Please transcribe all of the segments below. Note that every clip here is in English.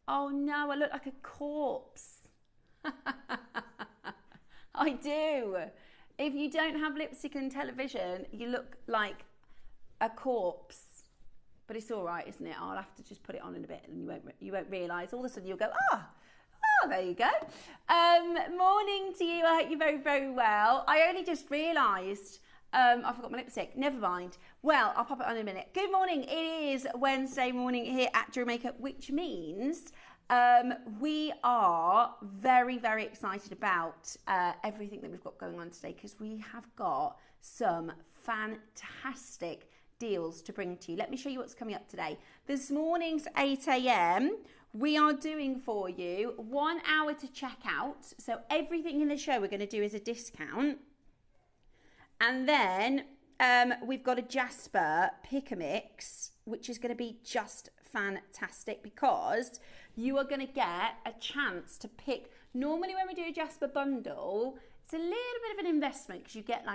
Oh no, I look like a corpse. I do. If you don't have lipstick on television, you look like a corpse. But it's all right, isn't it? I'll have to just put it on in a bit, and you won't realise. All of a sudden, you'll go, there you go. Morning to you. I hope you're very, very well. I only just realised I forgot my lipstick. Never mind. Well, I'll pop it on in a minute. Good morning. It is Wednesday morning here at JewelleryMaker, which means we are very, very excited about everything that we've got going on today, because we have got some fantastic deals to bring to you. Let me show you what's coming up today. This morning's 8 a.m. we are doing for you 1 hour to check out. So everything in the show we're going to do is a discount. And then we've got a Jasper Pick-a-Mix, which is going to be just fantastic, because you are going to get a chance to pick. Normally when we do a Jasper bundle, it's a little bit of an investment, because you get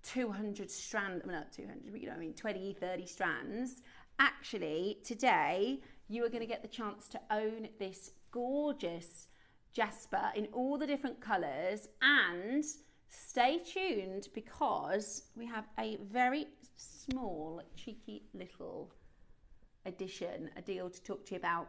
200 strands, well, not 200, but 20, 30 strands. Actually, today, you are going to get the chance to own this gorgeous Jasper in all the different colours, and stay tuned, because we have a very small, cheeky little addition, a deal to talk to you about,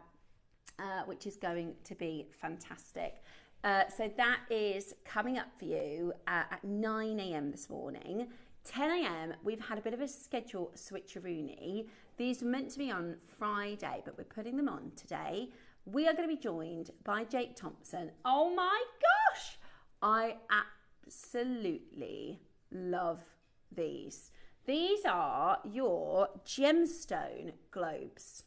which is going to be fantastic. So that is coming up for you at 9 a.m. this morning. 10 a.m. we've had a bit of a schedule switcheroony. These were meant to be on Friday, but we're putting them on today. We are going to be joined by Jake Thompson. Oh my gosh! I absolutely love these. These are your gemstone globes.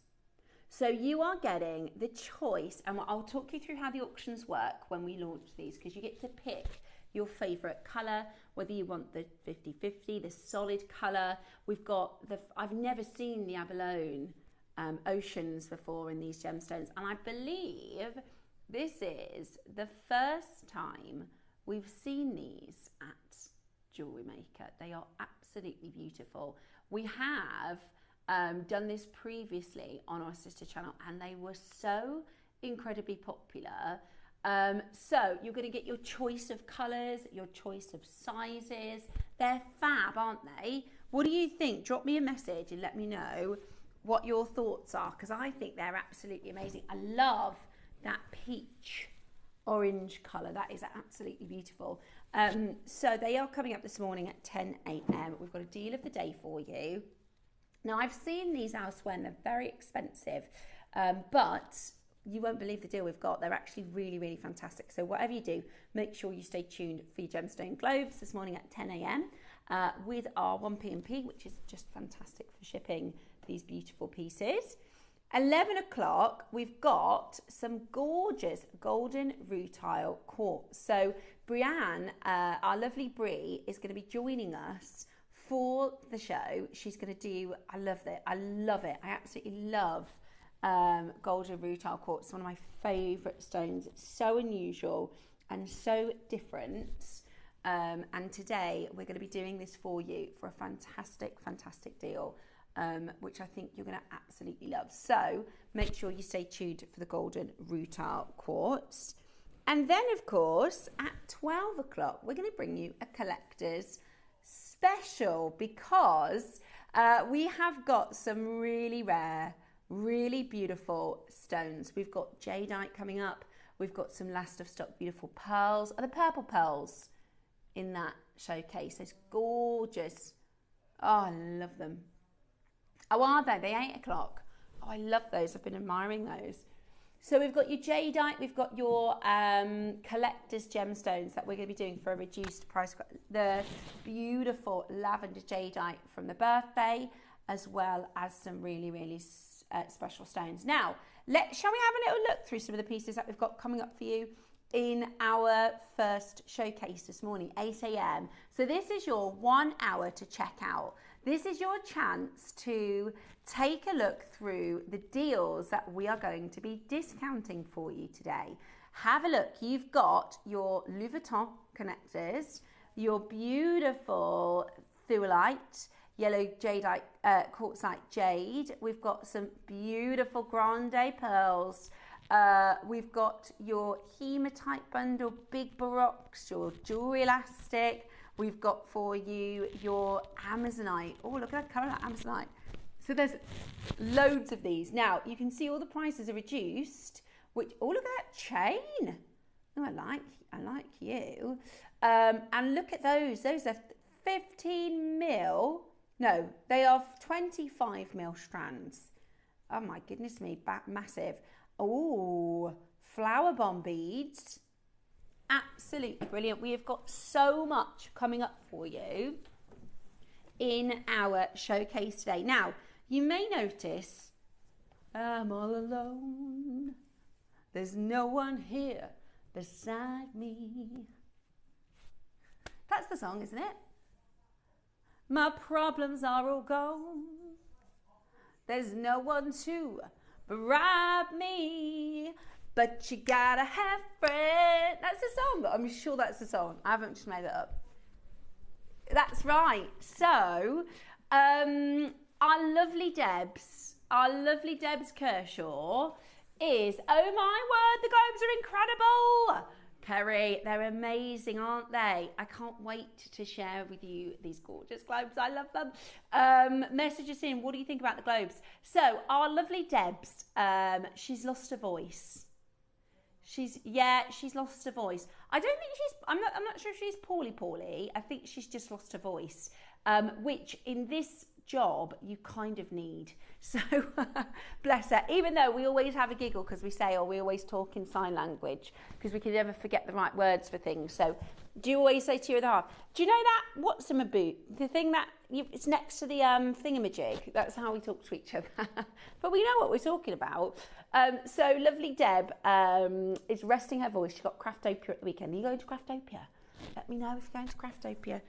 So you are getting the choice, and I'll talk you through how the auctions work when we launch these, because you get to pick your favourite colour, whether you want the 50-50, the solid colour. We've got I've never seen the abalone oceans before in these gemstones, and I believe this is the first time we've seen these at JewelleryMaker. They are absolutely beautiful. We have done this previously on our sister channel, and they were so incredibly popular. So you're going to get your choice of colours, your choice of sizes. They're fab, aren't they? What do you think? Drop me a message and let me know what your thoughts are, because I think they're absolutely amazing. I love that peach orange colour. That is absolutely beautiful. So they are coming up this morning at 10 a.m. We've got a deal of the day for you. Now, I've seen these elsewhere and they're very expensive, but you won't believe the deal we've got. They're actually really, really fantastic. So whatever you do, make sure you stay tuned for your gemstone globes this morning at 10 a.m. With our 1P&P, which is just fantastic for shipping these beautiful pieces. 11 o'clock, we've got some gorgeous golden rutile quartz. So Brianne, our lovely Brie, is going to be joining us for the show. She's going to do, I love it. I absolutely love golden rutile quartz. It's one of my favourite stones. It's so unusual and so different. And today we're going to be doing this for you for a fantastic, fantastic deal, which I think you're going to absolutely love. So make sure you stay tuned for the golden rutile quartz. And then, of course, at 12 o'clock, we're going to bring you a collector's special, because we have got some really rare, really beautiful stones. We've got jadeite coming up. We've got some last of stock beautiful pearls. Are the purple pearls in that showcase? It's gorgeous. Oh, I love them. Oh, are they? They're 8 o'clock. Oh, I love those. I've been admiring those. So we've got your jadeite, we've got your collector's gemstones that we're going to be doing for a reduced price. The beautiful lavender jadeite from the birthday, as well as some really, really special stones. Now, shall we have a little look through some of the pieces that we've got coming up for you in our first showcase this morning, 8 a.m. So this is your 1 hour to check out. This is your chance to take a look through the deals that we are going to be discounting for you today. Have a look. You've got your Louis Vuitton connectors, your beautiful thuolite, yellow jadeite, quartzite jade. We've got some beautiful grande pearls. We've got your hematite bundle, big baroques, your jewelry elastic. We've got for you your Amazonite. Oh, look at that colour, Amazonite. So there's loads of these. Now, you can see all the prices are reduced, which, oh, look at that chain. Oh, I like you. And look at those. Those are 15 mil. No, they are 25 mil strands. Oh my goodness me, massive. Oh, flower bomb beads. Absolutely brilliant. We have got so much coming up for you in our showcase today. Now, you may notice I'm all alone. There's no one here beside me. That's the song, isn't it? My problems are all gone. There's no one to bribe me, but you gotta have friends. That's the song. I'm sure that's the song. I haven't just made it up. That's right. So, our lovely Debs Kershaw is, oh my word, the globes are incredible. Kerry, they're amazing, aren't they? I can't wait to share with you these gorgeous globes. I love them. Message us in. What do you think about the globes? So our lovely Debs, she's lost her voice. She's lost her voice. I don't think I'm not sure if she's poorly. I think she's just lost her voice, which in this job you kind of need. So bless her, even though we always have a giggle because we say, we always talk in sign language because we can never forget the right words for things. So do you always say 2.5? Do you know that what's in a boot, the thing that it's next to the thingamajig? That's how we talk to each other. But we know what we're talking about. So lovely Deb is resting her voice. She got Craftopia at the weekend. Are you going to Craftopia? Let me know if you're going to Craftopia.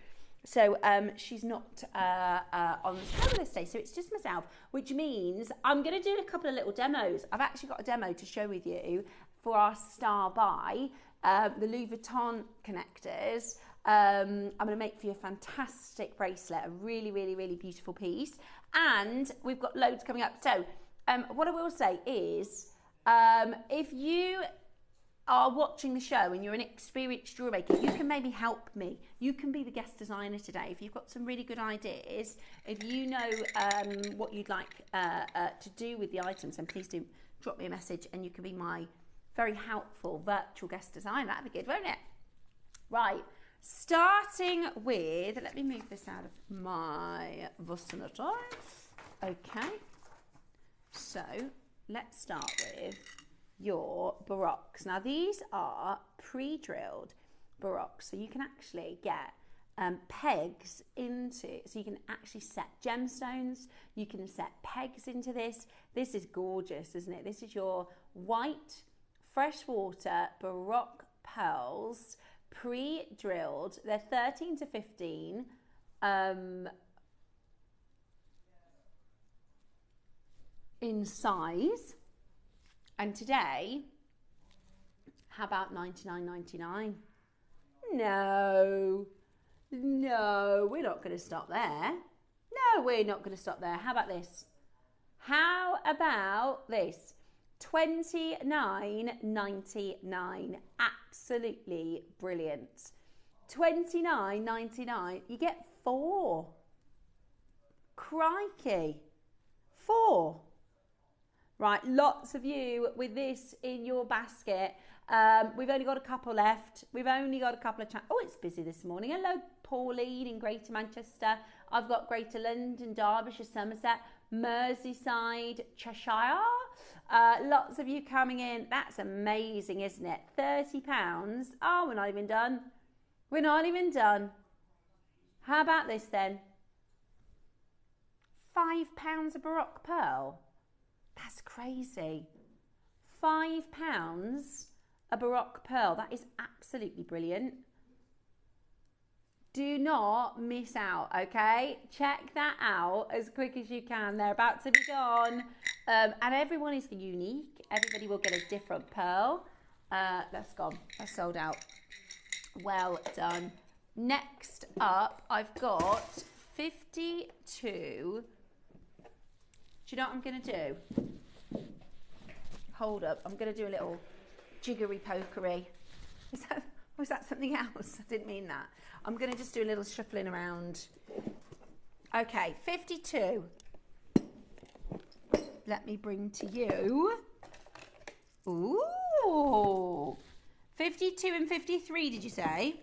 So she's not on the show this day, so it's just myself, which means I'm going to do a couple of little demos. I've actually got a demo to show with you for our Star Buy, the Louis Vuitton connectors. I'm going to make for you a fantastic bracelet, a really, really, really beautiful piece. And we've got loads coming up. So what I will say is, if you are watching the show and you're an experienced jewellery maker, you can maybe help me. You can be the guest designer today. If you've got some really good ideas, if you know what you'd like to do with the items, then please do drop me a message and you can be my very helpful virtual guest designer. That'd be good, won't it? Right, starting with, let me move this out of my vicinity. Okay, so let's start with your baroques. Now these are pre-drilled baroques, so you can actually get pegs into, so you can actually set gemstones, you can set pegs into this. This is gorgeous, isn't it? This is your white freshwater baroque pearls, pre-drilled. They're 13 to 15 in size. And today, how about $99.99? No, we're not going to stop there. No, we're not going to stop there. How about this? How about this? $29.99. Absolutely brilliant. $29.99. You get 4. Crikey. 4. Right, lots of you with this in your basket. We've only got a couple left. We've only got a couple of oh, it's busy this morning. Hello, Pauline in Greater Manchester. I've got Greater London, Derbyshire, Somerset, Merseyside, Cheshire. Lots of you coming in. That's amazing, isn't it? £30. Oh, we're not even done. We're not even done. How about this then? £5 a baroque pearl. That's crazy. £5 a baroque pearl. That is absolutely brilliant. Do not miss out, okay? Check that out as quick as you can. They're about to be gone. And everyone is unique. Everybody will get a different pearl. That's gone. That's sold out. Well done. Next up, I've got 52. Do you know what I'm going to do? Hold up. I'm going to do a little jiggery pokery. Was that something else? I didn't mean that. I'm going to just do a little shuffling around. Okay, 52. Let me bring to you. Ooh. 52 and 53, did you say?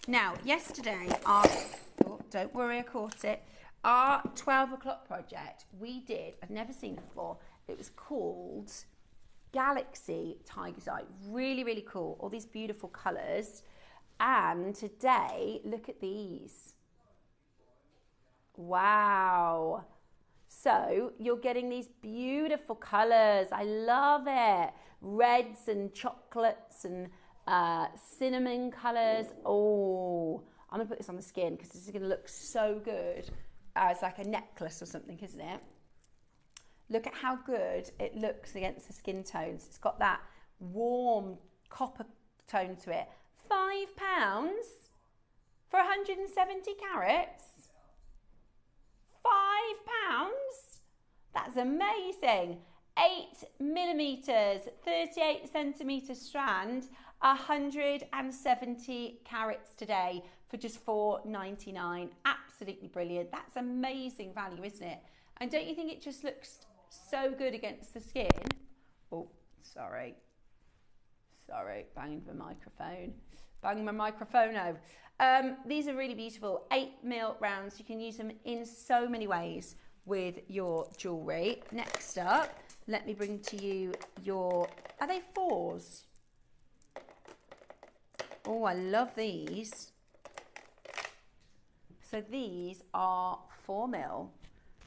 Now, yesterday, don't worry, I caught it. Our 12 o'clock project, I'd never seen it before. It was called Galaxy Tiger's Eye. Really, really cool. All these beautiful colours. And today, look at these. Wow. So you're getting these beautiful colours. I love it. Reds and chocolates and cinnamon colours. Oh, I'm going to put this on the skin because this is going to look so good. It's like a necklace or something, isn't it? Look at how good it looks against the skin tones. It's got that warm copper tone to it. £5 for 170 carats. £5? That's amazing. 8mm, 38cm strand, 170 carats today for just £4.99. Absolutely brilliant. That's amazing value, isn't it? And don't you think it just looks so good against the skin? Oh, sorry, banging my microphone over. These are really beautiful 8mm rounds. You can use them in so many ways with your jewellery. Next up, let me bring to you are they 4s? Oh, I love these. So these are 4mm.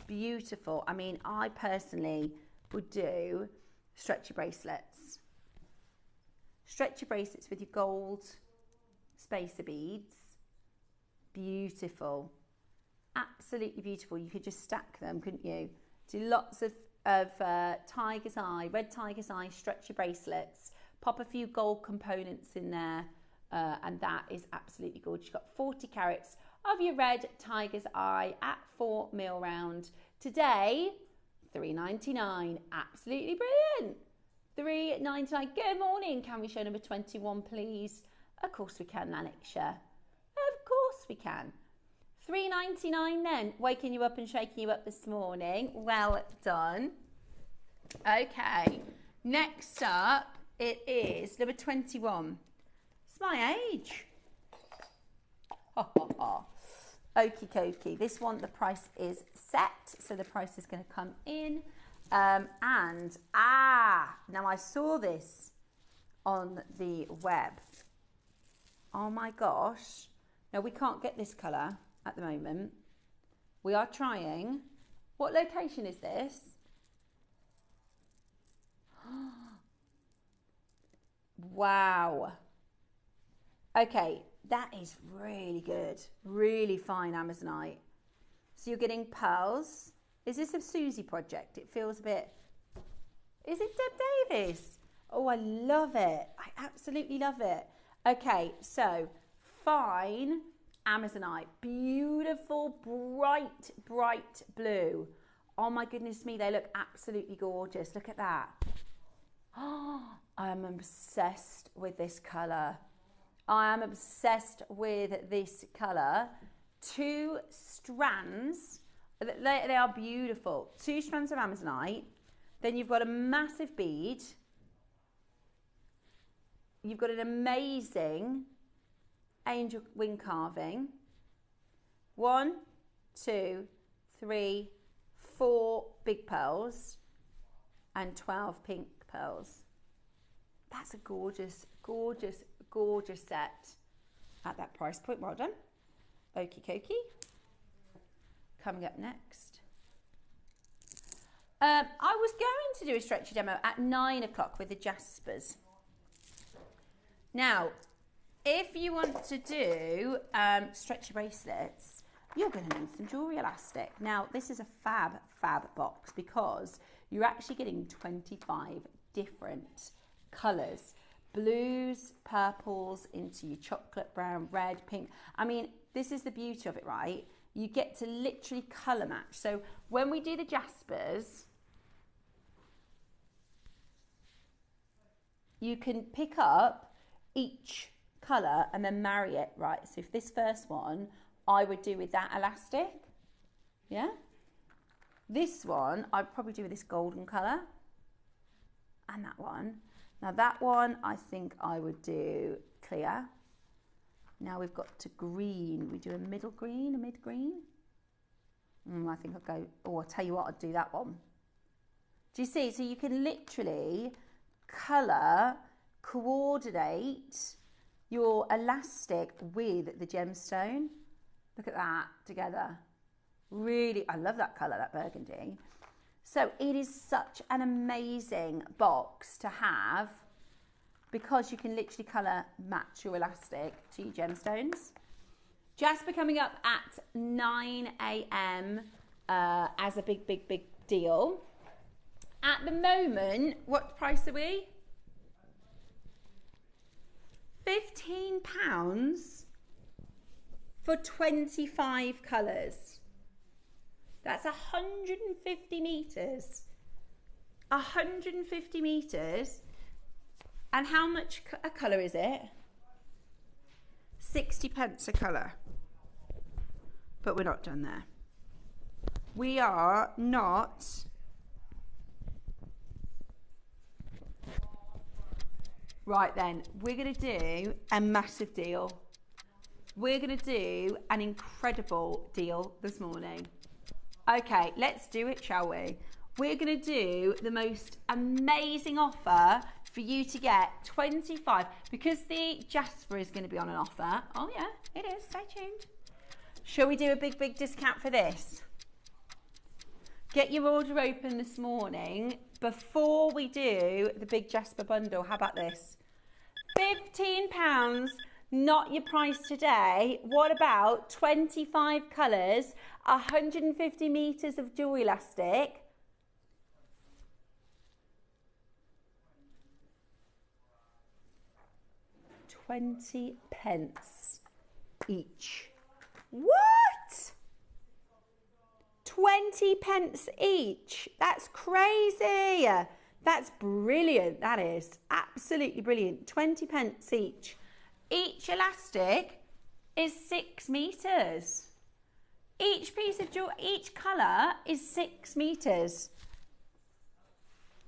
Beautiful. I mean, I personally would do stretchy bracelets. Stretchy bracelets with your gold spacer beads. Beautiful. Absolutely beautiful. You could just stack them, couldn't you? Do lots of tiger's eye, red tiger's eye stretchy bracelets. Pop a few gold components in there, and that is absolutely gorgeous. You've got 40 carats of your red tiger's eye at 4mm round. Today, £3.99. Absolutely brilliant. £3.99. Good morning. Can we show number 21, please? Of course we can, Lanisha. Of course we can. £3.99 then. Waking you up and shaking you up this morning. Well done. Okay. Next up, it is number 21. It's my age. Okie dokie. This one, the price is set, so the price is going to come in. Now I saw this on the web. Oh my gosh. Now we can't get this colour at the moment. We are trying. What location is this? Wow. Okay, that is really good. Really fine Amazonite. So you're getting pearls. Is this a Susie project? It feels a bit... Is it Deb Davis? Oh, I love it. I absolutely love it. Okay, so fine Amazonite. Beautiful, bright, bright blue. Oh my goodness me, they look absolutely gorgeous. Look at that. Oh, I am obsessed with this colour. I am obsessed with this colour. 2 strands. They are beautiful. 2 strands of Amazonite. Then you've got a massive bead. You've got an amazing angel wing carving. 1, 2, 3, 4 big pearls and 12 pink pearls. That's a gorgeous, gorgeous, gorgeous set at that price point. Well done. Okie dokie. Coming up next. I was going to do a stretchy demo at 9 o'clock with the Jaspers. Now, if you want to do stretchy bracelets, you're going to need some jewellery elastic. Now, this is a fab box because you're actually getting 25 different colours. blues, purples into your chocolate brown, red, pink. I mean, this is the beauty of it, right? You get to literally colour match. So when we do the Jaspers, you can pick up each colour and then marry it, right? So if this first one, I would do with that elastic, yeah? This one, I'd probably do with this golden colour. And that one. Now that one, I think I would do clear. Now we've got to green. We do a middle green, a mid green. I think I'll go, I'll tell you what, I'd do that one. Do you see? So you can literally colour, coordinate your elastic with the gemstone. Look at that together. Really, I love that colour, that burgundy. So it is such an amazing box to have because you can literally colour match your elastic to your gemstones. Jasper coming up at 9 a.m. As a big, big, big deal. At the moment, what price are we? £15 for 25 colours. That's 150 metres. 150 metres. And how much a colour is it? 60p a colour. But we're not done there. We are not. Right then, we're going to do a massive deal. We're going to do an incredible deal this morning. Okay, let's do it, shall we? We're going to do the most amazing offer for you to get 25, because the Jasper is going to be on an offer. Oh yeah, it is. Stay tuned. Shall we do a big, big discount for this? Get your order open this morning before we do the big Jasper bundle. How about this? £15. Not your price today. What about 25 colours, 150 metres of jewellery elastic? £20 each. What? 20p each. That's crazy. That's brilliant. That is absolutely brilliant. 20p each. Each elastic is 6 metres. Each piece of jewelry, each colour is 6 metres.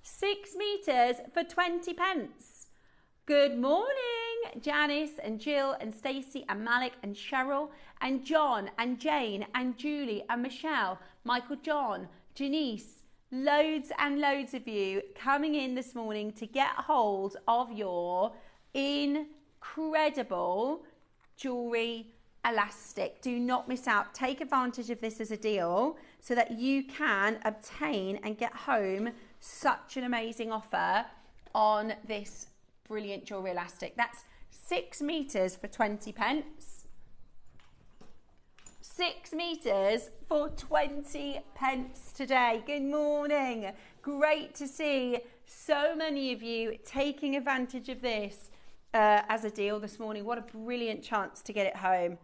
6 metres for 20p. Good morning, Janice and Jill and Stacey and Malik and Cheryl and John and Jane and Julie and Michelle, Michael John, Janice. Loads and loads of you coming in this morning to get hold of your incredible jewellery elastic. Do not miss out. Take advantage of this as a deal so that you can obtain and get home such an amazing offer on this brilliant jewellery elastic. That's 6 metres for 20p. 6 metres for 20p today. Good morning. Great to see so many of you taking advantage of this as a deal this morning. What a brilliant chance to get it home.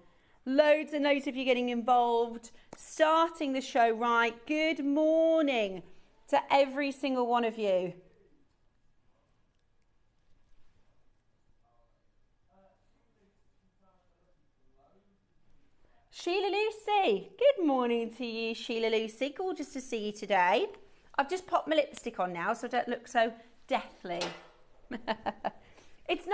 Loads and loads of you getting involved, starting the show right. Good morning to every single one of you. Sheila Lucy, good morning to you, Sheila Lucy. Gorgeous to see you today. I've just popped my lipstick on now so I don't look so deathly. It's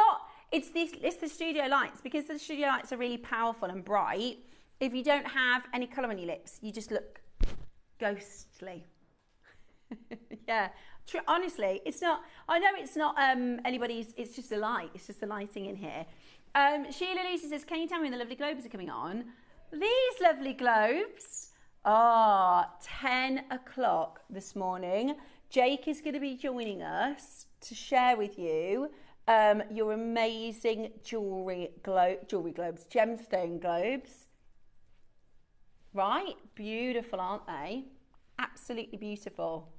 the studio lights, because the studio lights are really powerful and bright. If you don't have any colour on your lips, you just look ghostly. Yeah, honestly, it's not, I know it's not anybody's, it's just a light. It's just the lighting in here. Sheila Lucy says, can you tell me when the lovely globes are coming on? These lovely globes are 10 o'clock this morning. Jake is going to be joining us to share with you your amazing jewellery globes, gemstone globes. Right? Beautiful, aren't they? Absolutely beautiful.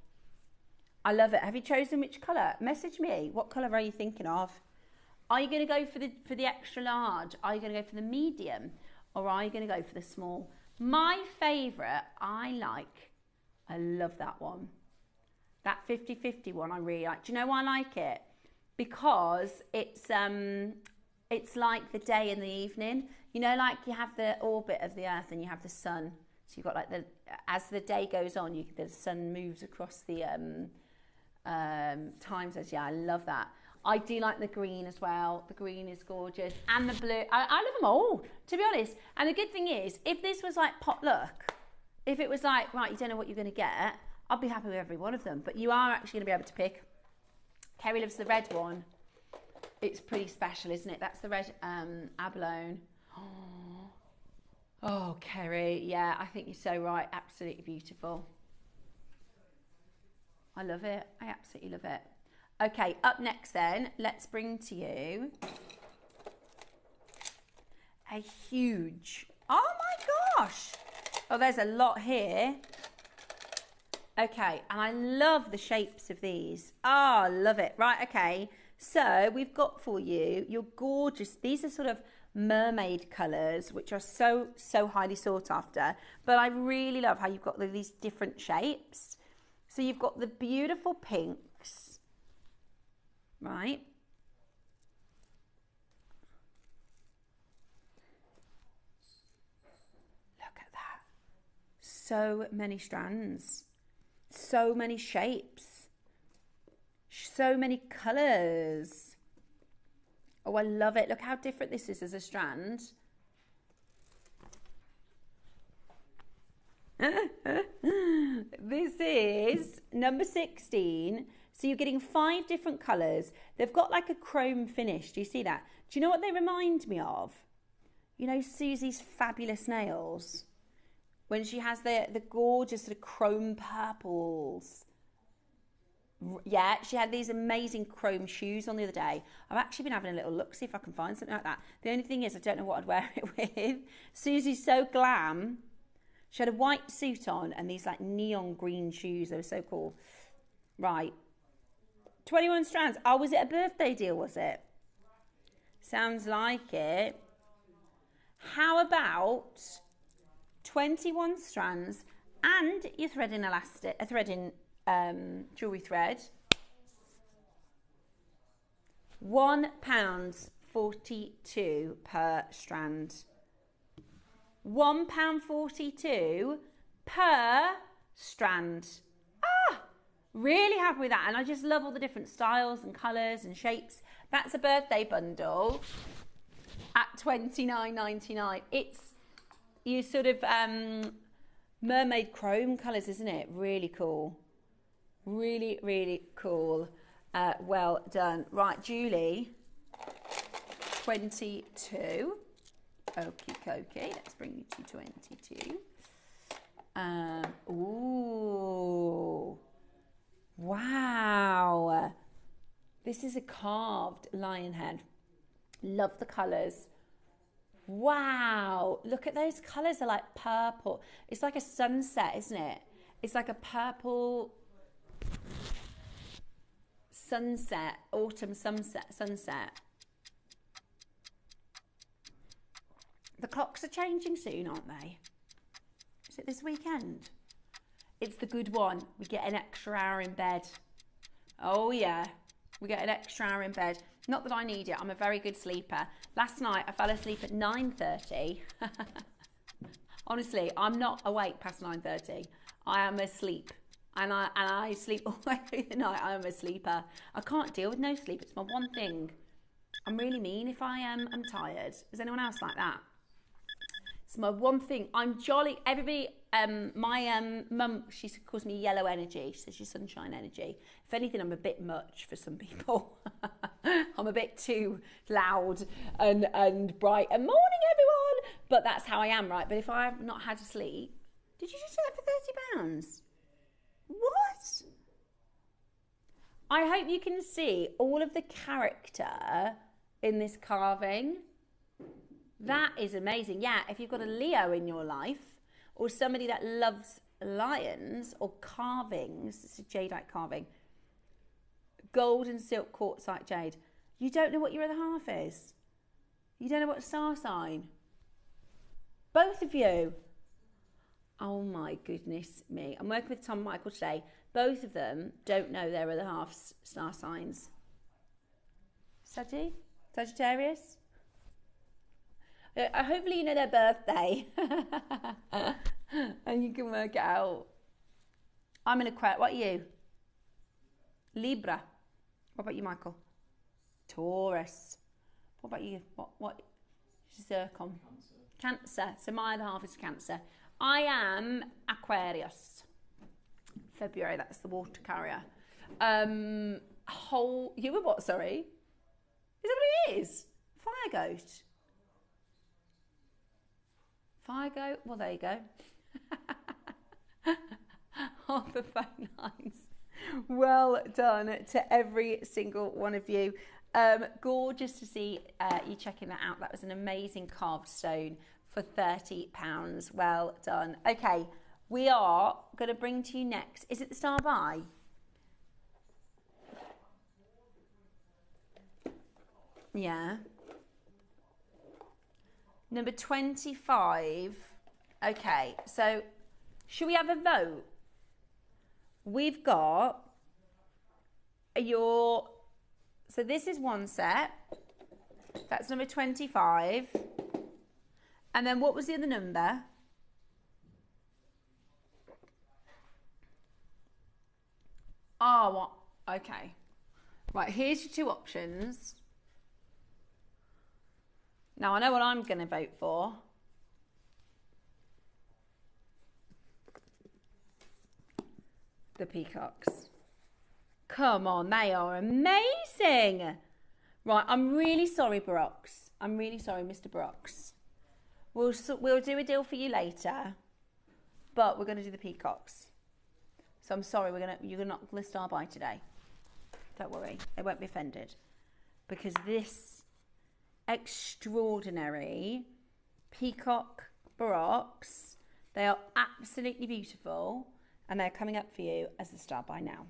I love it. Have you chosen which colour? Message me. What colour are you thinking of? Are you going to go for the extra large? Are you going to go for the medium? Or are you going to go for the small? My favourite, I love that one. That 50-50 one I really like. Do you know why I like it? Because it's like the day and the evening. You know, like you have the orbit of the Earth and you have the sun. So you've got like as the day goes on, the sun moves across the time zones. Yeah, I love that. I do like the green as well. The green is gorgeous. And the blue. I love them all, to be honest. And the good thing is, if this was like potluck, if it was like, right, you don't know what you're going to get, I'd be happy with every one of them. But you are actually going to be able to pick. Kerry loves the red one. It's pretty special, isn't it? That's the red abalone. Oh, Kerry. Yeah, I think you're so right. Absolutely beautiful. I love it. I absolutely love it. Okay, up next then, let's bring to you a huge, oh my gosh. Oh, there's a lot here. Okay, and I love the shapes of these. Oh, love it. Right, okay. So we've got for you your gorgeous, these are sort of mermaid colours, which are so highly sought after. But I really love how you've got these different shapes. So you've got the beautiful pinks, right? Look at that. So many strands, so many shapes, so many colours. Oh, I love it. Look how different this is as a strand. This is number 16. So you're getting 5 different colours. They've got like a chrome finish. Do you see that? Do you know what they remind me of? You know Susie's fabulous nails? When she has the gorgeous sort of chrome purples. Yeah, she had these amazing chrome shoes on the other day. I've actually been having a little look, see if I can find something like that. The only thing is I don't know what I'd wear it with. Susie's so glam. She had a white suit on and these like neon green shoes. They were so cool. Right. 21 strands. Oh, was it a birthday deal, was it? Sounds like it. How about 21 strands and you're threading jewellery thread. £1.42 per strand. £1.42 per strand. Really happy with that. And I just love all the different styles and colours and shapes. That's a birthday bundle at $29.99. It's you sort of mermaid chrome colours, isn't it? Really cool. Really, really cool. Well done. Right, Julie, 22. Okie dokie. Let's bring you to 22. Ooh. Wow. This is a carved lion head. Love the colours. Wow. Look at those colours. They're like purple. It's like a sunset, isn't it? It's like a purple sunset, autumn sunset. The clocks are changing soon, aren't they? Is it this weekend? It's the good one. We get an extra hour in bed. Oh yeah, we get an extra hour in bed. Not that I need it. I'm a very good sleeper. Last night I fell asleep at 9:30. Honestly, I'm not awake past 9:30. I am asleep. And I sleep all the way through the night. I am a sleeper. I can't deal with no sleep. It's my one thing. I'm really mean if I'm tired. Is anyone else like that? It's my one thing. I'm jolly. Everybody, my mum, she calls me yellow energy. She says she's sunshine energy. If anything, I'm a bit much for some people. I'm a bit too loud and bright. And morning, everyone. But that's how I am, right? But if I have not had a sleep, did you just do that for £30? What? I hope you can see all of the character in this carving. That is amazing. Yeah, if you've got a Leo in your life or somebody that loves lions or carvings, it's a jadeite carving, gold and silk quartzite jade. You don't know what your other half is? You don't know what star sign? Both of you? Oh my goodness me. I'm working with Tom and Michael today. Both of them don't know their other half's star signs. Sagittarius? Hopefully you know their birthday. And you can work it out. I'm an Aquarius. What are you? Libra. What about you, Michael? Taurus. What about you? What? Zircon. Cancer. So my other half is Cancer. I am Aquarius. February, that's the water carrier. You were what, sorry? Is that what it is? Fire goat. Fire goat? Well, there you go. On the phone lines. Well done to every single one of you. Gorgeous to see you checking that out. That was an amazing carved stone for £30. Well done. Okay, we are going to bring to you next. Is it the star by? Yeah. Number 25. Okay, so should we have a vote? We've got so this is one set. That's number 25. And then what was the other number? Oh, what? Okay. Right, here's your two options. Now, I know what I'm going to vote for. The peacocks. Come on, they are amazing. Right, I'm really sorry, Brooks. I'm really sorry, Mr. Brooks. We'll do a deal for you later, but we're going to do the peacocks. So I'm sorry, you're not going to star by today. Don't worry, they won't be offended, because this extraordinary peacock baroques, they are absolutely beautiful, and they're coming up for you as the star by now.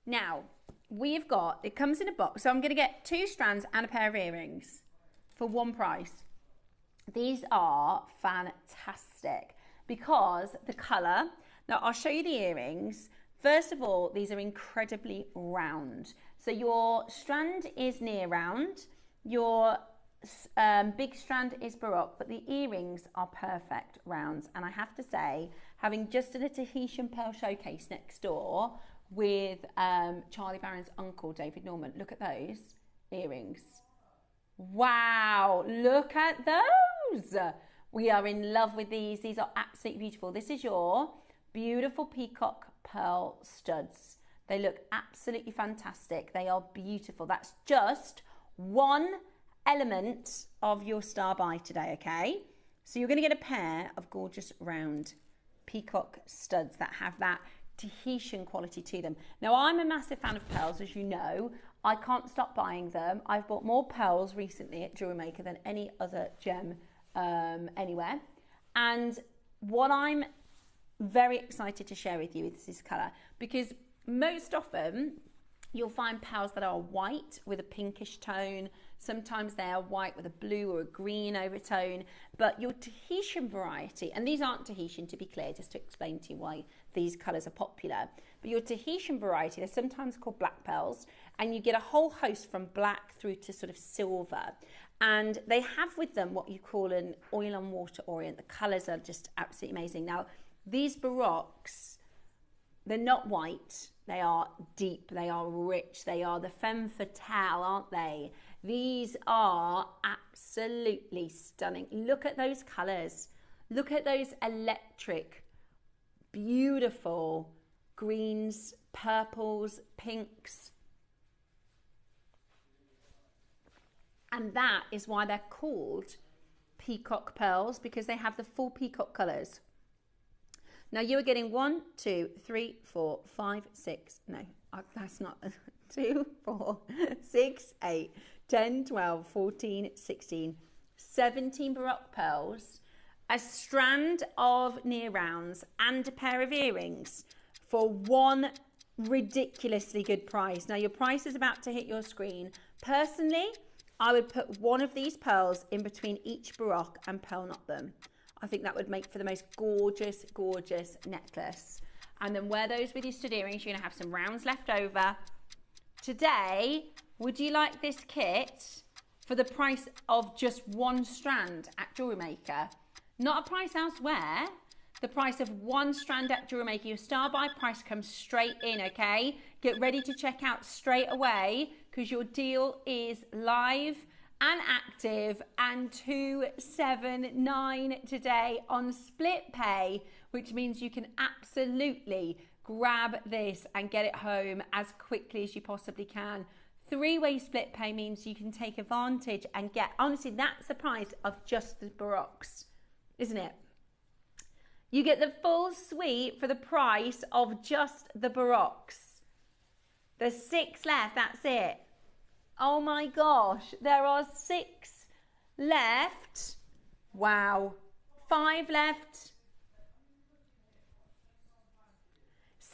Now, we've got, it comes in a box, so I'm going to get 2 strands and a pair of earrings for one price. These are fantastic because the colour, now I'll show you the earrings. First of all, these are incredibly round. So your strand is near round, your big strand is baroque, but the earrings are perfect rounds. And I have to say, having just done a Tahitian pearl showcase next door with Charlie Barron's uncle, David Norman. Look at those earrings. Wow, look at those. We are in love with these. These are absolutely beautiful. This is your beautiful peacock pearl studs. They look absolutely fantastic. They are beautiful. That's just one element of your star by today, okay? So you're going to get a pair of gorgeous round peacock studs that have that Tahitian quality to them. Now, I'm a massive fan of pearls, as you know. I can't stop buying them. I've bought more pearls recently at JewelleryMaker than any other gem anywhere. And what I'm very excited to share with you is this colour, because most often you'll find pearls that are white with a pinkish tone. Sometimes they are white with a blue or a green overtone, but your Tahitian variety, and these aren't Tahitian to be clear, just to explain to you why these colours are popular, but your Tahitian variety, they're sometimes called black pearls, and you get a whole host from black through to sort of silver, and they have with them what you call an oil on water orient. The colours are just absolutely amazing. Now, these baroques, they're not white, they are deep, they are rich, they are the femme fatale, aren't they? These are absolutely stunning. Look at those colours. Look at those electric, beautiful greens, purples, pinks. And that is why they're called peacock pearls, because they have the full peacock colours. Now you are getting 1, 2, 3, 4, 5, 6. No, that's not 2, 4, 6, 8, 10, 12, 14, 16, 17 Baroque pearls, a strand of near rounds and a pair of earrings for one ridiculously good price. Now your price is about to hit your screen. Personally, I would put one of these pearls in between each Baroque and pearl knot them. I think that would make for the most gorgeous, gorgeous necklace. And then wear those with your stud earrings. You're gonna have some rounds left over. Today, would you like this kit for the price of just one strand at JewelleryMaker? Not a price elsewhere. The price of one strand at JewelleryMaker. Your star buy price comes straight in, okay? Get ready to check out straight away because your deal is live and active and 279 today on split pay, which means you can absolutely grab this and get it home as quickly as you possibly can. Three-way split pay means you can take advantage and get, honestly, that's the price of just the Baroques, isn't it? You get the full suite for the price of just the Baroques. There's 6 left, that's it. Oh my gosh, there are 6 left. Wow. 5 left.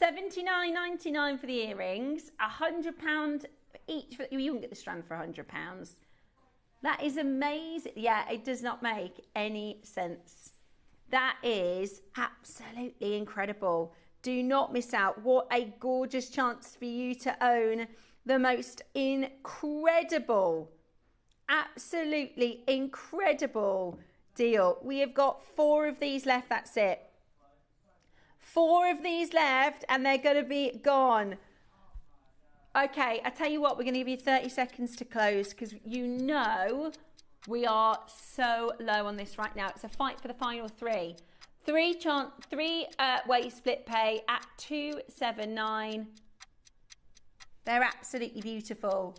$79.99 for the earrings, £100 each. You can get the strand for £100. That is amazing. Yeah, it does not make any sense. That is absolutely incredible. Do not miss out. What a gorgeous chance for you to own the most incredible, absolutely incredible deal. We have got 4 of these left, that's it. 4 of these left and they're going to be gone. Okay, I tell you what, we're going to give you 30 seconds to close because you know we are so low on this right now. It's a fight for the final 3. 3-way split pay at 279. They're absolutely beautiful.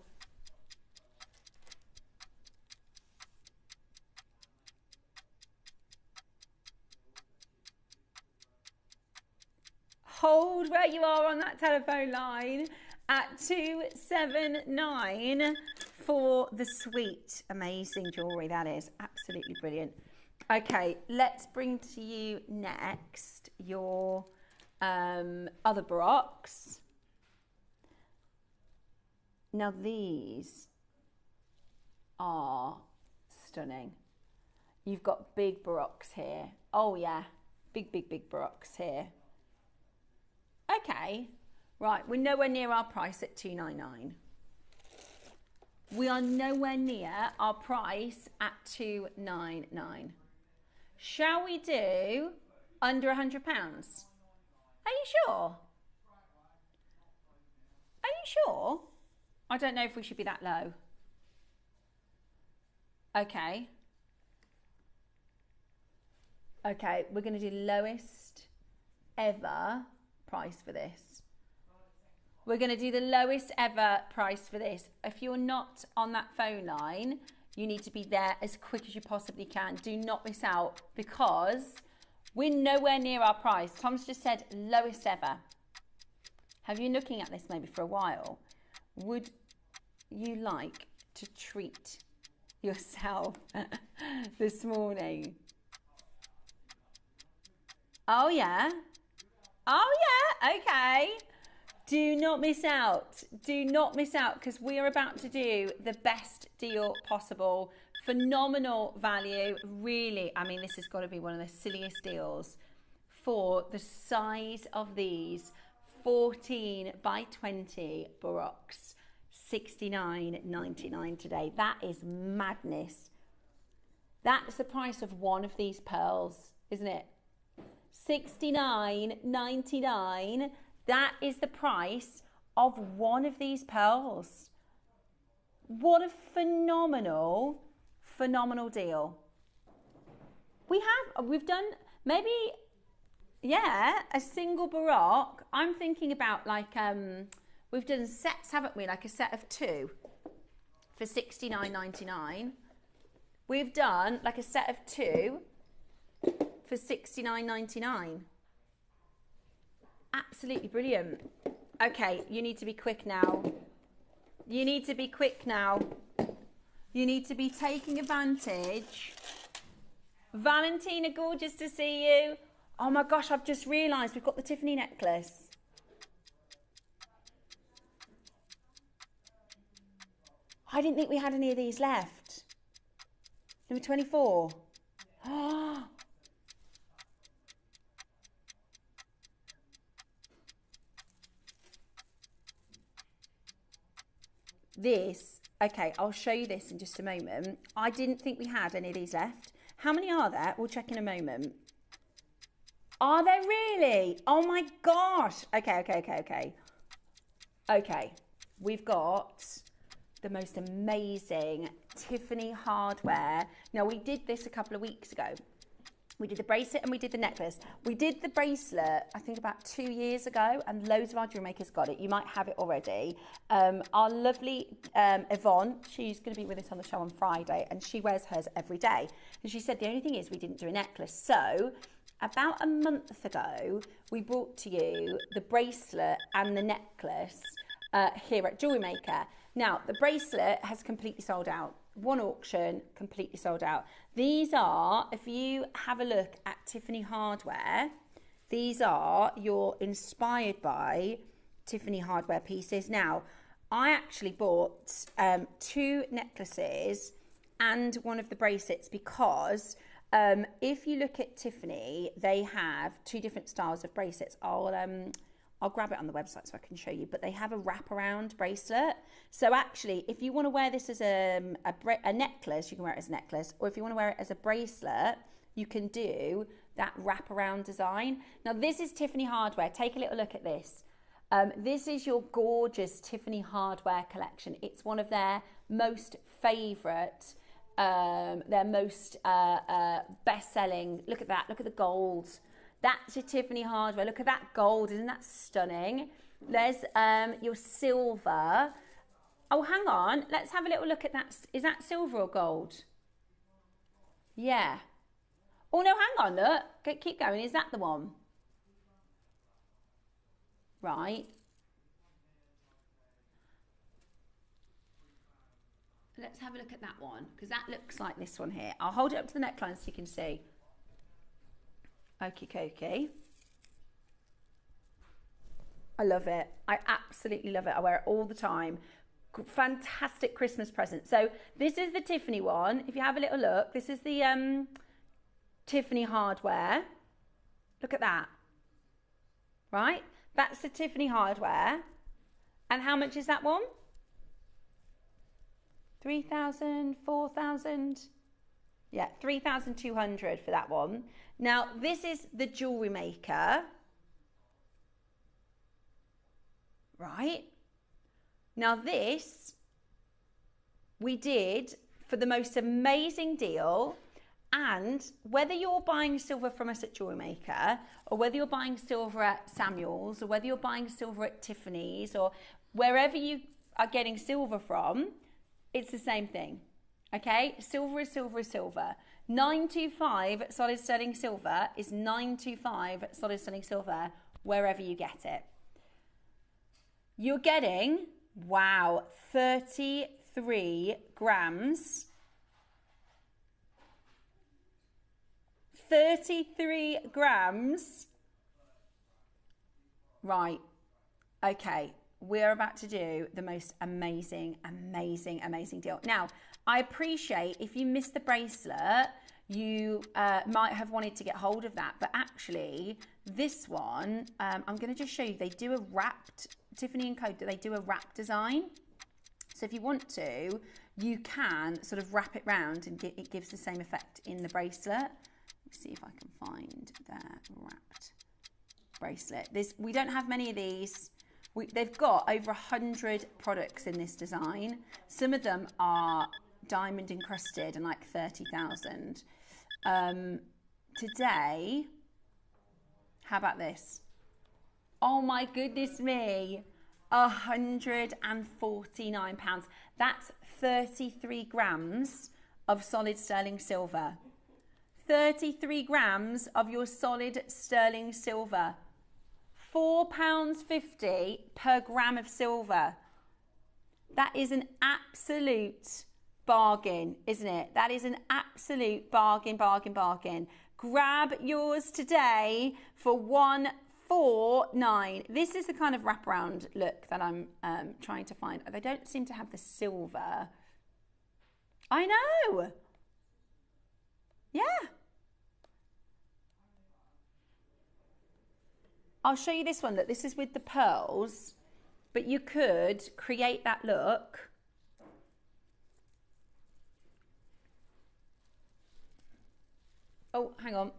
Hold where you are on that telephone line at 279 for the suite. Amazing jewellery, that is. Absolutely brilliant. Okay, let's bring to you next your other Baroques. Now these are stunning. You've got big Baroques here. Oh yeah, big Baroques here. Okay, right, we're nowhere near our price at $299. We are nowhere near our price at $299. Shall we do under £100? Are you sure? Are you sure? I don't know if we should be that low. Okay. Okay, we're going to do lowest ever price for this. We're going to do the lowest ever price for this. If you're not on that phone line, you need to be there as quick as you possibly can. Do not miss out because we're nowhere near our price. Tom's just said lowest ever. Have you been looking at this maybe for a while? Would you like to treat yourself this morning? Oh yeah. Oh yeah, okay. Do not miss out. Do not miss out because we are about to do the best deal possible. Phenomenal value. Really, I mean, this has got to be one of the silliest deals for the size of these 14 by 20 Baroques. $69.99 today. That is madness. That's the price of one of these pearls, isn't it? $69.99. That is the price of one of these pearls. What a phenomenal, phenomenal deal. We've done maybe, yeah, a single Baroque. I'm thinking about like, we've done sets, haven't we? Like a set of 2 for $69.99. We've done like a set of 2 for $69.99. Absolutely brilliant. Okay, you need to be quick now. You need to be quick now. You need to be taking advantage. Valentina, gorgeous to see you. Oh my gosh, I've just realised we've got the Tiffany necklace. I didn't think we had any of these left. Number 24. This, okay, I'll show you this in just a moment. I didn't think we had any of these left. How many are there? We'll check in a moment. Are there really? Oh my gosh. Okay. Okay, we've got the most amazing Tiffany hardware. Now, we did this a couple of weeks ago. We did the bracelet and we did the necklace. We did the bracelet, I think about 2 years ago, and loads of our jewelry makers got it. You might have it already. Our lovely Yvonne, she's going to be with us on the show on Friday, and she wears hers every day. And she said the only thing is we didn't do a necklace. So about a month ago, we brought to you the bracelet and the necklace here at JewelleryMaker. Now, the bracelet has completely sold out. One auction, completely sold out. These are, if you have a look at Tiffany hardware, these are your inspired by Tiffany hardware pieces. Now, I actually bought 2 necklaces and one of the bracelets because if you look at Tiffany, they have 2 different styles of bracelets. I'll grab it on the website so I can show you, but they have a wraparound bracelet. So actually, if you want to wear this as a necklace, you can wear it as a necklace, or if you want to wear it as a bracelet, you can do that wraparound design. Now, this is Tiffany hardware. Take a little look at this. This is your gorgeous Tiffany hardware collection. It's one of their most favourite, their most best-selling. Look at that. Look at the gold. That's your Tiffany hardware. Look at that gold. Isn't that stunning? There's your silver. Oh, hang on. Let's have a little look at that. Is that silver or gold? Yeah. Oh, no, hang on. Look. Keep going. Is that the one? Right. Let's have a look at that one, because that looks like this one here. I'll hold it up to the neckline so you can see. Okie dokie. I love it. I absolutely love it. I wear it all the time. Fantastic Christmas present. So this is the Tiffany one. If you have a little look, this is the Tiffany hardware. Look at that. Right? That's the Tiffany hardware. And how much is that one? 3,000, 4,000? Yeah, 3,200 for that one. Now, this is the JewelleryMaker. Right? Now, this we did for the most amazing deal. And whether you're buying silver from us at JewelleryMaker, or whether you're buying silver at Samuel's, or whether you're buying silver at Tiffany's, or wherever you are getting silver from, it's the same thing. Okay? Silver is silver is silver. 925 solid sterling silver is 925 solid sterling silver wherever you get it. You're getting, wow, 33 grams. 33 grams. Right. Okay. We're about to do the most amazing, amazing, amazing deal. Now, I appreciate if you missed the bracelet, you might have wanted to get hold of that. But actually, this one, I'm going to just show you. They do a wrapped, Tiffany & Co, they do a wrap design. So if you want to, you can sort of wrap it round and it gives the same effect in the bracelet. Let's see if I can find that wrapped bracelet. We don't have many of these. They've got over 100 products in this design. Some of them are diamond encrusted and like 30,000. Today, how about this? Oh my goodness me, £149. That's 33 grams of solid sterling silver. 33 grams of your solid sterling silver. £4.50 per gram of silver. That is an absolute bargain, isn't it? That is an absolute bargain, bargain, bargain. Grab yours today for $149. This is the kind of wraparound look that I'm trying to find. They don't seem to have the silver. I know. Yeah. I'll show you this one. Look, this is with the pearls, but you could create that look. Oh, hang on.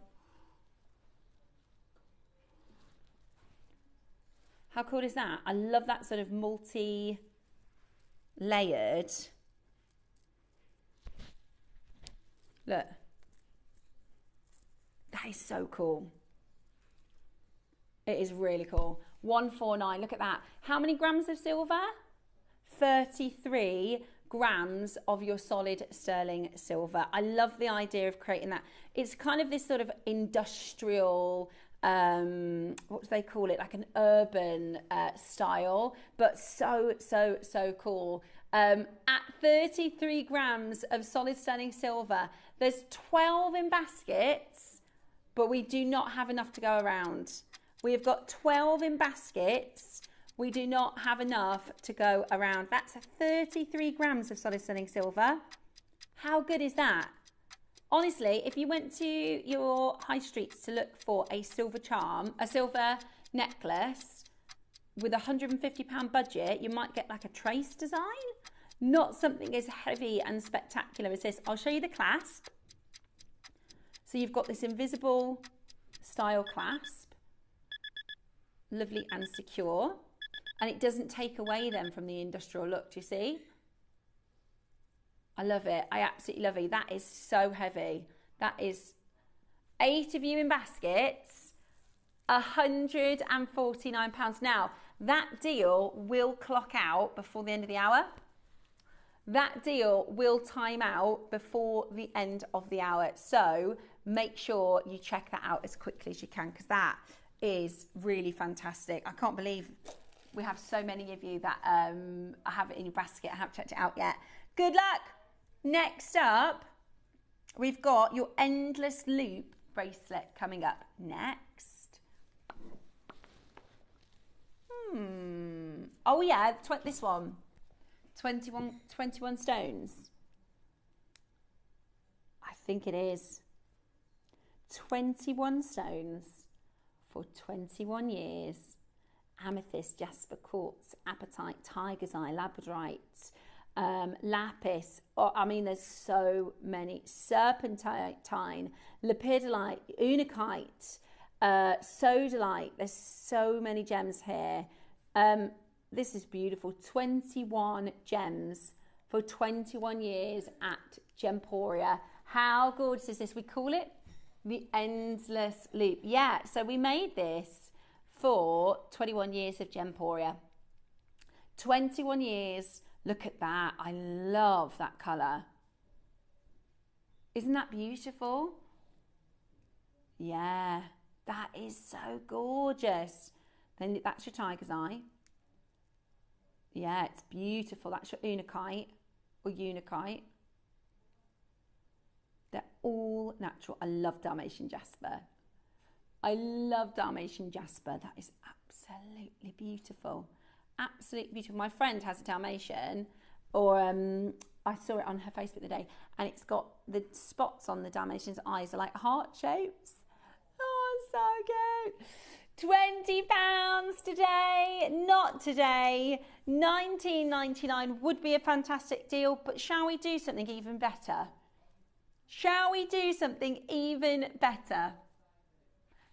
How cool is that? I love that sort of multi-layered. Look. That is so cool. It is really cool. 149, look at that. How many grams of silver? 33 grams of your solid sterling silver. I love the idea of creating that. It's kind of this sort of industrial, what do they call it? Like an urban style, but so cool. At 33 grams of solid sterling silver, there's 12 in baskets, but we do not have enough to go around. We have got 12 in baskets. We do not have enough to go around. That's 33 grams of solid sterling silver. How good is that? Honestly, if you went to your high streets to look for a silver charm, a silver necklace with a £150 budget, you might get like a trace design. Not something as heavy and spectacular as this. I'll show you the clasp. So you've got this invisible style clasp. Lovely and secure. And it doesn't take away then from the industrial look, do you see? I love it. I absolutely love it. That is so heavy. That is 8 of you in baskets, £149. Now, that deal will clock out before the end of the hour. That deal will time out before the end of the hour. So make sure you check that out as quickly as you can, because that is really fantastic. I can't believe we have so many of you that have it in your basket. I haven't checked it out yet. Good luck. Next up, we've got your endless loop bracelet coming up next. Oh yeah, this one. 21 stones. I think it is. 21 stones for 21 years. Amethyst, jasper, quartz, apatite, tiger's eye, labradorite, lapis. Oh, I mean, there's so many. Serpentine, lepidolite, unakite, sodalite. There's so many gems here. This is beautiful. 21 gems for 21 years at Gemporia. How gorgeous is this? We call it the endless loop. Yeah, so we made this for 21 years of Gemporia. 21 years. Look at that. I love that colour. Isn't that beautiful? Yeah, that is so gorgeous. Then that's your tiger's eye. Yeah, it's beautiful. That's your unakite or unakite. They're all natural. I love Dalmatian jasper. I love Dalmatian jasper. That is absolutely beautiful. Absolutely beautiful. My friend has a Dalmatian, or I saw it on her Facebook the day, and it's got the spots on the Dalmatian's eyes are like heart shapes. Oh, so good. £20 today, not today. $19.99 would be a fantastic deal, but shall we do something even better? Shall we do something even better?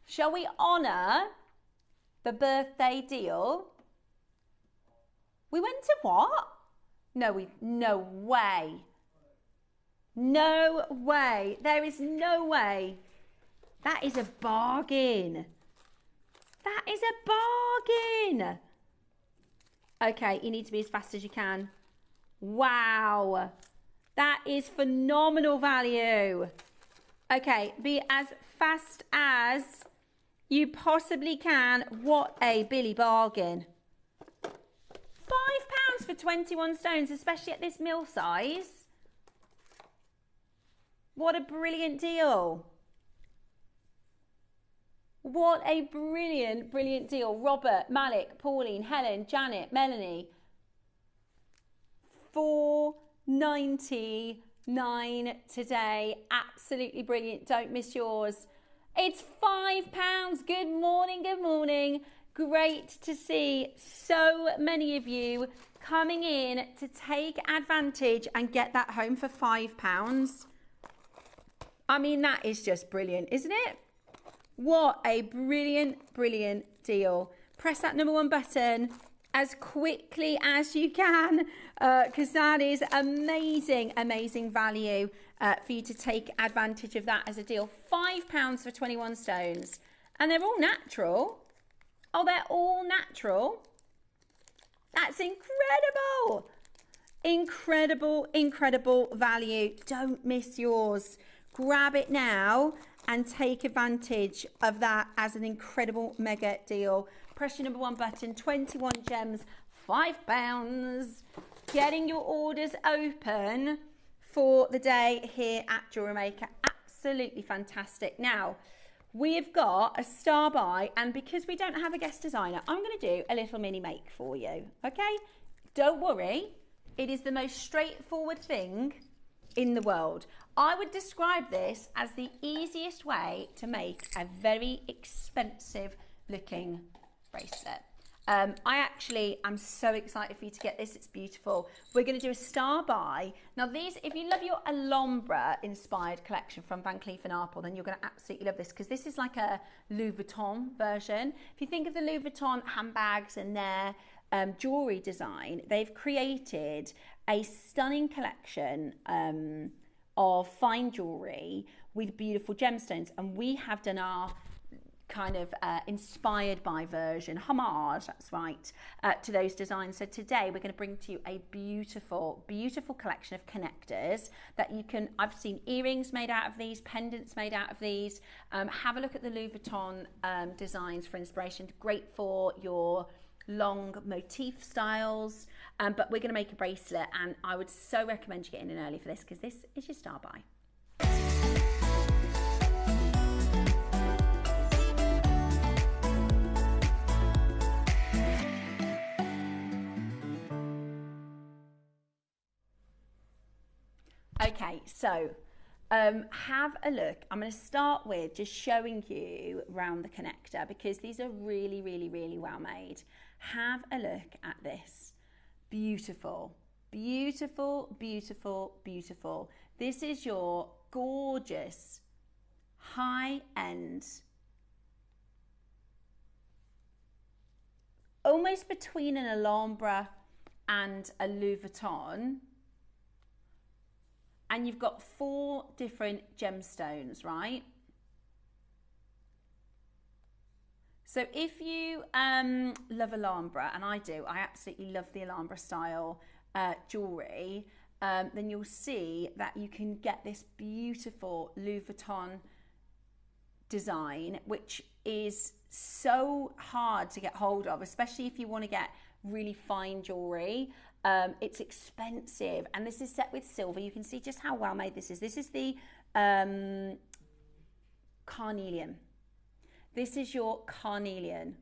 Shall we honour the birthday deal? We went to what? No way. No way. There is no way. That is a bargain. That is a bargain. Okay, you need to be as fast as you can. Wow. That is phenomenal value. Okay, be as fast as you possibly can. What a Billy bargain. £5 for 21 stones, especially at this mil size. What a brilliant deal. What a brilliant, brilliant deal. Robert, Malik, Pauline, Helen, Janet, Melanie. $4.99 today. Absolutely brilliant. Don't miss yours. It's £5. Good morning, good morning. Great to see so many of you coming in to take advantage and get that home for £5. I mean, that is just brilliant, isn't it? What a brilliant, brilliant deal. Press that number 1 button as quickly as you can, because that is amazing, amazing value for you to take advantage of that as a deal. £5 for 21 stones. And they're all natural. Oh, they're all natural. That's incredible. Incredible, incredible value. Don't miss yours. Grab it now and take advantage of that as an incredible mega deal. Press your number 1 button, 21 gems, £5. Getting your orders open for the day here at JewelleryMaker. Absolutely fantastic. Now, we've got a star buy, and because we don't have a guest designer, I'm going to do a little mini make for you, okay? Don't worry, it is the most straightforward thing in the world. I would describe this as the easiest way to make a very expensive looking bracelet. I actually am so excited for you to get this. It's beautiful. We're going to do a star buy. Now these, if you love your Alhambra inspired collection from Van Cleef & Arpels, then you're going to absolutely love this, because this is like a Louis Vuitton version. If you think of the Louis Vuitton handbags and their jewelry design, they've created a stunning collection of fine jewelry with beautiful gemstones, and we have done our kind of inspired by version, homage, that's right, to those designs. So today we're going to bring to you a beautiful, beautiful collection of connectors that you can, I've seen earrings made out of these, pendants made out of these. Have a look at the Louis Vuitton designs for inspiration. Great for your long motif styles, but we're going to make a bracelet, and I would so recommend you getting in early for this, because this is your star buy. Okay, so have a look. I'm going to start with just showing you around the connector, because these are really, really, really well made. Have a look at this. Beautiful, beautiful, beautiful, beautiful. This is your gorgeous high-end, almost between an Alhambra and a Louis Vuitton. And you've got 4 different gemstones, right? So if you love Alhambra, and I do, I absolutely love the Alhambra style jewelry, then you'll see that you can get this beautiful Louis Vuitton design, which is so hard to get hold of, especially if you want to get really fine jewelry. It's expensive, and this is set with silver. You can see just how well made this is. This is the carnelian. This is your carnelian.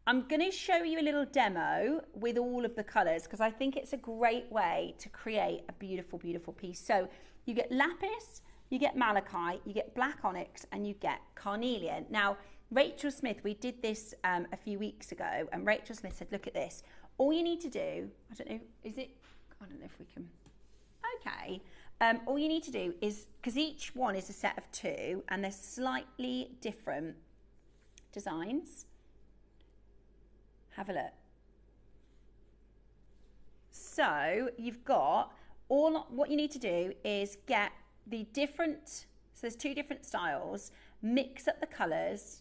I'm going to show you a little demo with all of the colours, because I think it's a great way to create a beautiful, beautiful piece. So you get lapis, you get malachite, you get black onyx, and you get carnelian. Now, Rachel Smith, we did this a few weeks ago, and Rachel Smith said, look at this. All you need to do, I don't know, is it, I don't know if we can, okay. All you need to do is, because each one is a set of 2, and they're slightly different designs. Have a look. So you've got, what you need to do is get the different, so there's 2 different styles, mix up the colours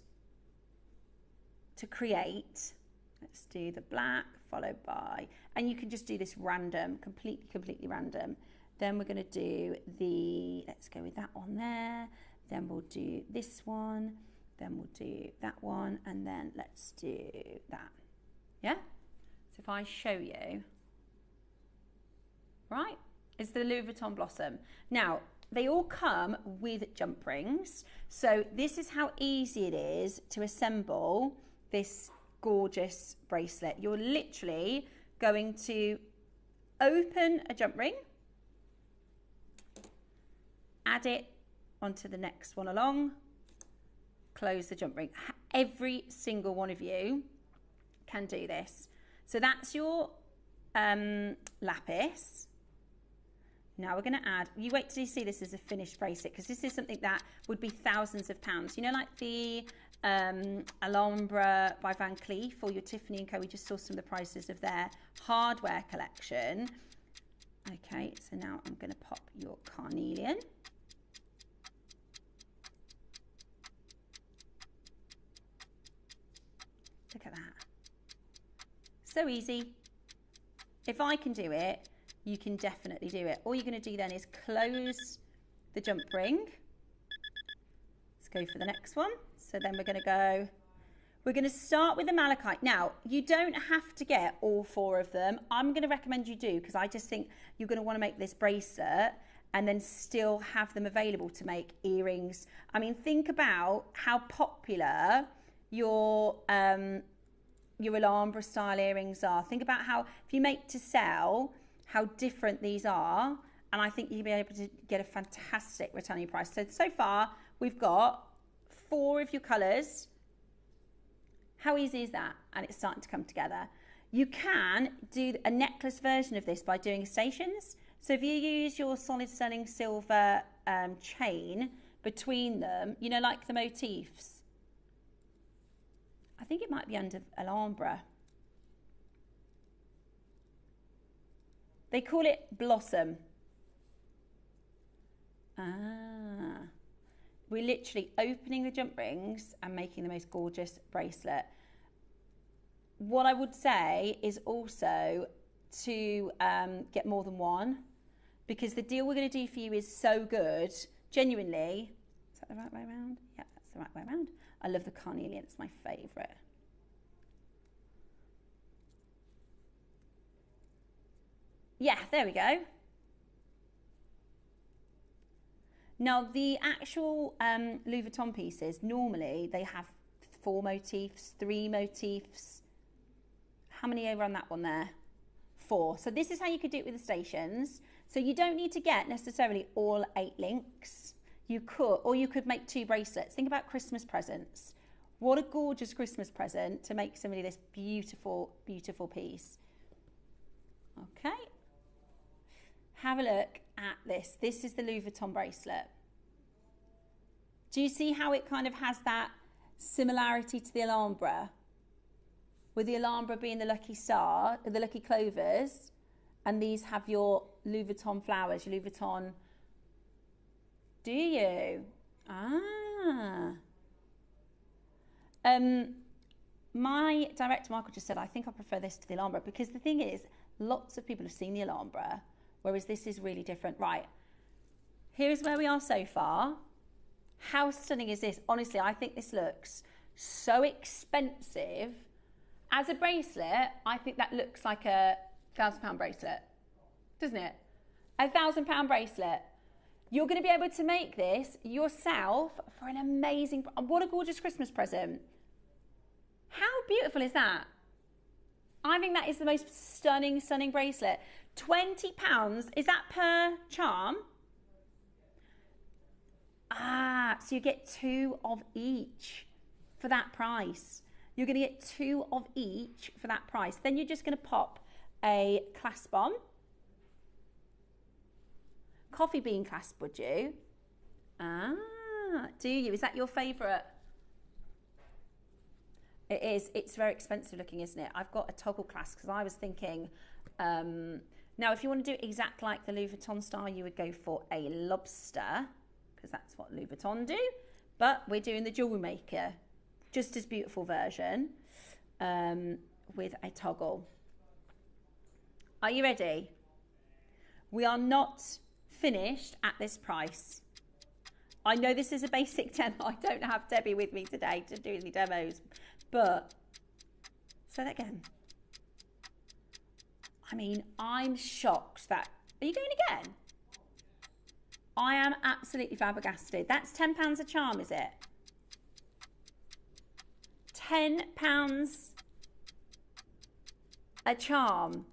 to create, let's do the black, followed by, and you can just do this random, completely random. Then we're going to do the, let's go with that one there, then we'll do this one, then we'll do that one, and then let's do that. Yeah? So if I show you, right, is the Louis Vuitton Blossom. Now, they all come with jump rings. So this is how easy it is to assemble this gorgeous bracelet. You're literally going to open a jump ring, add it onto the next one along, close the jump ring. Every single one of you can do this. So that's your lapis. Now we're going to add, you wait till you see this as a finished bracelet, because this is something that would be thousands of pounds. You know, like the Alhambra by Van Cleef or your Tiffany & Co. We just saw some of the prices of their hardware collection. Okay, so now I'm going to pop your carnelian. Look at that. So easy. If I can do it, you can definitely do it. All you're going to do then is close the jump ring. Let's go for the next one. So then we're going to start with the malachite. Now, you don't have to get all 4 of them. I'm going to recommend you do, because I just think you're going to want to make this bracelet and then still have them available to make earrings. I mean, think about how popular your Alhambra style earrings are. Think about how, if you make to sell, how different these are, and I think you'll be able to get a fantastic return on your price. So far, we've got 4 of your colours. How easy is that? And it's starting to come together. You can do a necklace version of this by doing stations. So if you use your solid sterling silver chain between them, you know, like the motifs. I think it might be under Alhambra. They call it Blossom. We're literally opening the jump rings and making the most gorgeous bracelet. What I would say is also to get more than one, because the deal we're going to do for you is so good. Genuinely. Is that the right way around? Yeah, that's the right way around. I love the carnelian. It's my favourite. Yeah, there we go. Now, the actual Louis Vuitton pieces, normally they have 4 motifs, 3 motifs. How many over on that one there? 4. So this is how you could do it with the stations. So you don't need to get necessarily all 8 links. You could, or you could make 2 bracelets. Think about Christmas presents. What a gorgeous Christmas present to make somebody this beautiful, beautiful piece. Okay. Have a look at this. This is the Louis Vuitton bracelet. Do you see how it kind of has that similarity to the Alhambra? With the Alhambra being the lucky star, the lucky clovers, and these have your Louis Vuitton flowers, your Louis Vuitton. Do you? My director, Michael, just said, I think I prefer this to the Alhambra, because the thing is, lots of people have seen the Alhambra, whereas this is really different. Right, here's where we are so far. How stunning is this? Honestly, I think this looks so expensive. As a bracelet, I think that looks like a £1,000 bracelet, doesn't it? a £1,000 bracelet. You're going to be able to make this yourself for an amazing, what a gorgeous Christmas present. How beautiful is that? I think that is the most stunning, stunning bracelet. £20, is that per charm? Ah, so you get 2 of each for that price. You're going to get 2 of each for that price. Then you're just going to pop a clasp on. Coffee bean clasp, would you? Ah, do you? Is that your favourite? It is. It's very expensive looking, isn't it? I've got a toggle clasp because I was thinking, now if you want to do it exact like the Louis Vuitton style, you would go for a lobster because that's what Louis Vuitton do. But we're doing the JewelleryMaker, just as beautiful version with a toggle. Are you ready? We are not finished at this price. I know this is a basic demo. I don't have Debbie with me today to do any demos, but say that again. I mean, I'm shocked that, are you going again? I am absolutely flabbergasted. That's £10 a charm, is it? £10 a charm.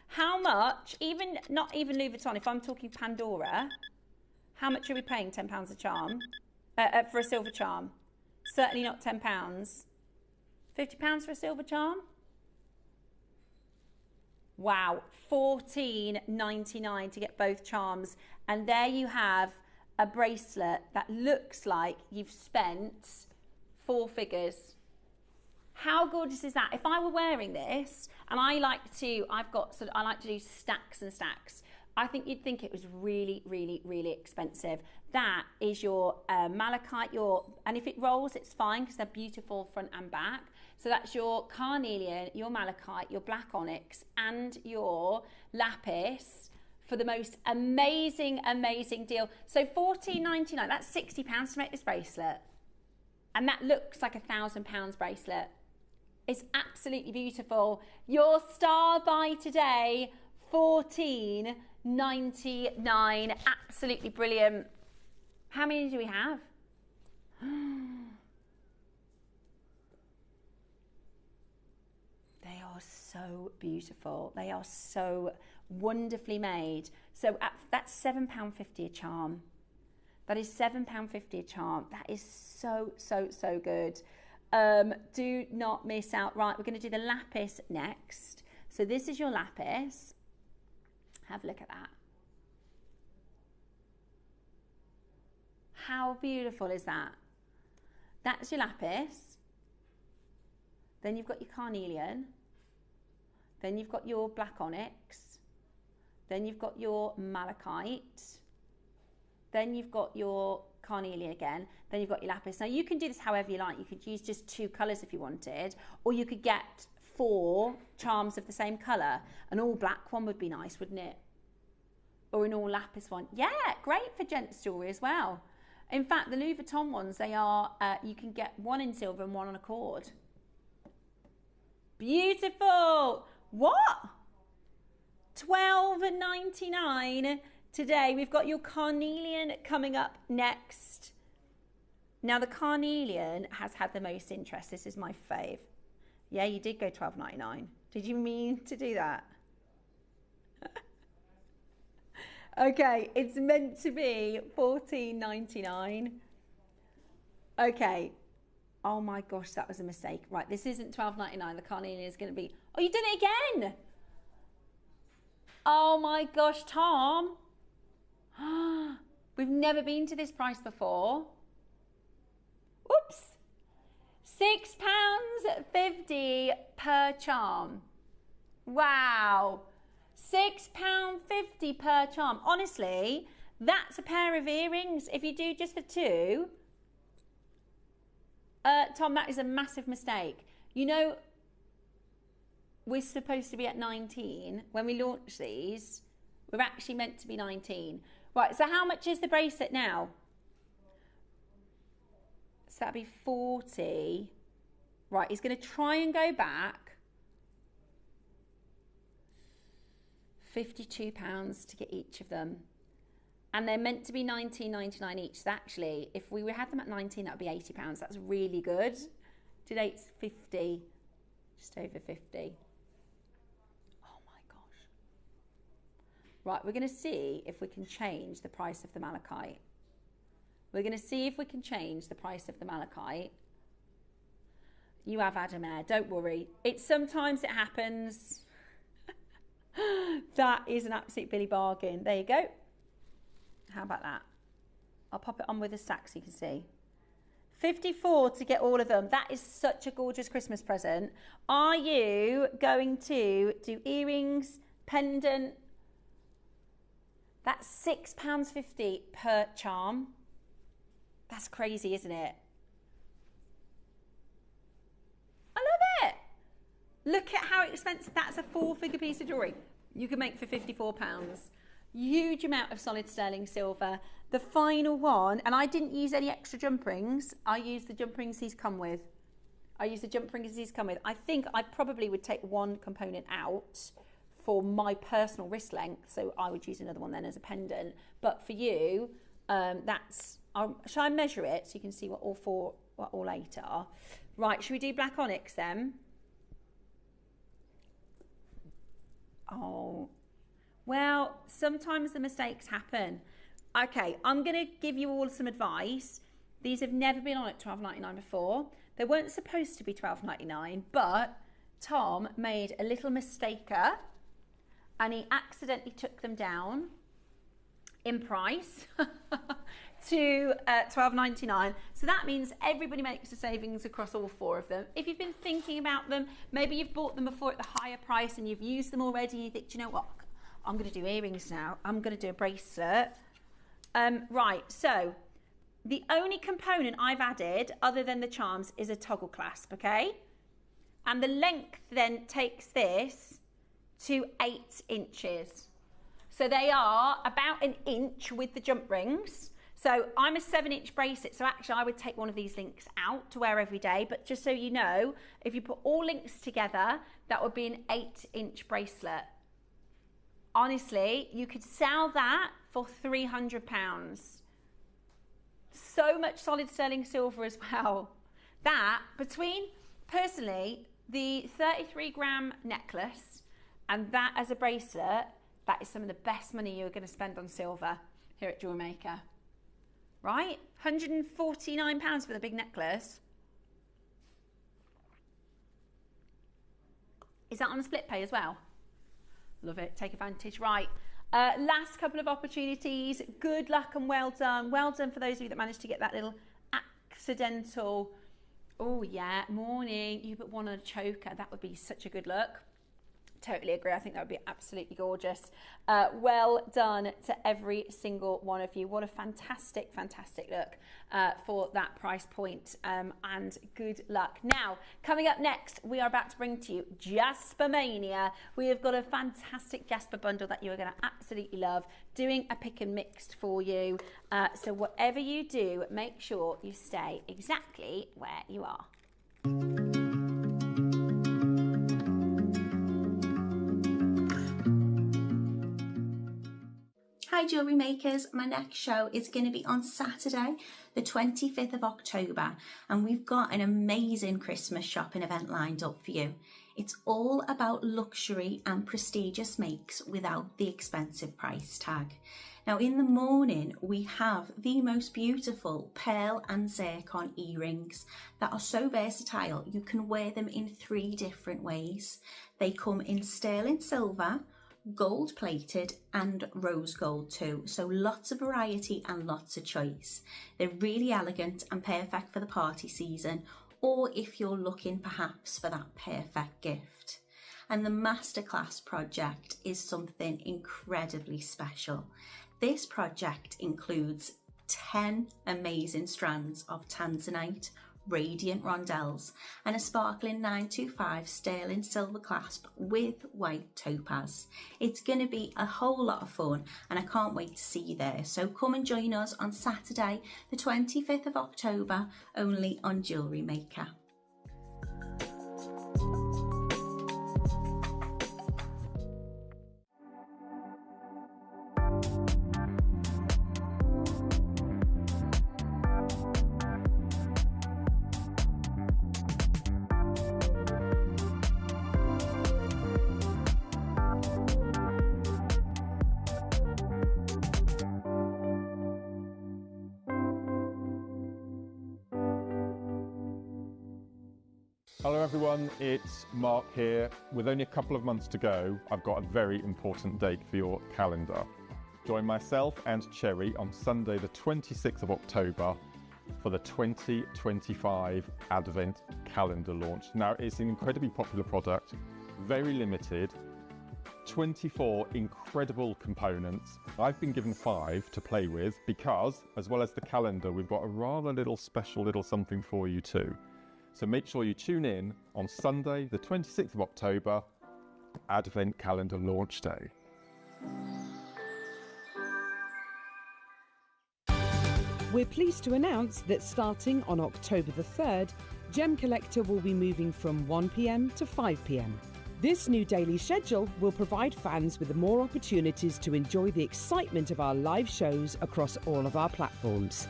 How much, even not even Louis Vuitton, if I'm talking Pandora, how much are we paying £10 a charm? For a silver charm? Certainly not £10. £50 for a silver charm? Wow, $14.99 to get both charms. And there you have a bracelet that looks like you've spent 4 figures. How gorgeous is that? If I were wearing this, and I like to do stacks and stacks. I think you'd think it was really, really, really expensive. That is your malachite, and if it rolls, it's fine because they're beautiful front and back. So that's your carnelian, your malachite, your black onyx, and your lapis for the most amazing, amazing deal. So $14.99, that's £60 to make this bracelet. And that looks like a £1,000 bracelet. It's absolutely beautiful. Your star buy today, $14.99, absolutely brilliant. How many do we have? They are so beautiful. They are so wonderfully made. So that's £7.50 a charm. That is £7.50 a charm. That is so, so, so good. Do not miss out. Right, we're going to do the lapis next. So this is your lapis. Have a look at that. How beautiful is that? That's your lapis. Then you've got your carnelian. Then you've got your black onyx. Then you've got your malachite. Then you've got your carnelian again. Then you've got your lapis. Now you can do this however you like. You could use just 2 colours if you wanted, or you could get 4 charms of the same colour. An all black one would be nice, wouldn't it? Or an all lapis one. Yeah, great for gents jewellery as well. In fact, the Louis Vuitton ones, they are, you can get 1 in silver and 1 on a cord. Beautiful. What? $12.99 today. We've got your carnelian coming up next. Now the carnelian has had the most interest. This is my fave. Yeah, you did go $12.99. Did you mean to do that? Okay, it's meant to be $14.99. Okay. Oh my gosh, that was a mistake. Right, this isn't $12.99. The carnelian is going to be... Oh, you did it again! Oh my gosh, Tom. We've never been to this price before. Oops. £6.50 per charm. Wow. £6.50 per charm. Honestly, that's a pair of earrings. If you do just the 2... Tom, that is a massive mistake. You know, we're supposed to be at 19. When we launch these, we're actually meant to be 19. Right, so how much is the bracelet now? So that'd be 40. Right, he's going to try and go back. £52 to get each of them. And they're meant to be $19.99 each. So actually, if we had them at 19, that would be £80. That's really good. Today it's 50, just over 50. Oh my gosh. Right, we're going to see if we can change the price of the malachite. We're going to see if we can change the price of the malachite. You have Adamair, don't worry. Sometimes it happens. That is an absolute Billy bargain. There you go. How about that? I'll pop it on with a stack so you can see. 54 to get all of them. That is such a gorgeous Christmas present. Are you going to do earrings, pendant? That's £6.50 per charm. That's crazy, isn't it? I love it. Look at how expensive. That's a 4-figure piece of jewellery you can make for £54. Huge amount of solid sterling silver. The final one, and I didn't use any extra jump rings. I used the jump rings he's come with. I use the jump ring as these come with. I think I probably would take one component out for my personal wrist length, so I would use another one then as a pendant. But for you, shall I measure it so you can see what all 8 are? Right, should we do black onyx then? Oh, well, sometimes the mistakes happen. Okay, I'm going to give you all some advice. These have never been on at $12.99 before. They weren't supposed to be $12.99, but Tom made a little mistaker and he accidentally took them down in price to $12.99. So that means everybody makes a savings across all 4 of them. If you've been thinking about them, maybe you've bought them before at the higher price and you've used them already and you think, do you know what, I'm going to do earrings now. I'm going to do a bracelet. Right, so the only component I've added other than the charms is a toggle clasp, okay? And the length then takes this to 8 inches. So they are about an inch with the jump rings. So I'm a 7-inch bracelet, so actually I would take one of these links out to wear every day, but just so you know, if you put all links together, that would be an 8-inch bracelet. Honestly, you could sell that for £300. So much solid sterling silver as well. That, between, personally, the 33-gram necklace and that as a bracelet, that is some of the best money you're going to spend on silver here at JewelleryMaker. Right? £149 for the big necklace. Is that on a split pay as well? Love it. Take advantage. Right. Last couple of opportunities. Good luck and well done. Well done for those of you that managed to get that little accidental, oh yeah, morning, you put one on a choker. That would be such a good look. Totally agree. I think that would be absolutely gorgeous. Well done to every single one of you. What a fantastic, fantastic look for that price point, and good luck. Now, coming up next, we are about to bring to you Jasper Mania. We have got a fantastic Jasper bundle that you are going to absolutely love, doing a pick and mixed for you. So whatever you do, make sure you stay exactly where you are. Hi jewellery makers, my next show is going to be on Saturday the 25th of October and we've got an amazing Christmas shopping event lined up for you. It's all about luxury and prestigious makes without the expensive price tag. Now in the morning we have the most beautiful pearl and zircon earrings that are so versatile you can wear them in 3 different ways. They come in sterling silver, gold plated and rose gold too, so lots of variety and lots of choice. They're really elegant and perfect for the party season, or if you're looking perhaps for that perfect gift. And the masterclass project is something incredibly special. This project includes 10 amazing strands of tanzanite radiant rondelles and a sparkling 925 sterling silver clasp with white topaz. It's going to be a whole lot of fun and I can't wait to see you there. So come and join us on Saturday the 25th of October only on JewelleryMaker. Hello everyone, it's Mark here. With only a couple of months to go, I've got a very important date for your calendar. Join myself and Cherry on Sunday the 26th of October for the 2025 Advent Calendar launch. Now it's an incredibly popular product, very limited, 24 incredible components. I've been given 5 to play with because, as well as the calendar, we've got a rather special little something for you too. So make sure you tune in on Sunday, the 26th of October, Advent Calendar Launch Day. We're pleased to announce that starting on October the 3rd, Gem Collector will be moving from 1 p.m. to 5 p.m. This new daily schedule will provide fans with more opportunities to enjoy the excitement of our live shows across all of our platforms.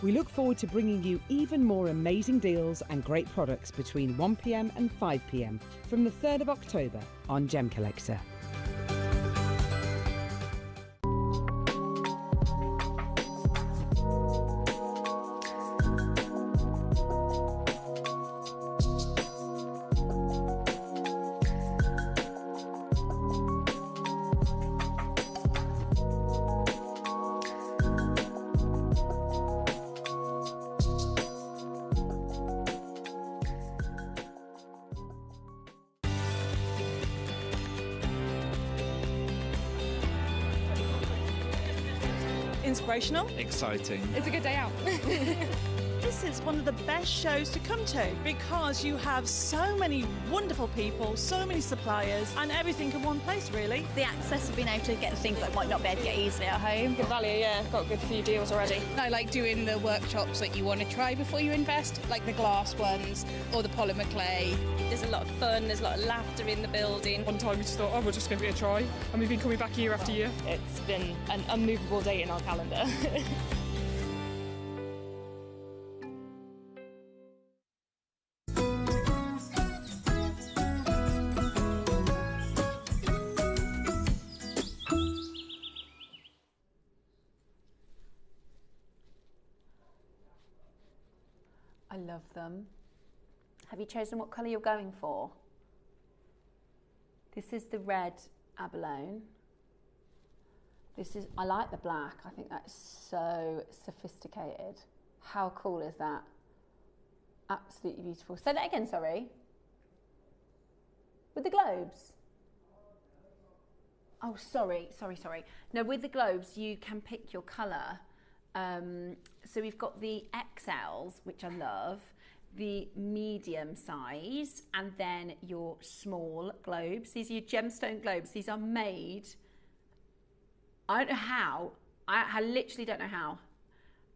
We look forward to bringing you even more amazing deals and great products between 1 p.m. and 5 p.m. from the 3rd of October on Gem Collector. Inspirational. Exciting. It's a good day out. This is one of the best shows to come to because you have so many wonderful people, so many suppliers, and everything in one place, really. The access of being able to get things that might not be able to get easily at home. Good value, yeah. Got a good few deals already. I like doing the workshops that you want to try before you invest, like the glass ones or the polymer clay. There's a lot of fun, there's a lot of laughter in the building. One time we just thought, oh, we'll just give it a try. And we've been coming back year after year. It's been an unmovable date in our calendar. I love them. Have you chosen what colour you're going for? This is the red abalone. I like the black. I think that's so sophisticated. How cool is that? Absolutely beautiful. Say that again, sorry. With the globes? Oh, sorry. No, with the globes, you can pick your colour. So we've got the XLs, which I love, the medium size, and then your small globes. These are your gemstone globes. These are made, I don't know how, I literally don't know how.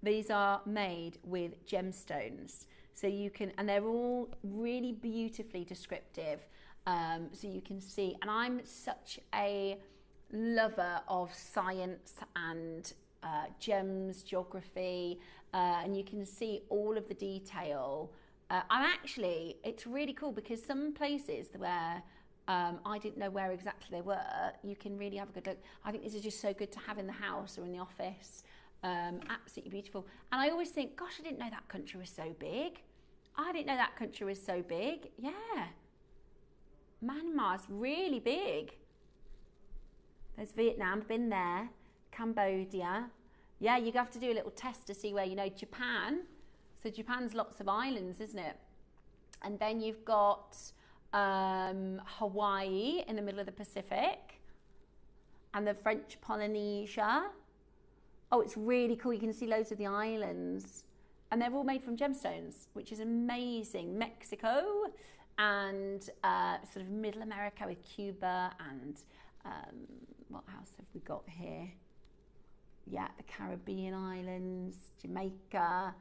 These are made with gemstones. So you can, and they're all really beautifully descriptive. So you can see, and I'm such a lover of science and gems, geography, and you can see all of the detail. It's really cool because some places where I didn't know where exactly they were, you can really have a good look. I think this is just so good to have in the house or in the office. Absolutely beautiful. And I always think, gosh, I didn't know that country was so big. Yeah. Myanmar's really big. There's Vietnam, been there. Cambodia. Yeah, you have to do a little test to see where, Japan. So Japan's lots of islands, isn't it? And then you've got Hawaii in the middle of the Pacific and the French Polynesia. Oh, it's really cool. You can see loads of the islands and they're all made from gemstones, which is amazing. Mexico and sort of Middle America with Cuba and what else have we got here? Yeah, the Caribbean islands, Jamaica,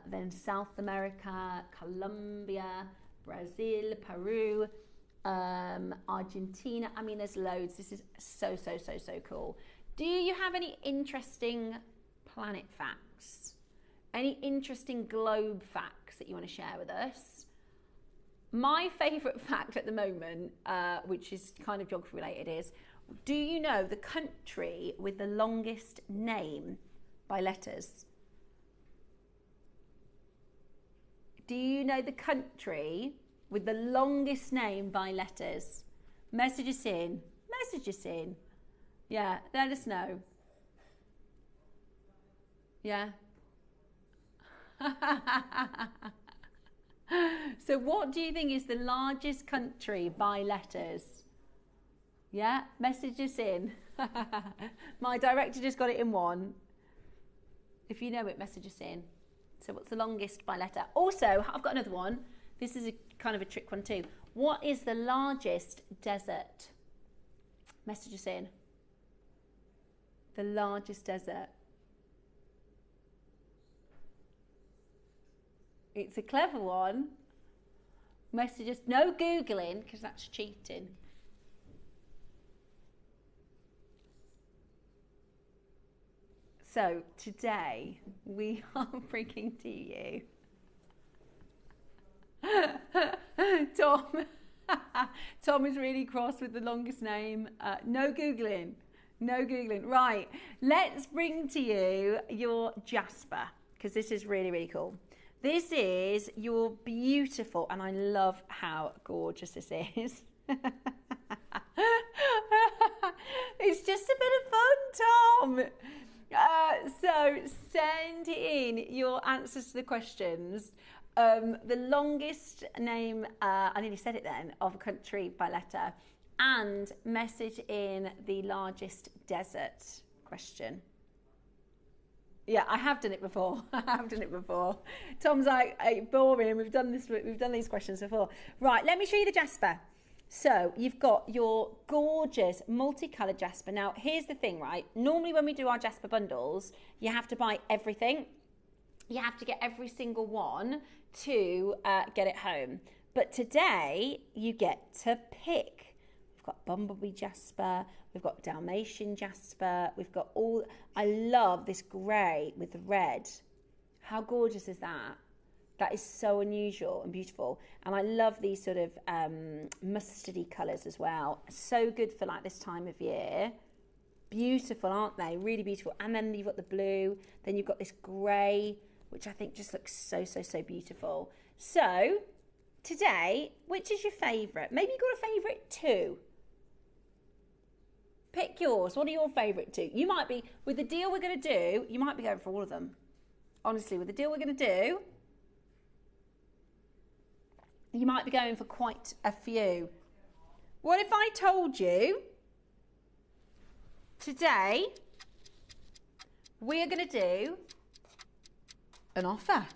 then South America, Colombia, Brazil, Peru, Argentina. I mean, there's loads. This is so cool. Do you have any interesting planet facts? Any interesting globe facts that you want to share with us? My favourite fact at the moment, which is kind of geography related, is do you know the country with the longest name by letters? Do you know the country with the longest name by letters? Message us in. Yeah, let us know. Yeah. So what do you think is the largest country by letters? Yeah, message us in. My director just got it in one. If you know it, message us in. So what's the longest by letter? Also, I've got another one. This is a kind of a trick one too. What is the largest desert? Message us in. The largest desert. It's a clever one. Messages, no Googling, because that's cheating. So today we are bringing to you Tom. Tom is really cross with the longest name. No Googling. No Googling. Right, let's bring to you your Jasper, because this is really, really cool. This is your beautiful, and I love how gorgeous this is. It's just a bit of fun, Tom. So send in your answers to the questions. The longest name, I nearly said it then, of a country by letter, and message in the largest desert question. Yeah, I have done it before. I have done it before. Tom's like, hey, boring. We've done these questions before. Right, let me show you the Jasper. So you've got your gorgeous multicoloured Jasper. Now, here's the thing, right? Normally when we do our Jasper bundles, you have to buy everything. You have to get every single one to get it home. But today, you get to pick. We've got Bumblebee Jasper. We've got Dalmatian Jasper. We've got all... I love this grey with the red. How gorgeous is that? That is so unusual and beautiful. And I love these sort of mustardy colours as well. So good for like this time of year. Beautiful, aren't they? Really beautiful. And then you've got the blue. Then you've got this grey, which I think just looks so, so, so beautiful. So today, which is your favourite? Maybe you've got a favourite too. Pick yours. What are your favourite two? You might be, with the deal we're going to do, you might be going for all of them. Honestly, with the deal we're going to do, you might be going for quite a few. What if I told you today we are going to do an offer?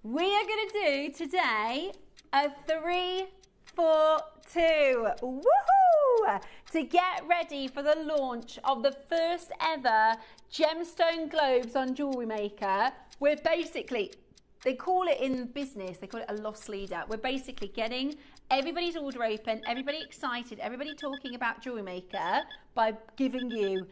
We are going to do today a 3 for 2. Woohoo! To get ready for the launch of the first ever gemstone globes on JewelleryMaker. We're basically, they call it in business, they call it a loss leader. We're basically getting everybody's order open, everybody excited, everybody talking about JewelleryMaker by giving you,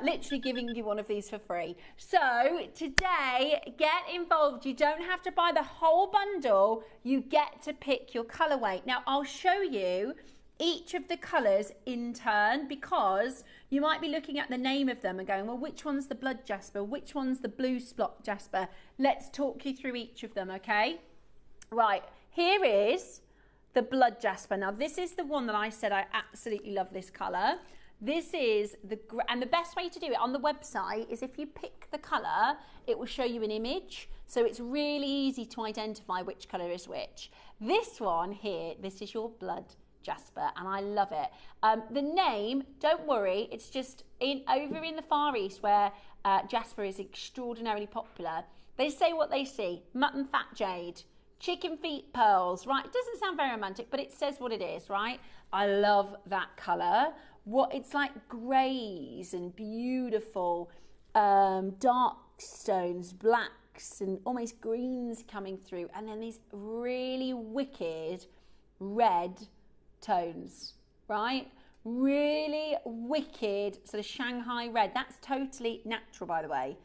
literally giving you one of these for free. So today, get involved. You don't have to buy the whole bundle. You get to pick your colorway. Now, I'll show you each of the colours in turn, because you might be looking at the name of them and going, well, which one's the blood Jasper? Which one's the blue spot Jasper? Let's talk you through each of them, okay? Right, here is the blood Jasper. Now, this is the one that I said I absolutely love this colour. This is and the best way to do it on the website is if you pick the colour, it will show you an image. So it's really easy to identify which colour is which. This one here, this is your blood Jasper, and I love it. The name, don't worry, it's just over in the Far East where Jasper is extraordinarily popular. They say what they see: mutton fat jade, chicken feet pearls, right? It doesn't sound very romantic, but it says what it is, right? I love that colour. It's like greys and beautiful dark stones, blacks and almost greens coming through, and then these really wicked red tones, right? Really wicked sort of Shanghai red. That's totally natural, by the way.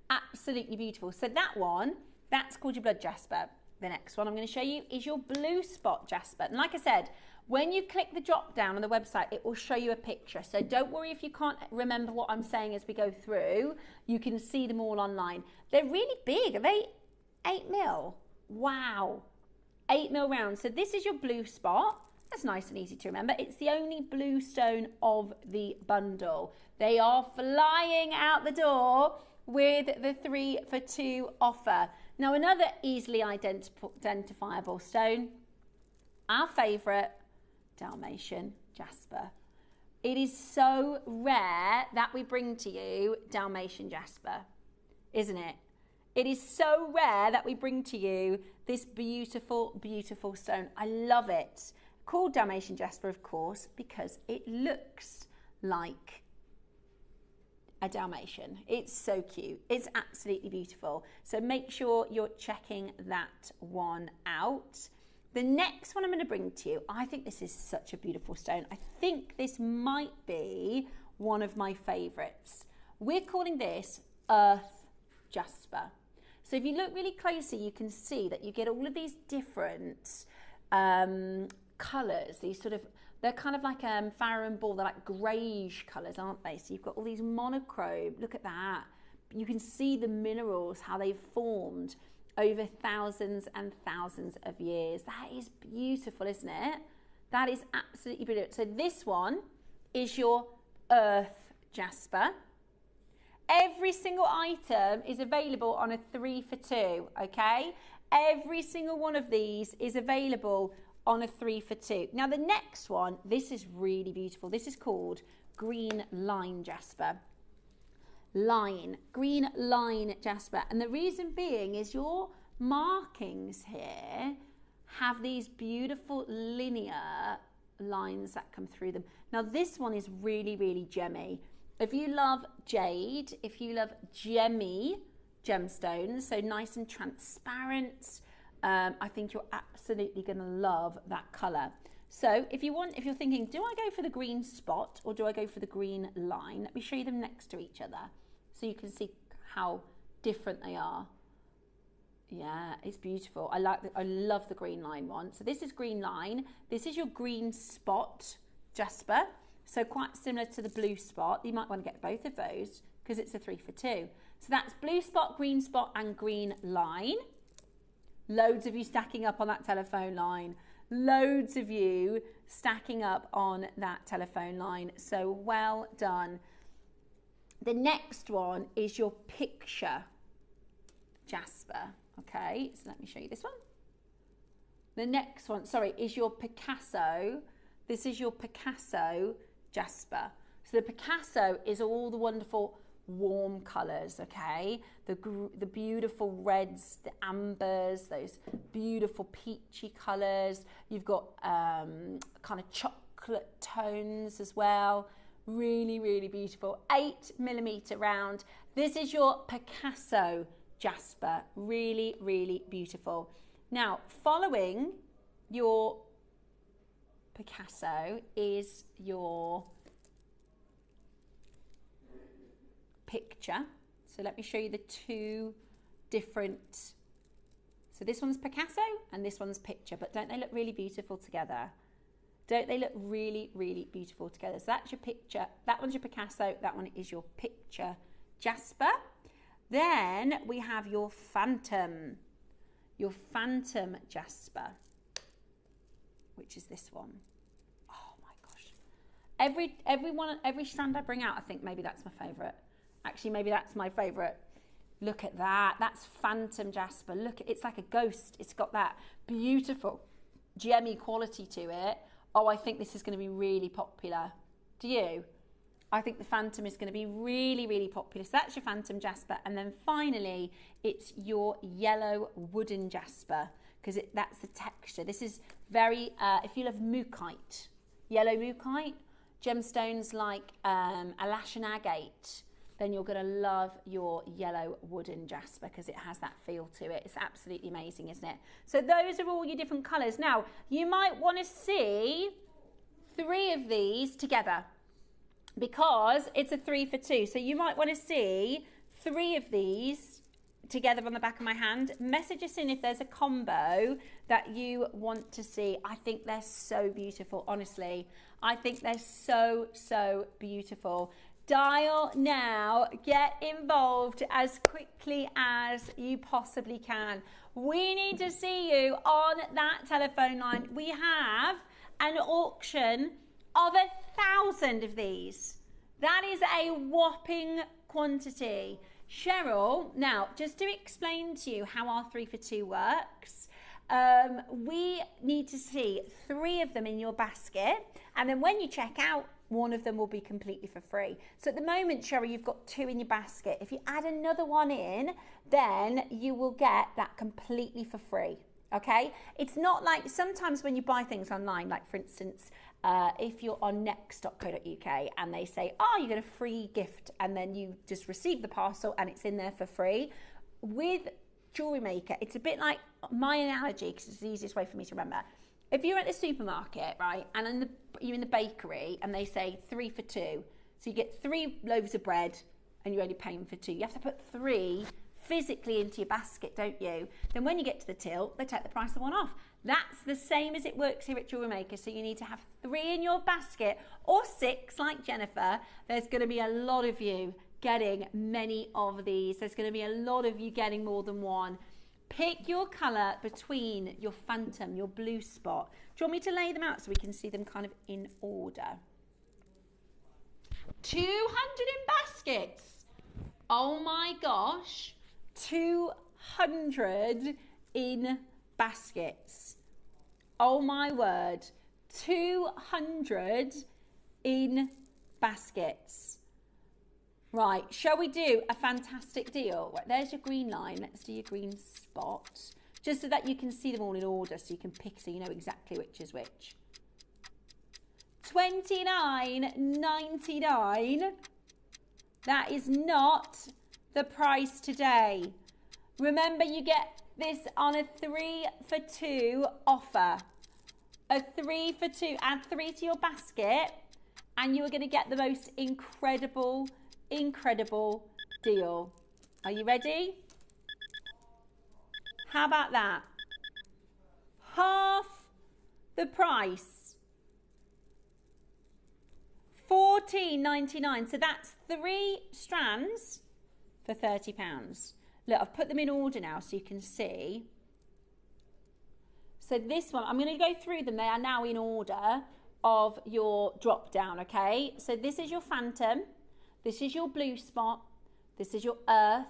Absolutely beautiful. So that one, that's called your blood Jasper. The next one I'm going to show you is your blue spot Jasper. And like I said, when you click the drop down on the website, it will show you a picture. So don't worry if you can't remember what I'm saying as we go through. You can see them all online. They're really big. Are they 8 mil? Wow. 8 mil round. So this is your blue spot. That's nice and easy to remember. It's the only blue stone of the bundle. They are flying out the door with the 3 for 2 offer. Now, another easily identifiable stone, our favourite, Dalmatian Jasper. It is so rare that we bring to you Dalmatian Jasper, isn't it? It is so rare that we bring to you this beautiful, beautiful stone. I love it. Called Dalmatian Jasper, of course, because it looks like a Dalmatian. It's so cute. It's absolutely beautiful. So make sure you're checking that one out. The next one I'm going to bring to you, I think this is such a beautiful stone. I think this might be one of my favorites. We're calling this Earth Jasper. So if you look really closely, you can see that you get all of these different colours, these sort of, they're kind of like Farrow and Ball, they're like greyish colours, aren't they? So you've got all these monochrome, look at that. You can see the minerals, how they've formed over thousands and thousands of years. That is beautiful, isn't it? That is absolutely brilliant. So this one is your Earth Jasper. Every single item is available on a 3 for 2, okay? Every single one of these is available on a 3 for 2. Now the next one, this is really beautiful. This is called Green Line Jasper. Green line jasper. And the reason being is your markings here have these beautiful linear lines that come through them. Now this one is really, really gemmy. If you love jade, if you love gemmy gemstones, so nice and transparent, I think you're absolutely going to love that colour. So if you're thinking, do I go for the green spot or do I go for the green line? Let me show you them next to each other so you can see how different they are. Yeah, it's beautiful. I love the green line one. So this is green line. This is your green spot jasper. So quite similar to the blue spot. You might want to get both of those because it's a 3 for 2. So that's blue spot, and green line. Loads of you stacking up on that telephone line. Loads of you stacking up on that telephone line. So well done. The next one is your picture jasper. Okay, so let me show you this one. The next one, sorry, is your Picasso. This is your Picasso jasper. So the Picasso is all the wonderful warm colours, okay? The beautiful reds, the ambers, those beautiful peachy colours. You've got kind of chocolate tones as well. Really, really beautiful. 8mm round. This is your Picasso jasper. Really, really beautiful. Now, following your Picasso is your picture. So let me show you the two different. So this one's Picasso and this one's picture, but don't they look really beautiful together? Don't they look really, really beautiful together? So that's your picture. That one's your Picasso. That one is your picture jasper. Then we have your phantom jasper, which is this one. Oh my gosh. Every strand I bring out, I think maybe that's my favorite. Actually, maybe that's my favorite. Look at that. That's phantom jasper. Look, it's like a ghost. It's got that beautiful gemmy quality to it. Oh, I think this is going to be really popular. Do you? I think the phantom is going to be really, really popular. So that's your phantom jasper. And then finally, it's your yellow wooden jasper because that's the texture. This is very, if you love mookaite, yellow mookaite, gemstones like Alashan agate, then you're going to love your yellow wooden jasper because it has that feel to it. It's absolutely amazing, isn't it? So those are all your different colours. Now, you might want to see 3 of these together because it's a 3 for 2. So you might want to see 3 of these together on the back of my hand. Message us in if there's a combo that you want to see. I think they're so beautiful, honestly. I think they're so, so beautiful. Dial now, get involved as quickly as you possibly can. We need to see you on that telephone line. We have an auction of 1,000 of these. That is a whopping quantity. Cheryl, now just to explain to you how our 3 for 2 works, we need to see 3 of them in your basket, and then when you check out, 1 of them will be completely for free. So at the moment, Cheryl, you've got 2 in your basket. If you add another one in, then you will get that completely for free. Okay, it's not like sometimes when you buy things online, like for instance, if you're on next.co.uk and they say, oh, you get a free gift, and then you just receive the parcel and it's in there for free. With JewelleryMaker, it's a bit like my analogy, because it's the easiest way for me to remember. If you're at the supermarket, right, and you're in the bakery and they say 3 for 2, so you get 3 loaves of bread and you're only paying for 2. You have to put 3 physically into your basket, don't you? Then when you get to the till, they take the price of 1 off. That's the same as it works here at JewelleryMaker. So you need to have 3 in your basket, or 6 like Jennifer. There's going to be a lot of you getting many of these. There's going to be a lot of you getting more than one. Pick your colour between your phantom, your blue spot. Do you want me to lay them out so we can see them kind of in order? 200 in baskets. Oh my gosh. 200 in baskets. Oh my word. 200 in baskets. Right, shall we do a fantastic deal? Right, there's your green line. Let's do your green spot. Just so that you can see them all in order, so you can pick, so you know exactly which is which. $29.99. That is not the price today. Remember, you get this on a 3 for 2 offer. A 3 for 2. Add 3 to your basket and you are going to get the most incredible deal. Are you ready? How about that? Half the price. $14.99. So that's 3 strands for £30. Look, I've put them in order now so you can see. So this one, I'm going to go through them. They are now in order of your drop down, okay? So this is your phantom. This is your blue spot. This is your earth.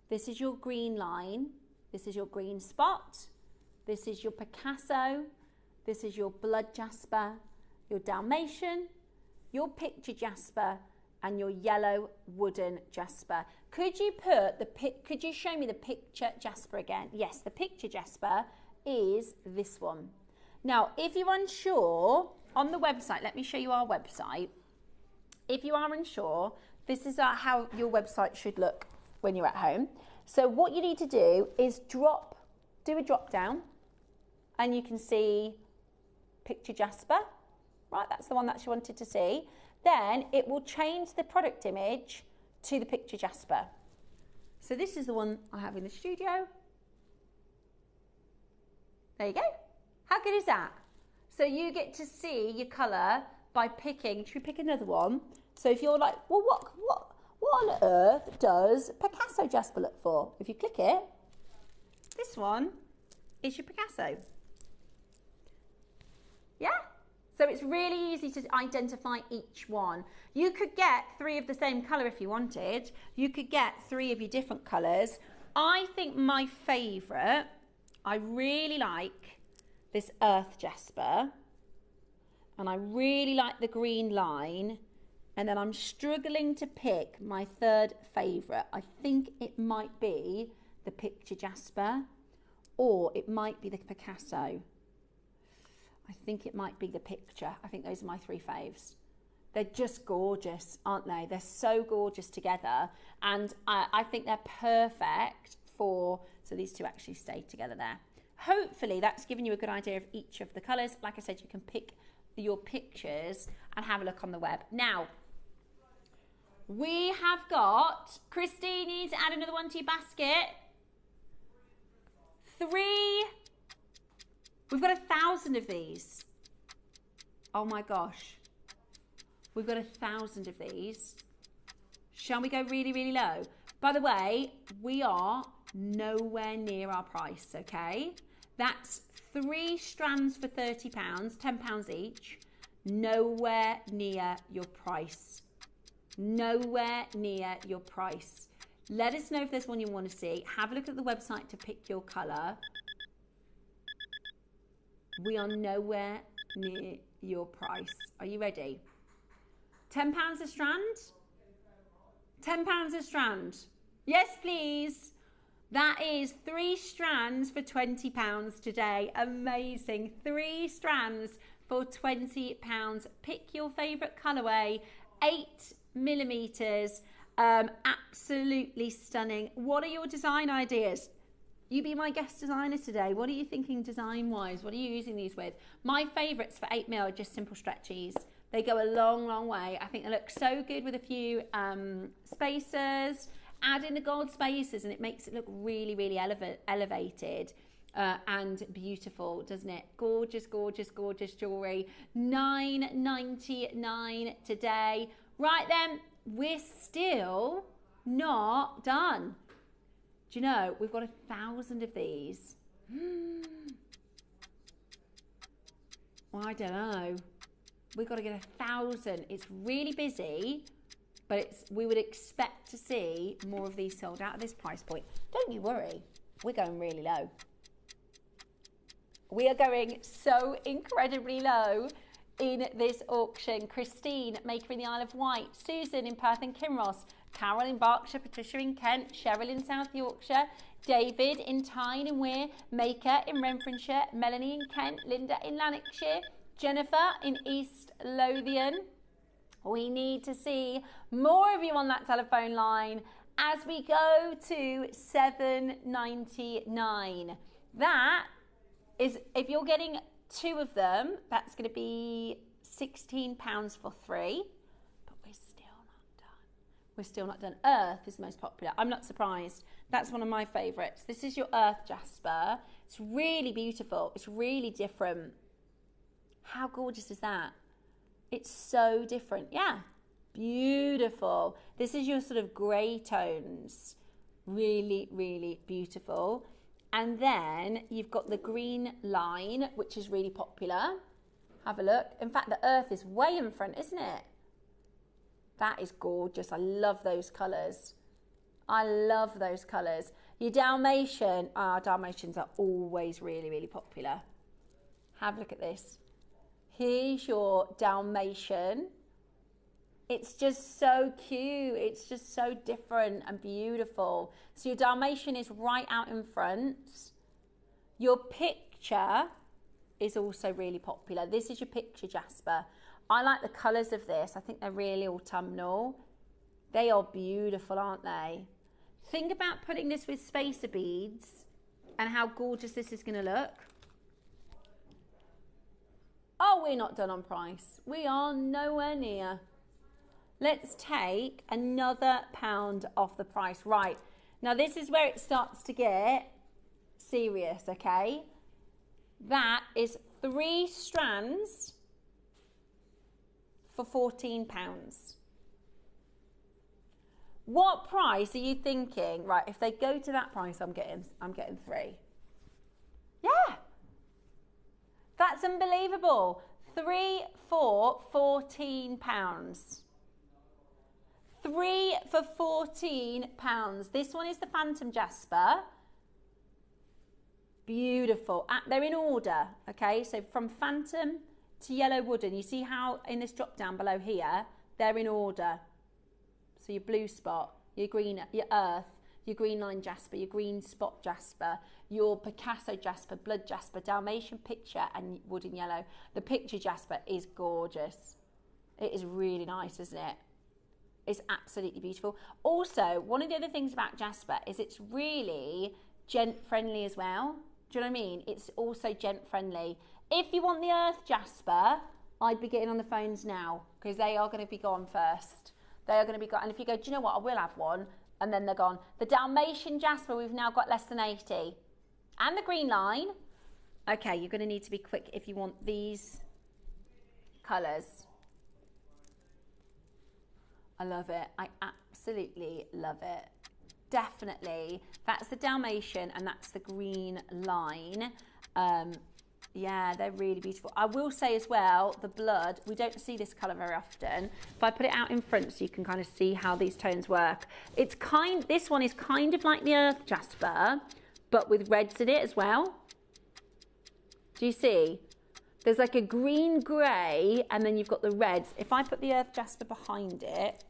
This is your green line. This is your green spot. This is your Picasso. This is your blood jasper, your Dalmatian, your picture jasper, and your yellow wooden jasper. Could you show me the picture jasper again? Yes, the picture jasper is this one. Now, if you're unsure, on the website, let me show you our website. If you are unsure, this is how your website should look when you're at home. So what you need to do is do a drop down, and you can see picture jasper, right? That's the one that you wanted to see. Then it will change the product image to the picture jasper. So this is the one I have in the studio. There you go. How good is that? So you get to see your colour by picking. Should we pick another one? So if you're like, well, what on earth does Picasso jasper look for? If you click it, this one is your Picasso. Yeah? So it's really easy to identify each one. You could get 3 of the same colour if you wanted. You could get 3 of your different colours. I think my favourite, I really like this earth jasper. And I really like the green line. And then I'm struggling to pick my third favourite. I think it might be the picture jasper, or it might be the Picasso. I think it might be the picture. I think those are my 3 faves. They're just gorgeous, aren't they? They're so gorgeous together. And I think they're perfect for, so these 2 actually stay together there. Hopefully that's given you a good idea of each of the colours. Like I said, you can pick your pictures and have a look on the web. Now, we have got, Christine, you need to add another one to your basket. 3. We've got 1,000 of these. Oh my gosh. We've got 1,000 of these. Shall we go really, really low? By the way, we are nowhere near our price, okay? That's 3 strands for £30, £10 each. Nowhere near your price. Nowhere near your price. Let us know if there's one you want to see. Have a look at the website to pick your colour. We are nowhere near your price. Are you ready? £10 a strand? £10 a strand. Yes, please. That is 3 strands for £20 today. Amazing. 3 strands for £20. Pick your favourite colourway. 8mm. Absolutely stunning. What are your design ideas? You be my guest designer today. What are you thinking design-wise? What are you using these with? My favourites for 8mm are just simple stretchies. They go a long, long way. I think they look so good with a few spacers. Add in the gold spacers and it makes it look really, really elevated and beautiful, doesn't it? Gorgeous, gorgeous, gorgeous jewellery. £9.99 today. Right then, we're still not done. Do you know, we've got 1,000 of these. Well, I don't know. We've got to get 1,000. It's really busy. But we would expect to see more of these sold out at this price point. Don't you worry, we're going really low. We are going so incredibly low in this auction. Christine, Maker in the Isle of Wight, Susan in Perth and Kinross, Carol in Berkshire, Patricia in Kent, Cheryl in South Yorkshire, David in Tyne and Wear, Maker in Renfrewshire, Melanie in Kent, Linda in Lanarkshire, Jennifer in East Lothian. We need to see more of you on that telephone line as we go to £7.99. That is, if you're getting 2 of them, that's going to be £16 for 3. But we're still not done. We're still not done. Earth is the most popular. I'm not surprised. That's one of my favourites. This is your Earth Jasper. It's really beautiful. It's really different. How gorgeous is that? It's so different. Yeah, beautiful. This is your sort of grey tones. Really, really beautiful. And then you've got the green line, which is really popular. Have a look. In fact, the earth is way in front, isn't it? That is gorgeous. I love those colours. I love those colours. Your Dalmatian. Dalmatians are always really, really popular. Have a look at this. Here's your Dalmatian. It's just so cute. It's just so different and beautiful. So your Dalmatian is right out in front. Your picture is also really popular. This is your picture Jasper. I like the colours of this. I think they're really autumnal. They are beautiful, aren't they? Think about putting this with spacer beads and how gorgeous this is going to look. Oh, we're not done on price. We are nowhere near. Let's take another £1 off the price. Right, now this is where it starts to get serious, okay? That is 3 strands for £14. What price are you thinking? Right, if they go to that price, I'm getting 3. Yeah. That's unbelievable. 3 for £14. 3 for £14. This one is the Phantom Jasper. Beautiful. They're in order, okay? So from Phantom to Yellow Wooden. You see how in this drop down below here, they're in order. So your blue spot, your green, your earth, your green line Jasper, your green spot Jasper, your Picasso Jasper, blood Jasper, Dalmatian picture and wooden yellow. The picture Jasper is gorgeous. It is really nice, isn't it? It's absolutely beautiful. Also, one of the other things about Jasper is it's really gent friendly as well. Do you know what I mean? It's also gent friendly. If you want the Earth Jasper, I'd be getting on the phones now because they are going to be gone first. They are going to be gone. And if you go, do you know what? I will have one. And then they're gone. The Dalmatian Jasper, we've now got less than 80. And the green line. Okay, you're going to need to be quick if you want these colours. I love it. I absolutely love it. Definitely. That's the Dalmatian and that's the green line. Yeah, they're really beautiful. I will say as well, the blood, we don't see this colour very often. If I put it out in front so you can kind of see how these tones work. This one is kind of like the Earth Jasper, but with reds in it as well. Do you see? There's like a green grey and then you've got the reds. If I put the Earth Jasper behind it,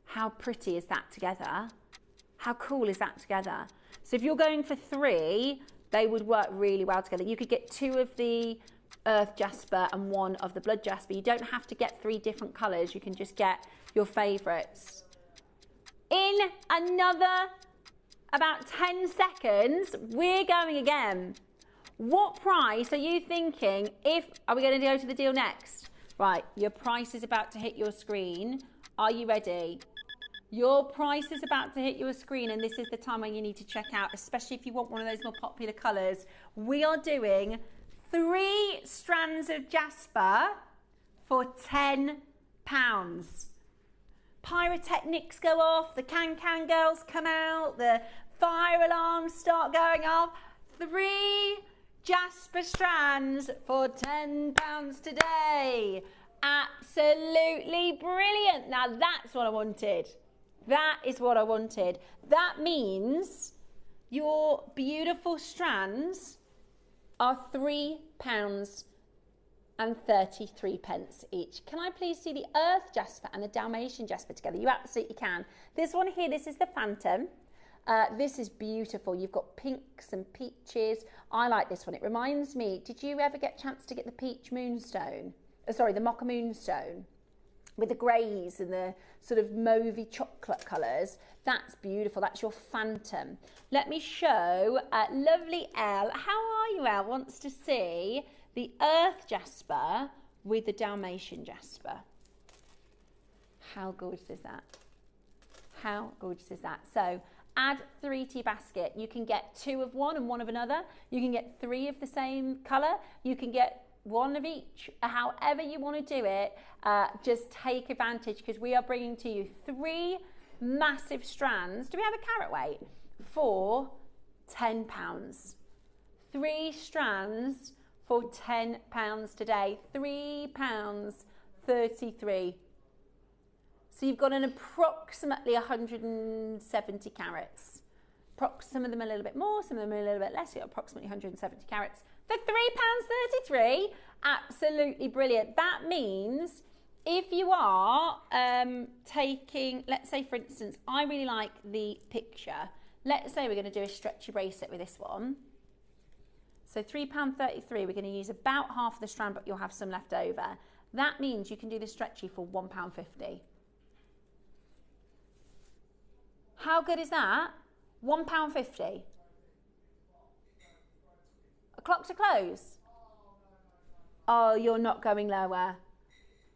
how pretty is that together? How cool is that together? So if you're going for 3, they would work really well together. You could get 2 of the earth jasper and 1 of the blood jasper. You don't have to get 3 different colours. You can just get your favourites. In another about 10 seconds, we're going again. What price are you thinking are we going to go to the deal next? Right, your price is about to hit your screen. Are you ready? Your price is about to hit your screen, and this is the time when you need to check out, especially if you want one of those more popular colours. We are doing 3 strands of jasper for £10. Pyrotechnics go off, the can-can girls come out, the fire alarms start going off. 3 jasper strands for £10 today. Absolutely brilliant. Now that's what I wanted. That is what I wanted. That means your beautiful strands are £3.33 each. Can I please see the earth jasper and the Dalmatian jasper together? You absolutely can. This one here, this is the Phantom. This is beautiful. You've got pinks and peaches. I like this one. It reminds me, did you ever get a chance to get the peach moonstone? Sorry, the mocha moonstone with the greys and the sort of mauvey chocolate colours? That's beautiful. That's your Phantom. Let me show lovely Elle. How are you, Elle? Wants to see the earth jasper with the Dalmatian jasper. How gorgeous is that? How gorgeous is that? So add 3 to your basket. You can get 2 of one and 1 of another. You can get 3 of the same colour. You can get 1 of each. However you want to do it, just take advantage, because we are bringing to you 3 massive strands. Do we have a carat weight? For £10. 3 strands for £10 today. £3.33. So you've got an approximately 170 carats. Some of them a little bit more, some of them a little bit less. You've got approximately 170 carats for £3.33. Absolutely brilliant. That means if you are taking, let's say for instance, I really like the picture. Let's say we're going to do a stretchy bracelet with this one. So £3.33, we're going to use about half of the strand, but you'll have some left over. That means you can do the stretchy for £1.50. How good is that? £1.50. A clock to close. Oh, you're not going lower.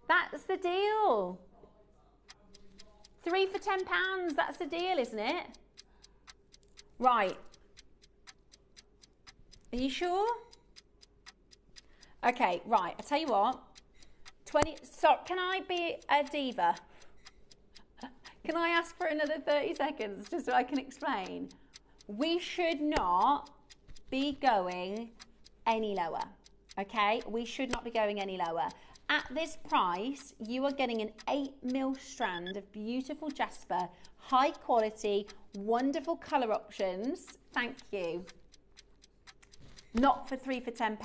That's the deal. 3 for £10. That's the deal, isn't it? Right. Are you sure? Okay, right. I tell you what. So, can I be a diva? Can I ask for another 30 seconds just so I can explain? We should not be going any lower, okay? We should not be going any lower. At this price, you are getting an 8mm strand of beautiful jasper, high quality, wonderful colour options. Thank you. Not for 3 for £10.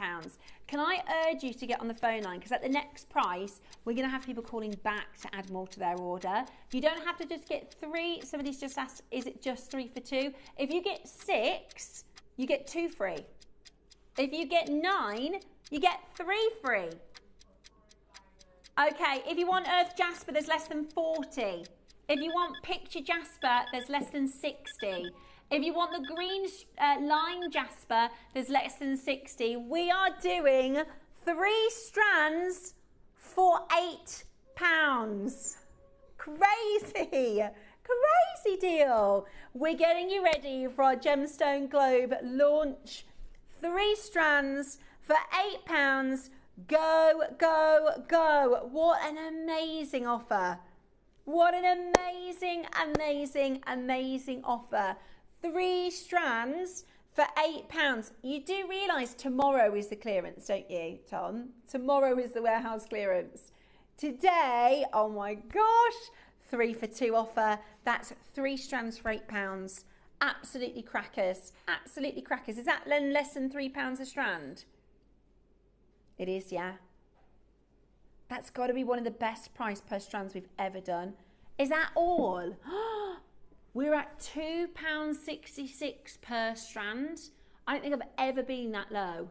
Can I urge you to get on the phone line, because at the next price, we're going to have people calling back to add more to their order. You don't have to just get 3. Somebody's just asked, is it just 3 for 2? If you get 6, you get 2 free. If you get 9, you get 3 free. Okay, if you want earth jasper, there's less than 40. If you want picture jasper, there's less than 60. If you want the green line jasper, there's less than 60. We are doing 3 strands for £8. Crazy, crazy deal. We're getting you ready for our Gemstone Globe launch. 3 strands for £8. Go, go, go. What an amazing offer. What an amazing, amazing, amazing offer. 3 strands for £8. You do realise tomorrow is the clearance, don't you, Tom? Tomorrow is the warehouse clearance. Today, oh my gosh, 3 for 2 offer. That's 3 strands for £8. Absolutely crackers. Absolutely crackers. Is that less than £3 a strand? It is, yeah. That's got to be one of the best price per strands we've ever done. Is that all? We're at £2.66 per strand. I don't think I've ever been that low.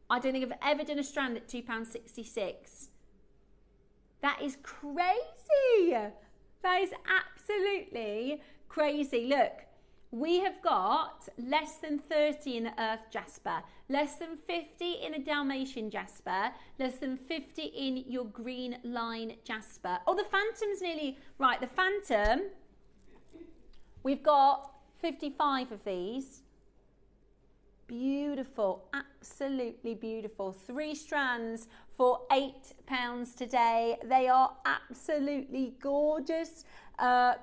I don't think I've ever done a strand at £2.66. That is crazy. That is absolutely crazy. Look, we have got less than 30 in the Earth Jasper, less than 50 in a Dalmatian Jasper, less than 50 in your Green Line Jasper. Oh, the Phantom's nearly, right, the Phantom, we've got 55 of these. Beautiful, absolutely beautiful. 3 strands for £8 today. They are absolutely gorgeous,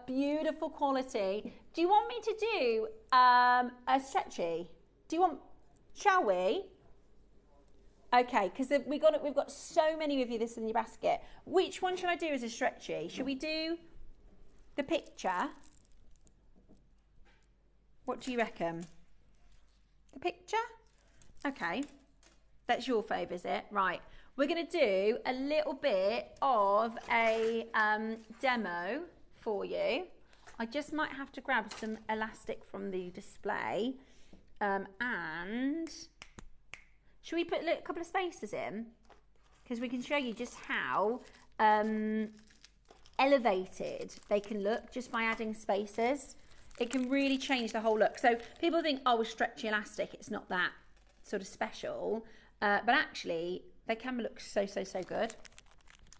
beautiful quality. Do you want me to do a stretchy? Do you want, shall we? Okay, because we've got so many of you this in your basket. Which one should I do as a stretchy? Should we do the picture? What do you reckon? The picture? Okay, that's your favour, is it? Right, we're going to do a little bit of a demo for you. I just might have to grab some elastic from the display, and should we put a couple of spaces in? Because we can show you just how elevated they can look just by adding spaces. It can really change the whole look. So people think, oh, a stretchy elastic, it's not that sort of special. But actually, they can look so, so, so good.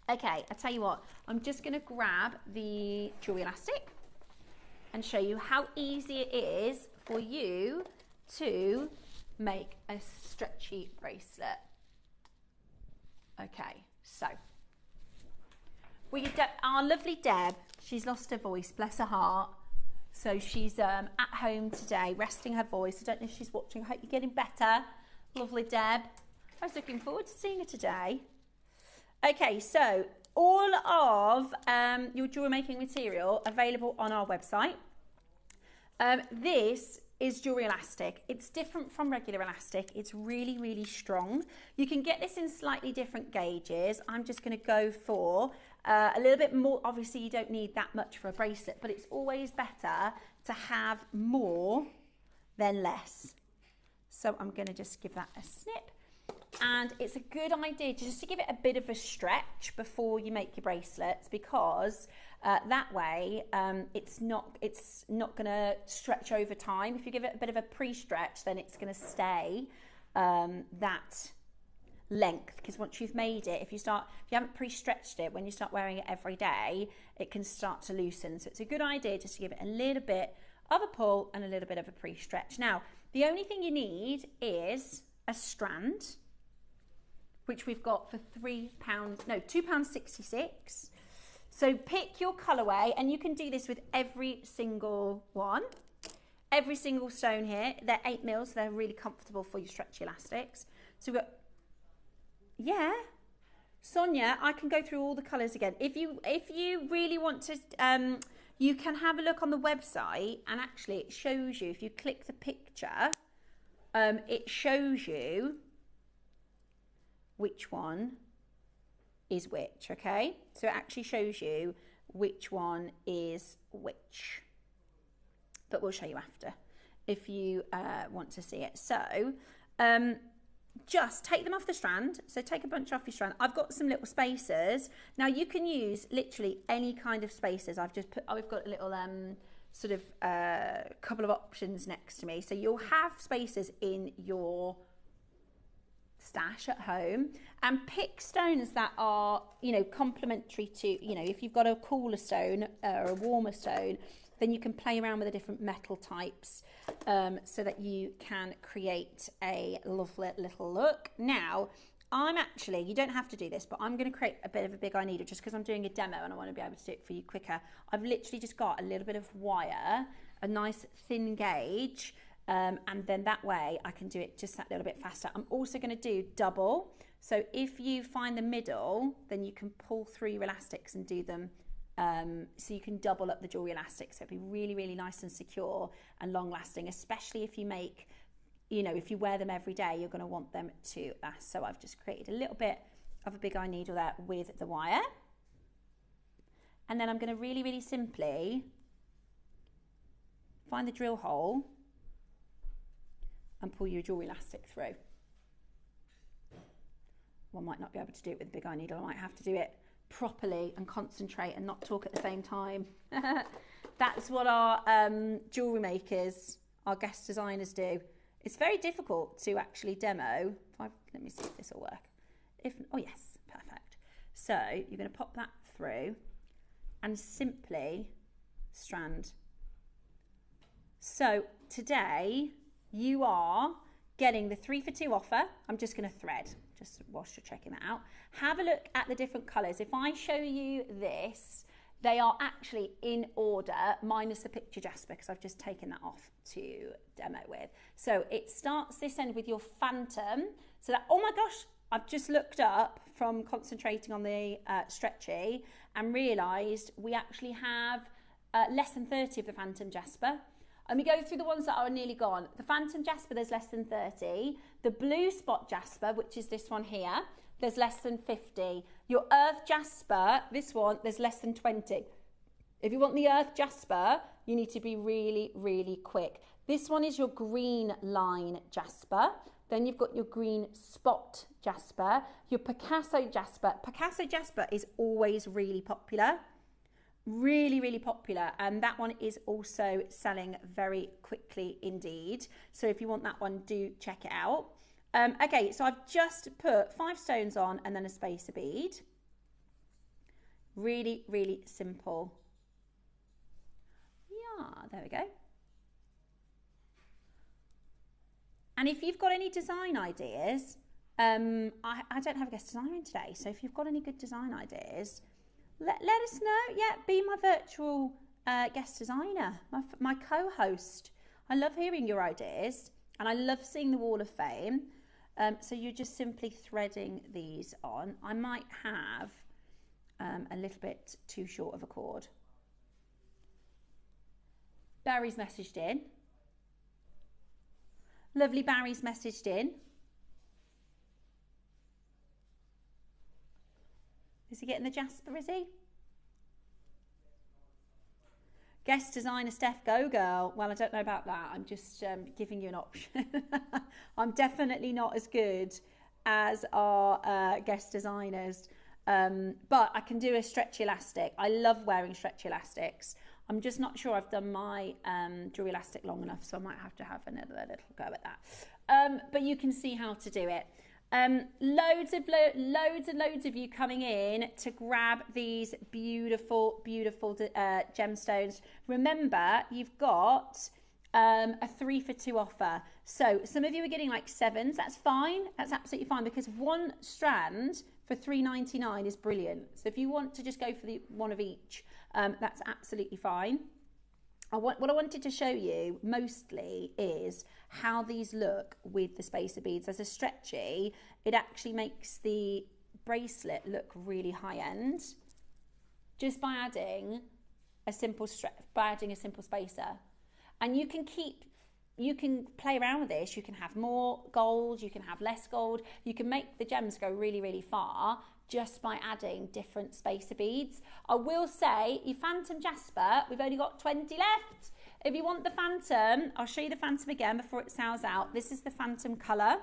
Okay, I tell you what, I'm just going to grab the jewelry elastic and show you how easy it is for you to make a stretchy bracelet. Okay, so our lovely Deb, she's lost her voice, bless her heart. So she's at home today, resting her voice. I don't know if she's watching. I hope you're getting better. Lovely Deb. I was looking forward to seeing her today. Okay, so all of your jewelry making material available on our website. This is jewelry elastic. It's different from regular elastic. It's really, really strong. You can get this in slightly different gauges. I'm just going to go for a little bit more. Obviously, you don't need that much for a bracelet, but it's always better to have more than less. So I'm going to just give that a snip. And it's a good idea just to give it a bit of a stretch before you make your bracelets, because that way it's not going to stretch over time. If you give it a bit of a pre-stretch, then it's going to stay that length, because once you've made it, if you haven't pre-stretched it, when you start wearing it every day, it can start to loosen. So it's a good idea just to give it a little bit of a pull and a little bit of a pre-stretch. Now, the only thing you need is a strand, which we've got for £2.66. So pick your colourway, and you can do this with every single one. Every single stone here, they're 8mm, so they're really comfortable for your stretchy elastics. So we've got, yeah, Sonia, I can go through all the colours again. If you really want to, you can have a look on the website, and actually it shows you, if you click the picture, it shows you which one is which, okay? So it actually shows you which one is which. But we'll show you after if you want to see it. So just take them off the strand. So take a bunch off your strand. I've got some little spacers. Now you can use literally any kind of spacers. I've got a little sort of couple of options next to me. So you'll have spacers in your stash at home, and pick stones that are, complementary to, if you've got a cooler stone or a warmer stone, then you can play around with the different metal types so that you can create a lovely little look. Now, you don't have to do this, but I'm going to create a bit of a big eye needle just because I'm doing a demo and I want to be able to do it for you quicker. I've literally just got a little bit of wire, a nice thin gauge, and then that way I can do it just that little bit faster. I'm also going to do double. So if you find the middle, then you can pull through your elastics and do them. So you can double up the jewelry elastics. So it'll be really, really nice and secure and long lasting, especially if you make, if you wear them every day, you're going to want them to last. So I've just created a little bit of a big eye needle there with the wire. And then I'm going to really, really simply find the drill hole and pull your jewellery elastic through. One might not be able to do it with a big eye needle. I might have to do it properly and concentrate and not talk at the same time. That's what our jewellery makers, our guest designers do. It's very difficult to actually demo. Let me see if this will work. Oh yes, perfect. So you're going to pop that through and simply strand. So today you are getting the 3 for 2 offer. I'm just going to thread just whilst you're checking that out. Have a look at the different colours. If I show you this, they are actually in order, minus the picture Jasper, because I've just taken that off to demo with. So it starts this end with your Phantom. So that, oh my gosh, I've just looked up from concentrating on the stretchy and realised we actually have less than 30 of the Phantom Jasper. And we go through the ones that are nearly gone. The Phantom Jasper, there's less than 30. The Blue Spot Jasper, which is this one here, there's less than 50. Your Earth Jasper, this one, there's less than 20. If you want the Earth Jasper, you need to be really, really quick. This one is your Green Line Jasper. Then you've got your Green Spot Jasper, your Picasso Jasper. Picasso Jasper is always really popular. Really, really popular, and that one is also selling very quickly indeed. So if you want that one, do check it out. Okay, so I've just put 5 stones on and then a spacer bead. Really, really simple. Yeah, there we go. And if you've got any design ideas, I don't have a guest designer in today, so if you've got any good design ideas, let us know. Yeah, be my virtual guest designer, my co-host. I love hearing your ideas and I love seeing the Wall of Fame. So you're just simply threading these on. I might have a little bit too short of a cord. Barry's messaged in. Lovely Barry's messaged in. Is he getting the Jasper, is he? Guest designer Steph, go girl. Well, I don't know about that. I'm just giving you an option. I'm definitely not as good as our guest designers. But I can do a stretch elastic. I love wearing stretch elastics. I'm just not sure I've done my jewelry elastic long enough, so I might have to have another little go at that. But you can see how to do it. Loads and loads of you coming in to grab these beautiful, beautiful gemstones. Remember, you've got a 3 for 2 offer. So some of you are getting like 7s. That's fine. That's absolutely fine, because one strand for $3.99 is brilliant. So if you want to just go for the one of each, that's absolutely fine. What I wanted to show you mostly is how these look with the spacer beads. As a stretchy, it actually makes the bracelet look really high end just by adding a simple spacer. And you can play around with this. You can have more gold, you can have less gold, you can make the gems go really, really far just by adding different spacer beads. I will say, your Phantom Jasper, we've only got 20 left. If you want the Phantom, I'll show you the Phantom again before it sells out. This is the Phantom colour.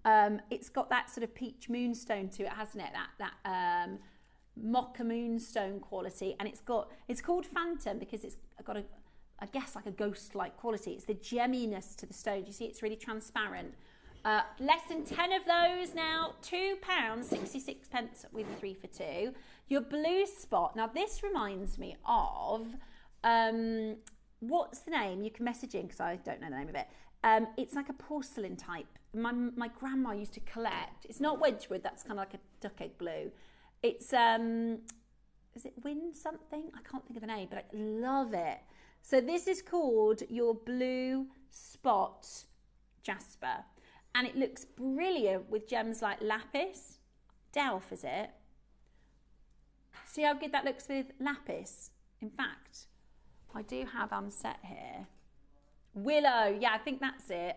It's got that sort of peach moonstone to it, hasn't it? That mocha moonstone quality. And it's called Phantom because it's got I guess like a ghost-like quality. It's the gemminess to the stone. You see, it's really transparent. Less than 10 of those now, £2.66 with a 3 for 2. Your Blue Spot, now this reminds me of, what's the name? You can message in because I don't know the name of it. It's like a porcelain type. My grandma used to collect. It's not Wedgwood, that's kind of like a duck egg blue. It's, is it Wind something? I can't think of the name, but I love it. So this is called your Blue Spot Jasper. And it looks brilliant with gems like lapis. Delph, is it? See how good that looks with lapis? In fact, I do have set here. Willow, yeah, I think that's it.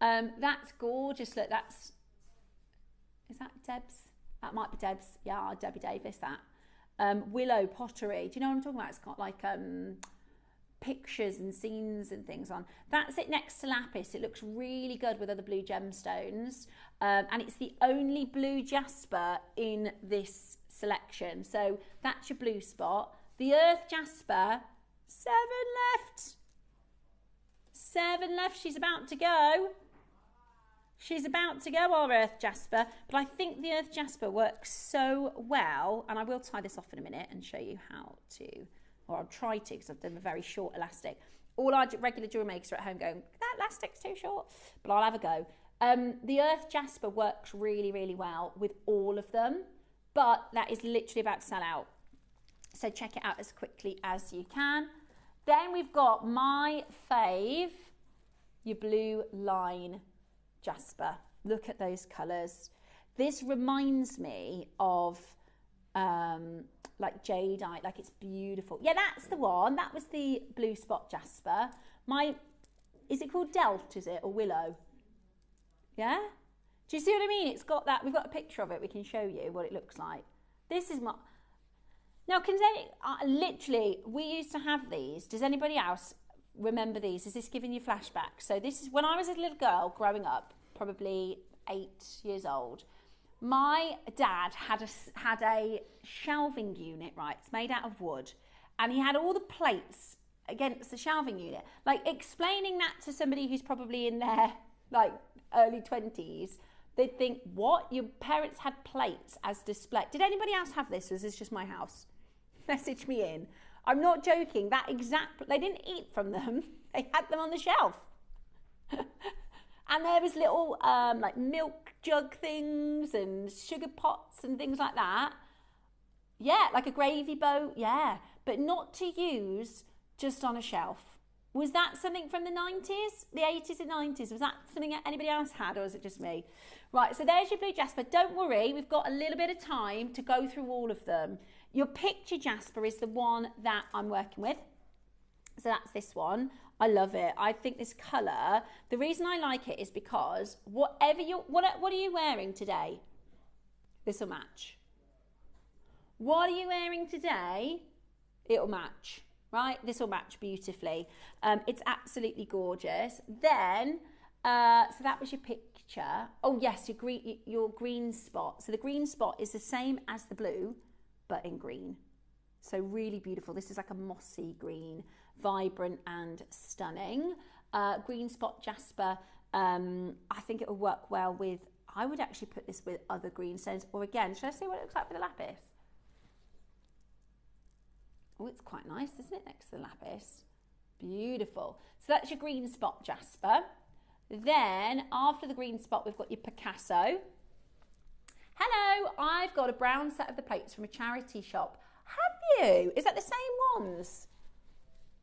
That's gorgeous. Look, is that Deb's? That might be Deb's. Yeah, Debbie Davis, that. Willow pottery. Do you know what I'm talking about? It's got like, pictures and scenes and things on. That's it next to lapis. It looks really good with other blue gemstones. And it's the only blue jasper in this selection. So that's your blue spot. The earth jasper, 7 left. 7 left. She's about to go. She's about to go, our earth jasper. But I think the earth jasper works so well, and I will tie this off in a minute and show you how to, or I'll try to, because I've done a very short elastic. All our regular jewellery makers are at home going, that elastic's too short, but I'll have a go. The earth jasper works really, really well with all of them, but that is literally about to sell out. So check it out as quickly as you can. Then we've got my fave, your blue line jasper. Look at those colours. This reminds me of like jadeite, like it's beautiful. Yeah, that's the one. That was the blue spot jasper. Is it called Delt, is it, or Willow? Yeah? Do you see what I mean? It's got that, we've got a picture of it, we can show you what it looks like. This is my, now literally, we used to have these. Does anybody else remember these? Is this giving you flashbacks? So this is when I was a little girl growing up, probably 8 years old. My dad had a shelving unit, right? It's made out of wood, and he had all the plates against the shelving unit. Like, explaining that to somebody who's probably in their like early 20s, they'd think, what? Your parents had plates as display? Did anybody else have this? Or is this just my house? Message me in. I'm not joking. That exact, they didn't eat from them. They had them on the shelf. And there was little like milk jug things and sugar pots and things like that. Yeah, like a gravy boat, yeah. But not to use just on a shelf. Was that something from the 90s? The 80s and 90s? Was that something anybody else had, or was it just me? Right, so there's your blue jasper. Don't worry, we've got a little bit of time to go through all of them. Your picture jasper is the one that I'm working with. So that's this one. I love it. I think this colour, the reason I like it is because what are you wearing today? This will match. What are you wearing today? It'll match, right? This will match beautifully. It's absolutely gorgeous. Then, so that was your picture. Oh yes, your green spot. So the green spot is the same as the blue, but in green. So really beautiful. This is like a mossy green, vibrant and stunning. Green spot jasper, I think it will work well with, I would actually put this with other green stones, or again, should I see what it looks like with the lapis? Oh, it's quite nice, isn't it, next to the lapis? Beautiful. So that's your green spot jasper. Then after the green spot, we've got your Picasso. Hello, I've got a brown set of the plates from a charity shop. Have you? Is that the same ones?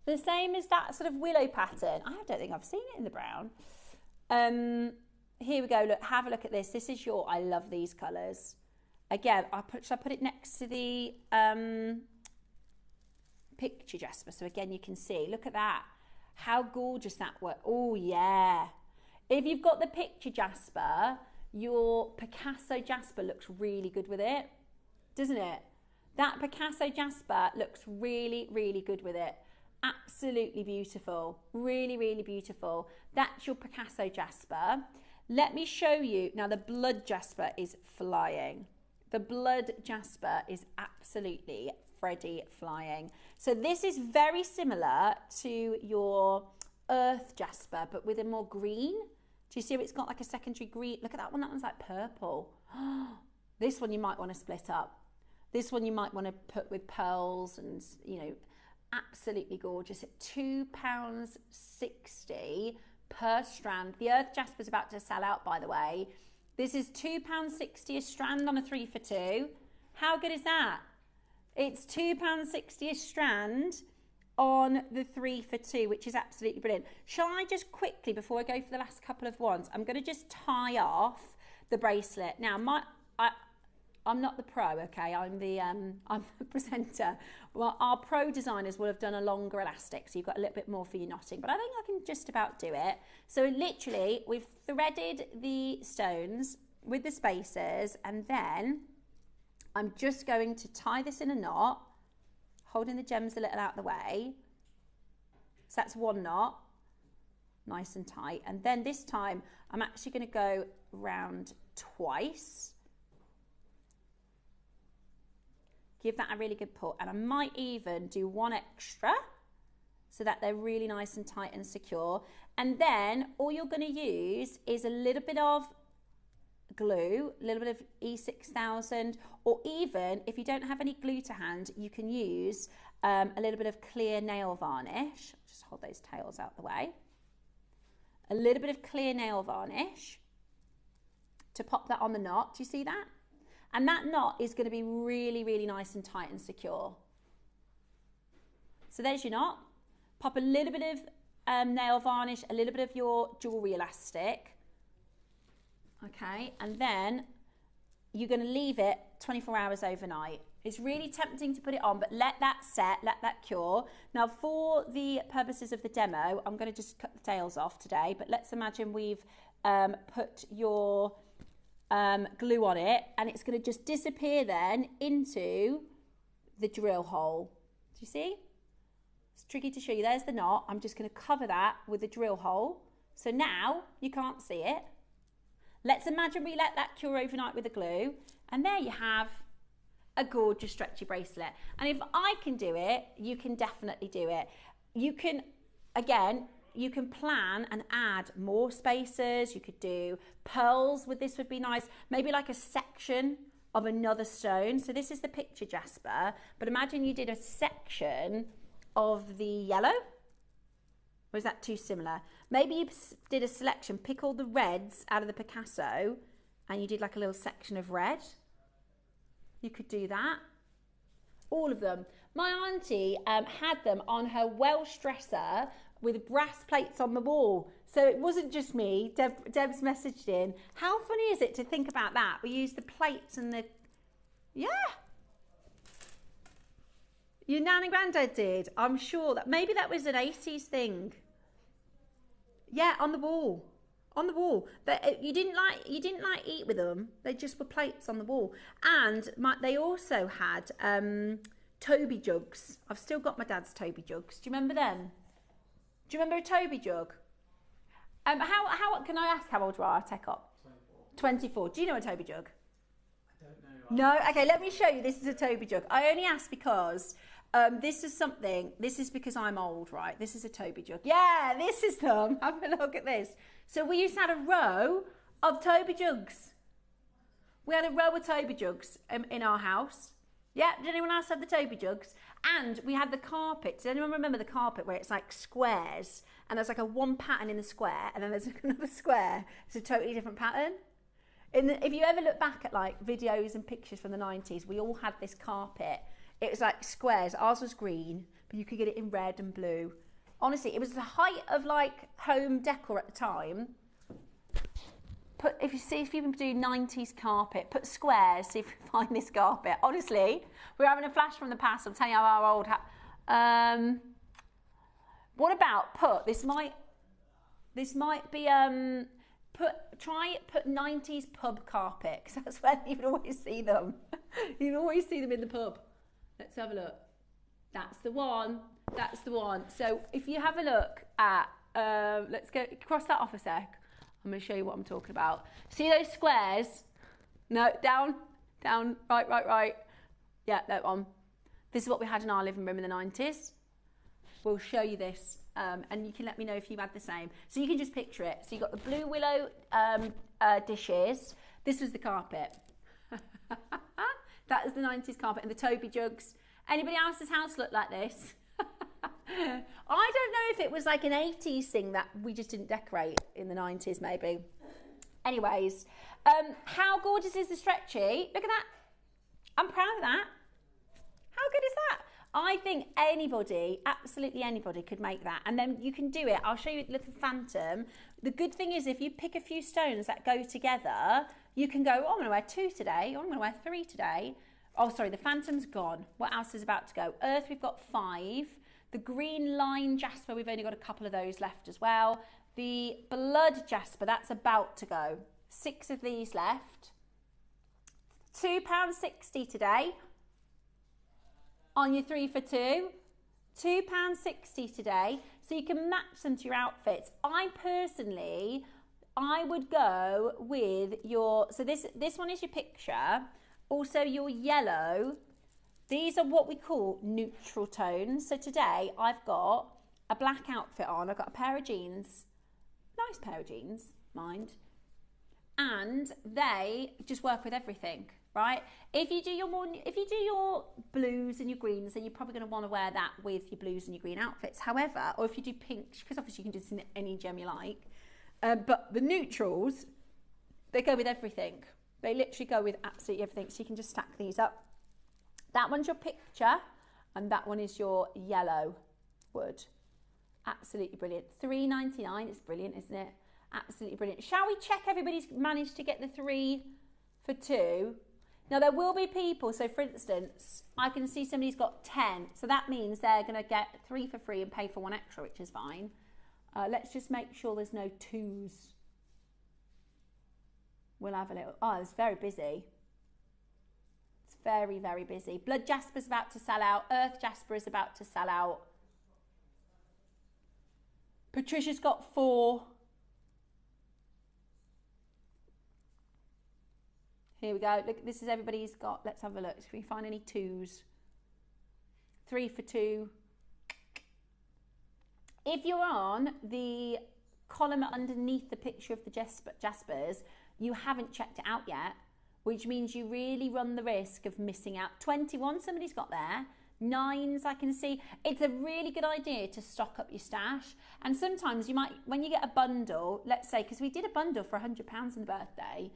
The same as that sort of willow pattern? I don't think I've seen it in the brown. Here we go, look, have a look at this. This is your, I love these colours. Again, should I put it next to the picture jasper? So again, you can see, look at that. How gorgeous that works. Oh yeah. If you've got the picture jasper, your Picasso jasper looks really good with it, doesn't it? That Picasso jasper looks really, really good with it. Absolutely beautiful. Really, really beautiful. That's your Picasso jasper. Let me show you. Now, the blood jasper is flying. The blood jasper is absolutely Freddy flying. So this is very similar to your earth jasper, but with a more green. Do you see how it's got like a secondary green? Look at that one. That one's like purple. This one you might want to split up. This one you might want to put with pearls and, you know, absolutely gorgeous at £2.60 per strand. The earth jasper is about to sell out, by the way. This is £2.60 a strand on a 3 for 2. How good is that? It's £2.60 a strand on the 3 for 2, which is absolutely brilliant. Shall I just quickly, before I go for the last couple of ones, I'm going to just tie off the bracelet. Now, I'm not the pro, okay? I'm the presenter. Well, our pro designers will have done a longer elastic, so you've got a little bit more for your knotting, but I think I can just about do it. So literally, we've threaded the stones with the spacers, and then I'm just going to tie this in a knot, holding the gems a little out of the way. So that's one knot, nice and tight. And then this time I'm actually going to go round twice. Give that a really good pull, and I might even do one extra so that they're really nice and tight and secure. And then all you're going to use is a little bit of glue, a little bit of E6000, or even if you don't have any glue to hand, you can use a little bit of clear nail varnish. Just hold those tails out the way. A little bit of clear nail varnish to pop that on the knot. Do you see that? And that knot is going to be really, really nice and tight and secure. So there's your knot. Pop a little bit of nail varnish, a little bit of your jewellery elastic. Okay, and then you're going to leave it 24 hours overnight. It's really tempting to put it on, but let that set, let that cure. Now, for the purposes of the demo, I'm going to just cut the tails off today, but let's imagine we've put your glue on it, and it's going to just disappear then into the drill hole. Do you see? It's tricky to show you. There's the knot. I'm just going to cover that with a drill hole. So now you can't see it. Let's imagine we let that cure overnight with the glue, and there you have a gorgeous stretchy bracelet. And if I can do it, you can definitely do it. You can, again, you can plan and add more spacers. You could do pearls with this, would be nice. Maybe like a section of another stone. So this is the picture jasper, but imagine you did a section of the yellow. Or is that too similar? Maybe you did a selection, pick all the reds out of the Picasso, and you did like a little section of red. You could do that. All of them. My auntie had them on her Welsh dresser with brass plates on the wall. So it wasn't just me. Deb's messaged in. How funny is it to think about that? We used the plates and the... Yeah. Your nan and granddad did. I'm sure that maybe that was an 80s thing. Yeah, on the wall. On the wall. But you didn't like eat with them. They just were plates on the wall. And they also had Toby jugs. I've still got my dad's Toby jugs. Do you remember them? Do you remember a Toby jug? How can I ask how old you are? Tech up. 24. Do you know a Toby jug? I don't know. No? Okay, let me show you. This is a Toby jug. I only ask because this is because I'm old, right? This is a Toby jug. Yeah, this is them. Have a look at this. So we used to have a row of Toby jugs. We had a row of Toby jugs in our house. Yeah, did anyone else have the Toby jugs? And we had the carpet. Does anyone remember the carpet where it's like squares and there's like a one pattern in the square and then there's another square? It's a totally different pattern. If you ever look back at like videos and pictures from the 90s, we all had this carpet. It was like squares. Ours was green, but you could get it in red and blue. Honestly, it was the height of like home decor at the time. If you can do 90s carpet, put squares, see if you can find this carpet. Honestly, we're having a flash from the past. I'm telling you how our old... what about this might be... put 90s pub carpet, because that's where you would always see them. You always see them in the pub. Let's have a look. That's the one. That's the one. So if you have a look at... let's go... Cross that off a sec. I'm going to show you what I'm talking about. See those squares? No, down, right. Yeah, that one. This is what we had in our living room in the 90s. We'll show you this, and you can let me know if you had the same. So you can just picture it. So you've got the blue willow dishes. This was the carpet. That is the 90s carpet, and the Toby jugs. Anybody else's house look like this? I don't know if it was like an 80s thing that we just didn't decorate in the 90s, maybe. Anyways, how gorgeous is the stretchy? Look at that. I'm proud of that. How good is that? I think anybody, absolutely anybody, could make that. And then you can do it. I'll show you a little phantom. The good thing is if you pick a few stones that go together, you can go, oh, I'm going to wear 2 today. Oh, I'm going to wear 3 today. Oh, sorry, the phantom's gone. What else is about to go? Earth, we've got 5. The green line jasper, we've only got a couple of those left as well. The blood jasper, that's about to go. 6 of these left. £2.60 today on your 3 for 2. £2.60 today. So you can match them to your outfits. I would go with your, so this one is your picture, also your yellow. These are what we call neutral tones. So today I've got a black outfit on, I've got a pair of jeans, nice pair of jeans, mind, and they just work with everything, right? If you do your blues and your greens, then you're probably going to want to wear that with your blues and your green outfits. However, or if you do pink, because obviously you can do any gem you like, but the neutrals, they go with everything. They literally go with absolutely everything. So you can just stack these up. That one's your picture, and that one is your yellow wood. Absolutely brilliant. $3.99. It's brilliant, isn't it? Absolutely brilliant. Shall we check everybody's managed to get the 3 for 2? Now there will be people, so for instance, I can see somebody's got 10. So that means they're going to get 3 for free and pay for 1 extra, which is fine. Let's just make sure there's no 2s. We'll have a little, oh, it's very busy. It's very, very busy. Blood Jasper's about to sell out. Earth Jasper is about to sell out. Patricia's got 4. Here we go. Look, this is everybody's got. Let's have a look. Can we find any 2s? 3 for 2. If you're on the column underneath the picture of the Jaspers, you haven't checked it out yet, which means you really run the risk of missing out. 21, somebody's got there. 9s, I can see. It's a really good idea to stock up your stash. And sometimes you might, when you get a bundle, let's say, because we did a bundle for £100 on the birthday,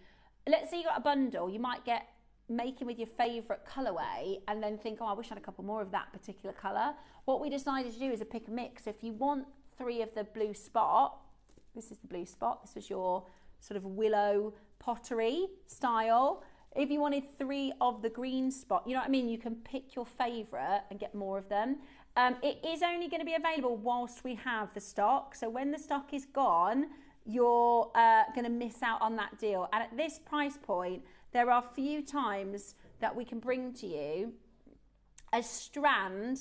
let's say you got a bundle, you might get making with your favourite colourway and then think, oh, I wish I had a couple more of that particular colour. What we decided to do is a pick and mix. If you want 3 of the blue spot, this is the blue spot, this was your sort of willow pottery style. If you wanted 3 of the green spot, you know what I mean? You can pick your favourite and get more of them. It is only going to be available whilst we have the stock. So when the stock is gone, you're going to miss out on that deal. And at this price point, there are few times that we can bring to you a strand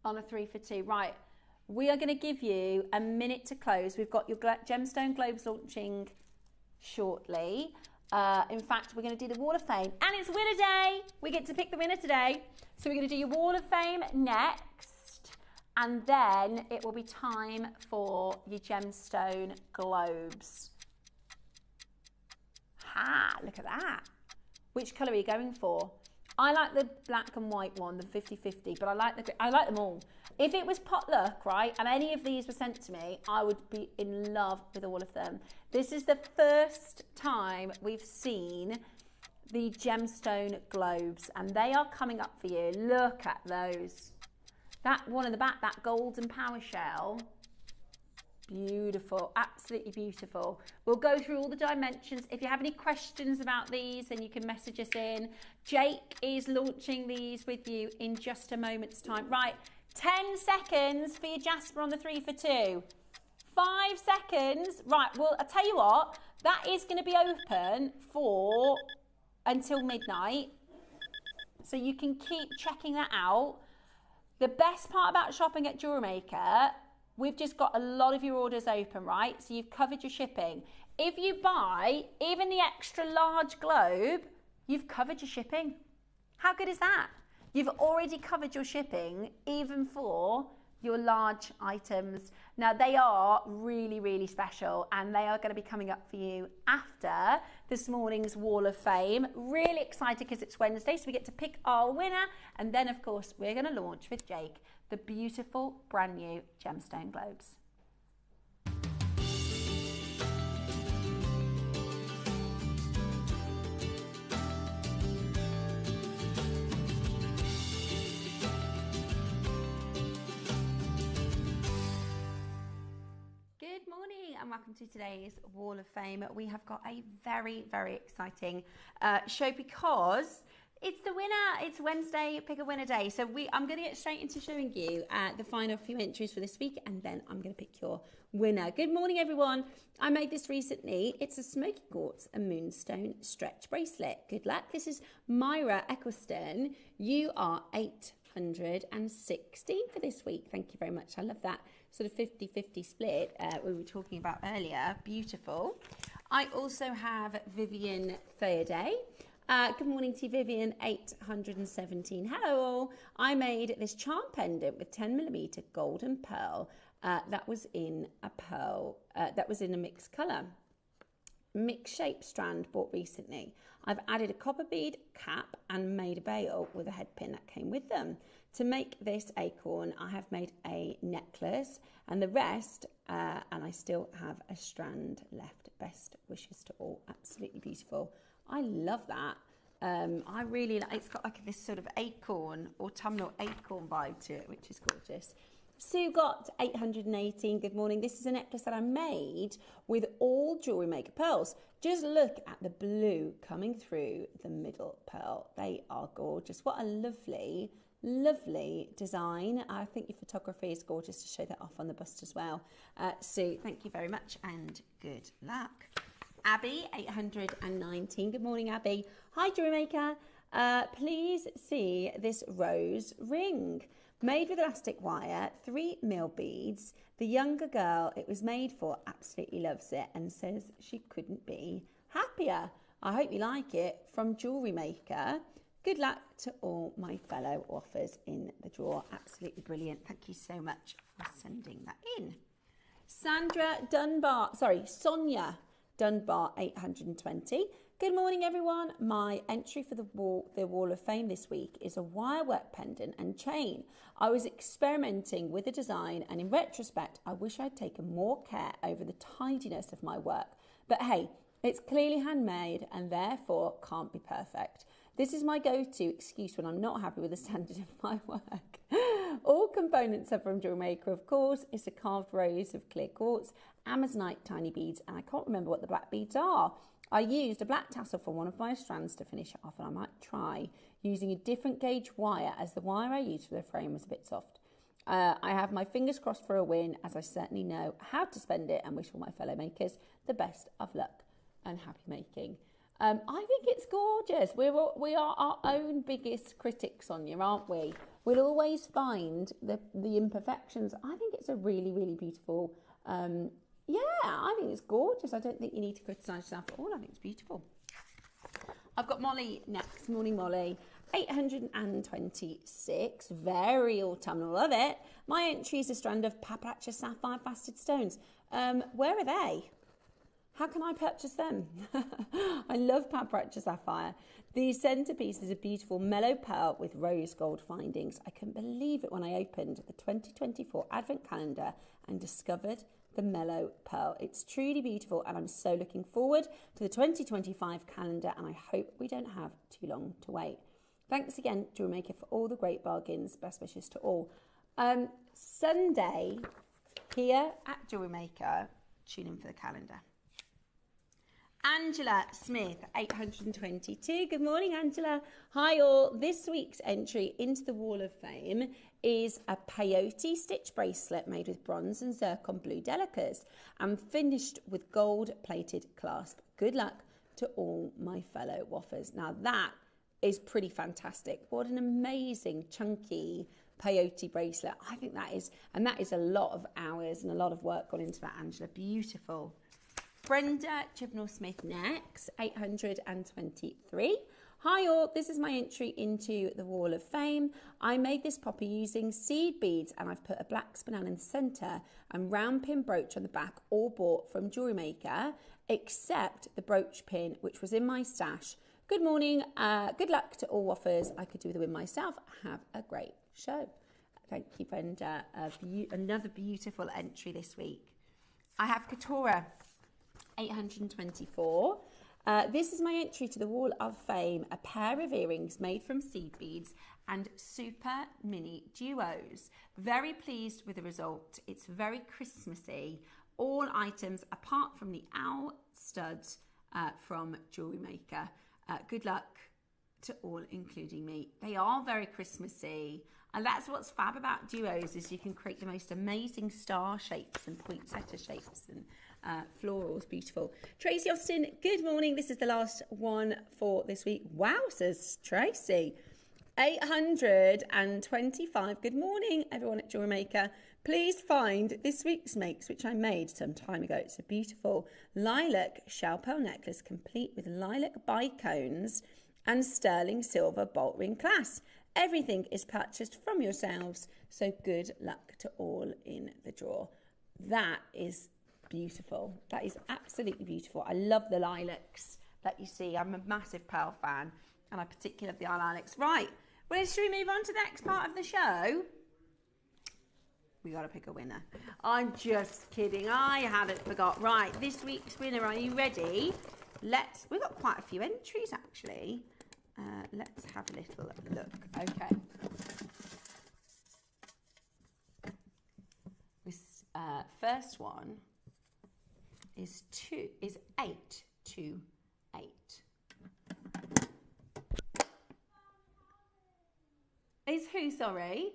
on a 3 for 2. Right, we are going to give you a minute to close. We've got your gemstone globes launching shortly. In fact, we're going to do the Wall of Fame, and it's winner day. We get to pick the winner today. So we're going to do your Wall of Fame next, and then it will be time for your gemstone globes. Ha, look at that. Which colour are you going for? I like the black and white one, the 50-50, but I like them all. If it was potluck, right, and any of these were sent to me, I would be in love with all of them. This is the first time we've seen the gemstone globes, and they are coming up for you. Look at those. That one in the back, that golden power shell, beautiful, absolutely beautiful. We'll go through all the dimensions. If you have any questions about these, then you can message us in. Jake is launching these with you in just a moment's time. Right, 10 seconds for your Jasper on the 3 for 2. 5 seconds. Right, well, I'll tell you what, that is going to be open for until midnight. So you can keep checking that out. The best part about shopping at JewelleryMaker, we've just got a lot of your orders open, right? So you've covered your shipping. If you buy even the extra large globe, you've covered your shipping. How good is that? You've already covered your shipping even for your large items. Now they are really, really special, and they are going to be coming up for you after this morning's Wall of Fame. Really excited because it's Wednesday, so we get to pick our winner. And then of course, we're going to launch with Jake the beautiful brand new gemstone globes. Good morning and welcome to today's Wall of Fame. We have got a very, very exciting show because it's the winner. It's Wednesday, pick a winner day. So I'm going to get straight into showing you the final few entries for this week, and then I'm going to pick your winner. Good morning, everyone. I made this recently. It's a smoky quartz and moonstone stretch bracelet. Good luck. This is Myra Eccleston. You are 8 816 for this week. Thank you very much. I love that sort of 50-50 split we were talking about earlier. Beautiful. I also have Vivian Thirday. Good morning to you, Vivian, 817. Hello all. I made this charm pendant with 10mm gold and pearl. That was in a pearl. That was in a mixed colour. Mixed shape strand bought recently. I've added a copper bead cap and made a bail with a head pin that came with them. To make this acorn, I have made a necklace and the rest, and I still have a strand left. Best wishes to all. Absolutely beautiful. I love that. I really like, it's got like this sort of acorn, autumnal acorn vibe to it, which is gorgeous. Sue got 818. Good morning. This is a necklace that I made with all JewelleryMaker pearls. Just look at the blue coming through the middle pearl. They are gorgeous. What a lovely, lovely design. I think your photography is gorgeous to show that off on the bust as well. Sue, thank you very much and good luck. Abby, 819. Good morning, Abby. Hi, JewelleryMaker. Please see this rose ring. Made with elastic wire, 3mm beads. The younger girl it was made for absolutely loves it and says she couldn't be happier. I hope you like it. From JewelleryMaker. Good luck to all my fellow authors in the draw. Absolutely brilliant. Thank you so much for sending that in. Sonia Dunbar, 820. Good morning, everyone. My entry for the Wall of Fame this week is a wirework pendant and chain. I was experimenting with the design, and in retrospect, I wish I'd taken more care over the tidiness of my work. But hey, it's clearly handmade and therefore can't be perfect. This is my go-to excuse when I'm not happy with the standard of my work. All components are from JewelleryMaker, of course. It's a carved rose of clear quartz, Amazonite tiny beads, and I can't remember what the black beads are. I used a black tassel from one of my strands to finish it off, and I might try using a different gauge wire as the wire I used for the frame was a bit soft. I have my fingers crossed for a win, as I certainly know how to spend it, and wish all my fellow makers the best of luck and happy making. I think it's gorgeous. We are our own biggest critics, Sonia, aren't we? We'll always find the imperfections. I think it's a really, really beautiful. Yeah, I think it's gorgeous. I don't think you need to criticise yourself at all. I think it's beautiful. I've got Molly next. Morning, Molly. 826. Very autumnal. Love it. My entry is a strand of Papracha Sapphire Faceted Stones. Where are they? How can I purchase them? I love Papracha Sapphire. The centrepiece is a beautiful mellow pearl with rose gold findings. I couldn't believe it when I opened the 2024 Advent calendar and discovered the mellow pearl. It's truly beautiful, and I'm so looking forward to the 2025 calendar, and I hope we don't have too long to wait. Thanks again, JewelleryMaker, for all the great bargains. Best wishes to all. Sunday here at JewelleryMaker, tune in for the calendar. Angela Smith, 822. Good morning, Angela. Hi all. This week's entry into the Wall of Fame is a peyote stitch bracelet made with bronze and zircon blue delicas and finished with gold-plated clasp. Good luck to all my fellow waffers. Now that is pretty fantastic. What an amazing, chunky peyote bracelet. I think that is, and that is a lot of hours and a lot of work gone into that, Angela. Beautiful. Brenda Chibnall-Smith next, 823. Hi all, this is my entry into the Wall of Fame. I made this poppy using seed beads, and I've put a black spinel in the centre and round pin brooch on the back, all bought from JewelleryMaker, except the brooch pin, which was in my stash. Good morning, good luck to all waffers. I could do the win myself. Have a great show. Thank you, Brenda. Another beautiful entry this week. I have Katora, 824. This is my entry to the Wall of Fame, a pair of earrings made from seed beads and super mini duos. Very pleased with the result. It's very Christmassy. All items apart from the owl studs from JewelleryMaker. Good luck to all, including me. They are very Christmassy. And that's what's fab about duos, is you can create the most amazing star shapes and poinsettia shapes and florals. Beautiful. Tracy Austin, good morning. This is the last one for this week. Wow, says Tracy. 825. Good morning, everyone at JewelleryMaker. Please find this week's makes, which I made some time ago. It's a beautiful lilac shell pearl necklace, complete with lilac bicones and sterling silver bolt ring clasp. Everything is purchased from yourselves, so good luck to all in the draw. That is beautiful. That is absolutely beautiful. I love the lilacs that you see. I'm a massive pearl fan, and I particularly love the lilacs. Right, well, should we move on to the next part of the show? We got to pick a winner. I'm just kidding. I hadn't forgot. Right, this week's winner. Are you ready? We've got quite a few entries, actually. Let's have a little look. Okay. This first one is 828. Is who, sorry?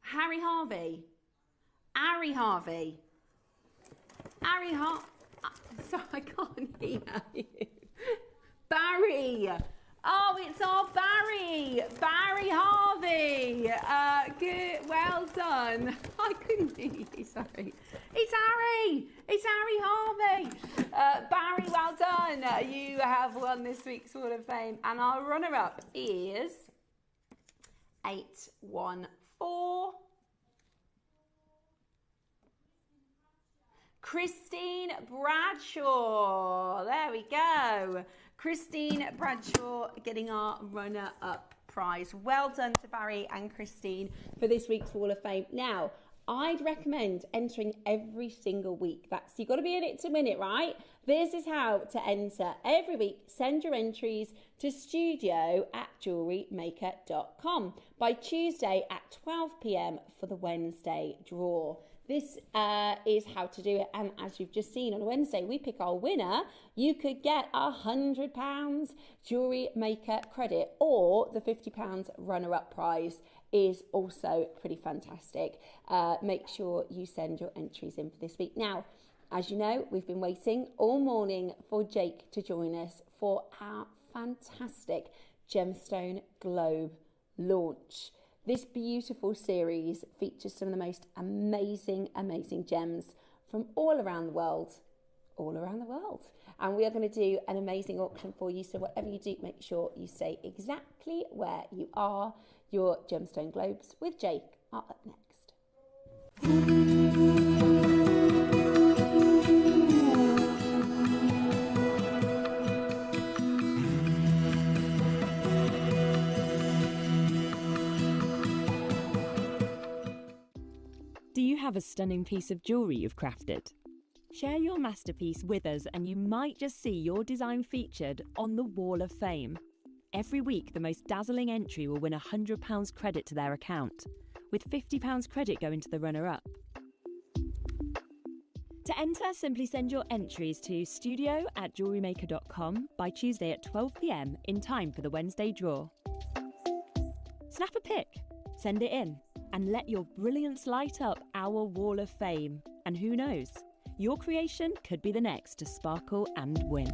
Harry Harvey. Ari Harvey. Ari Harvey. Sorry, I can't hear you. Barry. Oh, it's our Barry. Barry Harvey. Good. Well done. I couldn't hear you. Sorry. It's Harry. It's Harry Harvey. Barry, well done. You have won this week's Wall of Fame. And our runner-up is 814. Christine Bradshaw. There we go. Christine Bradshaw getting our runner-up prize. Well done to Barry and Christine for this week's Wall of Fame. Now, I'd recommend entering every single week. You've got to be in it to win it, right? This is how to enter every week. Send your entries to studio@jewellerymaker.com by Tuesday at 12 p.m. for the Wednesday draw. This is how to do it, and as you've just seen, on a Wednesday we pick our winner. You could get £100 Jewellery Maker credit, or the £50 runner-up prize is also pretty fantastic. Make sure you send your entries in for this week. Now, as you know, we've been waiting all morning for Jake to join us for our fantastic gemstone globe launch. This beautiful series features some of the most amazing gems from all around the world. And we are going to do an amazing auction for you. So whatever you do, make sure you stay exactly where you are. Your gemstone globes with Jake are up next. Do you have a stunning piece of jewellery you've crafted? Share your masterpiece with us and you might just see your design featured on the Wall of Fame. Every week, the most dazzling entry will win £100 credit to their account, with £50 credit going to the runner-up. To enter, simply send your entries to studio@jewellerymaker.com by Tuesday at 12 p.m. in time for the Wednesday draw. Snap a pic, send it in, and let your brilliance light up our Wall of Fame. And who knows, your creation could be the next to sparkle and win.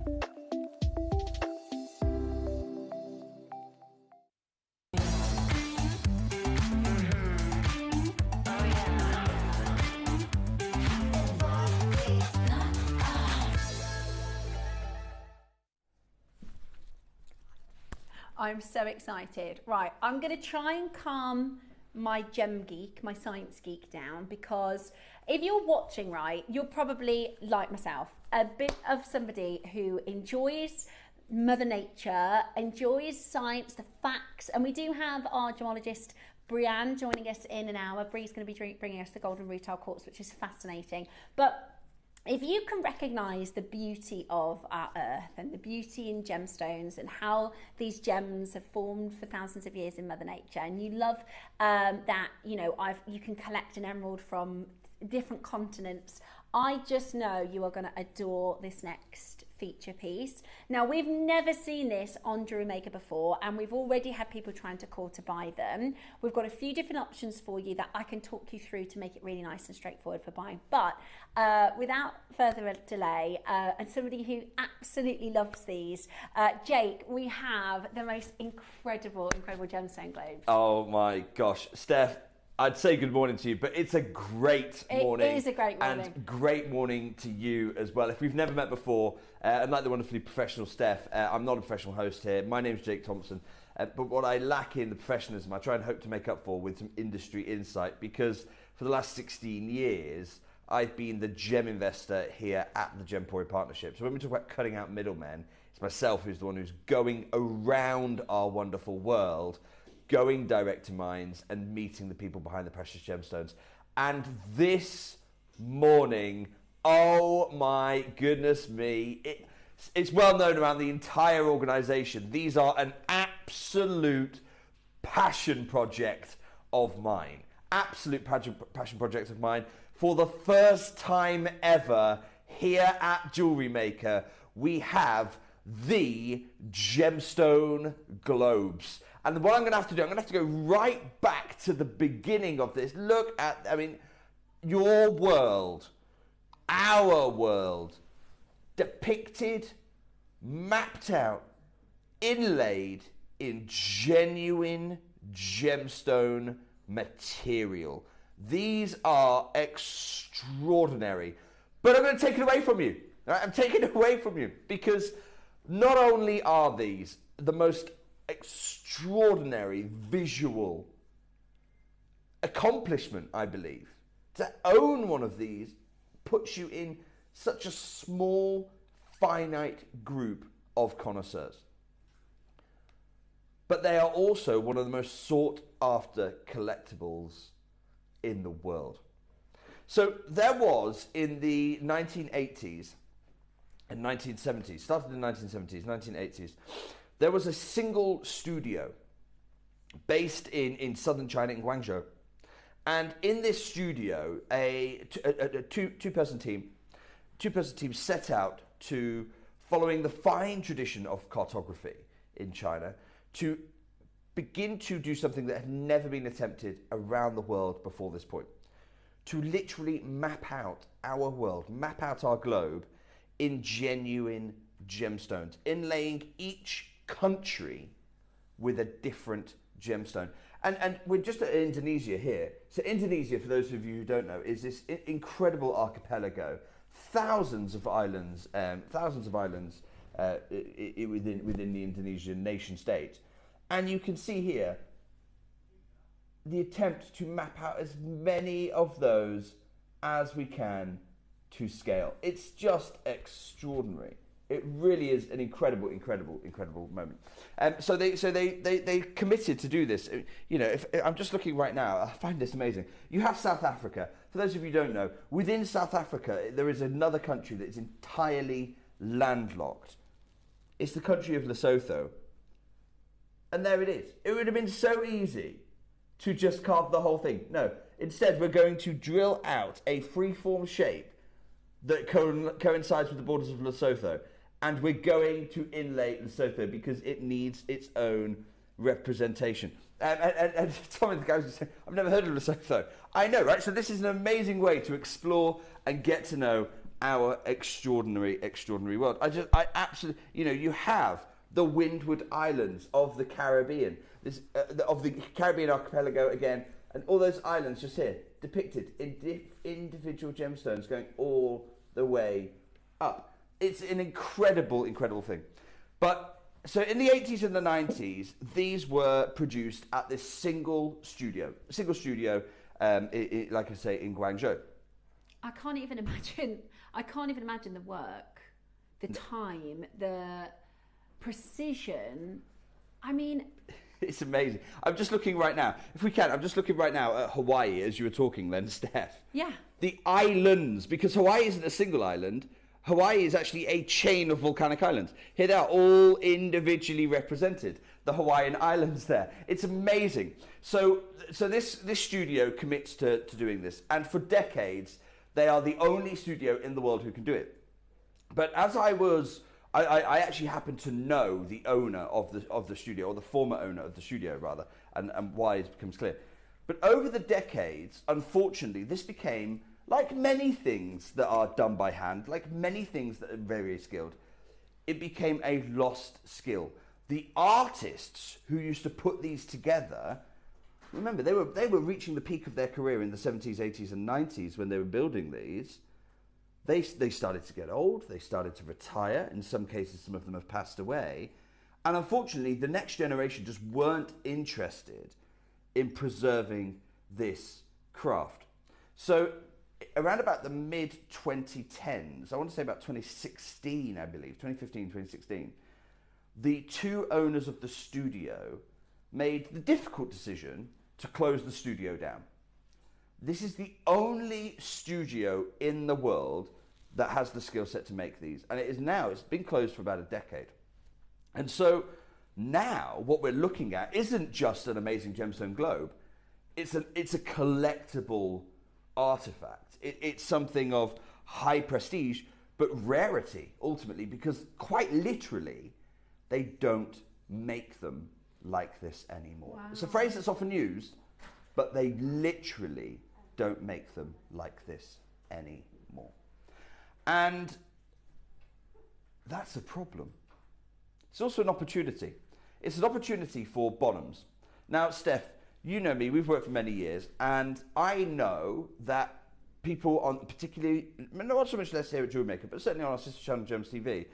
I'm so excited. Right, I'm going to try and calm my gem geek, my science geek down, because if you're watching, right, you're probably like myself, a bit of somebody who enjoys Mother Nature, enjoys science, the facts, and we do have our gemologist Brianne joining us in an hour. Bree's going to be bringing us the Golden Retail Quartz, which is fascinating. But if you can recognise the beauty of our earth and the beauty in gemstones and how these gems have formed for thousands of years in Mother Nature, and you love that, you know, you can collect an emerald from different continents, I just know you are going to adore this next feature piece. Now, we've never seen this on JewelleryMaker before, and we've already had people trying to call to buy them. We've got a few different options for you that I can talk you through to make it really nice and straightforward for buying. But without further delay, and somebody who absolutely loves these, Jake, we have the most incredible gemstone globes. Oh my gosh, Steph, I'd say good morning to you, but it's a great morning. It is a great morning. And great morning to you as well. If we've never met before, unlike the wonderfully professional Steph, I'm not a professional host here. My name's Jake Thompson. But what I lack in the professionalism, I try and hope to make up for with some industry insight, because for the last 16 years, I've been the gem investor here at the Gemporium Partnership. So when we talk about cutting out middlemen, it's myself who's the one who's going around our wonderful world, going direct to mines and meeting the people behind the precious gemstones. And this morning, oh my goodness me, it's well known around the entire organisation. These are an absolute passion project of mine. Absolute passion project of mine. For the first time ever here at JewelleryMaker, we have the gemstone globes. And what I'm going to have to do, I'm going to have to go right back to the beginning of this. Look at, I mean, your world, our world, depicted, mapped out, inlaid in genuine gemstone material. These are extraordinary. But I'm going to take it away from you. Right? I'm taking it away from you because not only are these the most extraordinary visual accomplishment, I believe, to own one of these puts you in such a small, finite group of connoisseurs. But they are also one of the most sought after collectibles in the world. So there was, in the 1980s and 1970s, started in the 1970s, 1980s, there was a single studio based in southern China, in Guangzhou. And in this studio, a two-person team set out to, following the fine tradition of cartography in China, to begin to do something that had never been attempted around the world before this point. To literally map out our world, map out our globe in genuine gemstones, inlaying each country with a different gemstone. And we're just at Indonesia here. So Indonesia, for those of you who don't know, is this incredible archipelago, thousands of islands within the Indonesian nation state. And you can see here the attempt to map out as many of those as we can to scale. It's just extraordinary. It really is an incredible moment. So they committed to do this. You know, if I'm just looking right now, I find this amazing. You have South Africa. For those of you who don't know, within South Africa, there is another country that is entirely landlocked. It's the country of Lesotho. And there it is. It would have been so easy to just carve the whole thing. No, instead we're going to drill out a freeform shape that coincides with the borders of Lesotho. And we're going to inlay Lesotho because it needs its own representation. And some of the guys would say, I've never heard of Lesotho. I know, right? So this is an amazing way to explore and get to know our extraordinary world. I absolutely, you know, you have the Windward Islands of the Caribbean, of the Caribbean archipelago again, and all those islands just here depicted in individual gemstones going all the way up. It's an incredible thing. But so in the 80s and the 90s, these were produced at this single studio, like I say, in Guangzhou. I can't even imagine the work, the time, the precision. I mean, it's amazing. I'm just looking right now. If we can, I'm just looking right now at Hawaii as you were talking then, Steph. Yeah. The islands, because Hawaii isn't a single island. Hawaii is actually a chain of volcanic islands. Here they are, all individually represented. The Hawaiian Islands there. It's amazing. So this studio commits to doing this. And for decades, they are the only studio in the world who can do it. But as I actually happened to know the owner of the studio, or the former owner of the studio rather, and why it becomes clear. But over the decades, unfortunately, this became, like many things that are done by hand, like many things that are very skilled, it became a lost skill. The artists who used to put these together, remember, they were reaching the peak of their career in the 70s, 80s and 90s when they were building these. They started to get old, they started to retire, in some cases some of them have passed away, and unfortunately the next generation just weren't interested in preserving this craft. So around about the mid-2010s, I want to say about 2016 I believe, 2015, 2016, the two owners of the studio made the difficult decision to close the studio down. This is the only studio in the world that has the skill set to make these. And it's been closed for about a decade. And so now what we're looking at isn't just an amazing gemstone globe. It's a collectible artifact. It's something of high prestige, but rarity, ultimately, because quite literally, they don't make them like this anymore. Wow. It's a phrase that's often used, but they literally don't make them like this anymore. And that's a problem. It's also an opportunity. It's an opportunity for Bonhams. Now, Steph, you know me, we've worked for many years, and I know that people on, particularly, not so much less here at JewelleryMaker, but certainly on our sister channel, Gems TV,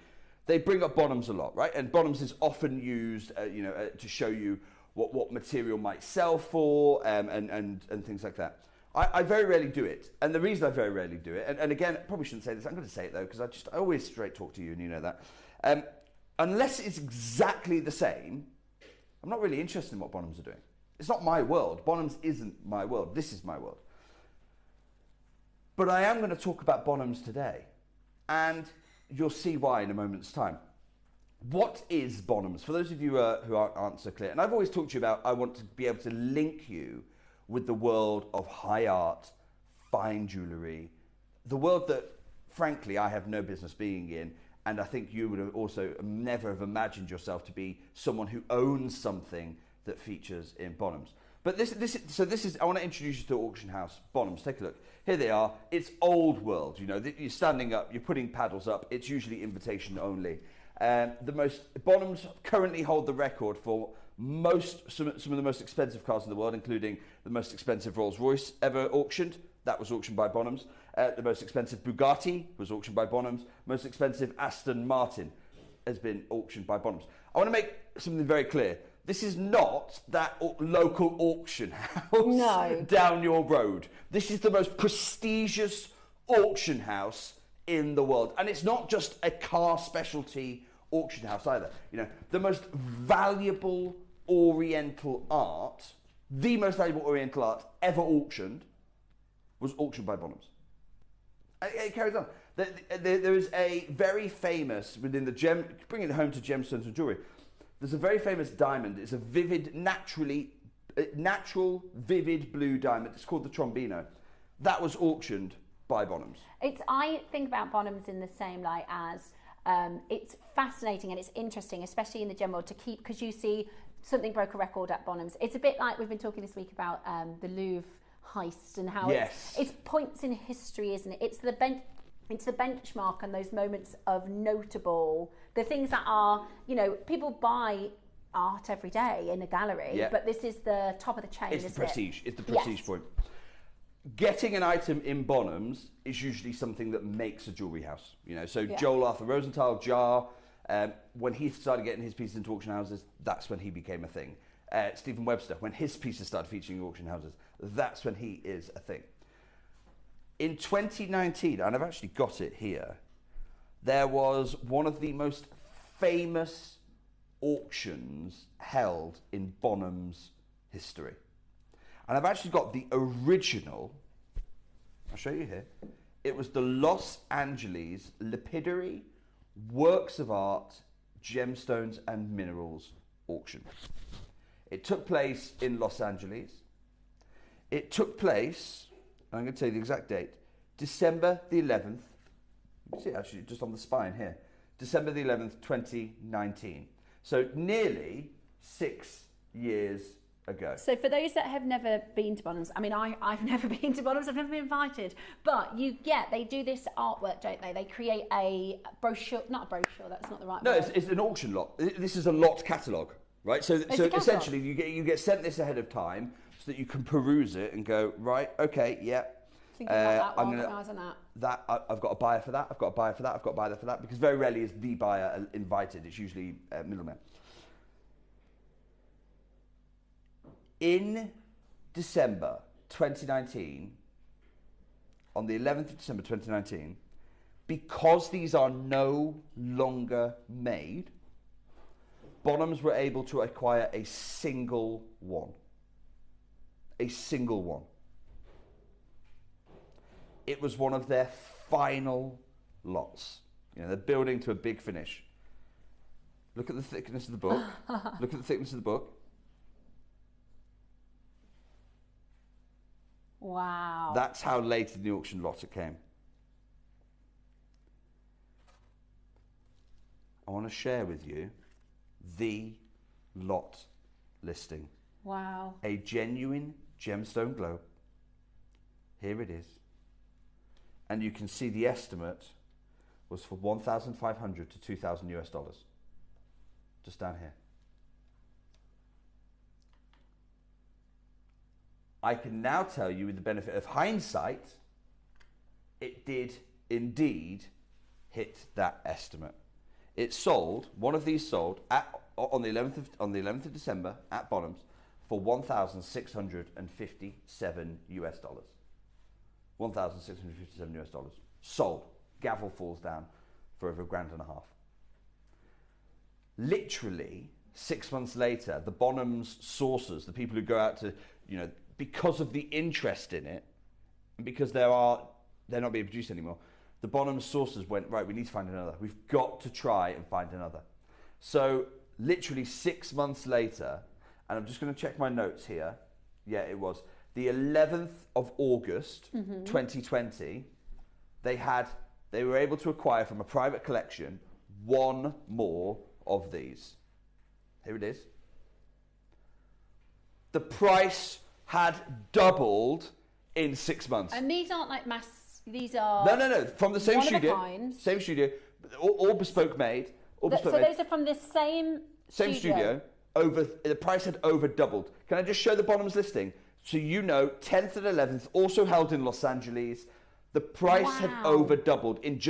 they bring up Bonhams a lot, right? And Bonhams is often used, to show you what material might sell for, and things like that. I very rarely do it, and the reason I very rarely do it, and again, I probably shouldn't say this, I'm going to say it though, because I always straight talk to you, and you know that. Unless it's exactly the same, I'm not really interested in what Bonhams are doing. It's not my world. Bonhams isn't my world. This is my world. But I am going to talk about Bonhams today, and you'll see why in a moment's time. What is Bonhams? For those of you who aren't so clear, and I've always talked to you about, I want to be able to link you with the world of high art, fine jewellery, the world that, frankly, I have no business being in, and I think you would have also never have imagined yourself to be someone who owns something that features in Bonhams. But this is, I want to introduce you to auction house Bonhams. Take a look. Here they are. It's old world, you know, you're standing up, you're putting paddles up, it's usually invitation only. Bonhams currently hold the record for some of the most expensive cars in the world, including the most expensive Rolls-Royce ever auctioned. That was auctioned by Bonhams. The most expensive Bugatti was auctioned by Bonhams. Most expensive Aston Martin has been auctioned by Bonhams. I want to make something very clear. This is not that local auction house down your road. This is the most prestigious auction house in the world. And it's not just a car specialty auction house either. You know, the most valuable Oriental art, the most valuable Oriental art ever auctioned, was auctioned by Bonhams. And it carries on. There is a very famous, within the bringing it home to gemstones and jewellery, there's a very famous diamond. It's a vivid, natural, vivid blue diamond. It's called the Trombino. That was auctioned by Bonhams. I think about Bonhams in the same light as it's fascinating and it's interesting, especially in the gem world, to keep, because you see something broke a record at Bonhams. It's a bit like we've been talking this week about the Louvre heist and how it's points in history, isn't it? It's the benchmark and those moments of notable, the things that are, you know, people buy art every day in a gallery, but this is the top of the chain, it's the prestige. It's the prestige point. Getting an item in Bonhams is usually something that makes a jewellery house. You know, so Joel Arthur Rosenthal, Jar, when he started getting his pieces into auction houses, that's when he became a thing. Stephen Webster, when his pieces started featuring in auction houses, that's when he is a thing. In 2019, and I've actually got it here, there was one of the most famous auctions held in Bonhams history. And I've actually got the original, I'll show you here. It was the Los Angeles Lapidary Works of Art, Gemstones and Minerals auction. It took place in Los Angeles. It took place, I'm going to tell you the exact date, December the 11th, You can see it actually just on the spine here. December the 11th, 2019. So nearly 6 years ago. So for those that have never been to Bonhams, I mean, I've never been to Bonhams, I've never been invited, but they do this artwork, don't they? They create a brochure, not a brochure, that's not the right word. No, it's an auction lot. This is a lot catalogue, right? So essentially you get sent this ahead of time so that you can peruse it and go, right, okay, yeah. Thinking about that one, I've got a buyer for that, I've got a buyer for that, I've got a buyer for that, because very rarely is the buyer invited, it's usually middlemen. In December 2019, on the 11th of December 2019, because these are no longer made, Bonhams were able to acquire a single one. A single one. It was one of their final lots. You know, they're building to a big finish. Look at the thickness of the book. Look at the thickness of the book. Wow. That's how late in the auction lot it came. I want to share with you the lot listing. Wow. A genuine gemstone globe. Here it is. And you can see the estimate was for $1,500 to $2,000 US. Just down here. I can now tell you, with the benefit of hindsight, it did indeed hit that estimate. It sold, one of these sold on the 11th of December at Bonhams for $1,657 US. $1,657 US. Sold. Gavel falls down for over $1,500. Literally 6 months later, the Bonhams sourcers, the people who go out to, because of the interest in it, and because they're not being produced anymore, the Bonhams sourcers went, right, we need to find another. We've got to try and find another. So literally 6 months later, and I'm just going to check my notes here. Yeah, it was the 11th of August, 2020. They were able to acquire from a private collection one more of these. Here it is. The price had doubled in 6 months. And these aren't like mass. These are no. From the same studio. Same studio, all bespoke made. Those are from the same studio. The price had over doubled. Can I just show the Bonhams listing? So 10th and 11th, also held in Los Angeles. The price had over doubled in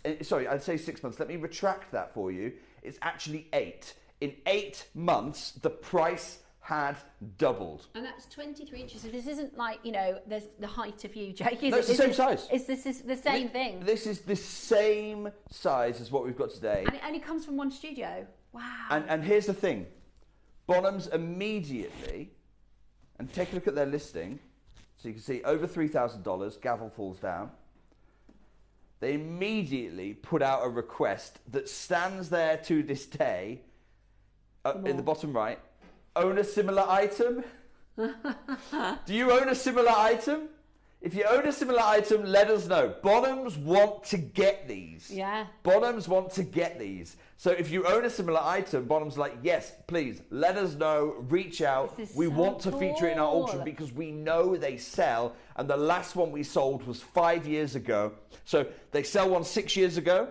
I'd say 6 months. Let me retract that for you. It's actually 8. In 8 months, the price had doubled. And that's 23 inches. So this isn't like, there's the height of you, Jake. No, it's the same size. This is the same thing. This is the same size as what we've got today. And it only comes from one studio. Wow. And here's the thing. Bonhams immediately, and take a look at their listing, so you can see over $3,000, gavel falls down. They immediately put out a request that stands there to this day, in the bottom right. Own a similar item? Do you own a similar item? If you own a similar item, let us know. Bonhams want to get these. Yeah. Bonhams want to get these. So if you own a similar item, Bonhams like, yes, please, let us know, reach out. We want to feature it in our auction because we know they sell. And the last one we sold was 5 years ago. So they sell one 6 years ago,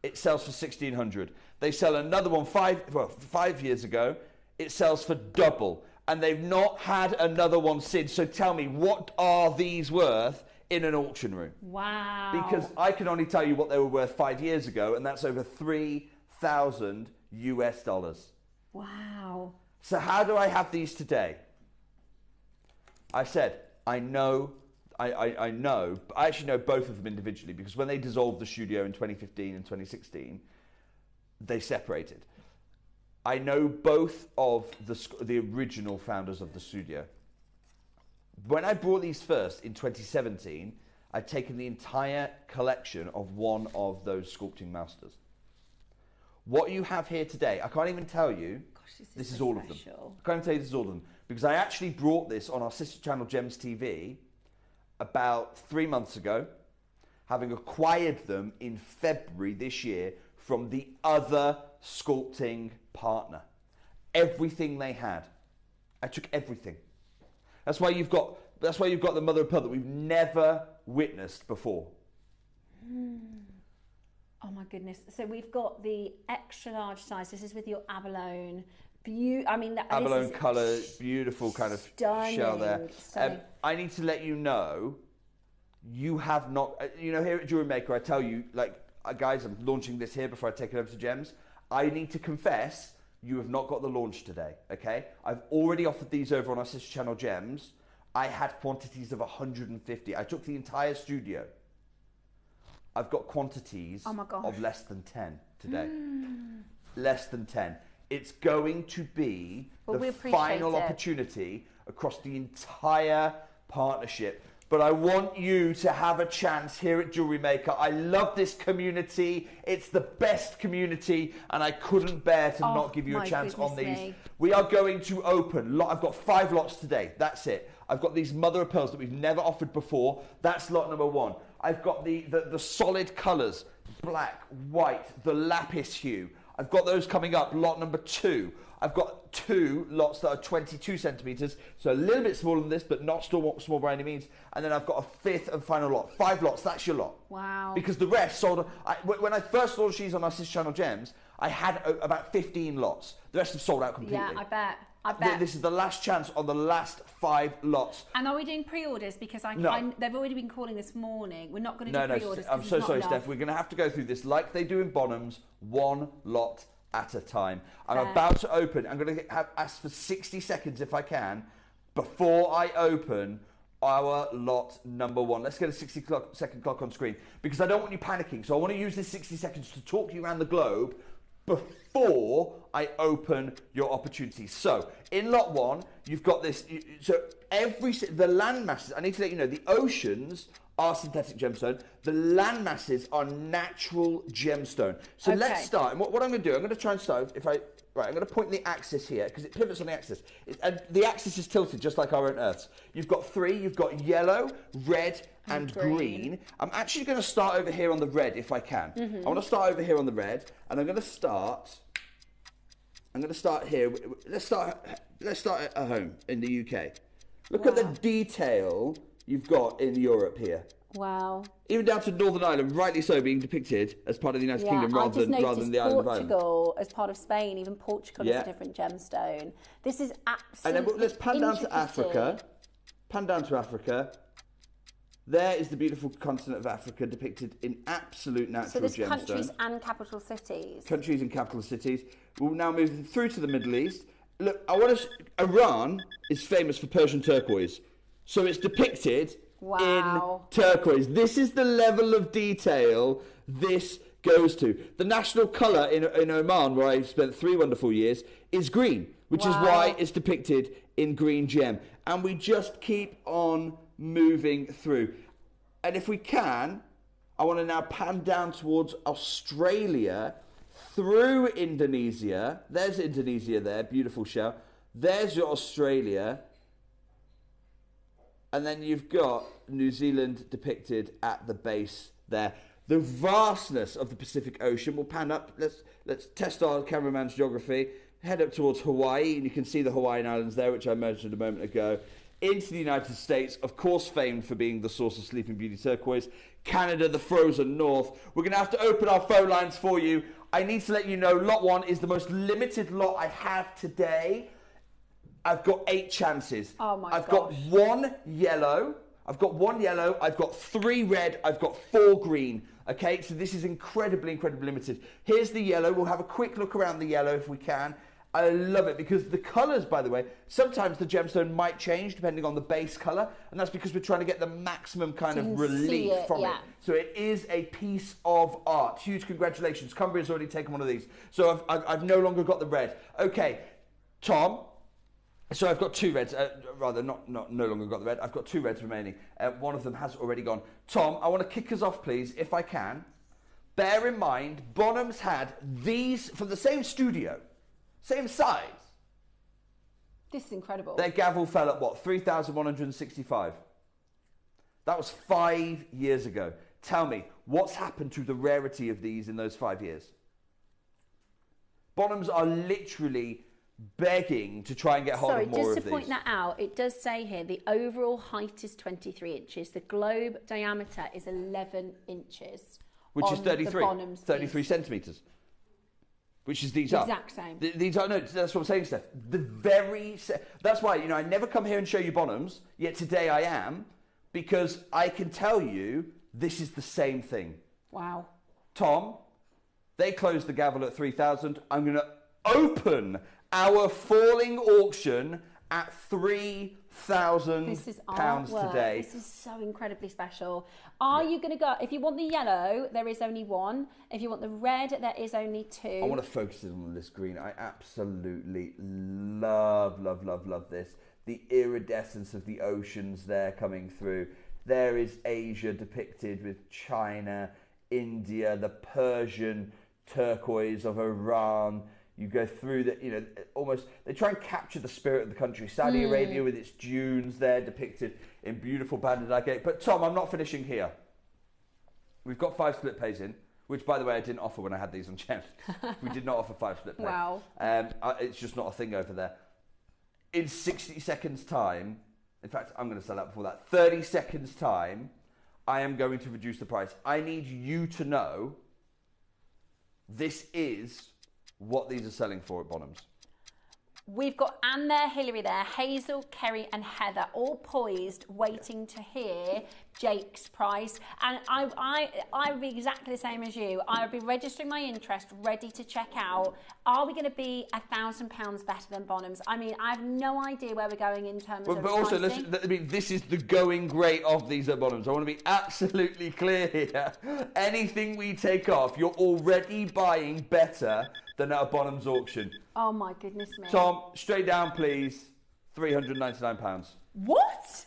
it sells for $1,600. They sell another one 5 years ago, it sells for double. And they've not had another one since. So tell me, what are these worth in an auction room? Wow. Because I can only tell you what they were worth 5 years ago, and that's over $3,000 US. Wow. So how do I have these today? I said, I actually know both of them individually, because when they dissolved the studio in 2015 and 2016, they separated. I know both of the original founders of the studio. When I brought these first in 2017, I'd taken the entire collection of one of those sculpting masters. What you have here today, I can't even tell you, this is all of them. I can't even tell you this is all of them, because I actually brought this on our sister channel Gems TV about 3 months ago, having acquired them in February this year from the other sculpting partner. Everything they had. I took everything. That's why you've got the mother of pearl that we've never witnessed before. Oh my goodness. So we've got the extra large size. This is with your abalone. Abalone colour, beautiful kind of shell there. Stunning. I need to let you know, you have not, here at JewelleryMaker, I tell you, guys, I'm launching this here before I take it over to Gems. I need to confess, you have not got the launch today, okay? I've already offered these over on our sister channel Gems. I had quantities of 150. I took the entire studio. I've got quantities of less than 10 today. Less than 10. It's going to be the final opportunity across the entire partnership. But I want you to have a chance here at JewelleryMaker. I love this community. It's the best community, and I couldn't bear to not give you a chance on these. We are going to open. I've got 5 lots today. That's it. I've got these mother of pearls that we've never offered before. That's lot number 1. I've got the solid colours, black, white, the lapis hue. I've got those coming up, lot number 2. I've got 2 lots that are 22 centimetres, so a little bit smaller than this, but not small by any means. And then I've got a 5th and final lot. 5 lots, that's your lot. Wow. Because the rest sold, when I first launched these on our sister channel Gems, I had about 15 lots. The rest have sold out completely. Yeah, I bet. This is the last chance on the last 5 lots. And are we doing pre-orders? Because they've already been calling this morning. We're not going to do pre-orders. I'm so sorry, Steph. We're going to have to go through this like they do in Bonhams, 1 lot at a time. I'm about to open. I'm going to ask for 60 seconds if I can before I open our lot number 1. Let's get a 60-second clock on screen because I don't want you panicking. So I want to use this 60 seconds to talk you around the globe before I open your opportunities. So in lot 1, you've got this. So the land masses, I need to let you know, the oceans are synthetic gemstone. The land masses are natural gemstone. So let's start. And what I'm going to do, I'm going to try and start. I'm going to point the axis here because it pivots on the axis. And the axis is tilted just like our own Earths. You've got 3. You've got yellow, red, and green. I'm actually going to start over here on the red if I can. I want to start over here on the red, and I'm going to start here. Let's start at home in the UK. Look at the detail you've got in Europe here. Wow. Even down to Northern Ireland, rightly so, being depicted as part of the United Kingdom rather than the island of Ireland. Portugal as part of Spain, even Portugal is a different gemstone. This is absolutely. And then let's pan down to Africa. Pan down to Africa. There is the beautiful continent of Africa depicted in absolute natural gemstone. So there's countries and capital cities. Countries and capital cities. We'll now move through to the Middle East. Look, Iran is famous for Persian turquoise. So it's depicted in turquoise. This is the level of detail this goes to. The national colour in Oman, where I spent 3 wonderful years, is green, which is why it's depicted in green gem. And we just keep on moving through. And if we can, I want to now pan down towards Australia, through Indonesia. There's Indonesia there, beautiful shell. There's your Australia. And then you've got New Zealand depicted at the base there. The vastness of the Pacific Ocean. We'll pan up. Let's test our cameraman's geography. Head up towards Hawaii, and you can see the Hawaiian Islands there, which I mentioned a moment ago. Into the United States, of course famed for being the source of Sleeping Beauty turquoise. Canada, the frozen north. We're going to have to open our phone lines for you. I need to let you know, lot 1 is the most limited lot I have today. I've got 8 chances. Oh my I've got 1 yellow. I've got 3 red. I've got 4 green. Okay, so this is incredibly, incredibly limited. Here's the yellow. We'll have a quick look around the yellow if we can. I love it because the colours, by the way, sometimes the gemstone might change depending on the base colour, and that's because we're trying to get the maximum kind of relief from it. So it is a piece of art. Huge congratulations. Cumbria's already taken one of these. So I've no longer got the red. Okay, Tom. So I've got 2 reds, no longer got the red. I've got 2 reds remaining. One of them has already gone. Tom, I want to kick us off, please, if I can. Bear in mind, Bonhams had these from the same studio, same size. This is incredible. Their gavel fell at what? 3,165. That was 5 years ago. tell me, what's happened to the rarity of these in those 5 years? Bonhams are literally begging to try and get hold of more of these. Sorry, just to point that out, it does say here the overall height is 23 inches. The globe diameter is 11 inches. Which is 33 centimetres. Which is these the are. Exact same. These are, no, that's what I'm saying, Steph. That's why, I never come here and show you Bonhams, yet today I am, because I can tell you this is the same thing. Wow. Tom, they closed the gavel at 3,000. I'm going to open our falling auction at £3,000 today. This is so incredibly special. Are you going to go, if you want the yellow, there is only one. If you want the red, there is only two. I want to focus on this green. I absolutely love this. The iridescence of the oceans there coming through. There is Asia depicted with China, India, the Persian turquoise of Iran. You go through the, almost, they try and capture the spirit of the country. Saudi Arabia with its dunes there depicted in beautiful Bandar Gate. But Tom, I'm not finishing here. We've got 5 split pays in, which, by the way, I didn't offer when I had these on Gems. We did not offer 5 split pay. Wow. It's just not a thing over there. In 60 seconds' time, in fact, I'm going to sell out before that. 30 seconds' time, I am going to reduce the price. I need you to know this is what these are selling for at Bonhams. We've got Anne there, Hilary there, Hazel, Kerry and Heather all poised, waiting to hear Jake's price. And I would be exactly the same as you. I would be registering my interest, ready to check out. Are we going to be £1,000 better than Bonhams? I mean, I have no idea where we're going in terms of But also, pricing. this is the going rate of these at Bonhams. I want to be absolutely clear here. Anything we take off, you're already buying better than at a Bonhams auction. Oh my goodness me. Tom, straight down please, £399. What?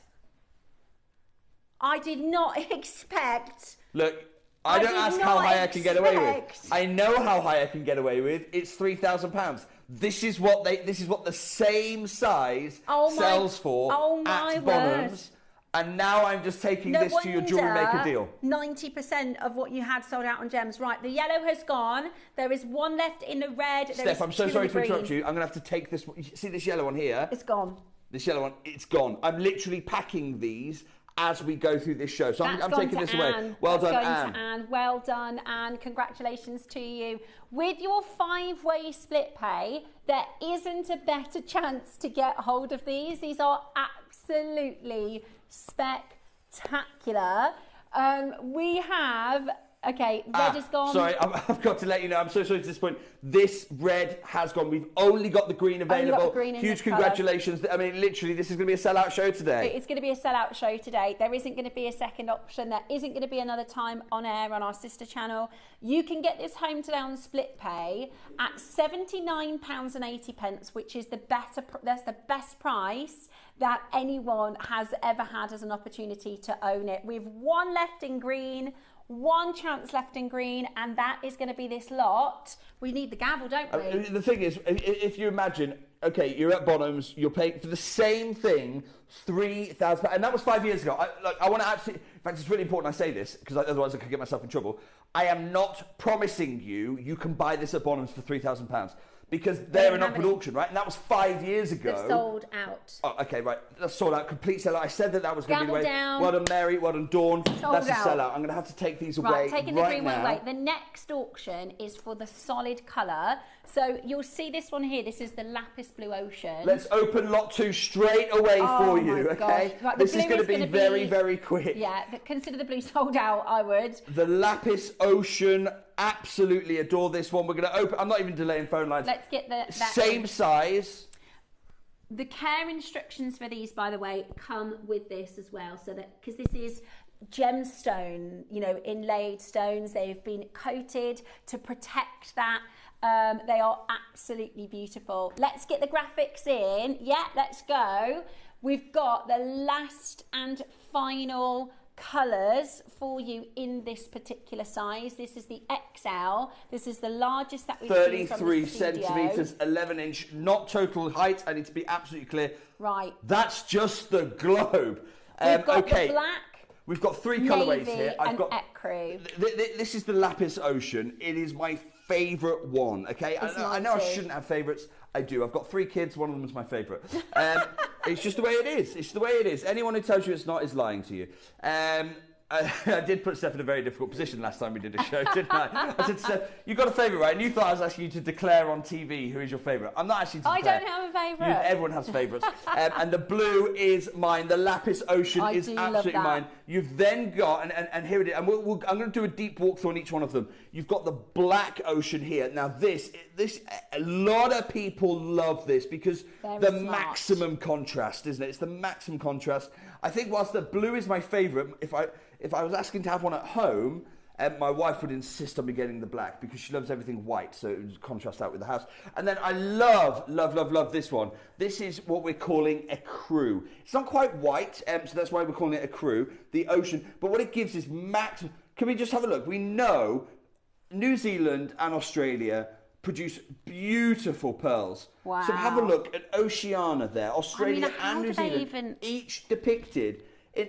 I did not expect... Look, I don't ask how high I can get away with. I know how high I can get away with. It's £3,000. This is what the same size sells for at Bonhams. And now I'm just taking this to your JewelleryMaker deal. 90% of what you had sold out on Gems. Right, the yellow has gone. There is one left in the red. Steph, I'm so sorry to interrupt you. I'm going to have to take this. See this yellow one here? It's gone. This yellow one, it's gone. I'm literally packing these as we go through this show. So I'm taking this away. Well done, Anne. Well done, Anne. Congratulations to you. With your 5-way split pay, there isn't a better chance to get hold of these. These are absolutely spectacular. We have, red is gone. Sorry, I've got to let you know, I'm so sorry to disappoint. This red has gone. We've only got the green available. Huge congratulations. I mean, literally, this is going to be a sellout show today. It's going to be a sellout show today. There isn't going to be a second option. There isn't going to be another time on air on our sister channel. You can get this home today on split pay at £79.80, which is that's the best price that anyone has ever had as an opportunity to own it. We've one left in green, one chance left in green, and that is going to be this lot. We need the gavel, don't we? The thing is, if you imagine, okay, you're at Bonhams, you're paying for the same thing, £3,000, and that was 5 years ago. I want to absolutely, in fact, it's really important I say this, because otherwise I could get myself in trouble. I am not promising you can buy this at Bonhams for £3,000. Because they're an upward auction, right? And that was 5 years ago. They've sold out. Oh, okay, right. That's sold out. Complete sellout. I said that was going to be the way. Down. Well done, Mary. Well done, Dawn. That's a sellout. I'm going to have to take these away right, taking the green now. one away. The next auction is for the solid colour. So you'll see this one here. This is the Lapis Blue Ocean. Let's open lot 2 straight away for you, okay? Right, this is going to be very, very quick. Yeah, consider the blue sold out, I would. The Lapis Ocean. Absolutely adore this one. We're going to open. I'm not even delaying phone lines. Let's get that same size. The care instructions for these, by the way, come with this as well. So that because this is gemstone, inlaid stones, they've been coated to protect that. They are absolutely beautiful. Let's get the graphics in. Yeah, let's go. We've got the last and final colours for you in this particular size. This is the XL. This is the largest that we've seen from the 33 centimetres, 11 inch, not total height. I need to be absolutely clear. Right. That's just the globe. We've got the black. We've got 3 colourways Navy here. and ecru. This is the Lapis Ocean. It is my favourite one, okay? I know I shouldn't have favourites. I do. I've got 3 kids. One of them is my favourite. It's just the way it is. It's the way it is. Anyone who tells you it's not is lying to you. I did put Steph in a very difficult position last time we did a show, didn't I? I said to Steph, you got a favourite, right? And you thought I was asking you to declare on TV who is your favourite. I'm not actually to declare. I don't have a favourite. Everyone has favourites. And the blue is mine. The Lapis Ocean is absolutely mine. You've then got, and here it is, and I'm going to do a deep walkthrough on each one of them. You've got the Black Ocean here. Now this, a lot of people love this because maximum contrast, isn't it? It's the maximum contrast. I think whilst the blue is my favourite, if I was asking to have one at home, my wife would insist on me getting the black because she loves everything white, so it would contrast out with the house. And then I love this one. This is what we're calling ecru. It's not quite white, so that's why we're calling it ecru, the ocean. But what it gives is maximum. Can we just have a look? We know New Zealand and Australia produce beautiful pearls. Wow. So have a look at Oceania there, Australia and New Zealand, each depicted.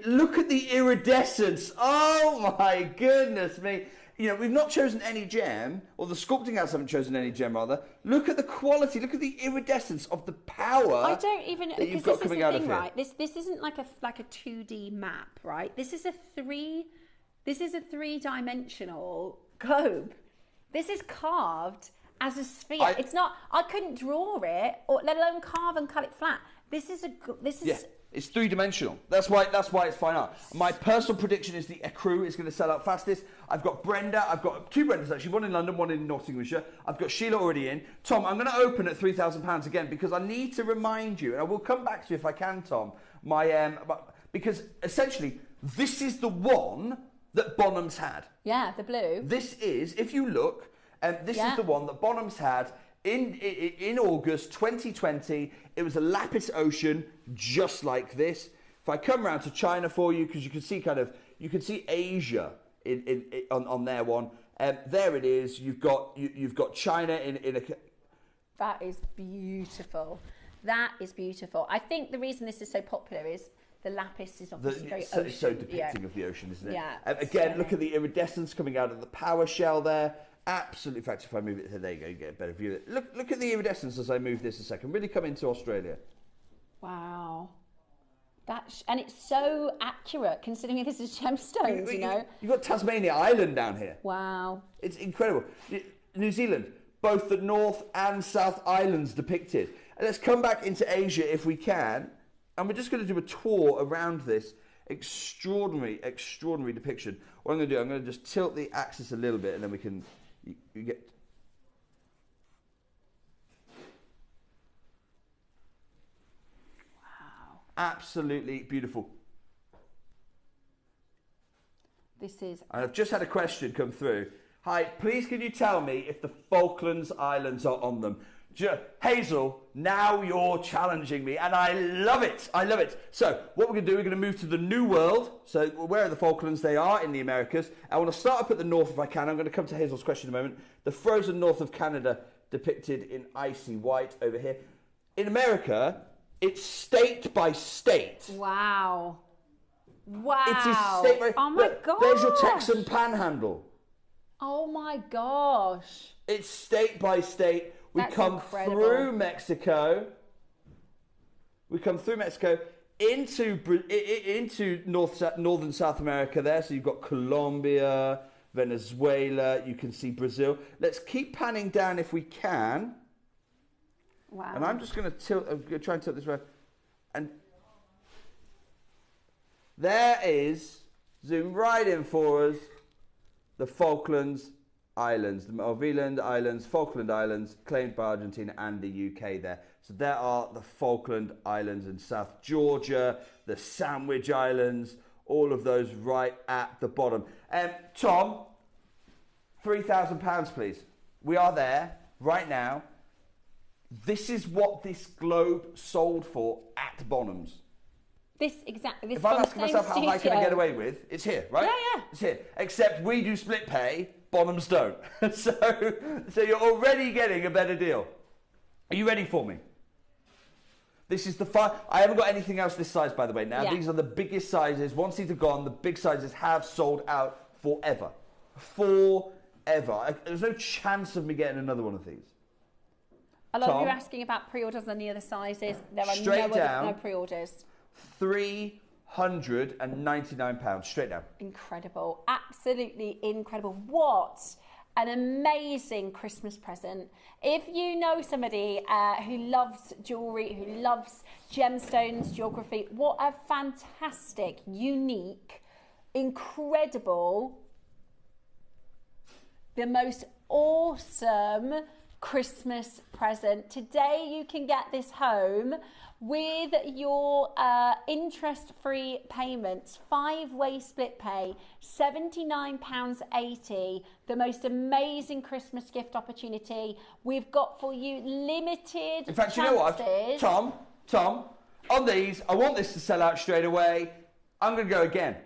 Look at the iridescence. Oh my goodness me. You know, we've not chosen any gem, or the sculpting houses haven't chosen any gem rather. Look at the quality, look at the iridescence of the power. I don't even, that you've got coming out of here. Right? This isn't like a 2D map, right? This is a three-dimensional globe. This is carved as a sphere. It's not, I couldn't draw it, or let alone carve and cut it flat. It's 3-dimensional. That's why it's fine art. My personal prediction is the ecru is going to sell out fastest. I've got Brenda. I've got 2 Brendas actually. One in London, one in Nottinghamshire. I've got Sheila already in. Tom, I'm going to open at £3,000 again because I need to remind you, and I will come back to you if I can, Tom. Because essentially this is the one that Bonhams had. Yeah, the blue. This is, if you look, this is the one that Bonhams had. In August 2020, it was a Lapis Ocean just like this. If I come around to China for you, because you can see Asia on their one. There it is. You've got China in a. That is beautiful. That is beautiful. I think the reason this is so popular is the lapis is obviously very ocean. It's so depicting of the ocean, isn't it? Yeah. Again, look at the iridescence coming out of the power shell there. Absolutely. In fact, if I move it, there you go, you get a better view of it. Look at the iridescence as I move this a second. Really come into Australia. Wow. And it's so accurate considering this is gemstones, you know. You've got Tasmania Island down here. Wow. It's incredible. New Zealand, both the North and South Islands depicted. And let's come back into Asia if we can. And we're just going to do a tour around this extraordinary depiction. What I'm going to do, I'm going to just tilt the axis a little bit and then we can... You get... Wow. Absolutely beautiful. This is... And I've just had a question come through. Hi, please can you tell me if the Falklands Islands are on them? Hazel, now you're challenging me, and I love it. I love it. So what we're going to do, we're going to move to the New World. So where are the Falklands? They are in the Americas. I want to start up at the north if I can. I'm going to come to Hazel's question in a moment. The frozen north of Canada depicted in icy white over here. In America, it's state by state. Wow. Wow. It is state by... Oh my gosh. There's your Texan Panhandle. Oh my gosh. It's state by state. We come through Mexico. We come through Mexico into northern South America there. So you've got Colombia, Venezuela. You can see Brazil. Let's keep panning down if we can. Wow. And I'm just going to tilt. I'm going to try and tilt this way. And there is, zoom right in for us, the Falklands Islands, the Malviland Islands, Falkland Islands, claimed by Argentina and the UK there. So there are the Falkland Islands in South Georgia, the Sandwich Islands, all of those right at the bottom. Tom, £3,000 please. We are there right now. This is what this globe sold for at Bonhams. If I'm asking myself how high can I get away with, it's here, right? Yeah. It's here. Except we do split pay, Bonhams don't. so you're already getting a better deal. Are you ready for me? This is the I haven't got anything else this size, by the way. Now, Yeah. these are the biggest sizes. Once these are gone, the big sizes have sold out forever. Forever. There's no chance of me getting another one of these. A lot of you Tom? are asking about pre-orders on the other sizes. There are Straight no down. pre-orders. £399, straight down. Incredible. Absolutely incredible. What an amazing Christmas present. If you know somebody who loves jewellery, who loves gemstones, geography, what a fantastic, unique, incredible, the most awesome Christmas present. Today you can get this home with your interest-free payments, 5-way split pay, £79.80, the most amazing Christmas gift opportunity. We've got for you limited In fact, you know what? Tom, on these, I want this to sell out straight away. I'm going to go again.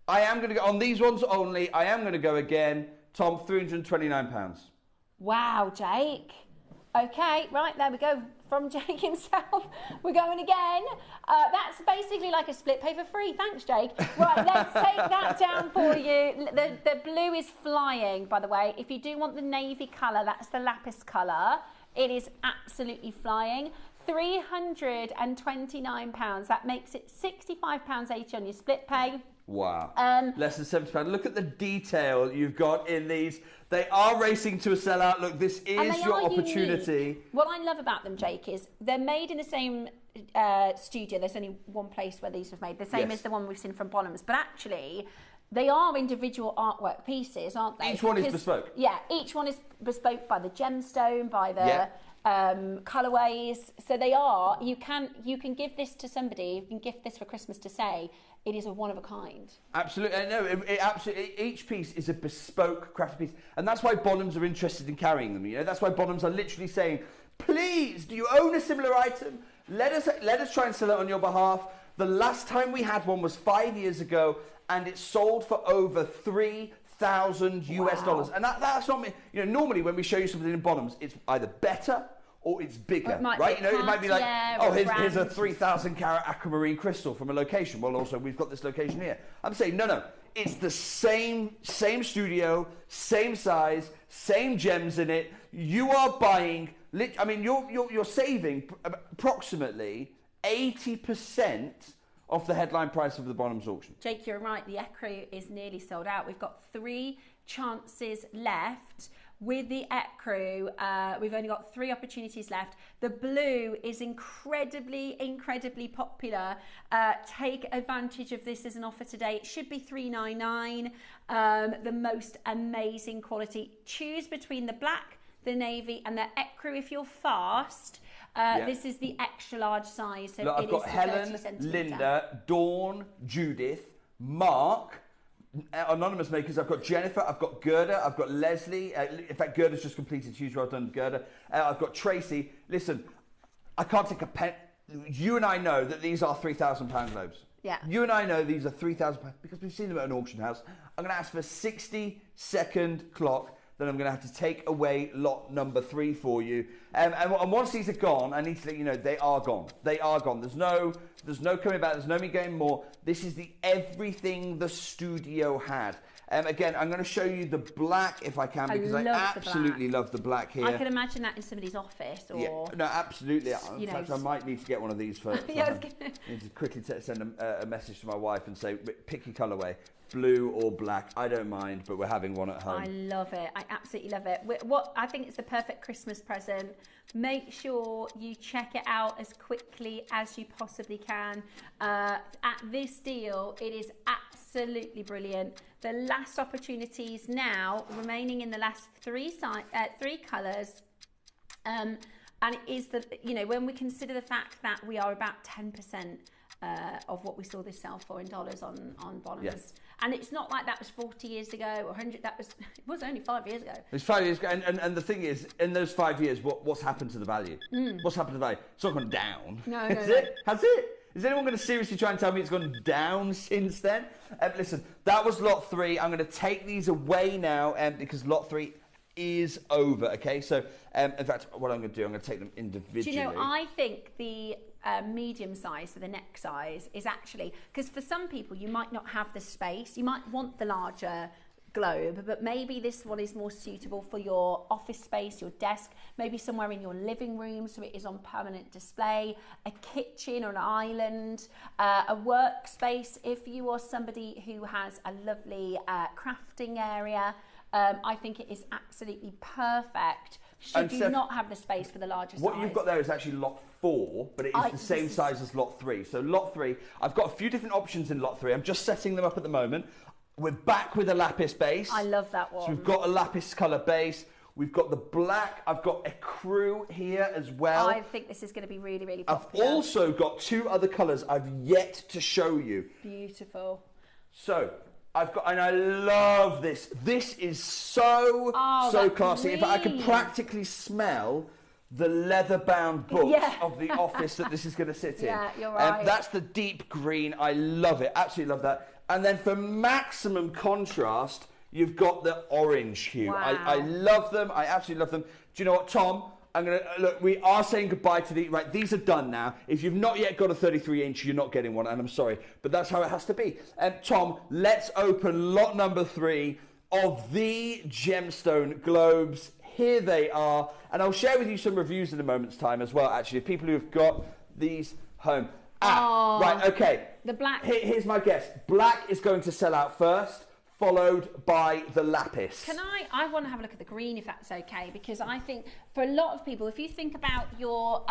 I am going to go, on these ones only, I am going to go again. Tom, £329. Wow, Jake. Okay, right, there we go. From Jake himself, we're going again. That's basically like a split pay for free. Thanks, Jake. Right, let's take that down for you. The blue is flying, by the way. If you do want the navy colour, that's the lapis colour. It is absolutely flying. £329. That makes it £65.80 on your split pay. Wow. Less than £70. Look at the detail you've got in these. They are racing to a sellout. Look, this is your opportunity. Unique. What I love about them, Jake, is they're made in the same studio. There's only one place where these were made. The same as the one we've seen from Bonhams. But actually, they are individual artwork pieces, aren't they? Each one is bespoke. Yeah, each one is bespoke by the gemstone, by the colourways. So they are. You can give this to somebody. You can gift this for Christmas to say it is a one of a kind. Absolutely. No, absolutely. Each piece is a bespoke crafted piece, and that's why Bonhams are interested in carrying them. You know, that's why Bonhams are literally saying, "Please, do you own a similar item? Let us try and sell it on your behalf." The last time we had one was 5 years ago, and it sold for over $3,000 US, and that's not me. You know, normally when we show you something in Bonhams, it's either better or it's bigger, right? You know, it might be like, oh, here's a 3,000 carat aquamarine crystal from a location. Well, also we've got this location here. I'm saying no, it's the same studio, same size, same gems in it. You are buying. I mean, you're saving approximately 80% off the headline price of the Bonhams auction. Jake, you're right. The ecru is nearly sold out. We've got 3 chances left. With the ecru, we've only got 3 opportunities left. The blue is incredibly popular. Take advantage of this as an offer today. It should be $399. The most amazing quality. Choose between the black, the navy, and the ecru if you're fast. This is the extra large size. So look, I've got Helen, Linda, Dawn, Judith, Mark, anonymous makers. I've got Jennifer, I've got Gerda, I've got Leslie. In fact, Gerda's just completed. Huge well done, Gerda. I've got Tracy. Listen, I can't take a pen. You and I know that these are £3,000 globes. Yeah. You and I know these are £3,000 because we've seen them at an auction house. I'm going to ask for a 60-second clock. Then I'm going to have to take away lot number 3 for you. And once these are gone, I need to let you know they are gone. They are gone. There's no coming back. There's no me getting more. This is the everything the studio had. Again, I'm going to show you the black if I can because I absolutely love the black here. I can imagine that in somebody's office or... Yeah, no, absolutely. In fact, I might need to get one of these for I need to quickly send a message to my wife and say, pick your colourway. Blue or black, I don't mind, but we're having one at home. I love it. I absolutely love it. What I think it's the perfect Christmas present. Make sure you check it out as quickly as you possibly can. At this deal, it is absolutely brilliant. The last opportunities now remaining in the last 3 colours. And it is when we consider the fact that we are about 10% of what we saw this sell for in dollars on Bonhams. Yes. And it's not like that was 40 years ago or 100. It was only 5 years ago. It's 5 years ago, and the thing is, in those 5 years, what's happened to the value? What's happened to the value? It's not gone down. No. Has it? Is anyone going to seriously try and tell me it's gone down since then? Listen, that was lot 3. I'm going to take these away now, because lot 3 is over, okay? So, in fact, what I'm going to do, I'm going to take them individually. Do you know, I think the medium size, so the neck size, is actually, because for some people, you might not have the space. You might want the larger globe, but maybe this one is more suitable for your office space, your desk, maybe somewhere in your living room, so it is on permanent display, a kitchen or an island, a workspace. If you are somebody who has a lovely crafting area, I think it is absolutely perfect. Should you not have the space for the larger size? What you've got there is actually lot 4, but it is the same size as lot 3. So lot 3, I've got a few different options in lot 3. I'm just setting them up at the moment. We're back with a lapis base. I love that one. So we've got a lapis colour base. We've got the black. I've got a crew here as well. I think this is going to be really, really popular. I've also got 2 other colours I've yet to show you. Beautiful. So I've got, and I love this. This is so classy. In fact, I can practically smell the leather-bound books of the office that this is going to sit in. Yeah, you're right. That's the deep green. I love it. Absolutely love that. And then for maximum contrast, you've got the orange hue. Wow. I love them. I absolutely love them. Do you know what, Tom? I'm going to look. We are saying goodbye to the right. These are done now. If you've not yet got a 33-inch, you're not getting one, and I'm sorry, but that's how it has to be. Tom, let's open lot number 3 of the gemstone globes. Here they are, and I'll share with you some reviews in a moment's time as well. Actually, of people who have got these home. Right, okay. The black. Here's my guess. Black is going to sell out first, followed by the lapis. I want to have a look at the green, if that's okay, because I think for a lot of people, if you think about your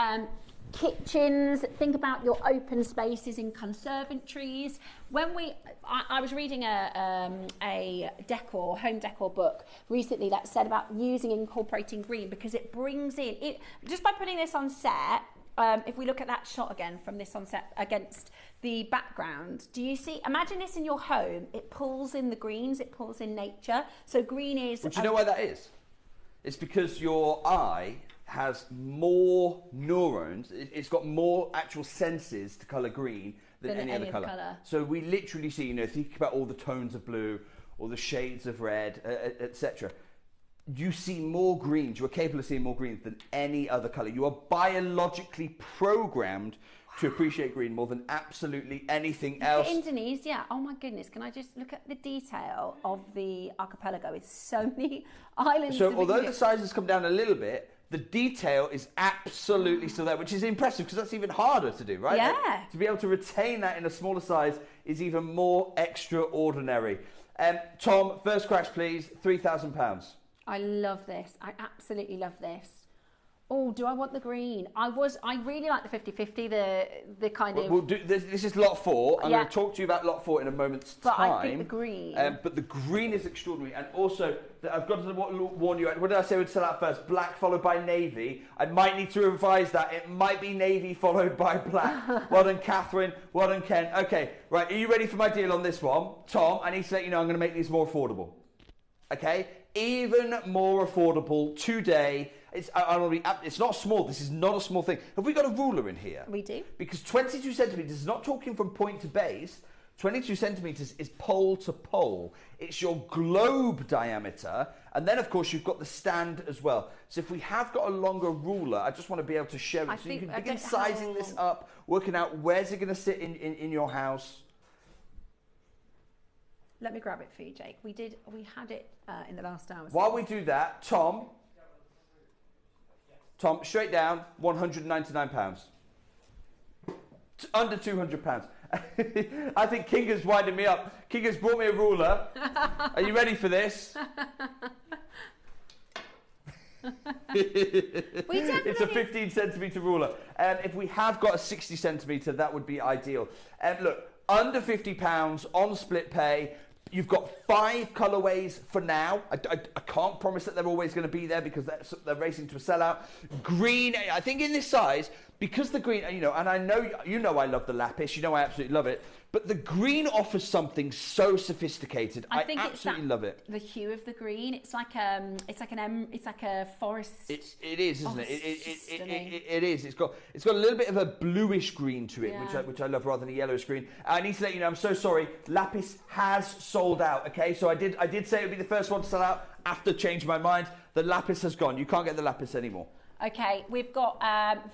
kitchens, think about your open spaces in conservatories. I was reading a home decor book recently that said about incorporating green, because it brings in, just by putting this on set, if we look at that shot again from this on set against the background, do you see, imagine this in your home, it pulls in the greens, it pulls in nature. So green is... Well, do you know why that is? It's because your eye has more neurons, it's got more actual senses to colour green than any other colour. So we literally see, think about all the tones of blue, or the shades of red, etc. You see more greens, you are capable of seeing more greens than any other colour. You are biologically programmed to appreciate green more than absolutely anything else. Indonesia, oh my goodness, can I just look at the detail of the archipelago with so many islands? So although the size has come down a little bit, the detail is absolutely still there, which is impressive because that's even harder to do, right? Yeah. Like, to be able to retain that in a smaller size is even more extraordinary. Tom, first crash please, £3,000. I love this. I absolutely love this. Oh, do I want the green? I really like the 50-50, the kind of... We'll do, this is lot 4. I'm going to talk to you about lot 4 in a moment's time. But I think the green... but the green is extraordinary. And also, I've got to warn you, what did I say would sell out first? Black followed by navy. I might need to revise that. It might be navy followed by black. Well done, Catherine. Well done, Ken. Okay, right, are you ready for my deal on this one? Tom, I need to let you know I'm going to make these more affordable. Okay? Even more affordable today. It's not small. This is not a small thing. Have we got a ruler in here? We do. Because 22 centimetres is not talking from point to base. 22 centimetres is pole to pole. It's your globe diameter. And then, of course, you've got the stand as well. So if we have got a longer ruler, I just want to be able to show it. So you can begin sizing this up, working out where's it going to sit in your house. Let me grab it for you, Jake. We had it in the last hour. While we do that, Tom, straight down, £199. Under £200. I think Kinga's winding me up. Kinga's brought me a ruler. Are you ready for this? It's a 15 centimetre ruler. If we have got a 60 centimetre, that would be ideal. Look, under £50 on split pay. You've got 5 colourways for now. I can't promise that they're always going to be there because they're racing to a sellout. Green, I think in this size, because the green, and I know I love the lapis. I absolutely love it. But the green offers something so sophisticated. I absolutely love it. The hue of the green, it's like a forest. It is, isn't it? It is. It's got a little bit of a bluish green to it, which I love rather than a yellowish green. I need to let you know, I'm so sorry. Lapis has sold out, okay? So I did say it would be the first one to sell out. After changing my mind, the lapis has gone. You can't get the lapis anymore. Okay, we've got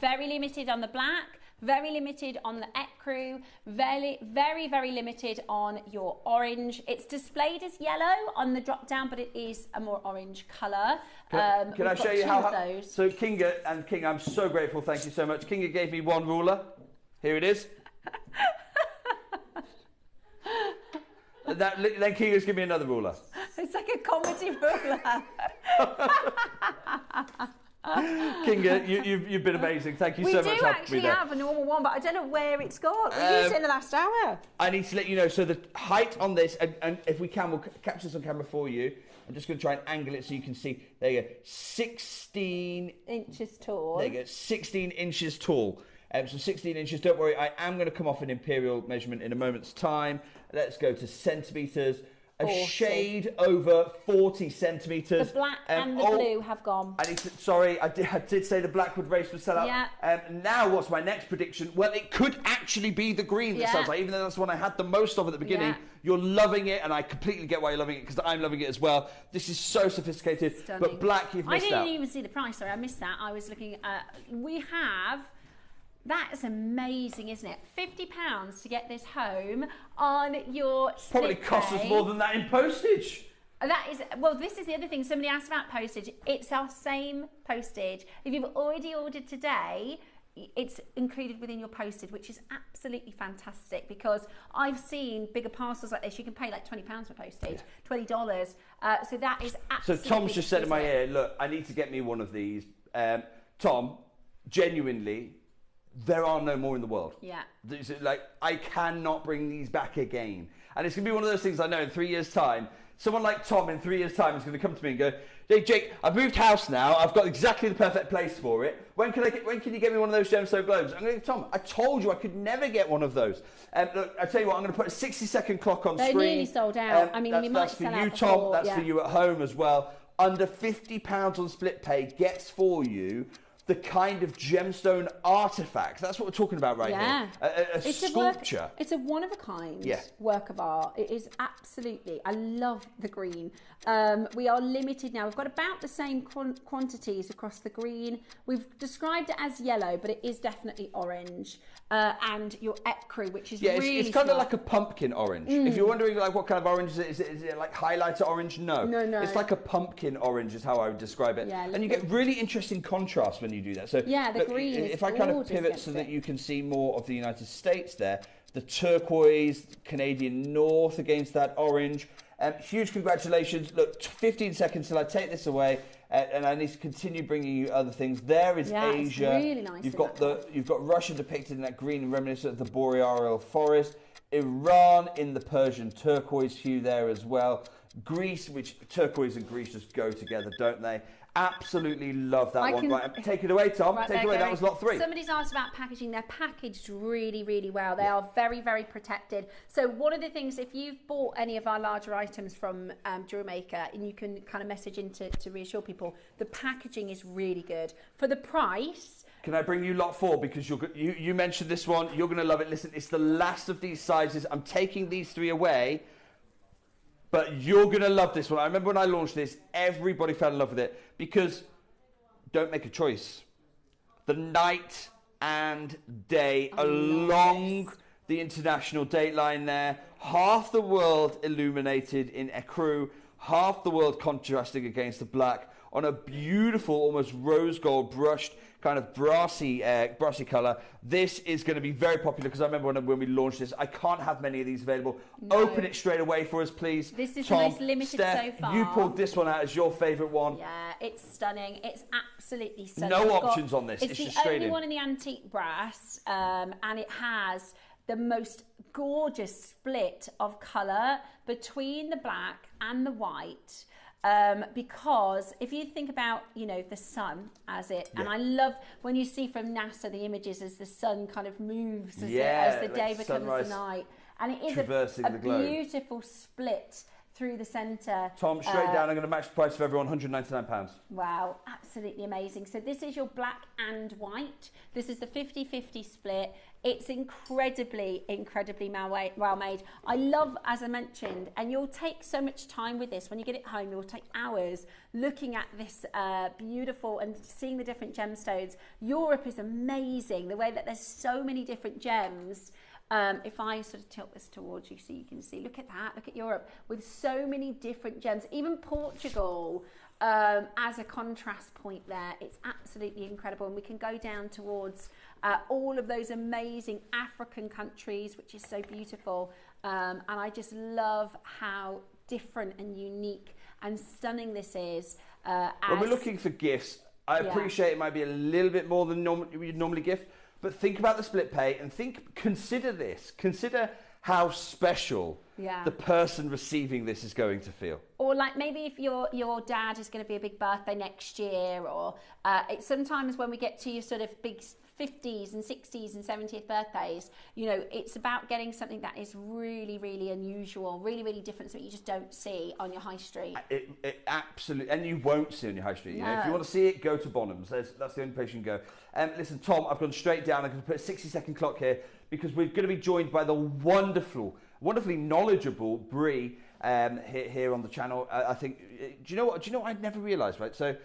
very limited on the black, very limited on the ecru, very, very, very limited on your orange. It's displayed as yellow on the drop down, but it is a more orange colour. Can I show you how? So Kinga and King, I'm so grateful. Thank you so much. Kinga gave me one ruler. Here it is. Then Kinga's give me another ruler. It's like a comedy ruler. Kinga, you've been amazing. Thank you so much. We do actually have a normal one, but I don't know where it's gone. We used it in the last hour. I need to let you know, so the height on this, and if we can, we'll capture this on camera for you. I'm just going to try and angle it so you can see. There you go. 16 inches tall. There you go. 16 inches tall. So 16 inches. Don't worry, I am going to come off an imperial measurement in a moment's time. Let's go to centimetres. A shade over 40 centimetres. The black and the blue have gone. Sorry, I did say the black would race would sell out. Yeah. Now, what's my next prediction? Well, it could actually be the green that sells out, even though that's the one I had the most of at the beginning. Yeah. You're loving it, and I completely get why you're loving it, because I'm loving it as well. This is so sophisticated. Stunning. But black, you've missed out. I didn't even see the price. Sorry, I missed that. I was looking at... We have... That is amazing, isn't it? £50 to get this home on your split Probably costs us more than that in postage. That is, well, this is the other thing. Somebody asked about postage. It's our same postage. If you've already ordered today, it's included within your postage, which is absolutely fantastic, because I've seen bigger parcels like this. You can pay like £20 for postage, $20. So that is absolutely... So Tom's just said in my ear, look, I need to get me one of these. Tom, genuinely... There are no more in the world. Yeah. Like, I cannot bring these back again. And it's going to be one of those things I know in 3 years' time, someone like Tom in 3 years' time is going to come to me and go, hey, Jake, I've moved house now. I've got exactly the perfect place for it. When can you get me one of those gemstone globes? I'm going to go, Tom, I told you I could never get one of those. Look, I tell you what, I'm going to put a 60-second clock on screen. They're nearly sold out. I mean, we might sell out That's for you, before, Tom. That's for you at home as well. Under £50 on split pay gets for you the kind of gemstone artifacts. That's what we're talking about right here. A sculpture. It's a one-of-a-kind work of art. It is absolutely. I love the green. We are limited now. We've got about the same quantities across the green. We've described it as yellow, but it is definitely orange. And your ecru, which is really it's kind of like a pumpkin orange. If you're wondering like what kind of orange is it like highlighter orange? No. It's like a pumpkin orange is how I would describe it. Yeah, and you get really interesting contrast when you do that. So the green is if I kind of pivot so that you can see more of the United States there, the turquoise, Canadian North against that orange. Huge congratulations. Look, 15 seconds till I take this away. And I need to continue bringing you other things. There is Asia. It's really nice. You've got Russia depicted in that green reminiscent of the boreal forest. Iran in the Persian turquoise hue there as well. Greece, which turquoise and Greece just go together, don't they? Absolutely love that one. Right, take it away, Tom. Take it away. That was lot 3. Somebody's asked about packaging. They're packaged really, really well. They are very, very protected. So one of the things, if you've bought any of our larger items from JewelleryMaker, and you can kind of message in to reassure people, the packaging is really good. For the price... Can I bring you lot 4? Because you mentioned this one. You're going to love it. Listen, it's the last of these sizes. I'm taking these 3 away. But you're going to love this one. I remember when I launched this, everybody fell in love with it. Because don't make a choice. The night and day along the international date line there. Half the world illuminated in ecru. Half the world contrasting against the black. On a beautiful, almost rose gold brushed, kind of brassy colour. This is going to be very popular because I remember when we launched this, I can't have many of these available. No. Open it straight away for us, please. This is Tom, the most limited Steph, so far. You pulled this one out as your favourite one. Yeah, it's stunning. It's absolutely stunning. No options on this. It's just the straight only in. one in the antique brass, and it has the most gorgeous split of colour between the black and the white. Because if you think about, the sun as it, and I love when you see from NASA the images as the sun kind of moves as the day becomes the night. And it is a beautiful split through the centre. Tom, straight down, I'm going to match the price for everyone, £199. Wow, absolutely amazing. So this is your black and white. This is the 50-50 split. It's incredibly well made. I love, as I mentioned, and you'll take so much time with this. When you get it home, you'll take hours looking at this beautiful and seeing the different gemstones. Europe is amazing, the way that there's so many different gems. If I sort of tilt this towards you so you can see, look at that, look at Europe with so many different gems. Even Portugal as a contrast point there, it's absolutely incredible. And we can go down towards all of those amazing African countries, which is so beautiful. And I just love how different and unique and stunning this is. When we're looking for gifts, I appreciate it might be a little bit more than you'd normally gift, but think about the split pay and consider this. Consider how special the person receiving this is going to feel. Or like maybe if your dad is going to be a big birthday next year, or it's sometimes when we get to your sort of big 50s and 60s and 70th birthdays, you know, it's about getting something that is really, really unusual, really, really different, so you just don't see on your high street. It absolutely, and you won't see on your high street. You know, if you want to see it, go to Bonhams. That's the only place you can go. Listen, Tom, I've gone straight down. I'm going to put a 60-second clock here because we're going to be joined by the wonderfully knowledgeable Brie here on the channel. I think. Do you know what? I'd never realised, right? So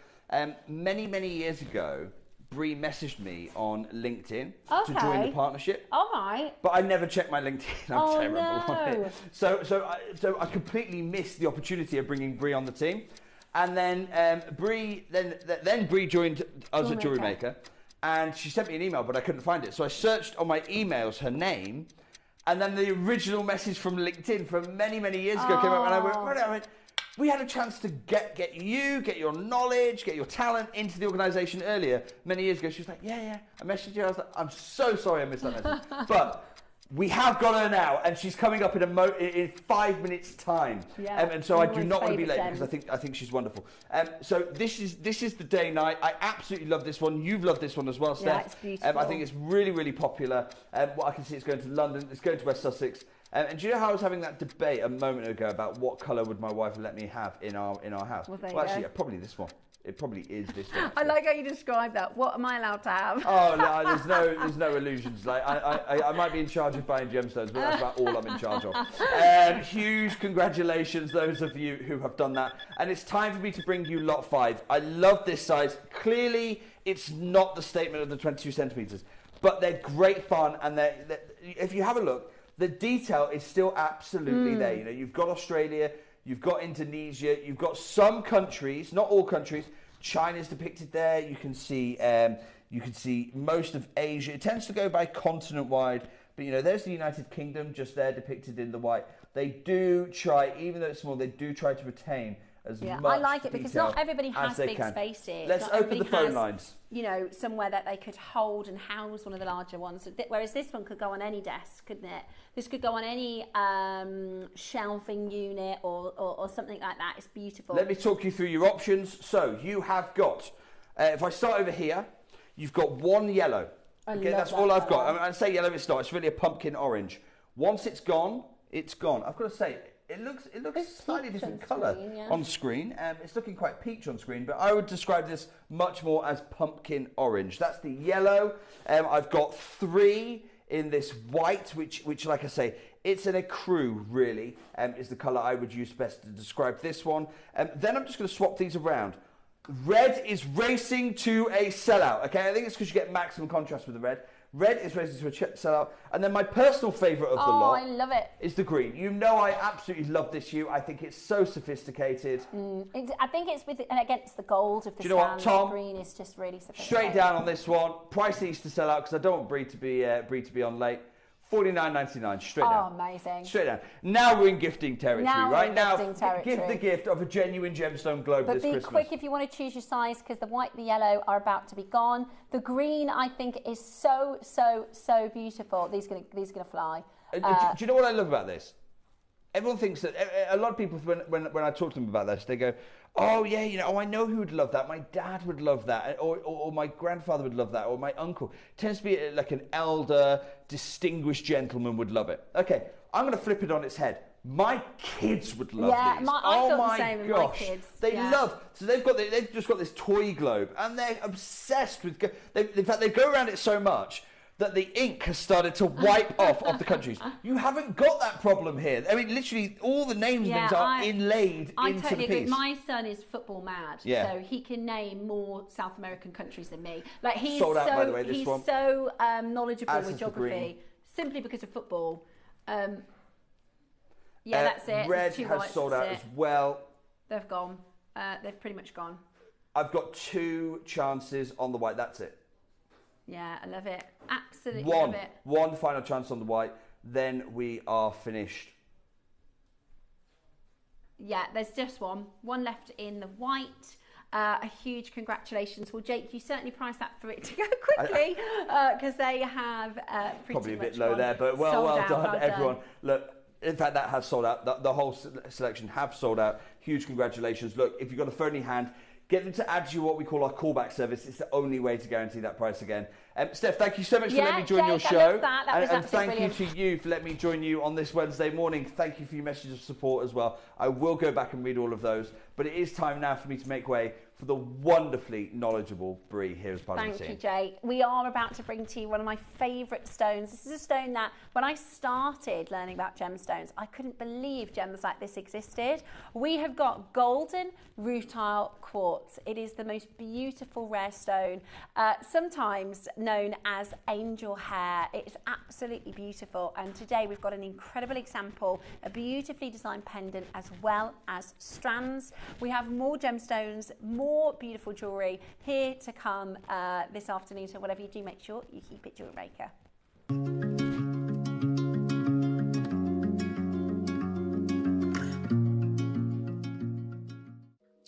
many years ago, Brie messaged me on LinkedIn to join the partnership. All right. But I never checked my LinkedIn. I'm terrible on it. So I completely missed the opportunity of bringing Brie on the team. And then Brie joined us at JewelleryMaker, and she sent me an email, but I couldn't find it. So I searched on my emails her name, and then the original message from LinkedIn from many years ago came up, and I went, we had a chance to get your knowledge, get your talent into the organisation earlier, many years ago. She was like, yeah. I messaged you. I was like, I'm so sorry I missed that message. But we have got her now, and she's coming up in 5 minutes' time. Yeah, and so I do not want to be late because I think she's wonderful. So this is the day night. I absolutely love this one. You've loved this one as well, Steph. Yeah, it's beautiful. I think it's really popular. What I can see, it's going to London. It's going to West Sussex. And do you know how I was having that debate a moment ago about what colour would my wife let me have in our house? Well, actually, probably this one. It probably is this one. I like how you describe that. What am I allowed to have? Oh no, there's no illusions. Like I might be in charge of buying gemstones, but that's about all I'm in charge of. Huge congratulations, those of you who have done that. And it's time for me to bring you lot 5. I love this size. Clearly, it's not the statement of the 22 centimetres, but they're great fun. And if you have a look, the detail is still absolutely there. You know, you've got Australia, you've got Indonesia, you've got some countries, not all countries. China's depicted there. You can see most of Asia. It tends to go by continent-wide, but you know, there's the United Kingdom just there depicted in the white. They do try, even though it's small, they do try to retain as much I like it because not everybody has big spaces. Let's open the phone lines. You know, somewhere that they could hold and house one of the larger ones. Whereas this one could go on any desk, couldn't it? This could go on any shelving unit or something like that. It's beautiful. Let me talk you through your options. So you have got, if I start over here, you've got one yellow. Okay, that's all I've got. I mean, I say yellow, it's not. It's really a pumpkin orange. Once it's gone, it's gone. I've got to say, it looks slightly different colour on screen. It's looking quite peach on screen, but I would describe this much more as pumpkin orange. That's the yellow. I've got 3 in this white, which like I say, it's an ecru really, is the colour I would use best to describe this one. Then I'm just going to swap these around. Red is racing to a sellout. Okay, I think it's because you get maximum contrast with the red. Red is racing to a sellout. And then my personal favourite of the lot I love it. Is the green. You know I absolutely love this hue. I think it's so sophisticated. I think it's against the gold of the Do you know what, Tom? The green is just really sophisticated. Straight down on this one. Price needs to sell out because I don't want Brie to be on late. $49.99, straight down. Oh, amazing. Straight down. Now we're in gifting territory, right? Now give the gift of a genuine gemstone globe this Christmas. But be quick if you want to choose your size because the white and the yellow are about to be gone. The green, I think, is so beautiful. These are gonna fly. Do you know what I love about this? Everyone thinks that, a lot of people, when I talk to them about this, they go, oh yeah, you know, I know who would love that. My dad would love that, or my grandfather would love that, or my uncle. It tends to be like an elder, distinguished gentleman would love it. Okay, I'm going to flip it on its head. My kids would love these. I oh thought my the same with gosh, my kids. they love. So they've just got this toy globe, and they're obsessed with. In fact, they go around it so much that the ink has started to wipe off of the countries. You haven't got that problem here. I mean, literally, all the names and things are inlaid into totally the piece. agree. My son is football mad, so he can name more South American countries than me. Like he's sold out, by the way, this one. so knowledgeable As with is the geography, green. simply because of football. That's it. Red has sold out as well. They've gone. They've pretty much gone. I've got 2 chances on the white. That's it. Yeah, I love it. Absolutely love it. One final chance on the white. Then we are finished. Yeah, there's just one left in the white. A huge congratulations. Well, Jake, you certainly priced that for it to go quickly because they have probably a bit low there, but well done, everyone. Look, in fact, that has sold out. The whole selection have sold out. Huge congratulations. Look, if you've got a phone in your hand, get them to add you what we call our callback service. It's the only way to guarantee that price again. Steph, thank you so much for letting me join your show. I love that. That was and thank brilliant. you to you for letting me join you on this Wednesday morning. Thank you for your messages of support as well. I will go back and read all of those. But it is time now for me to make way for the wonderfully knowledgeable Brie here as part of the team. Thank you, Jake. We are about to bring to you one of my favourite stones. This is a stone that, when I started learning about gemstones, I couldn't believe gems like this existed. We have got golden rutile quartz. It is the most beautiful rare stone, sometimes known as angel hair. It is absolutely beautiful. And today we've got an incredible example, a beautifully designed pendant as well as strands. We have more gemstones, more beautiful jewellery here to come this afternoon. So whatever you do, make sure you keep it JewelleryMaker.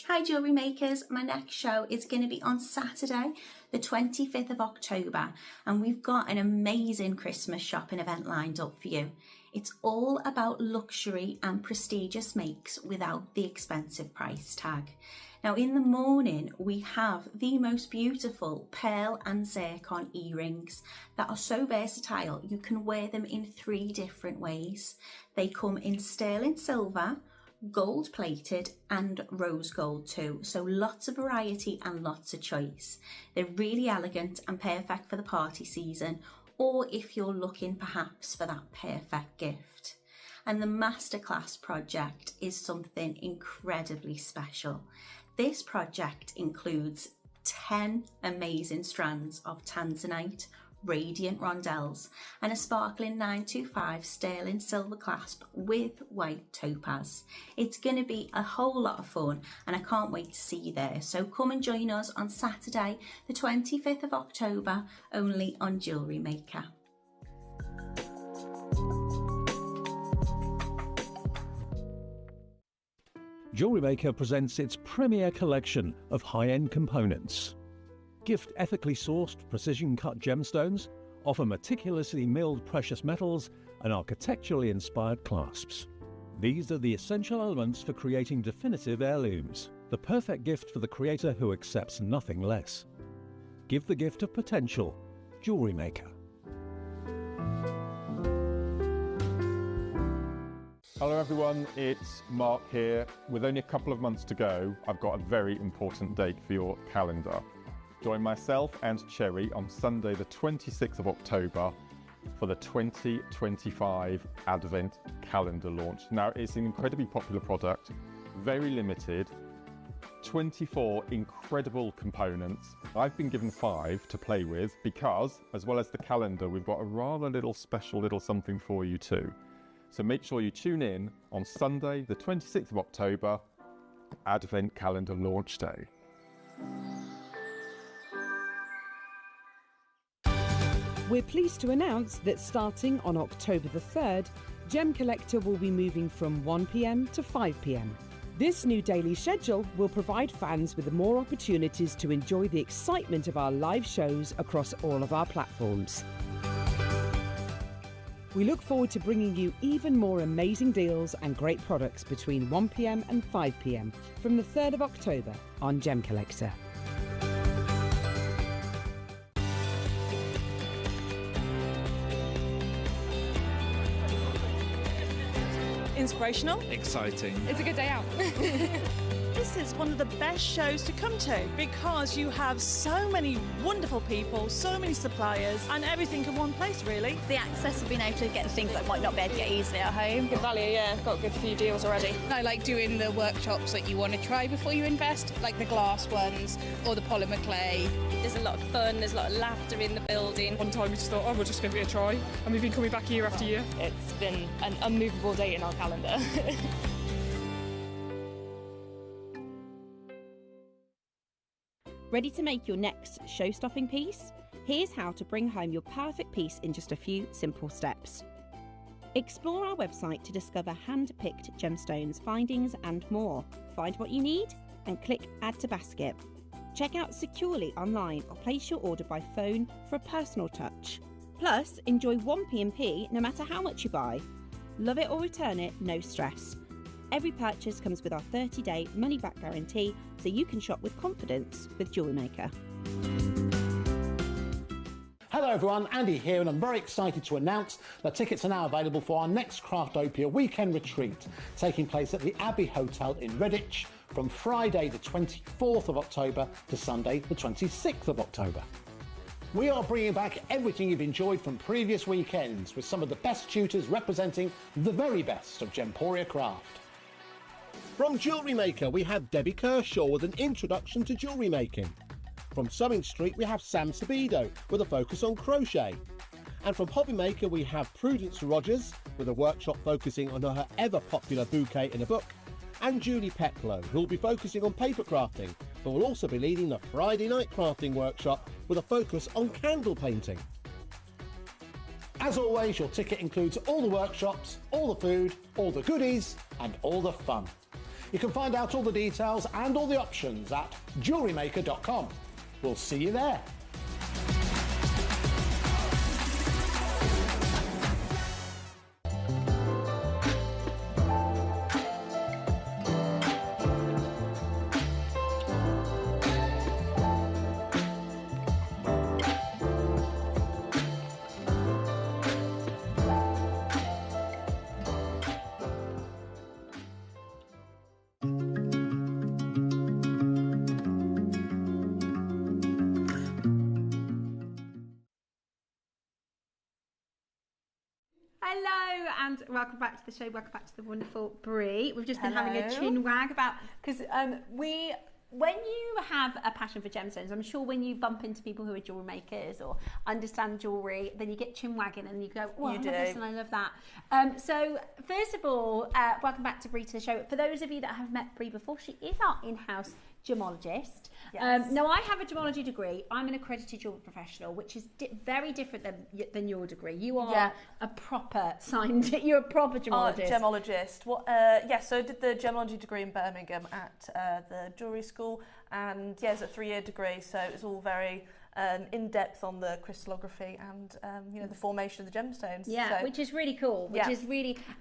Hi Jewellery Makers, my next show is going to be on Saturday the 25th of October and we've got an amazing Christmas shopping event lined up for you. It's all about luxury and prestigious makes without the expensive price tag. Now in the morning we have the most beautiful pearl and zircon earrings that are so versatile you can wear them in 3 different ways. They come in sterling silver, gold plated and rose gold too, so lots of variety and lots of choice. They're really elegant and perfect for the party season, or if you're looking perhaps for that perfect gift. And the masterclass project is something incredibly special. This project includes 10 amazing strands of tanzanite, radiant rondelles and a sparkling 925 sterling silver clasp with white topaz. It's going to be a whole lot of fun and I can't wait to see you there. So come and join us on Saturday the 25th of October only on JewelleryMaker. JewelleryMaker presents its premier collection of high-end components. Gift ethically sourced, precision-cut gemstones, offer meticulously milled precious metals and architecturally inspired clasps. These are the essential elements for creating definitive heirlooms, the perfect gift for the creator who accepts nothing less. Give the gift of potential. JewelleryMaker. Hello everyone, it's Mark here. With only a couple of months to go, I've got a very important date for your calendar. Join myself and Cherry on Sunday the 26th of October for the 2025 Advent Calendar launch. Now it's an incredibly popular product, very limited, 24 incredible components. I've been given 5 to play with because, as well as the calendar, we've got a rather little special little something for you too. So make sure you tune in on Sunday the 26th of October, Advent Calendar launch day. We're pleased to announce that starting on October the 3rd, Gem Collector will be moving from 1 p.m. to 5 p.m. This new daily schedule will provide fans with more opportunities to enjoy the excitement of our live shows across all of our platforms. We look forward to bringing you even more amazing deals and great products between 1 p.m. and 5 p.m. from the 3rd of October on Gem Collector. Inspirational. Exciting. It's a good day out. This is one of the best shows to come to because you have so many wonderful people, so many suppliers, and everything in one place, really. The access of being able to get things that might not be able to get easily at home. Good value, yeah. Got a good few deals already. I like doing the workshops that you want to try before you invest, like the glass ones or the polymer clay. There's a lot of fun, there's a lot of laughter in the building. One time we just thought, oh, we'll just give it a try. And we've been coming back year after year. It's been an unmovable date in our calendar. Ready to make your next show-stopping piece? Here's how to bring home your perfect piece in just a few simple steps. Explore our website to discover hand-picked gemstones, findings and more. Find what you need and click Add to Basket. Check out securely online or place your order by phone for a personal touch. Plus, enjoy one P&P no matter how much you buy. Love it or return it, no stress. Every purchase comes with our 30-day money-back guarantee, so you can shop with confidence with JewelleryMaker. Hello everyone, Andy here, and I'm very excited to announce that tickets are now available for our next Craftopia weekend retreat, taking place at the Abbey Hotel in Redditch from Friday the 24th of October to Sunday the 26th of October. We are bringing back everything you've enjoyed from previous weekends with some of the best tutors representing the very best of Gemporia craft. From JewelleryMaker, we have Debbie Kershaw with an introduction to jewellery making. From Sewing Street, we have Sam Sabido with a focus on crochet. And from Hobbymaker, we have Prudence Rogers with a workshop focusing on her ever-popular bouquet in a book. And Julie Peplow, who will be focusing on paper crafting, but will also be leading the Friday night crafting workshop with a focus on candle painting. As always, your ticket includes all the workshops, all the food, all the goodies, and all the fun. You can find out all the details and all the options at JewelleryMaker.com. We'll see you there. Hello and welcome back to the show. Welcome back to the wonderful Brie. We've just been having a chin wag about because when you have a passion for gemstones, I'm sure when you bump into people who are jewelry makers or understand jewelry, then you get chin wagging and you go, well, I love this and I love that. So first of all, welcome back to Brie to the show. For those of you that have met Brie before, she is our in-house gemologist. Yes. Now I have a gemology degree. I'm an accredited jewelry professional, which is very different than your degree. You are a proper scientist. You're a proper gemologist. Gemologist. So I did the gemology degree in Birmingham at the jewellery school, and it's a 3-year degree, so it was all very in-depth on the crystallography and the formation of the gemstones. Which is really cool.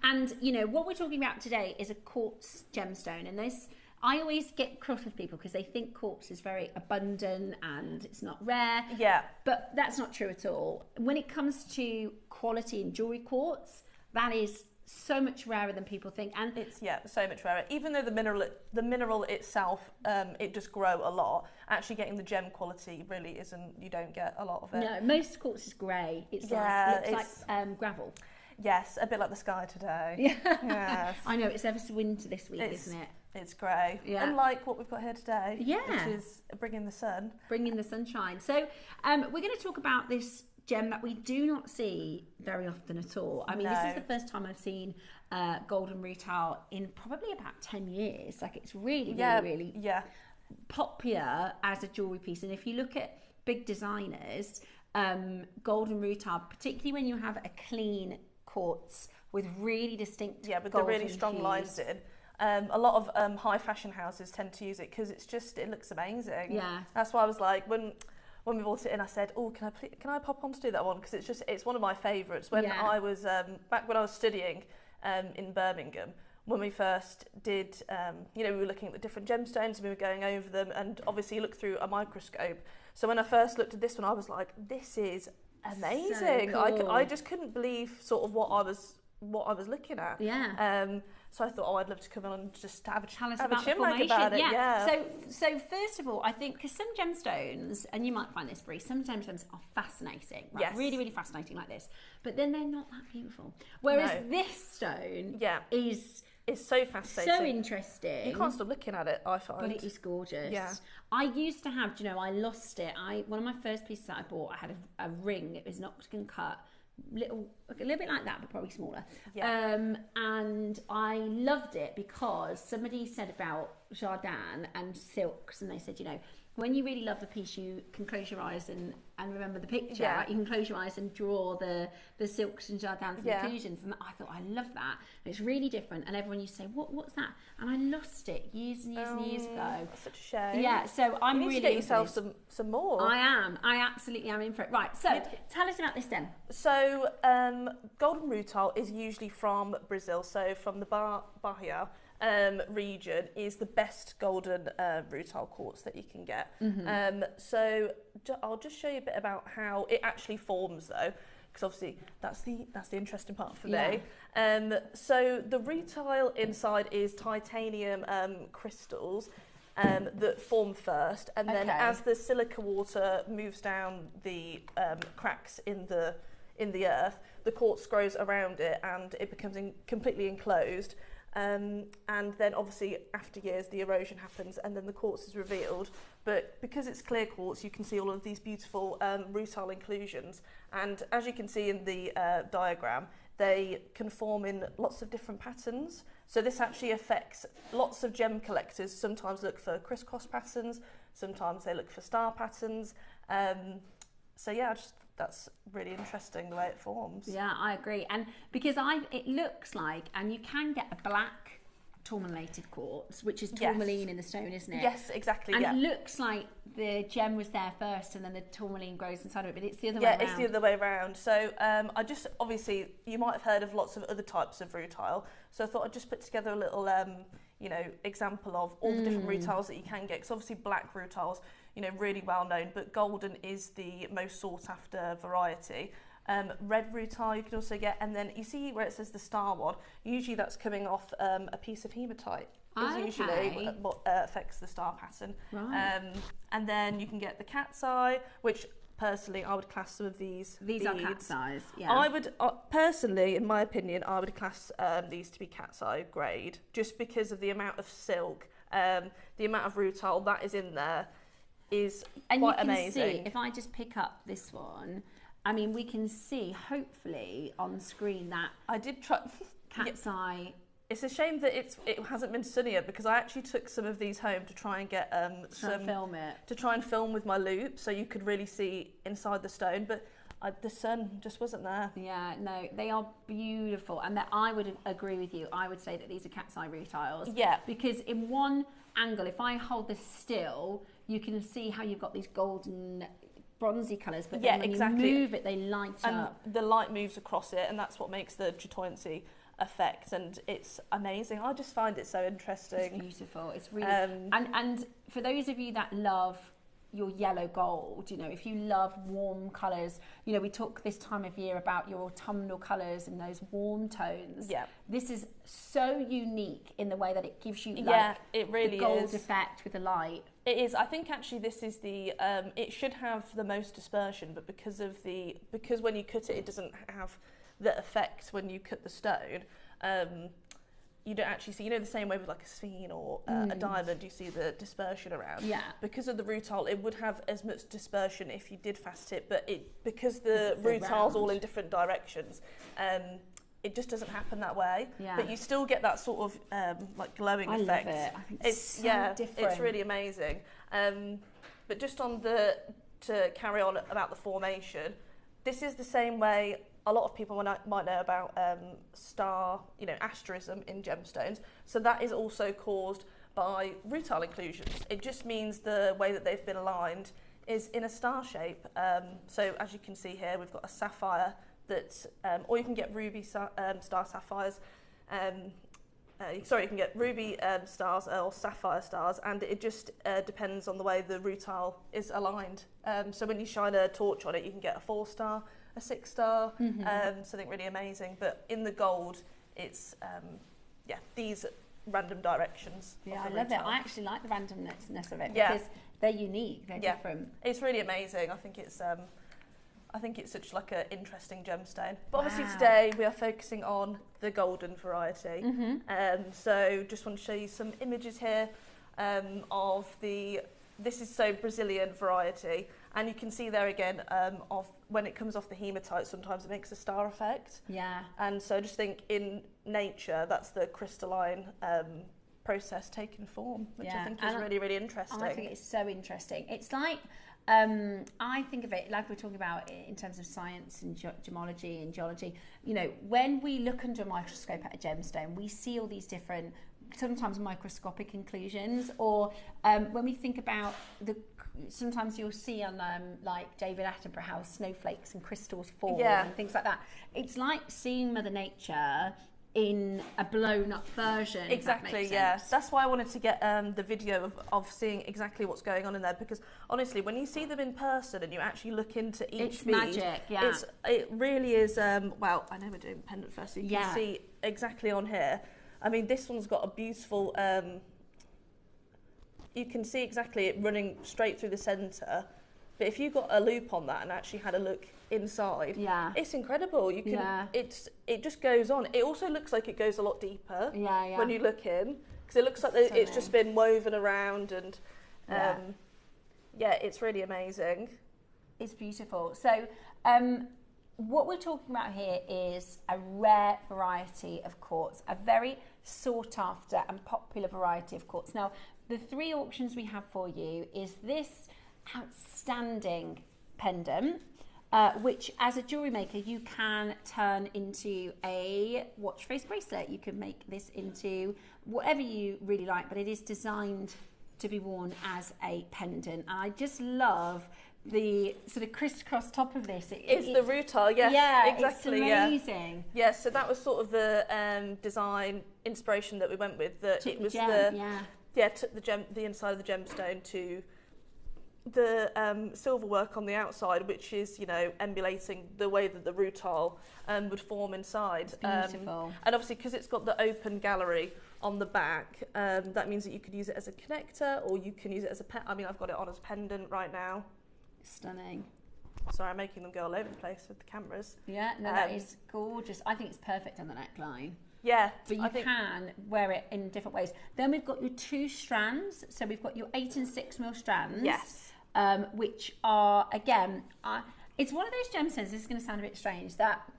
And what we're talking about today is a quartz gemstone, and this I always get cross with people because they think quartz is very abundant and it's not rare. But that's not true at all. When it comes to quality in jewellery quartz, that is so much rarer than people think, and it's so much rarer. Even though the mineral itself, it does grow a lot. Actually, getting the gem quality really isn't. You don't get a lot of it. No, most quartz is grey. Looks like gravel. Yes, a bit like the sky today. Yes. I know, it's ever so winter this week, isn't it? It's grey. Unlike what we've got here today. Which is bringing the sun. Bringing the sunshine. So we're going to talk about this gem that we do not see very often at all. I mean, this is the first time I've seen golden rutile in probably about 10 years. Like, it's really popular as a jewellery piece. And if you look at big designers, golden rutile, particularly when you have a clean quartz with really distinct with the really strong hues. lines in. A lot of high fashion houses tend to use it because it looks amazing. That's why I was like, when we bought it in, I said, oh, can I pop on to do that one, because it's one of my favourites. When I was back when I was studying in Birmingham, when we first did, we were looking at the different gemstones and we were going over them, and obviously you look through a microscope. So when I first looked at this one, I was like, this is amazing. So cool. I just couldn't believe sort of what I was what I was looking at. Yeah. So I thought, oh, I'd love to come on and just have a tell us have about a the chin wag formation. about it. Yeah. So first of all, I think because some gemstones, and you might find this, Bree, some gemstones are fascinating, right? Yes. Really, really fascinating like this, but then they're not that beautiful. Whereas this stone, is so fascinating, so interesting. You can't stop looking at it, I find. But it is gorgeous. Yeah. I used to have, I lost it. One of my first pieces that I bought, I had a ring. It was an octagon cut. A little bit like that, but probably smaller. Yeah. And I loved it because somebody said about Jardin and silks, and they said, when you really love the piece, you can close your eyes and remember the picture. Yeah. Right? You can close your eyes and draw the silks and Jardins and inclusions. And I thought, I love that. And it's really different. And everyone used to say, what's that? And I lost it years and years and years ago. That's such a shame. Yeah, so I'm you need really to get yourself some more. I absolutely am in for it. Right, so tell us about this then. So golden rutile is usually from Brazil, so from the Bahia region is the best golden rutile quartz that you can get. So I'll just show you a bit about how it actually forms though, because obviously that's the interesting part for me. So the rutile inside is titanium crystals that form first, and then as the silica water moves down the cracks in the earth, the quartz grows around it and it becomes completely enclosed. And then obviously after years the erosion happens and then the quartz is revealed, but because it's clear quartz you can see all of these beautiful rutile inclusions, and as you can see in the diagram, they can form in lots of different patterns. So this actually affects lots of gem collectors. Sometimes look for crisscross patterns, sometimes they look for star patterns. So yeah, that's really interesting the way it forms. Yeah, I agree. And because it looks like, and you can get a black tourmalated quartz, which is tourmaline in the stone, isn't it? Yes, exactly. And it looks like the gem was there first and then the tourmaline grows inside of it, but it's the other way around. Yeah, it's the other way around. So obviously you might have heard of lots of other types of rutile, so I thought I'd just put together a little example of all the different rutiles that you can get, because obviously black rutiles, really well known, but golden is the most sought after variety. Red rutile you can also get, and then you see where it says the star one, usually that's coming off a piece of hematite. Is usually what affects the star pattern. Right. And then you can get the cat's eye, which personally I would class some of these beads. Are cat's eyes, yeah. I would personally, in my opinion, I would class these to be cat's eye grade, just because of the amount of silk, the amount of rutile that is in there is quite amazing. See, if I just pick up this one, I mean, we can see hopefully on screen that I did try cat's eye. It's a shame that it hasn't been sunnier, because I actually took some of these home to try and get to try and film with my loupe, so you could really see inside the stone, but the sun just wasn't there. Yeah, no, they are beautiful, and I would agree with you. I would say that these are cat's eye rutiles. Yeah, because in one angle, if I hold this still, you can see how you've got these golden bronzy colours, but then when you move it, they light up. The light moves across it, and that's what makes the chatoyancy effect, and it's amazing. I just find it so interesting. It's beautiful. It's really and for those of you that love your yellow gold, if you love warm colours, we talk this time of year about your autumnal colours and those warm tones. Yeah, this is so unique in the way that it gives you it really the gold is. effect with the light. It is. I think actually this is the it should have the most dispersion, but because when you cut it, it doesn't have the effect when you cut the stone. You don't actually see, the same way with like a sphene or a diamond, you see the dispersion around. Yeah. Because of the rutile, it would have as much dispersion if you did fast it, but because the rutile's all in different directions, it just doesn't happen that way. Yeah. But you still get that sort of like glowing effect. I love it. I think it's so different. It's really amazing. But just to carry on about the formation, this is the same way a lot of people might know about star, asterism in gemstones. So that is also caused by rutile inclusions. It just means the way that they've been aligned is in a star shape. So as you can see here, we've got a sapphire or you can get ruby star sapphires. you can get ruby stars or sapphire stars, and it just depends on the way the rutile is aligned. So when you shine a torch on it, you can get a 4-star, a 6-star, something really amazing. But in the gold, it's these random directions. Yeah, I love it. I actually like the randomness of it Yeah. because they're unique, they're different. It's really amazing. I think it's such like an interesting gemstone. But obviously today we are focusing on the golden variety. So just want to show you some images here of this is Brazilian variety, and you can see there again of when it comes off the hematite, sometimes it makes a star effect. Yeah. And so I just think in nature that's the crystalline process taking form, which I think is really, really interesting. I think it's so interesting. It's like I think of it like we're talking about in terms of science and gemology and geology. You know, when we look under a microscope at a gemstone, we see all these different, sometimes microscopic inclusions, or when we think about sometimes you'll see on like David Attenborough how snowflakes and crystals form and things like that. It's like seeing Mother Nature in a blown up version. Exactly, yes. That's why I wanted to get the video of seeing exactly what's going on in there, because honestly, when you see them in person and you actually look into each bead, magic, it really is, well, I know we're doing pendant first, so you can see exactly on here. I mean, this one's got a beautiful, you can see exactly it running straight through the centre, but if you got a loop on that and actually had a look inside, it's incredible. You can it just goes on. It also looks like it goes a lot deeper when you look in, because it looks like it's just been woven around, and it's really amazing. It's beautiful. So what we're talking about here is a rare variety of quartz, a very sought after and popular variety of quartz. Now, the 3 auctions we have for you is this outstanding pendant, which as a jewellery maker you can turn into a watch face bracelet. You can make this into whatever you really like, but it is designed to be worn as a pendant. And I just love the sort of crisscross top of this. It's the rutile, exactly. It's amazing. Yeah, so that was sort of the design inspiration that we went with. That it was took the inside of the gemstone to the silver work on the outside, which is, you know, emulating the way that the rutile would form inside. It's beautiful. And obviously, because it's got the open gallery on the back, that means that you could use it as a connector, or you can use it as a I mean, I've got it on as a pendant right now. Stunning. Sorry, I'm making them go all over the place with the cameras. Yeah, no, that is gorgeous. I think it's perfect on the neckline. Yeah, but you can wear it in different ways. Then we've got your 2 strands. So we've got your 8 and 6 mil strands. Yes. Which are, again, it's one of those gemstones, this is going to sound a bit strange, that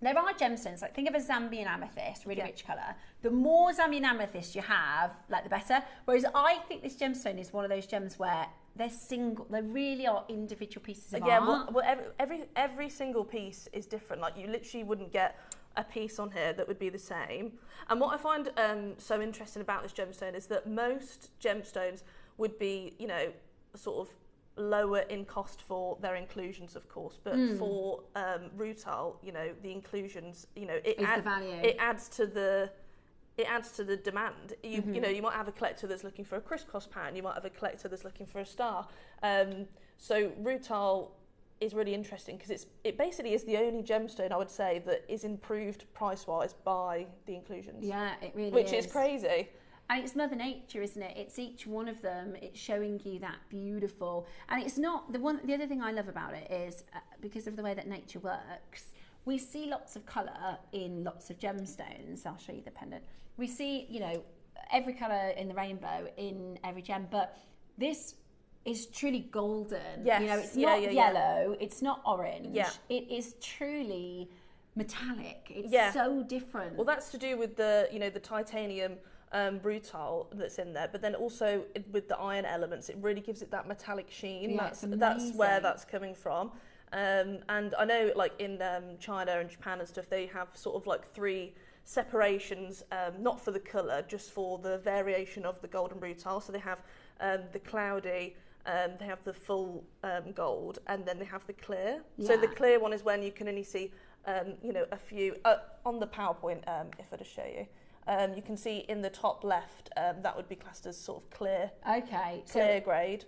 there are gemstones, like think of a Zambian amethyst, really rich colour. The more Zambian amethyst you have, like the better. Whereas I think this gemstone is one of those gems where they're single, they really are individual pieces of art. Well, every single piece is different. Like, you literally wouldn't get a piece on here that would be the same. And what I find so interesting about this gemstone is that most gemstones would be, you know, sort of lower in cost for their inclusions, of course, but for rutile, you know, the inclusions, you know, it adds to the demand. You know, you might have a collector that's looking for a crisscross pattern, you might have a collector that's looking for a star. So rutile is really interesting because it basically is the only gemstone, I would say, that is improved price-wise by the inclusions. Yeah, it really is. Which is crazy. And it's Mother Nature, isn't it? It's each one of them. It's showing you that beautiful. And it's not the other thing I love about it is because of the way that nature works. We see lots of colour in lots of gemstones. I'll show you the pendant. We see, you know, every colour in the rainbow in every gem, but this is truly golden. Yes. You know, it's not yellow. It's not orange. Yeah. It is truly metallic. It's so different. Well, that's to do with the, you know, the titanium rutile that's in there, but then also with the iron elements, it really gives it that metallic sheen. Yeah, that's where that's coming from. And I know, like in China and Japan and stuff, they have sort of like 3 separations, not for the colour, just for the variation of the golden rutile. So they have the cloudy, they have the full gold, and then they have the clear. Yeah. So the clear one is when you can only see, you know, a few on the PowerPoint. If I just show you. You can see in the top left, that would be classed as sort of clear. Okay. Clear grade.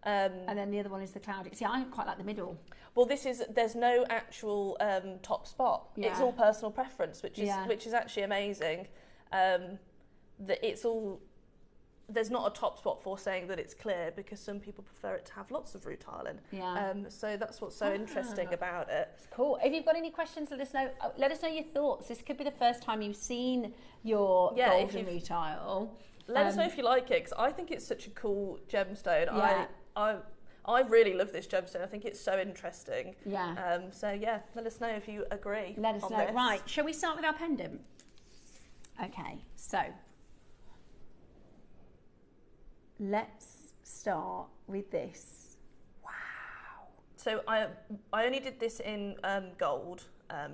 And then the other one is the cloudy. See, I quite like the middle. Well, there's no actual top spot. Yeah. It's all personal preference, which is actually amazing. That it's all, there's not a top spot for saying that it's clear, because some people prefer it to have lots of rutiling. Yeah. So that's what's so interesting about it. It's cool. If you've got any questions, let us know. Let us know your thoughts. This could be the first time you've seen your golden rutile. Let us know if you like it, because I think it's such a cool gemstone. Yeah. I really love this gemstone. I think it's so interesting. Yeah. So yeah, let us know if you agree. Let us know. This. Right. Shall we start with our pendant? Okay. So let's start with this. Wow. So I only did this in gold,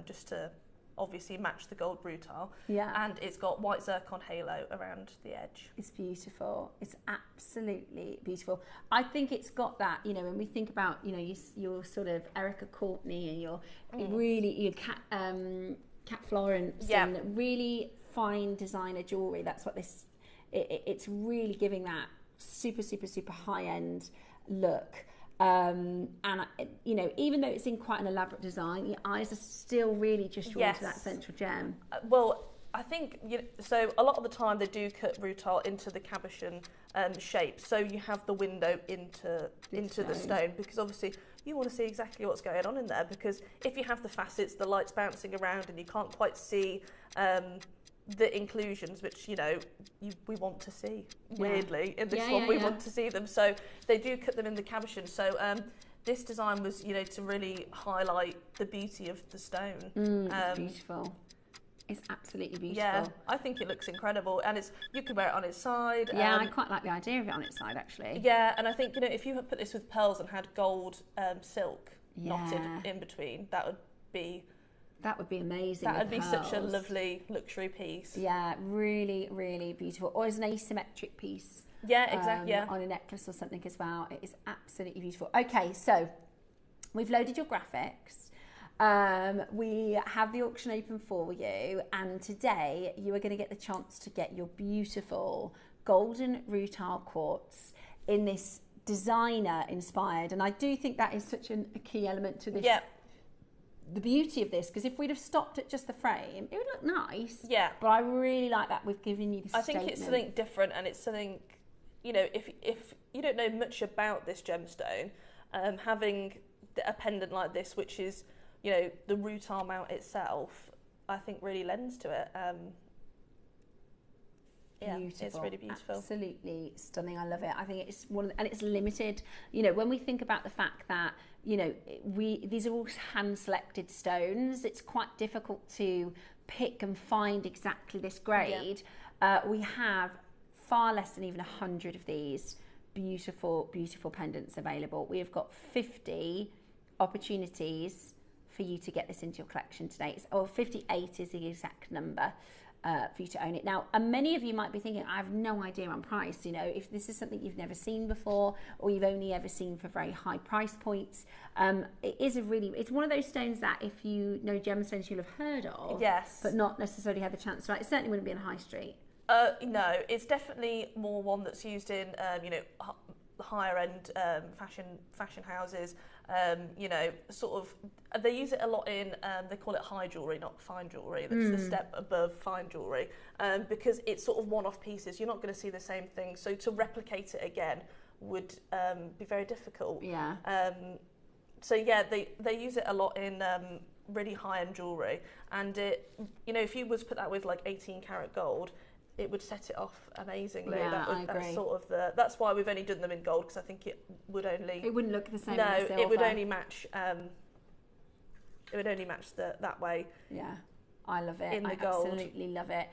just to obviously match the gold rutile. Yeah. And it's got white zircon halo around the edge. It's beautiful. It's absolutely beautiful. I think it's got that, you know, when we think about, you know, your sort of Erica Courtney and your really Cat Florence and really fine designer jewellery. That's what this, it's really giving that super, super, super high-end look. And you know, even though it's in quite an elaborate design, your eyes are still really just drawn to that central gem. Well, I think, so a lot of the time they do cut rutile into the cabochon shape, so you have the window into the stone, because obviously you want to see exactly what's going on in there, because if you have the facets, the light's bouncing around and you can't quite see the inclusions, which, you know, we want to see, weirdly, in this one we want to see them, so they do cut them in the cabochon. So this design was, you know, to really highlight the beauty of the stone. It's beautiful. It's absolutely beautiful. Yeah, I think it looks incredible, and you can wear it on its side. Yeah, I quite like the idea of it on its side, actually. Yeah, and I think, you know, if you had put this with pearls and had gold silk knotted in between, that would be amazing. That would be such a lovely luxury piece. Yeah, really, really beautiful. Or as an asymmetric piece. Yeah, exactly. On a necklace or something as well. It is absolutely beautiful. Okay, so we've loaded your graphics. We have the auction open for you, and today you are going to get the chance to get your beautiful golden rutile quartz in this designer inspired, and I do think that is such a key element to this. The beauty of this, because if we'd have stopped at just the frame, it would look nice. Yeah. But I really like that we've given you the statement. I think it's something different, and it's something, you know, if you don't know much about this gemstone, having a pendant like this, which is, you know, the rutile mount itself, I think really lends to it. Yeah, beautiful. It's really beautiful. Absolutely stunning. I love it. I think it's and it's limited. You know, when we think about the fact that, you know, these are all hand-selected stones, it's quite difficult to pick and find exactly this grade. Yeah. We have far less than even 100 of these beautiful, beautiful pendants available. We have got 50 opportunities for you to get this into your collection today. Or 58 is the exact number. For you to own it. Now, and many of you might be thinking, I have no idea on price, you know, if this is something you've never seen before, or you've only ever seen for very high price points. It's one of those stones that if you know gemstones you'll have heard of, yes, but not necessarily had the chance to. It certainly wouldn't be in a high street. No, it's definitely more one that's used in, you know, higher end fashion houses. You know, sort of, they use it a lot in, they call it high jewellery, not fine jewellery. That's the step above fine jewellery, because it's sort of one-off pieces. You're not going to see the same thing. So to replicate it again would be very difficult. Yeah. So yeah, they use it a lot in really high-end jewellery. And it, you know, if you was put that with like 18 karat gold, it would set it off amazingly. Yeah, I agree. That's sort of that's why we've only done them in gold, because I think it wouldn't look the same. No, as silver. It would only match. It would only match that way. Yeah, I love it. In the I gold. Absolutely love it.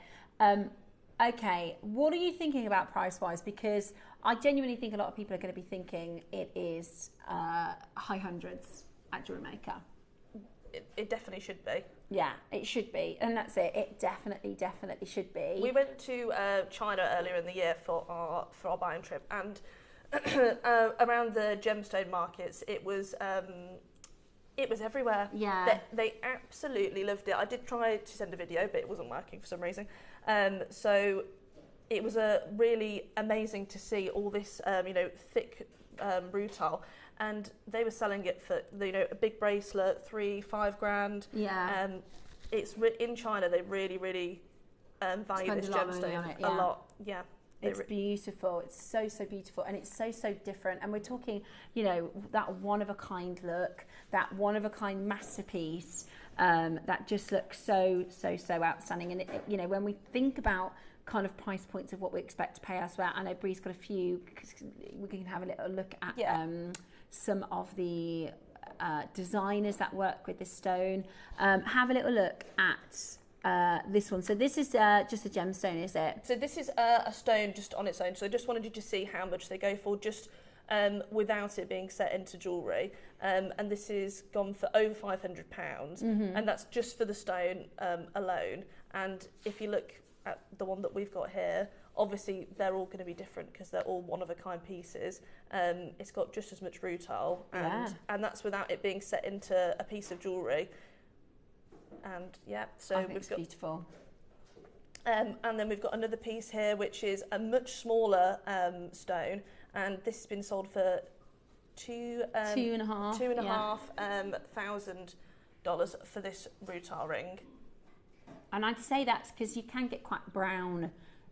Okay, what are you thinking about price-wise? Because I genuinely think a lot of people are going to be thinking it is high hundreds at JewelleryMaker. It definitely should be. Yeah, it should be, and that's it. It definitely should be. We went to China earlier in the year for our buying trip, and around the gemstone markets, it It was everywhere. Yeah. They absolutely loved it. I did try to send a video, but it wasn't working for some reason. So it was really amazing to see all this, thick rutile. And they were selling it for, a big bracelet, $3-5 grand. Yeah. It's in China. They really, really value this gemstone a lot. Yeah. It's beautiful. It's so beautiful, and it's so different. And we're talking, that one-of-a-kind look, that one-of-a-kind masterpiece that just looks so outstanding. And when we think about kind of price points of what we expect to pay elsewhere, I know Bree's got a few. We can have a little look at some of the designers that work with this stone. Have a little look at this one. So this is just a gemstone, is it? So this is a stone just on its own. So I just wanted you to see how much they go for just without it being set into jewellery. And this is gone for over £500. And that's just for the stone alone. And if you look at the one that we've got here, obviously they're all going to be different because they're all one-of-a-kind pieces. It's got just as much rutile, and that's without it being set into a piece of jewellery. And so I think it's beautiful. And then we've got another piece here, which is a much smaller stone, and this has been sold for $2,500 for this rutile ring. And I'd say that's because you can get quite brown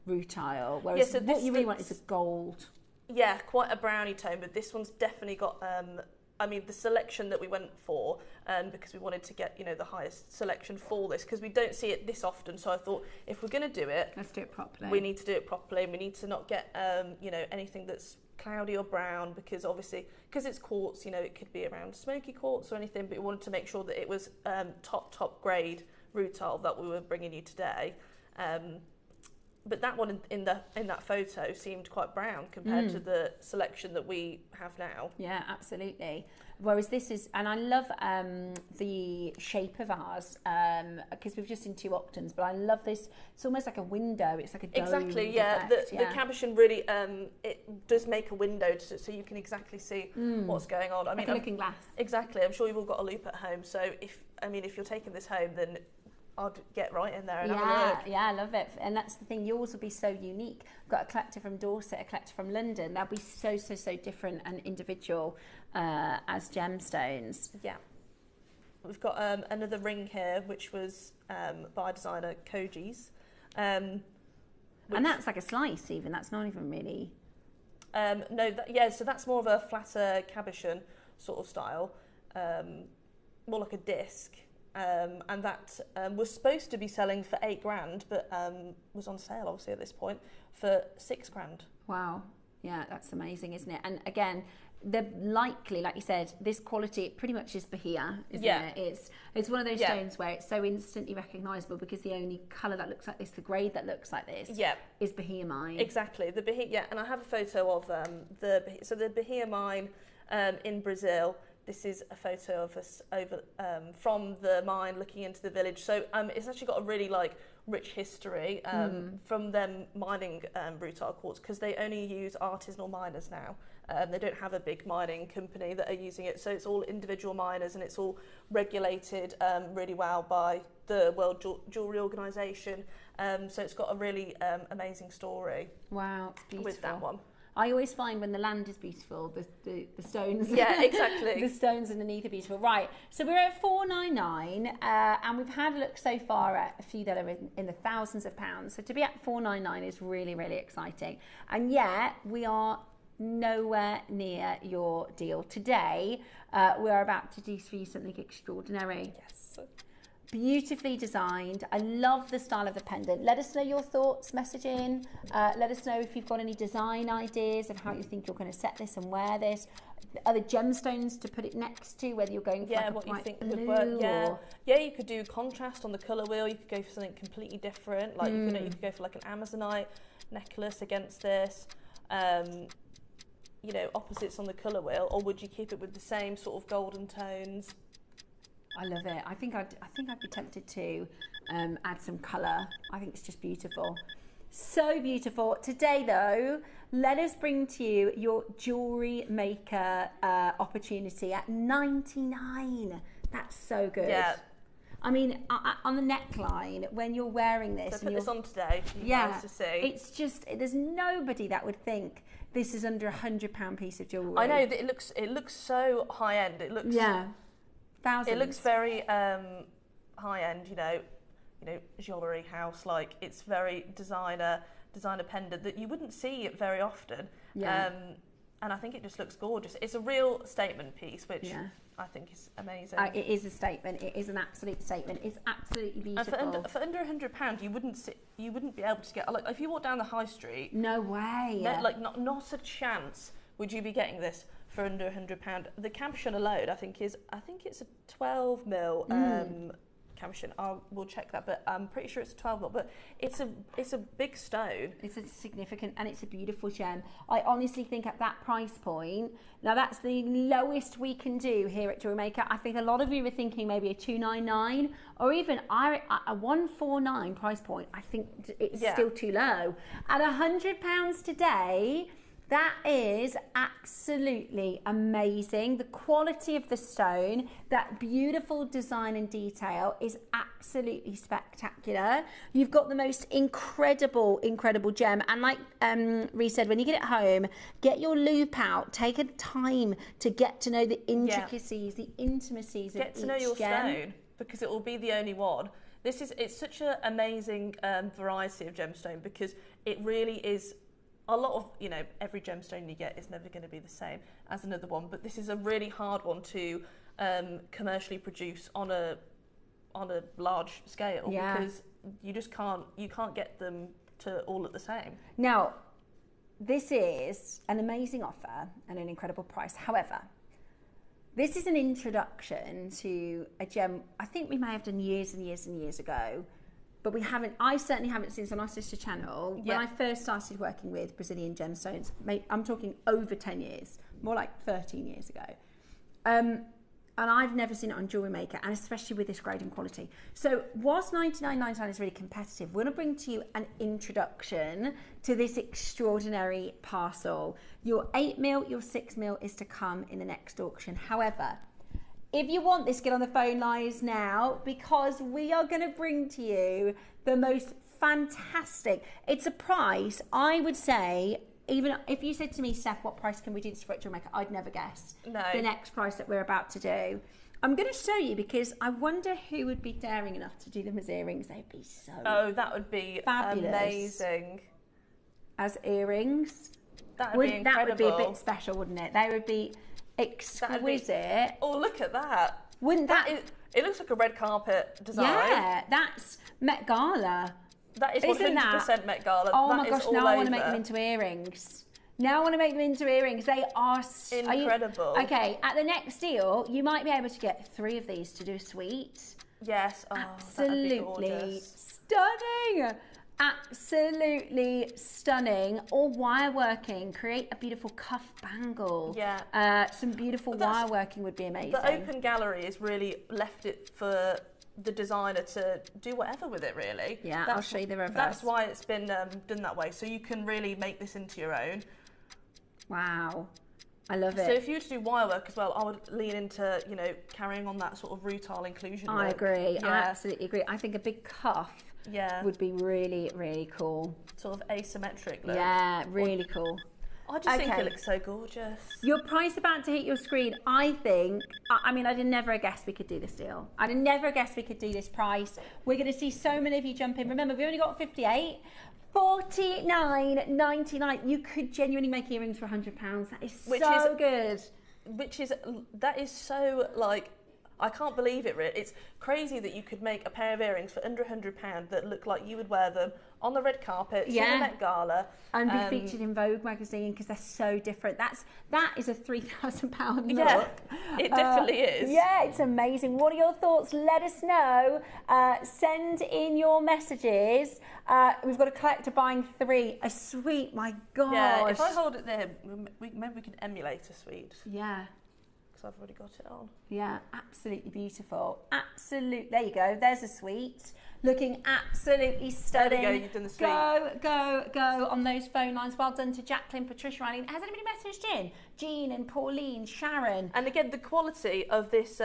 rutile, whereas what you really want is a gold. Yeah, quite a browny tone, but this one's definitely got the selection that we went for, because we wanted to get, the highest selection for this, because we don't see it this often. So I thought, if we're going to do it, let's do it properly. We need to do it properly, and we need to not get, anything that's cloudy or brown, because obviously, because it's quartz, it could be around smoky quartz or anything, but we wanted to make sure that it was top grade rutile that we were bringing you today. But that one in that photo seemed quite brown compared to the selection that we have now. Yeah, absolutely. Whereas this is, and I love the shape of ours, because we've just seen 2 octans, but I love this. It's almost like a window. It's like a dome. Exactly, yeah. The cabochon really, it does make a window so you can exactly see what's going on. Like a looking glass. Exactly. I'm sure you've all got a loupe at home. So if you're taking this home, then I'd get right in there and have a look. Yeah, I love it. And that's the thing, yours will be so unique. I've got a collector from Dorset, a collector from London. They'll be so different and individual as gemstones. Yeah. We've got another ring here, which was by designer Koji's. And that's like a slice even, that's not even really... so that's more of a flatter cabochon sort of style, more like a disc. And that was supposed to be selling for £8,000, but was on sale obviously at this point for £6,000. Wow, yeah, that's amazing, isn't it? And again, they're likely, like you said, this quality, it pretty much is Bahia, isn't it? It's one of those stones where it's so instantly recognisable because the only colour that looks like this, the grade that looks like this, is Bahia mine. Exactly, the Bahia, and I have a photo of the Bahia mine in Brazil. This is a photo of us from the mine looking into the village. So it's actually got a really rich history from them mining rutile quartz, because they only use artisanal miners now. They don't have a big mining company that are using it. So it's all individual miners, and it's all regulated really well by the World Jewellery Organisation. So it's got a really amazing story. Wow, it's beautiful. With that one. I always find when the land is beautiful, the stones. Yeah, exactly. The stones underneath are beautiful. Right, so we're at $499, and we've had a look so far at a few that are in the thousands of pounds. So to be at $499 is really, really exciting. And yet we are nowhere near your deal. Today, we're about to do for you something extraordinary. Yes. Beautifully designed. I love the style of the pendant. Let us know your thoughts, message in. Let us know if you've got any design ideas of how you think you're going to set this and wear this. Other gemstones to put it next to, whether you're going for what you think would work. You could do contrast on the colour wheel. You could go for something completely different. Like you could go for like an Amazonite necklace against this. Opposites on the colour wheel, or would you keep it with the same sort of golden tones? I love it. I think I'd be tempted to add some colour. I think it's just beautiful. So beautiful. Today though, let us bring to you your JewelleryMaker opportunity at £99. That's so good. Yeah. I mean, on the neckline, when you're wearing this, So put this on today for you guys to see. It's just, there's nobody that would think this is under £100 piece of jewellery. I know that it looks so high end. It looks thousands. It looks very high end. You know, jewellery house. Like it's very designer pendant that you wouldn't see it very often. Yeah. And I think it just looks gorgeous. It's a real statement piece, which I think is amazing. It is a statement. It is an absolute statement. It's absolutely beautiful. And for under £100, you wouldn't be able to get. Like if you walk down the high street, no way. Like not a chance would you be getting this for under £100. The cabochon alone, I think it's a 12 mil cabochon. We'll check that, but I'm pretty sure it's a 12 mil. But it's a big stone. It's a significant, and it's a beautiful gem. I honestly think at that price point, now that's the lowest we can do here at JewelleryMaker. I think a lot of you were thinking maybe a 299 or even a 149 price point. I think it's still too low. At £100 today, that is absolutely amazing. The quality of the stone, that beautiful design and detail is absolutely spectacular. You've got the most incredible gem. And like Rhys said, when you get it home, get your loop out. Take a time to get to know the intricacies, the intimacies of each gem. Get to know your stone, because it will be the only one. It's such an amazing variety of gemstone, because it really is. A lot of, every gemstone you get is never going to be the same as another one, but this is a really hard one to commercially produce on a large scale, because you just can't get them to all at the same. Now, this is an amazing offer and an incredible price. However, this is an introduction to a gem I think we may have done years and years and years ago. But I certainly haven't seen this on our sister channel. When I first started working with Brazilian gemstones, I'm talking over 10 years, more like 13 years ago. And I've never seen it on JewelleryMaker, and especially with this grade and quality. So whilst $99.99 is really competitive, we're going to bring to you an introduction to this extraordinary parcel. Your 8mm, your 6mm is to come in the next auction. However, if you want this, get on the phone lines now, because we are going to bring to you the most fantastic. It's a price, I would say, even if you said to me, Steph, what price can we do this for at JewelleryMaker? I'd never guess the next price that we're about to do. I'm going to show you, because I wonder who would be daring enough to do them as earrings. They'd be so that would be fabulous. Amazing. As earrings. That would be incredible. That would be a bit special, wouldn't it? They would be exquisite. Oh, look at that. Wouldn't that... It looks like a red carpet design. Yeah, that's Met Gala. That is 100% Met Gala. Oh my gosh, now I want to make them into earrings. Now I want to make them into earrings. They are incredible. Okay, at the next deal, you might be able to get 3 of these to do a suite. Yes. Oh, absolutely stunning. Absolutely stunning. All wire working. Create a beautiful cuff bangle. Yeah. Some beautiful wire working would be amazing. The open gallery has really left it for the designer to do whatever with it, really. Yeah, I'll show you the reverse. That's why it's been done that way. So you can really make this into your own. Wow. I love it. So if you were to do wire work as well, I would lean into, carrying on that sort of rutile inclusion look. I agree. I absolutely agree. I think a big cuff would be really, really cool. Sort of asymmetric look. Yeah, really cool. I just think it looks so gorgeous. Your price about to hit your screen, I think, I'd never guessed we could do this deal. I'd never guessed we could do this price. We're going to see so many of you jump in. Remember, we only got 58. $49.99. You could genuinely make earrings for £100. That is so good. That is so, like, I can't believe it, really. It's crazy that you could make a pair of earrings for under £100 that look like you would wear them on the red carpet, in the Met Gala. And be featured in Vogue magazine, because they're so different. that is a £3,000 look. Yeah, it definitely is. Yeah, it's amazing. What are your thoughts? Let us know. Send in your messages. We've got a collector buying 3. A suite, my gosh. Yeah, if I hold it there, maybe we can emulate a suite. Yeah. I've already got it on. Yeah, absolutely beautiful. There you go. There's a suite. Looking absolutely stunning. There you go, you've done the suite. Go on those phone lines. Well done to Jacqueline, Patricia, Eileen. Has anybody messaged in? Jean and Pauline, Sharon. And again, the quality of this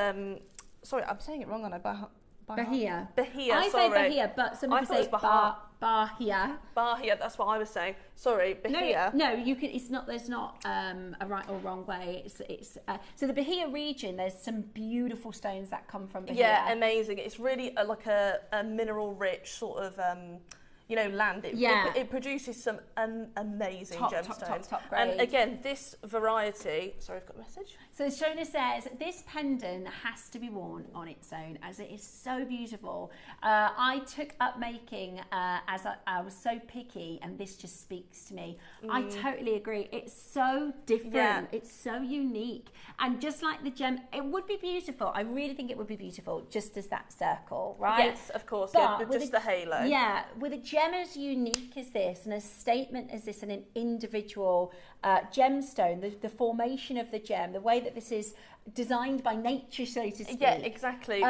Sorry, I'm saying it wrong, aren't I? Bahia. Bahia, I sorry. say Bahia, but some people say Bahia. Bahia, that's what I was saying. Sorry, Bahia. No, you can. It's not. There's not a right or wrong way. It's so the Bahia region. There's some beautiful stones that come from Bahia. Yeah, amazing. It's really like a mineral-rich sort of. You know, land. It produces some amazing gemstones. Top grade. And again, this variety. Sorry, I've got a message. So Shona says this pendant has to be worn on its own, as it is so beautiful. I took up making as I was so picky, and this just speaks to me. I totally agree. It's so different. Yeah. It's so unique, and just like the gem, it would be beautiful. I really think it would be beautiful, just as that circle, right? Yes, of course. But yeah, just the halo. Yeah, with a gem as unique as this, and a statement as this, and an individual gemstone, the formation of the gem, the way that this is designed by nature, so to speak. Yeah, exactly.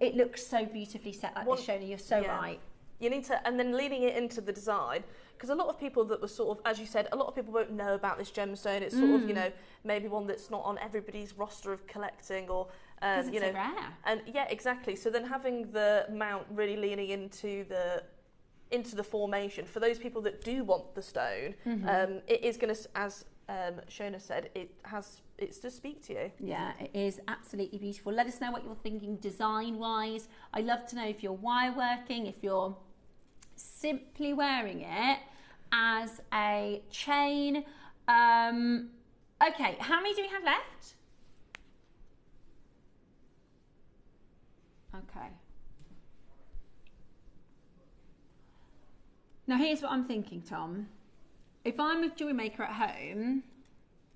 It looks so beautifully set like this, Shona. You're so right. You need to, and then leading it into the design, because a lot of people that were sort of, as you said, a lot of people won't know about this gemstone. It's sort of, you know, maybe one that's not on everybody's roster of collecting, or you know, so rare. And yeah, exactly. So then having the mount really leaning into the formation for those people that do want the stone, it is going to, as Shona said, it's to speak to you. Yeah, it is absolutely beautiful. Let us know what you're thinking design wise. I'd love to know if you're wire working, if you're simply wearing it as a chain. Okay, how many do we have left? Okay. Now here's what I'm thinking, Tom. If I'm a jewellery maker at home,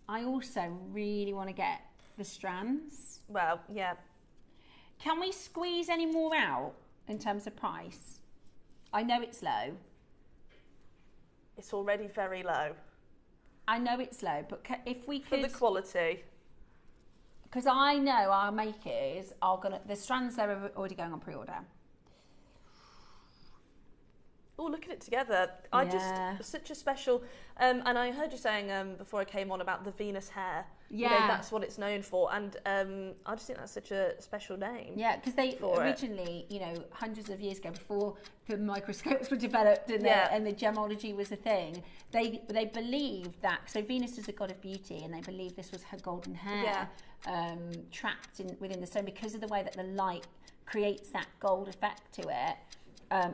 I also really want to get the strands. Well, yeah. Can we squeeze any more out in terms of price? I know it's low. It's already very low. I know it's low, but if we could... For the quality. Because I know our makers are going to... The strands, they're already going on pre-order. Oh, look at it together. Such a special, and I heard you saying before I came on about the Venus hair. Yeah. You know, that's what it's known for, and I just think that's such a special name. Yeah, because they originally, you know, hundreds of years ago, before the microscopes were developed and the gemology was a thing, they believed that, so Venus is the god of beauty, and they believed this was her golden hair trapped within the stone because of the way that the light creates that gold effect to it.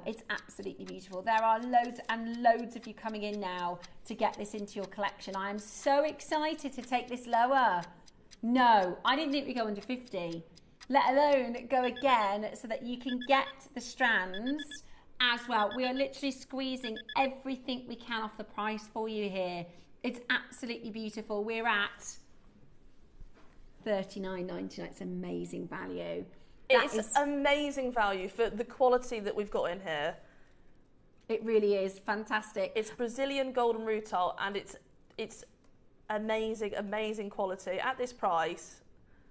It's absolutely beautiful. There are loads and loads of you coming in now to get this into your collection. I am so excited to take this lower. No, I didn't think we'd go under 50, let alone go again so that you can get the strands as well. We are literally squeezing everything we can off the price for you here. It's absolutely beautiful. We're at $39.99. It's amazing value. It's amazing value for the quality that we've got in here. It really is fantastic. It's Brazilian golden rutile, and it's amazing quality at this price.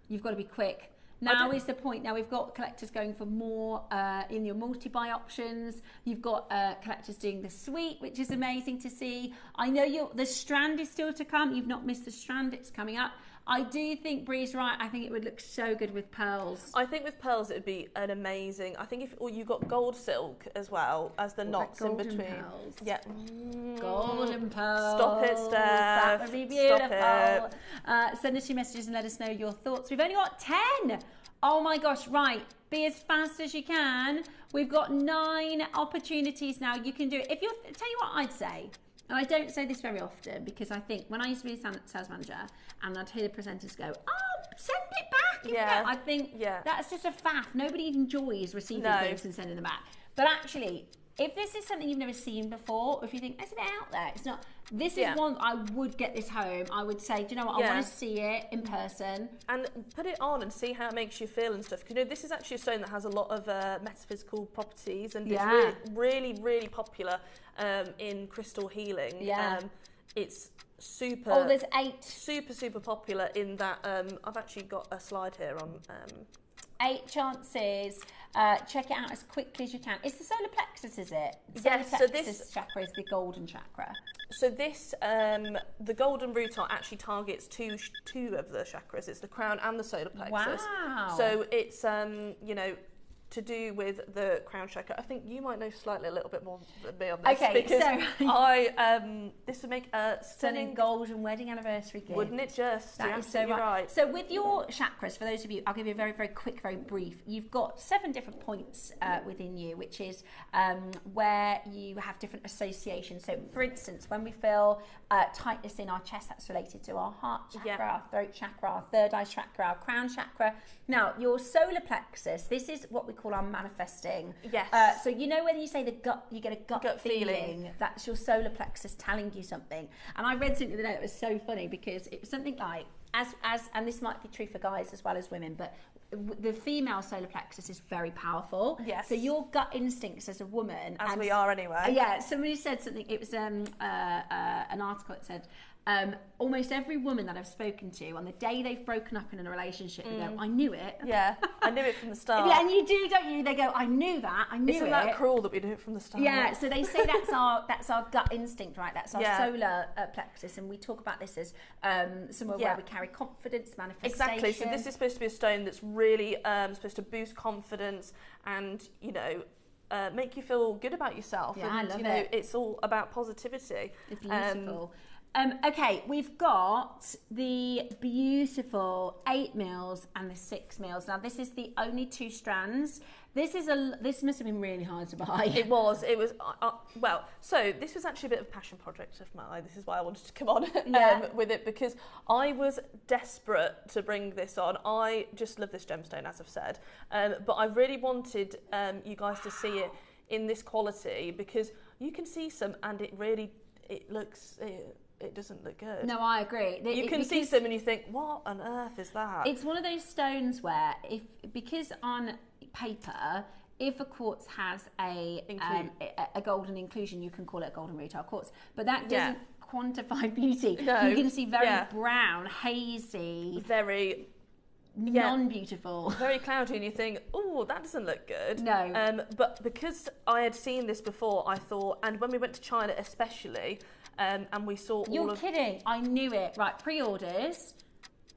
You've got to be quick. Now is the point. Now we've got collectors going for more in your multi-buy options. You've got collectors doing the suite, which is amazing to see. I know the strand is still to come. You've not missed the strand. It's coming up. I do think Bree's right. I think it would look so good with pearls. I think with pearls it would be an amazing. I think you've got gold silk as well as the knots in between. Pearls. Yeah. Golden pearls. Stop it, Steph. That would be beautiful. Send us your messages and let us know your thoughts. We've only got 10. Oh my gosh, right. Be as fast as you can. We've got 9 opportunities now. You can do it. Tell you what I'd say. And I don't say this very often because I think when I used to be a sales manager and I'd hear the presenters go, oh, send it back. I think that's just a faff. Nobody enjoys receiving things and sending them back. But actually, if this is something you've never seen before, or if you think, isn't it out there? It's not. This is one I would get this home. I would say, do you know what? I want to see it in person. And put it on and see how it makes you feel and stuff. Because, you know, this is actually a stone that has a lot of metaphysical properties, and it's really popular in crystal healing. Yeah. It's super... Oh, there's 8. Super popular in that... I've actually got a slide here on... 8 chances. Check it out as quickly as you can. It's the solar plexus, is it? Yes. So this chakra is the golden chakra. So this, the golden rutar actually targets two of the chakras. It's the crown and the solar plexus. Wow. So it's, you know, to do with the crown chakra. I think you might know slightly a little bit more than me on this. Okay, because so this would make a stunning golden wedding anniversary gift. Wouldn't it just? That You're is so absolutely right. So with your chakras, for those of you, I'll give you a very, very quick, very brief. You've got 7 different points within you, which is where you have different associations. So for instance, when we feel tightness in our chest, that's related to our heart chakra, our throat chakra, our third eye chakra, our crown chakra. Now, your solar plexus, this is what we call our manifesting. Yes. So you know when you say the gut, you get a gut feeling. That's your solar plexus telling you something. And I read something the other day that was so funny because it was something like, and this might be true for guys as well as women, but the female solar plexus is very powerful. Yes. So your gut instincts as a woman, as we are anyway. Yeah. Somebody said something. It was an article that said. Almost every woman that I've spoken to, on the day they've broken up in a relationship, they go, I knew it. Yeah, I knew it from the start. Yeah, and you do, don't you? They go, I knew that, I knew it. Isn't that cruel that we do it from the start? Yeah, so they say that's our gut instinct, right? That's our solar plexus, and we talk about this as somewhere where we carry confidence, manifestation. Exactly, so this is supposed to be a stone that's really supposed to boost confidence and, you know, make you feel good about yourself. Yeah, and, I love you know, it. It's all about positivity. It's beautiful. Okay, we've got the beautiful 8 mils and the 6 mils. Now, this is the only 2 strands. This must have been really hard to buy. It was. Well, so this was actually a bit of a passion project of mine. This is why I wanted to come on with it, because I was desperate to bring this on. I just love this gemstone, as I've said. But I really wanted you guys to see it in this quality, because you can see some and it doesn't look good. No, I agree. You can see some and you think, what on earth is that? It's one of those stones where, because on paper, if a quartz has a golden inclusion, you can call it a golden rutar quartz, but that doesn't quantify beauty. No. You can see very brown, hazy, very non-beautiful, very cloudy, and you think, oh, that doesn't look good. No. But because I had seen this before, I thought, and when we went to China especially, and we saw You're kidding. I knew it. Right, pre-orders.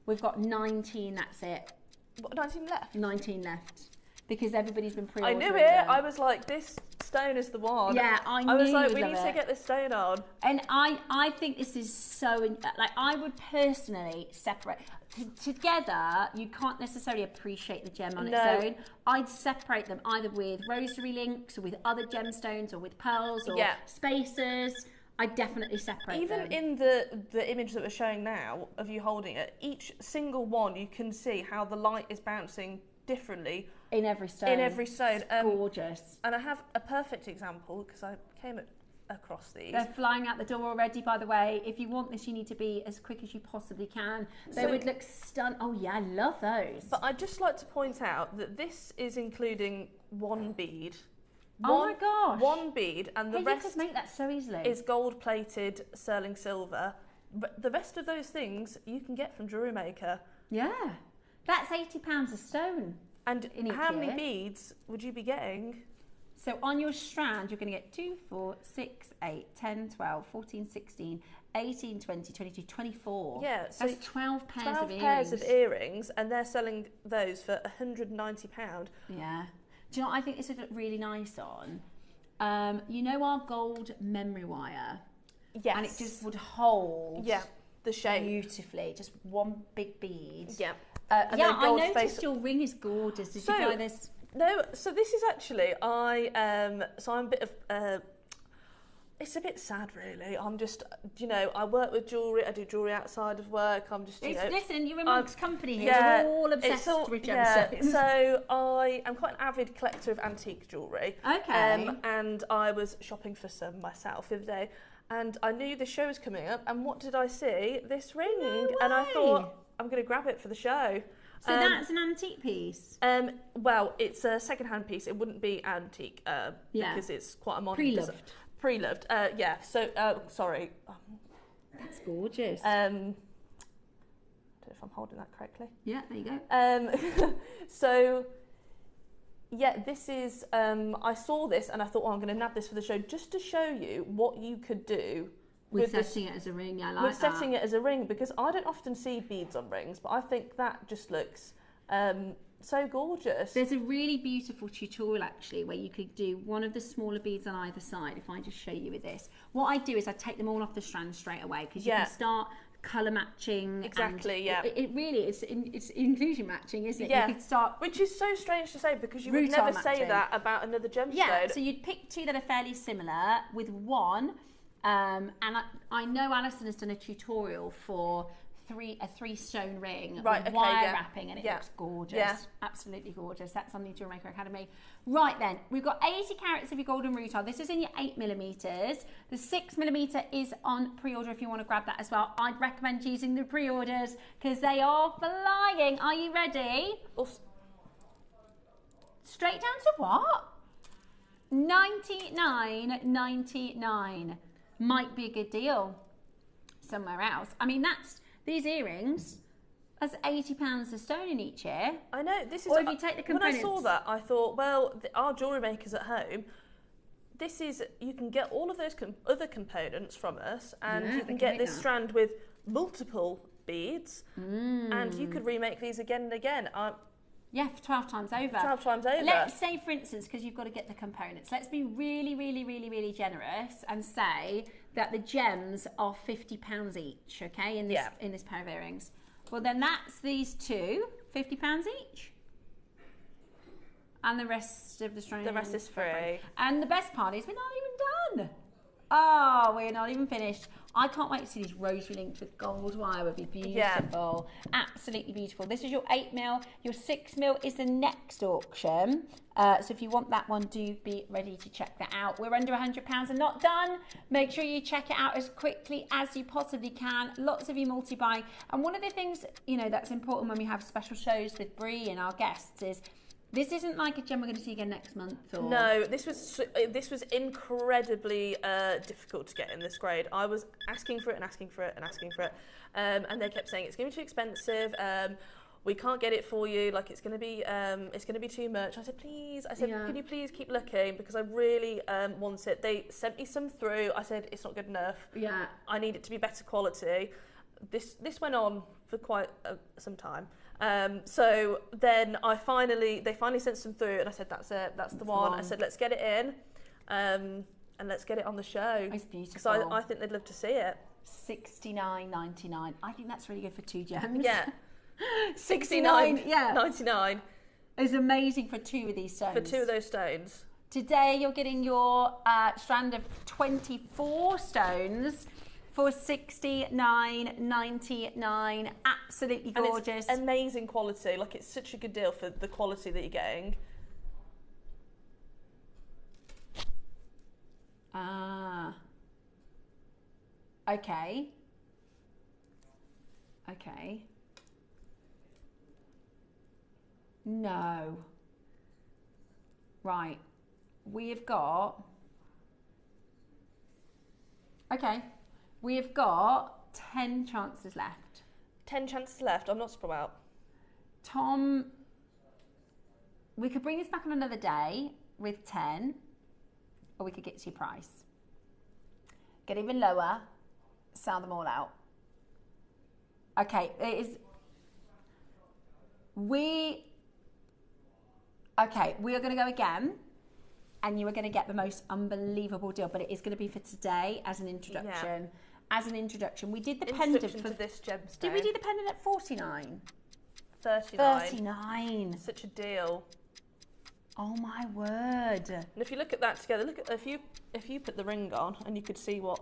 We've got 19, that's it. What, 19 left? 19 left. Because everybody's been pre-ordering. I knew it. I was like, this stone is the one. Yeah, I knew I was like, we you'd need love to it. get this stone on. And I think this is so, like, I would personally separate. Together, you can't necessarily appreciate the gem on its own. I'd separate them either with rosary links or with other gemstones or with pearls or spacers. I definitely separate them. Even in the image that we're showing now of you holding it, each single one, you can see how the light is bouncing differently. In every stone. In every stone. It's gorgeous. And I have a perfect example because I came across these. They're flying out the door already, by the way. If you want this, you need to be as quick as you possibly can. They would look stunning. Oh yeah, I love those. But I'd just like to point out that this is including 1 bead. Oh my gosh. 1 bead, and the rest you could make that so easily. Is gold-plated sterling silver. But the rest of those things you can get from JewelleryMaker. Yeah, that's £80 a stone. And how many beads would you be getting? So on your strand, you're going to get 2, 4, 6, 8, 10, 12, 14, 16, 18, 20, 22, 24. Yeah, so that's 12 pairs 12 of earrings. pairs of earrings, and they're selling those for £190. Yeah. Do you know what I think this would look really nice on? You know our gold memory wire? Yes. And it just would hold the shape beautifully. Just 1 big bead. Yeah. I noticed your ring is gorgeous. Did you buy this? No, so this is actually, I'm a bit of, it's a bit sad really. I'm just, you know, I work with jewellery, I do jewellery outside of work, I'm just, you know. Listen, you're amongst company here, we're all obsessed with gemstones. So I am quite an avid collector of antique jewellery. Okay. And I was shopping for some myself the other day, and I knew the show was coming up, and what did I see? This ring. No and I way. thought, I'm going to grab it for the show. So that's an antique piece? Well, it's a second-hand piece. It wouldn't be antique because it's quite a modern... Pre-loved. Yeah, so, sorry. That's gorgeous. I don't know if I'm holding that correctly. Yeah, there you go. So, yeah, this is... I saw this and I thought, I'm going to nab this for the show just to show you what you could do With setting it as a ring, yeah, I like with that. setting it as a ring, because I don't often see beads on rings, but I think that just looks so gorgeous. There's a really beautiful tutorial actually where you could do one of the smaller beads on either side. If I just show you with this, what I do is I take them all off the strand straight away, because you can start colour matching. Exactly, yeah. It really is. It's inclusion matching, isn't it? Yeah. You could start, which is so strange to say, because you would never say that about another gemstone. Yeah. So you'd pick two that are fairly similar with one, and I know Alison has done a tutorial for a 3-stone ring with wire wrapping, and it looks gorgeous. Yeah. Absolutely gorgeous. That's on the JewelleryMaker Academy. Right then, we've got 80 carats of your golden rutile. This is in your 8mm. The 6mm is on pre-order if you want to grab that as well. I'd recommend using the pre-orders because they are flying. Are you ready? Straight down to what? $99.99. Might be a good deal somewhere else. I mean, these earrings, that's £80 a stone in each ear. I know, this is... Or if you take the components... When I saw that, I thought, well, our jewellery makers at home, this is... You can get all of those other components from us, and you can get this strand with multiple beads, and you could remake these again and again. Yeah, for 12 times over. 12 times over. Let's say, for instance, because you've got to get the components, let's be really, really, really, really generous and say that the gems are £50 each, okay, in this pair of earrings. Well, then that's these two, £50 each. And the rest of the string. The rest is free. And the best part is we're not even done. Oh, we're not even finished. I can't wait to see this rosary linked with gold wire. Would be beautiful. Yeah. Absolutely beautiful. This is your 8mm. Your 6mm is the next auction. So if you want that one, do be ready to check that out. We're under £100 and not done. Make sure you check it out as quickly as you possibly can. Lots of you multi-buying. And one of the things, that's important when we have special shows with Brie and our guests is this isn't like a gem we're going to see again next month. Or... No, this was incredibly difficult to get in this grade. I was asking for it and asking for it and asking for it, and they kept saying it's going to be too expensive. We can't get it for you. Like it's going to be too much. I said, please. Can you please keep looking, because I really want it. They sent me some through. I said it's not good enough. Yeah. I need it to be better quality. This went on for quite some time. So then they finally sent some through, and I said, that's it, that's the one. I said, let's get it in, and let's get it on the show. It's beautiful. Because I think they'd love to see it. $69.99. I think that's really good for 2 gems. Yeah. $69.99 is amazing for 2 of these stones. For 2 of those stones. Today you're getting your strand of 24 stones for $69.99. Absolutely gorgeous. And it's amazing quality. Like, it's such a good deal for the quality that you're getting. Okay. Okay. No. Right. We have got... Okay. We have got 10 chances left. 10 chances left? I'm not surprised about. Tom, we could bring this back on another day with 10, or we could get to your price. Get even lower, sell them all out. Okay, we are going to go again, and you are going to get the most unbelievable deal, but it is going to be for today as an introduction. Yeah. As an introduction, we did the pendant for this gemstone. Did we do the pendant at 49? 39. 39. Such a deal. Oh my word! And if you look at that together, look at if you put the ring on, and you could see what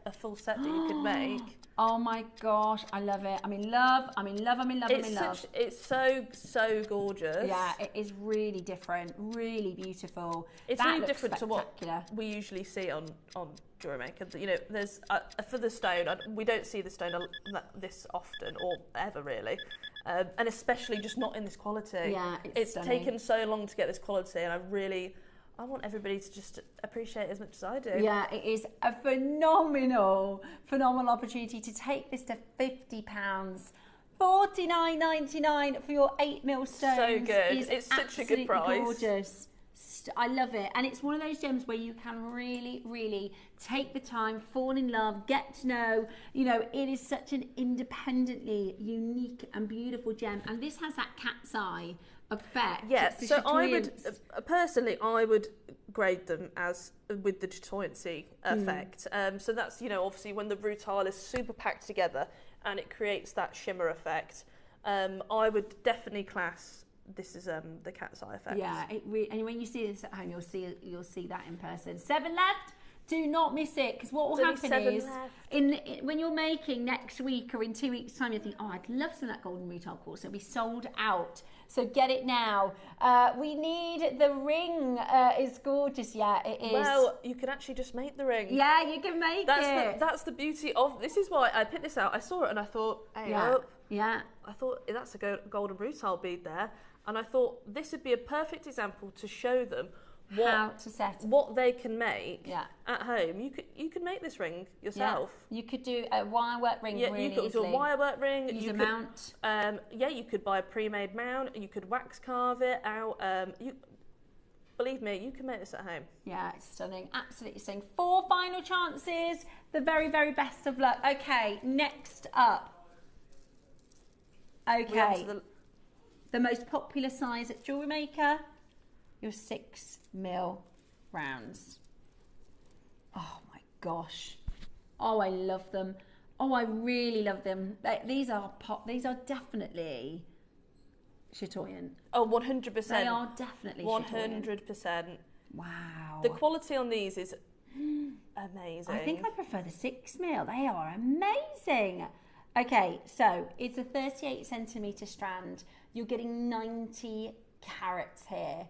a full set that you could make. Oh my gosh, I love it. I'm in love. I'm in love. I'm in love. I'm in love. It's so gorgeous. Yeah, it is really different, really beautiful. It's really different to what we usually see on JewelleryMaker. There's for the stone, we don't see the stone this often or ever really. And especially just not in this quality. Yeah, it's taken so long to get this quality, and I want everybody to just appreciate it as much as I do. Yeah, it is a phenomenal opportunity to take this to £50. $49.99 for your 8mm stones. So good. It's such a good price. Gorgeous. I love it. And it's one of those gems where you can really, really take the time, fall in love, get to know. You know, it is such an independently unique and beautiful gem. And this has that cat's eye effect. Yeah, so I would, personally, I would grade them as with the chatoyancy effect. So that's, you know, obviously when the rutile is super packed together and it creates that shimmer effect. I would definitely class this is the cat's eye effect. Yeah, and when you see this at home, you'll see that in person. 7 left. Do not miss it, because what will happen is when you're making next week or in 2 weeks' time, you think, oh, I'd love some of that golden rutile quartz. It'll be sold out. So get it now. We need the ring. It's gorgeous. Yeah, it is. Well, you can actually just make the ring. Yeah, you can make it. That's the beauty of this. Is why I picked this out. I saw it and I thought, hey, yeah. I thought that's a golden rutile bead there, and I thought this would be a perfect example to show them how to set what they can make at home. You could make this ring yourself. Yeah. You could do a wire work ring really you could easily. do a wire work ring. Use you a could, mount. You could buy a pre-made mount. You could wax carve it out. Believe me, you can make this at home. Yeah, it's stunning. Absolutely stunning. 4 final chances. The very, very best of luck. Okay, next up. Okay. The most popular size at JewelleryMaker, your 6mm rounds. Oh my gosh. Oh, I love them. Oh, I really love them. These are definitely chatoyant. Oh, 100%. They are definitely 100%. Wow. The quality on these is amazing. I think I prefer the 6mm. They are amazing. Okay, so it's a 38 centimetre strand. You're getting 90 carats here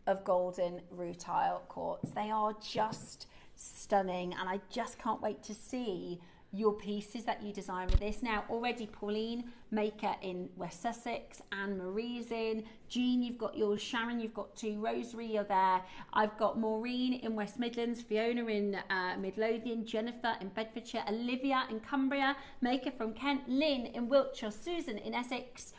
of golden rutile quartz. They are just stunning, and I just can't wait to see your pieces that you design with this. Now, already Pauline, maker in West Sussex, Anne Marie's in, Jean, you've got yours, Sharon, you've got 2, Rosary, you're there. I've got Maureen in West Midlands, Fiona in Midlothian, Jennifer in Bedfordshire, Olivia in Cumbria, maker from Kent, Lynn in Wiltshire, Susan in Essex,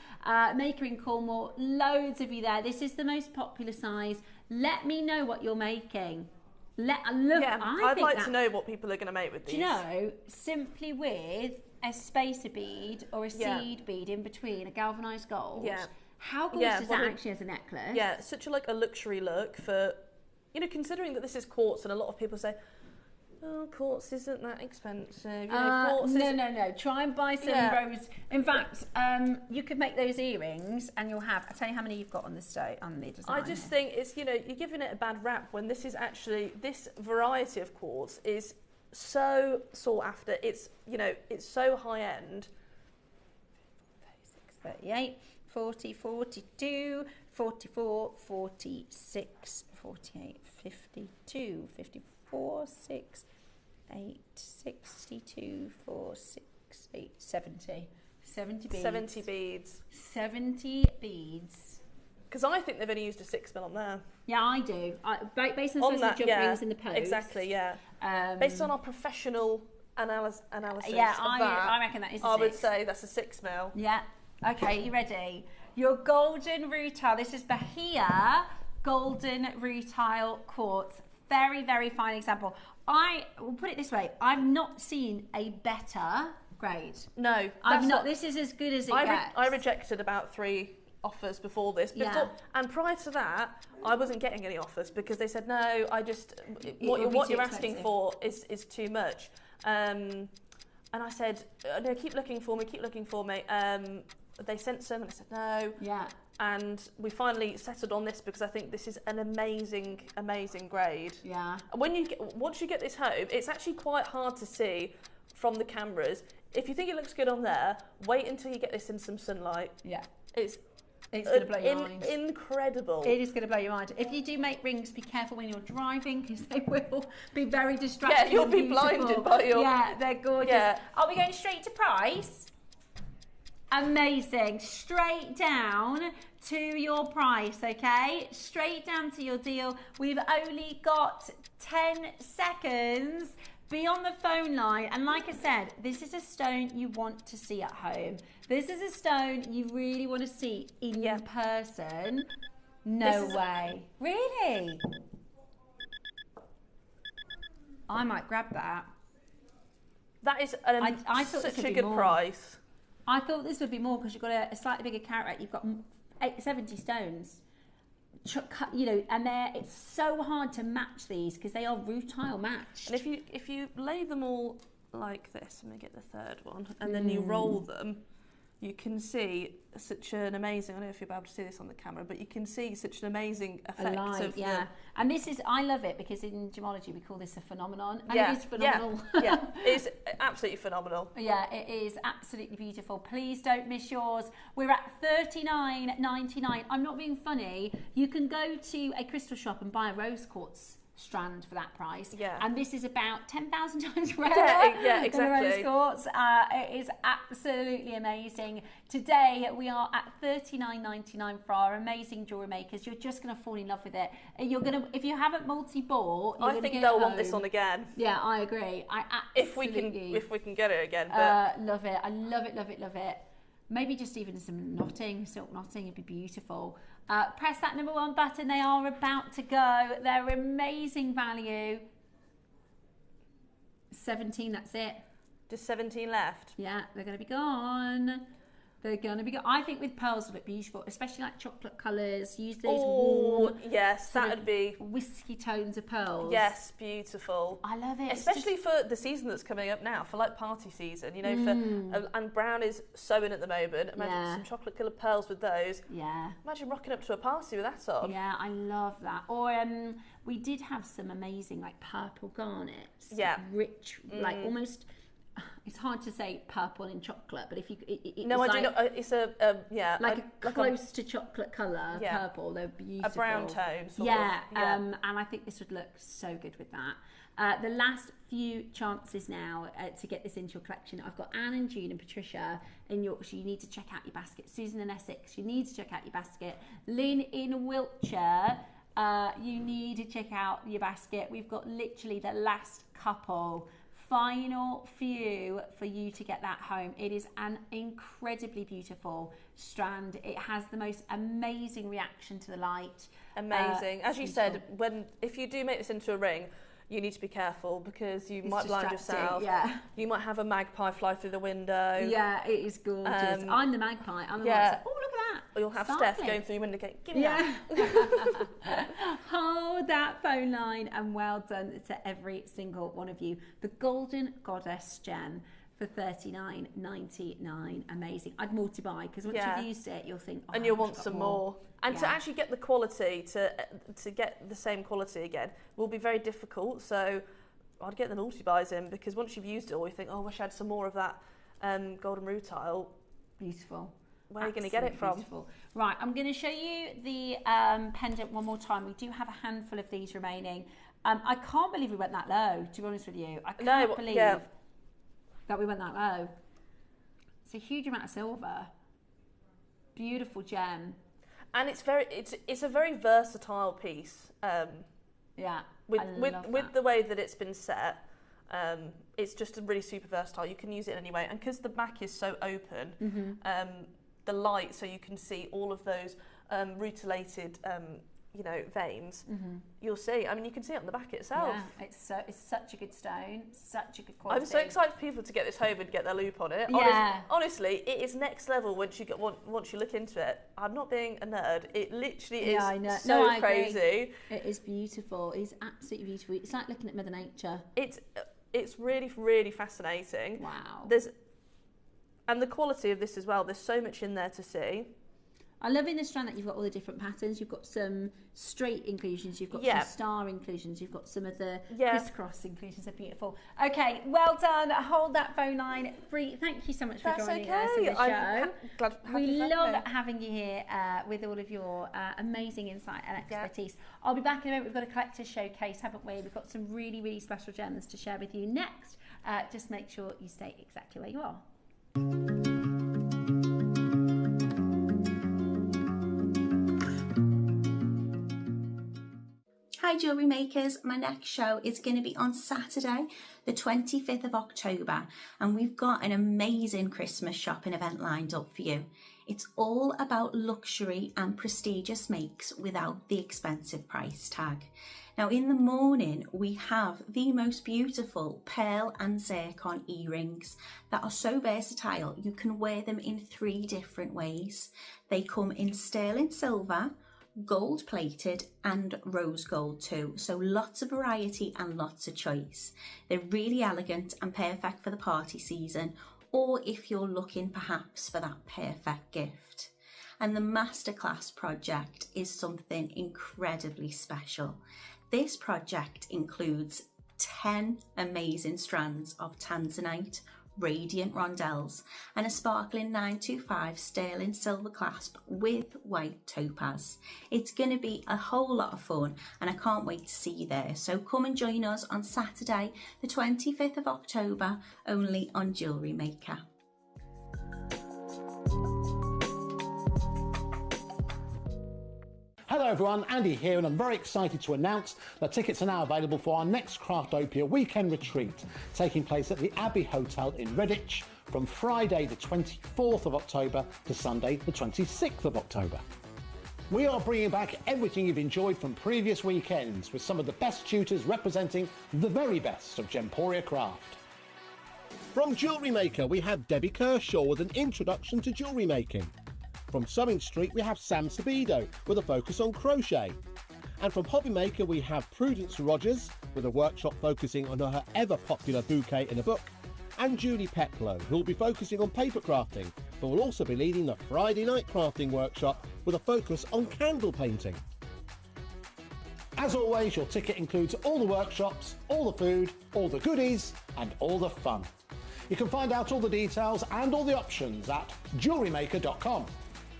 maker in Cornwall, loads of you there. This is the most popular size. Let me know what you're making. I'd like to know what people are going to make with these. Do you know, simply with a spacer bead or a seed bead in between, a galvanised gold. Yeah. How gorgeous is that actually as a necklace? Yeah, such a luxury look for, you know, considering that this is quartz, and a lot of people say, oh, quartz isn't that expensive. You know, No. Try and buy some rose. In fact, you could make those earrings, and you'll have. I'll tell you how many you've got on the design. I just think it's, you know, you're giving it a bad rap when this is actually, this variety of quartz is so sought after. It's, you know, it's so high end. 36, 38, 40, 42, 44, 46, 48, 52, 54, 6, 8, 62, 4, 6, 8, 70. 70 beads. 70 beads. 70 beads. Because I think they've only used a 6mm on there. Yeah, I do. Based on the job rings in the post. Exactly, yeah. Based on our professional analysis I reckon that is a 6. I would say that's a 6mm. Yeah. Okay, you ready? Your golden rutile. This is Bahia golden rutile quartz. Very, very fine example. I will put it this way. I've not seen a better grade. No. I've not. This is as good as it gets. I rejected about 3 offers before this. And prior to that, I wasn't getting any offers because they said, no, what you're asking for is too much. And I said, no, keep looking for me. They sent some and I said, no. Yeah. And we finally settled on this because I think this is an amazing, amazing grade. Yeah. Once you get this home, it's actually quite hard to see from the cameras. If you think it looks good on there, wait until you get this in some sunlight. Yeah. It's going to blow your mind. Incredible. It is going to blow your mind. If you do make rings, be careful when you're driving because they will be very distracting. Yeah, you'll be blinded by your... Yeah, they're gorgeous. Yeah. Are we going straight to price? Amazing. Straight down to your price, okay? Straight down to your deal. We've only got 10 seconds. Be on the phone line. And like I said, this is a stone you want to see at home. This is a stone you really want to see in person. No way. Really? I might grab that. That is I thought such this would a be good more. price. I thought this would be more because you've got a slightly bigger carrot. You've got 70 stones. You know, and it's so hard to match these because they are rutile matched. And if you lay them all like this, let me get the third one, and then you roll them, you can see such an amazing, I don't know if you'll be able to see this on the camera, but you can see such an amazing effect of and this is, I love it because in gemology we call this a phenomenon, and it is phenomenal. Yeah, it's absolutely phenomenal. Yeah, it is absolutely beautiful. Please don't miss yours. We're at $39.99. I'm not being funny. You can go to a crystal shop and buy a rose quartz strand for that price. Yeah. And this is about 10,000 times rarer exactly. than the rose quartz. It is absolutely amazing. Today we are at $39.99 for our amazing jewellery makers. You're just going to fall in love with it. You're going to, if you haven't multi-bought, I think they'll want this on again. Yeah, I agree. I absolutely. If we can get it again. But love it. I love it, love it, love it. Maybe just even some knotting, silk knotting, it'd be beautiful. Press that number 1 button. They are about to go. They're amazing value. 17, that's it. Just 17 left. Yeah, they're going to be gone. They're going to be gone. I think with pearls would look beautiful, especially like chocolate colours. Use those warm, yes, that would be whiskey tones of pearls. Yes, beautiful. I love it. Especially for the season that's coming up now, for like party season, you know, and brown is so in at the moment. Imagine some chocolate coloured pearls with those. Yeah. Imagine rocking up to a party with that on. Yeah, I love that. Or we did have some amazing like purple garnets. Yeah. Rich, like almost. It's hard to say purple in chocolate, but if you no, I do not. It's a like a close to chocolate colour purple. They're beautiful. A brown tone. Sort of. And I think this would look so good with that. The last few chances now to get this into your collection. I've got Anne and June and Patricia in Yorkshire. You need to check out your basket. Susan in Essex. You need to check out your basket. Lynn in Wiltshire. You need to check out your basket. We've got literally the last couple. Final few for you to get that home. It is an incredibly beautiful strand. It has the most amazing reaction to the light. Amazing. As you said, if you do make this into a ring, you need to be careful because you might blind yourself. Yeah. You might have a magpie fly through the window. Yeah, it is gorgeous. I'm the magpie. I'm the one that's like, oh, look at that. Or you'll have Steph going through your window going, give me that. Hold that phone line, and well done to every single one of you. The Golden Goddess gem for $39.99. Amazing. I'd multi-buy because once you've used it, you'll think, and you'll want some more. And to actually get the quality, to get the same quality again, will be very difficult. So I'd get the multi-buys in because once you've used it all, you think, oh, I wish I had some more of that golden rutile. Beautiful. Where are you going to get it from? Beautiful. Right, I'm going to show you the pendant one more time. We do have a handful of these remaining. I can't believe we went that low, to be honest with you. I can't believe that we went that low. It's a huge amount of silver. Beautiful gem. And it's a very versatile piece. With the way that it's been set, it's just really super versatile. You can use it anyway, and because the back is so open, the light, so you can see all of those rutilated, veins. You'll see. I mean, you can see it on the back itself. Yeah, it's such a good stone, such a good quality. I'm so excited for people to get this home and get their loop on it. Yeah. Honestly, it is next level once you look into it. I'm not being a nerd. It literally is so crazy. It is beautiful. It's absolutely beautiful. It's like looking at Mother Nature. It's really, really fascinating. Wow. And the quality of this as well. There's so much in there to see. I love in this strand that you've got all the different patterns. You've got some straight inclusions, you've got some star inclusions, you've got some of the crisscross inclusions. They're beautiful. Okay, well done. Hold that phone line. Bree, thank you so much for joining us on the show. We love having you here with all of your amazing insight and expertise. I'll be back in a moment. We've got a collector's showcase, haven't we? We've got some really, really special gems to share with you next. Just make sure you stay exactly where you are. Hi jewellery makers, my next show is going to be on Saturday the 25th of October, and we've got an amazing Christmas shopping event lined up for you. It's all about luxury and prestigious makes without the expensive price tag. Now in the morning we have the most beautiful pearl and zircon earrings that are so versatile you can wear them in 3 different ways. They come in sterling silver, gold plated and rose gold too, so lots of variety and lots of choice. They're really elegant and perfect for the party season, or if you're looking perhaps for that perfect gift. And the masterclass project is something incredibly special. This project includes 10 amazing strands of tanzanite radiant rondelles and a sparkling 925 sterling silver clasp with white topaz. It's going to be a whole lot of fun and I can't wait to see you there. So come and join us on Saturday the 25th of October only on JewelleryMaker. Hello everyone, Andy here, and I'm very excited to announce that tickets are now available for our next Craftopia weekend retreat, taking place at the Abbey Hotel in Redditch from Friday the 24th of October to Sunday the 26th of October. We are bringing back everything you've enjoyed from previous weekends with some of the best tutors representing the very best of Gemporia craft. From JewelleryMaker we have Debbie Kershaw with an introduction to jewellery making. From Sewing Street we have Sam Sabido with a focus on crochet. And from Hobbymaker we have Prudence Rogers with a workshop focusing on her ever popular bouquet in a book. And Julie Peplow, who will be focusing on paper crafting, but will also be leading the Friday night crafting workshop with a focus on candle painting. As always, your ticket includes all the workshops, all the food, all the goodies and all the fun. You can find out all the details and all the options at JewelleryMaker.com.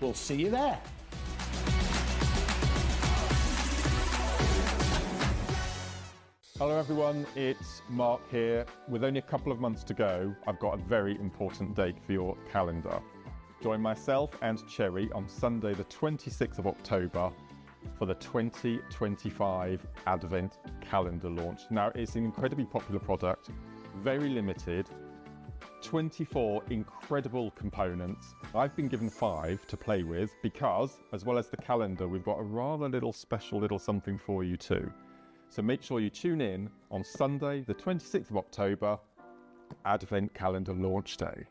We'll see you there. Hello everyone, it's Mark here. With only a couple of months to go, I've got a very important date for your calendar. Join myself and Cherry on Sunday the 26th of October for the 2025 Advent Calendar launch. Now it's an incredibly popular product, very limited, 24 incredible components. I've been given 5 to play with because, as well as the calendar, we've got a rather little special little something for you too. So make sure you tune in on Sunday, the 26th of October, Advent Calendar Launch Day.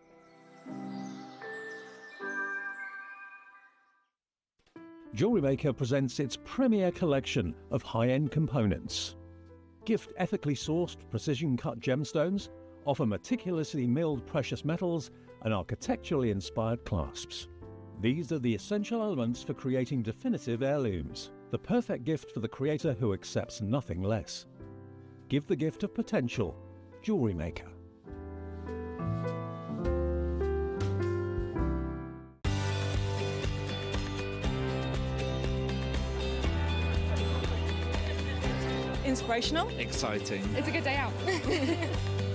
JewelleryMaker presents its premier collection of high-end components. Gift ethically sourced precision-cut gemstones, offer meticulously milled precious metals and architecturally inspired clasps. These are the essential elements for creating definitive heirlooms, the perfect gift for the creator who accepts nothing less. Give the gift of potential. JewelleryMaker. Inspirational. Exciting. It's a good day out.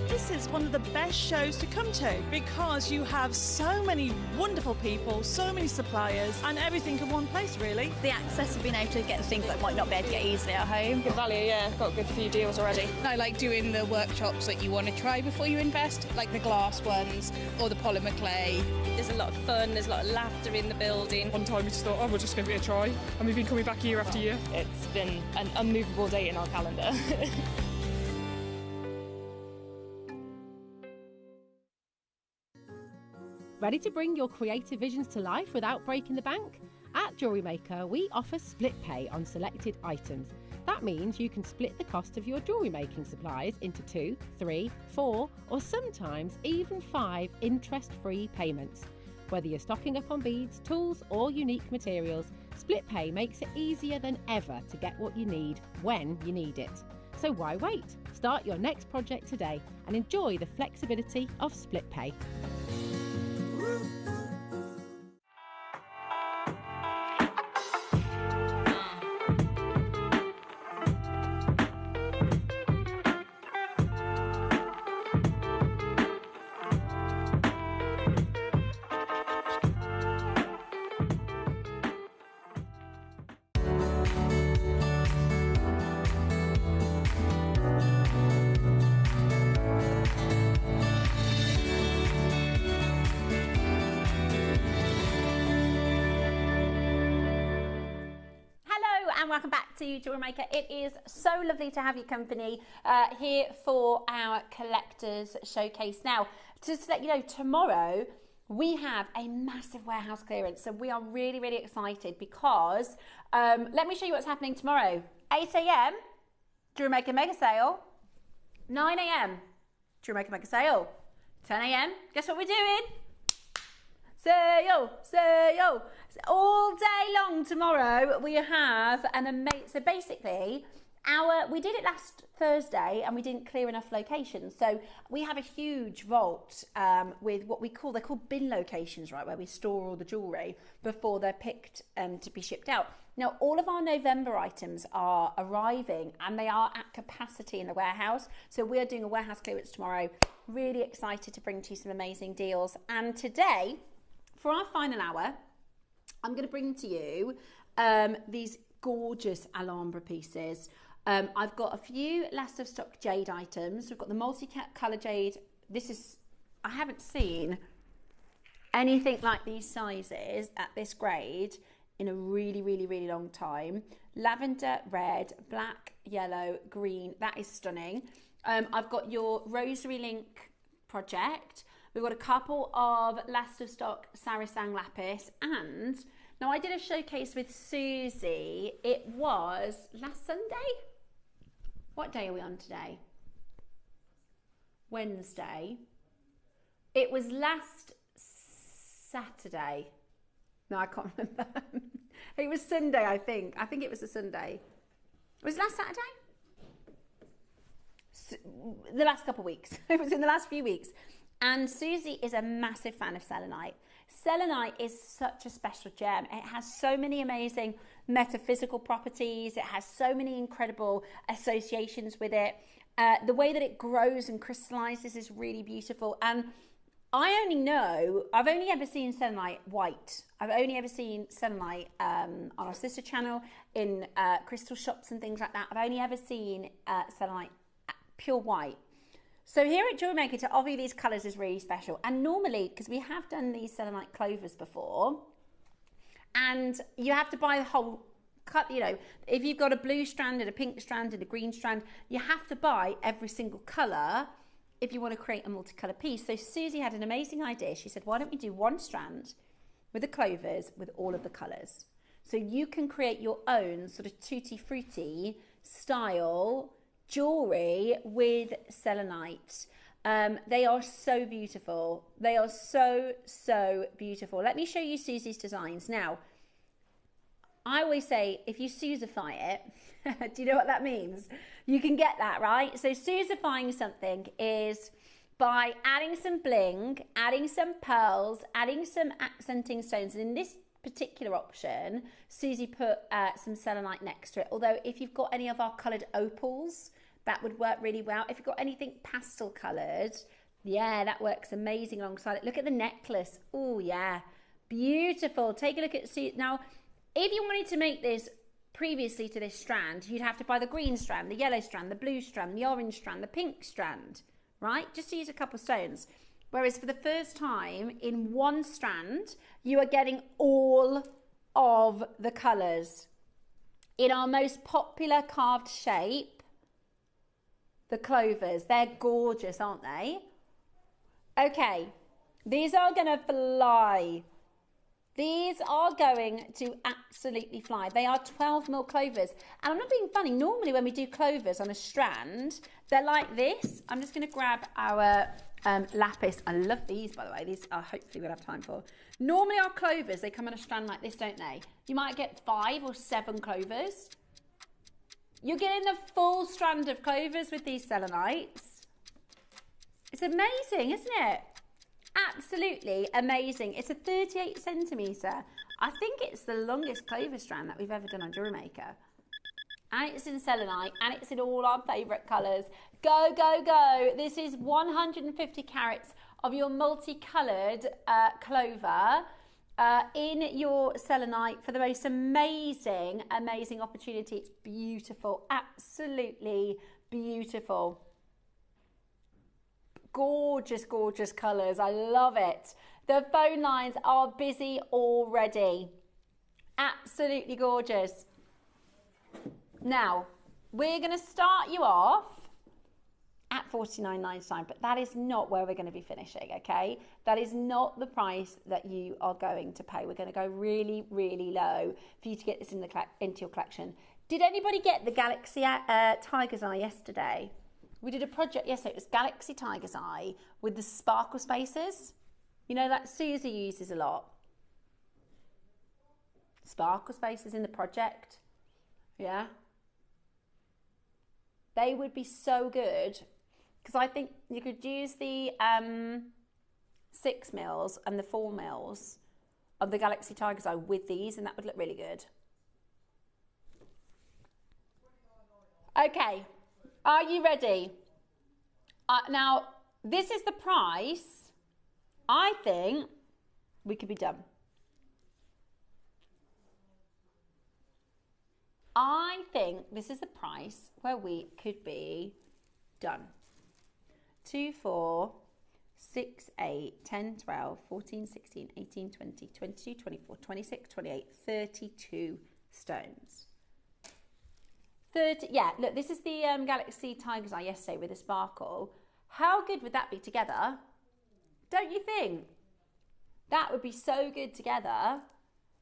This is one of the best shows to come to because you have so many wonderful people, so many suppliers, and everything in one place, really. The access of being able to get the things that might not be able to get easily at home. Good value, yeah. Got a good few deals already. I like doing the workshops that you want to try before you invest, like the glass ones or the polymer clay. There's a lot of fun, there's a lot of laughter in the building. One time we just thought, oh, we'll just give it a try. And we've been coming back year after year. It's been an unmovable date in our calendar. Ready to bring your creative visions to life without breaking the bank? At JewelleryMaker, we offer split pay on selected items. That means you can split the cost of your jewellery making supplies into 2, 3, 4, or sometimes even 5 interest-free payments. Whether you're stocking up on beads, tools, or unique materials, split pay makes it easier than ever to get what you need when you need it. So why wait? Start your next project today and enjoy the flexibility of split pay. welcome back to JewelleryMaker. It is so lovely to have your company here for our collectors showcase. Now, just to let you know, tomorrow we have a massive warehouse clearance, so we are really, really excited because let me show you what's happening tomorrow. 8 a.m. JewelleryMaker mega sale. 9 a.m. JewelleryMaker mega sale. 10 a.m. Guess what we're doing? Sale, sale. All day long tomorrow we have an amazing, so basically we did it last Thursday and we didn't clear enough locations. So we have a huge vault with what they're called bin locations, right, where we store all the jewellery before they're picked to be shipped out. Now, all of our November items are arriving and they are at capacity in the warehouse. So we are doing a warehouse clearance tomorrow. Really excited to bring to you some amazing deals. And today, for our final hour, I'm going to bring to you these gorgeous Alhambra pieces. I've got a few last of stock jade items. We've got the multi-colour jade. I haven't seen anything like these sizes at this grade in a really, really, really long time. Lavender, red, black, yellow, green. That is stunning. I've got your Rosary Link project. We've got a couple of last of stock Sarisang lapis, and now I did a showcase with Susie. It was last Sunday. What day are we on today? Wednesday. It was last Saturday. No, I can't remember. It was Sunday, I think. I think it was a Sunday. Was it last Saturday? The last couple of weeks. It was in the last few weeks. And Susie is a massive fan of selenite. Selenite is such a special gem. It has so many amazing metaphysical properties. It has so many incredible associations with it. The way that it grows and crystallizes is really beautiful. And I've only ever seen selenite white. I've only ever seen selenite on our sister channel in crystal shops and things like that. I've only ever seen selenite pure white. So here at JewelleryMaker, to offer you these colours is really special. And normally, because we have done these selenite clovers before, and you have to buy the whole cut, if you've got a blue strand and a pink strand and a green strand, you have to buy every single colour if you want to create a multicolour piece. So Susie had an amazing idea. She said, why don't we do one strand with the clovers with all of the colours? So you can create your own sort of tutti frutti style jewellery with selenite. They are so beautiful. They are so, so beautiful. Let me show you Susie's designs. Now, I always say, if you Susify it, do you know what that means? You can get that, right? So Susifying something is by adding some bling, adding some pearls, adding some accenting stones. And in this particular option, Susie put some selenite next to it. Although if you've got any of our coloured opals, that would work really well. If you've got anything pastel coloured, yeah, that works amazing alongside it. Look at the necklace. Oh, yeah. Beautiful. Take a look at Susie. Now, if you wanted to make this previously to this strand, you'd have to buy the green strand, the yellow strand, the blue strand, the orange strand, the pink strand, right? Just to use a couple of stones. Whereas for the first time in one strand, you are getting all of the colours. In our most popular carved shape, the clovers, they're gorgeous, aren't they? Okay, these are going to fly. These are going to absolutely fly. They are 12mm clovers. And I'm not being funny. Normally when we do clovers on a strand, they're like this. I'm just going to grab our lapis. I love these, by the way. These are hopefully we'll have time for. Normally our clovers, they come on a strand like this, don't they? You might get 5 or 7 clovers. You're getting the full strand of clovers with these selenites. It's amazing, isn't it? Absolutely amazing. It's a 38 centimetre. I think it's the longest clover strand that we've ever done on JewelleryMaker. And it's in selenite, and it's in all our favourite colours. Go, go, go. This is 150 carats of your multicoloured clover in your selenite for the most amazing, amazing opportunity. It's beautiful, absolutely beautiful. Gorgeous, gorgeous colours. I love it. The phone lines are busy already. Absolutely gorgeous. Now, we're going to start you off at $49.99, but that is not where we're going to be finishing, okay? That is not the price that you are going to pay. We're going to go really, really low for you to get this into your collection. Did anybody get the Galaxy Tiger's Eye yesterday? We did a project yesterday. It was Galaxy Tiger's Eye with the sparkle spaces. You know, that Susie uses a lot. Sparkle spaces in the project. Yeah. They would be so good. Because I think you could use the 6 mils and the 4 mils of the Galaxy Tiger's Eye with these, and that would look really good. Okay, are you ready? Now, this is the price. I think we could be done. I think this is the price where we could be done. 2, 4, 6, 8, 10, 12, 14, 16, 18, 20, 22, 24, 26, 28, 32 stones. 30, yeah, look, this is the Galaxy Tiger's Eye yesterday with the sparkle. How good would that be together? Don't you think? That would be so good together.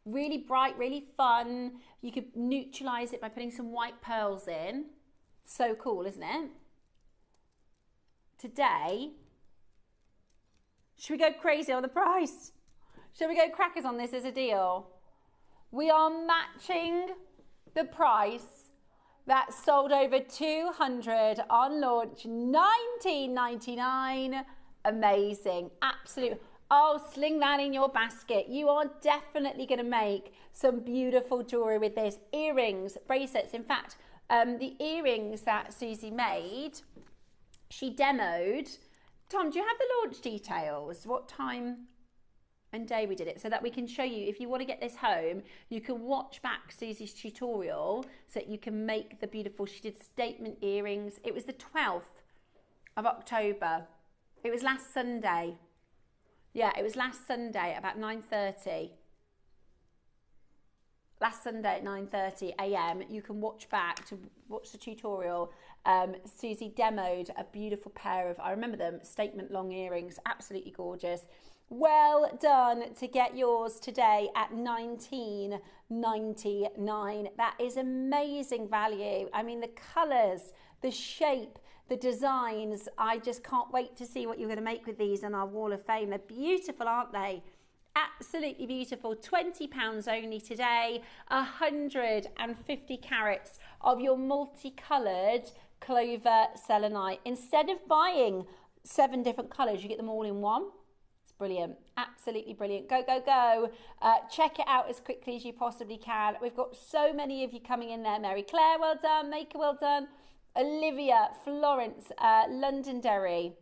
Really bright, really fun. You could neutralise it by putting some white pearls in. So cool, isn't it? Today, should we go crazy on the price? Should we go crackers on this as a deal? We are matching the price that sold over 200 on launch, $19.99. Amazing, absolute. Oh, sling that in your basket. You are definitely going to make some beautiful jewellery with this. Earrings, bracelets. In fact, the earrings that Susie made, she demoed. Tom, do you have the launch details? What time and day we did it, so that we can show you, if you want to get this home, you can watch back Susie's tutorial so that you can make the beautiful, she did statement earrings. It was the 12th of October. It was last Sunday. Yeah, it was last Sunday at about 9:30. Last Sunday at 9:30 a.m. You can watch back to watch the tutorial. Susie demoed a beautiful pair of, I remember them, statement long earrings, absolutely gorgeous. Well done to get yours today at $19.99. That is amazing value. I mean, the colours, the shape, the designs, I just can't wait to see what you're going to make with these on our Wall of Fame. They're beautiful, aren't they? Absolutely beautiful. £20 only today. 150 carats of your multicoloured clover selenite. Instead of buying 7 different colours, you get them all in one. It's brilliant. Absolutely brilliant. Go, go, go. Check it out as quickly as you possibly can. We've got so many of you coming in there. Mary Claire, well done. Maker, well done. Olivia, Florence, Londonderry.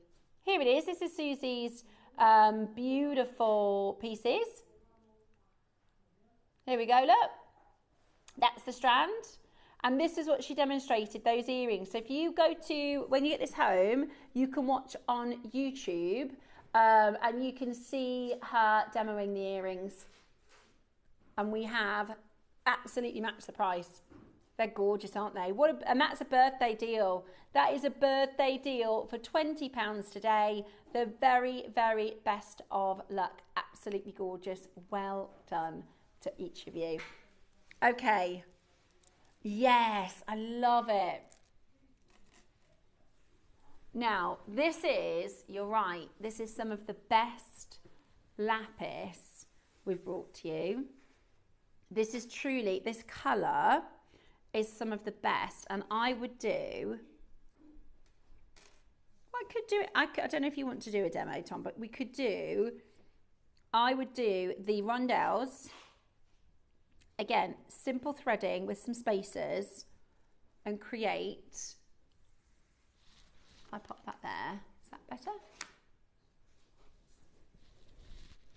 Here it is. This is Susie's beautiful pieces. Here we go, look. That's the strand. And this is what she demonstrated, those earrings. So if you go to, when you get this home, you can watch on YouTube and you can see her demoing the earrings. And we have absolutely matched the price. They're gorgeous, aren't they? And that's a birthday deal. That is a birthday deal for £20 today. The very, very best of luck. Absolutely gorgeous. Well done to each of you. Okay. Yes, I love it. Now, this is, you're right, this is some of the best lapis we've brought to you. This is truly, this colour is some of the best, and I would do, I could do it, I don't know if you want to do a demo, Tom, but we could do, I would do the rondelles, again, simple threading with some spacers, and create, I pop that there, is that better?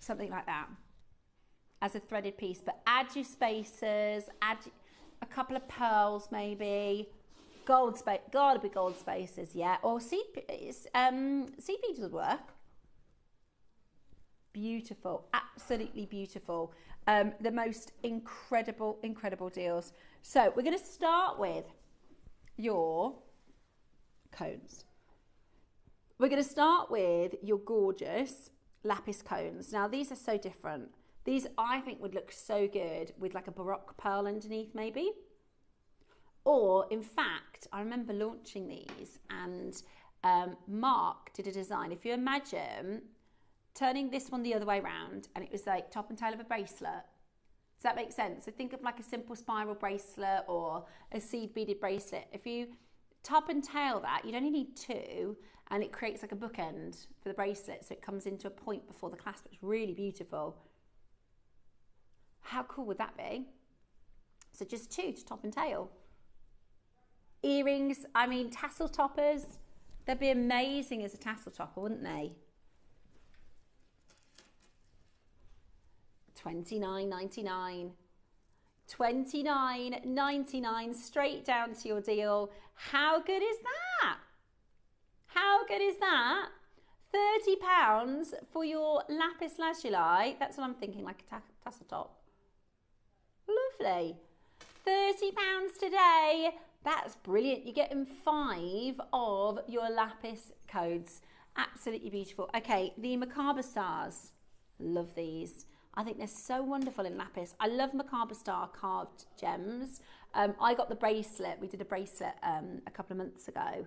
Something like that, as a threaded piece, but add your spacers, add a couple of pearls maybe, gold space, gotta be gold spacers, yeah, or seed beads would work. Beautiful, absolutely beautiful. The most incredible, incredible deals. So we're going to start with your cones. We're going to start with your gorgeous lapis cones. Now these are so different. These I think would look so good with like a Baroque pearl underneath maybe. Or in fact, I remember launching these and Mark did a design. If you imagine turning this one the other way around and it was like top and tail of a bracelet. Does that make sense? So think of like a simple spiral bracelet or a seed beaded bracelet. If you top and tail that, you'd only need two and it creates like a bookend for the bracelet. So it comes into a point before the clasp. It's really beautiful. How cool would that be? So just two to top and tail. Earrings, I mean tassel toppers. They'd be amazing as a tassel topper, wouldn't they? $29.99. $29.99 straight down to your deal. How good is that? How good is that? £30 for your lapis lazuli. That's what I'm thinking, like a tassel top. Lovely. £30 today. That's brilliant. You're getting 5 of your lapis codes. Absolutely beautiful. Okay, the macabre stars. Love these. I think they're so wonderful in lapis. I love macabre star carved gems. I got the bracelet. We did a bracelet a couple of months ago.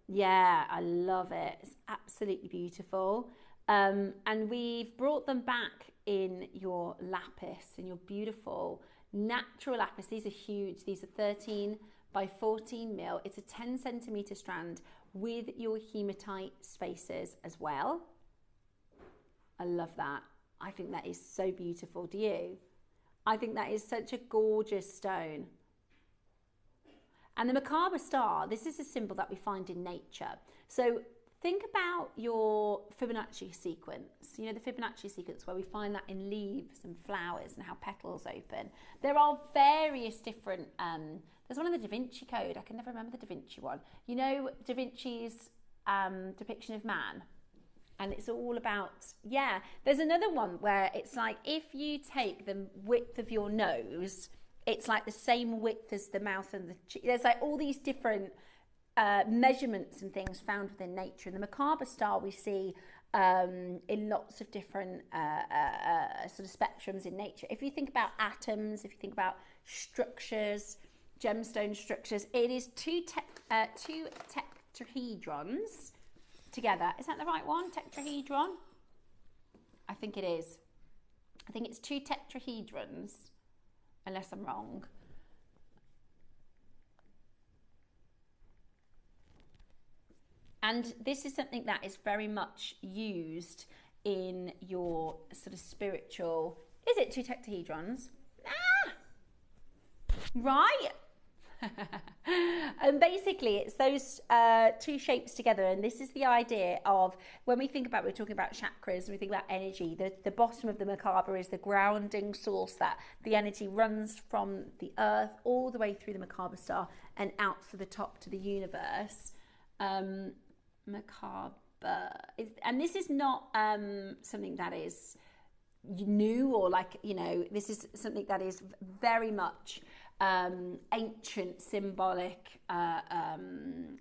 Yeah, I love it. It's absolutely beautiful. And we've brought them back in your lapis, in your beautiful natural lapis. These are huge. These are 13 by 14 mil. It's a 10 centimeter strand with your hematite spacers as well. I love that. I think that is so beautiful. Do you? I think that is such a gorgeous stone. And the macabre star, this is a symbol that we find in nature. So think about your Fibonacci sequence. You know, the Fibonacci sequence where we find that in leaves and flowers and how petals open. There are various different, there's one in the Da Vinci Code. I can never remember the Da Vinci one. You know, Da Vinci's depiction of man. And it's all about, yeah. There's another one where it's like, if you take the width of your nose, it's like the same width as the mouth and the cheek. There's like all these different measurements and things found within nature. And the macabre star we see in lots of different sort of spectrums in nature. If you think about atoms, if you think about structures, gemstone structures, it is two tetrahedrons together. Is that the right one? Tetrahedron? I think it is. I think it's 2 tetrahedrons, unless I'm wrong. And this is something that is very much used in your sort of spiritual... Is it 2 tetrahedrons? Ah! Right? And basically it's those 2 shapes together, and this is the idea of when we think about, we're talking about chakras and we think about energy, the bottom of the macabre is the grounding source that the energy runs from the earth all the way through the macabre star and out to the top to the universe. Macabre, and this is not something that is new or like, you know, this is something that is very much ancient symbolic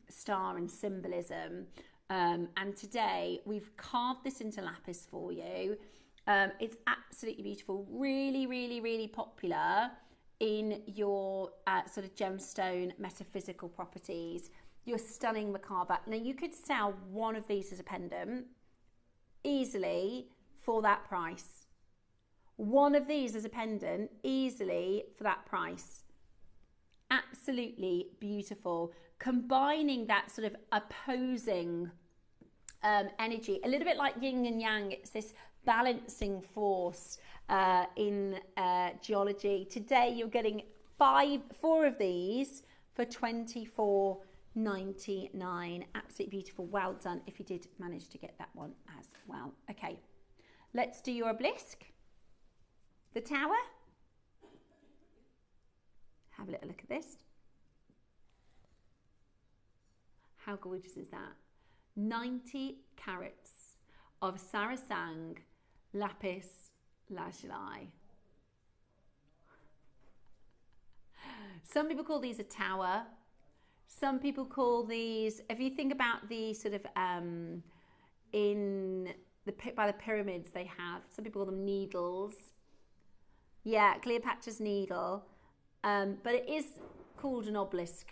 star and symbolism, and today we've carved this into lapis for you. It's absolutely beautiful, really, really, really popular in your sort of gemstone metaphysical properties. Your stunning macabre. Now you could sell one of these as a pendant easily for that price. One of these as a pendant easily for that price. Absolutely beautiful. Combining that sort of opposing energy, a little bit like yin and yang. It's this balancing force in geology. Today you're getting 4 of these for $24.99. Absolutely beautiful. Well done if you did manage to get that one as well. Okay, let's do your obelisk. The tower. Have a little look at this. How gorgeous is that? 90 carats of Sarasang lapis Lajlai. Some people call these a tower. Some people call these, if you think about the sort of by the pyramids they have, some people call them needles. Yeah, Cleopatra's needle. But it is called an obelisk.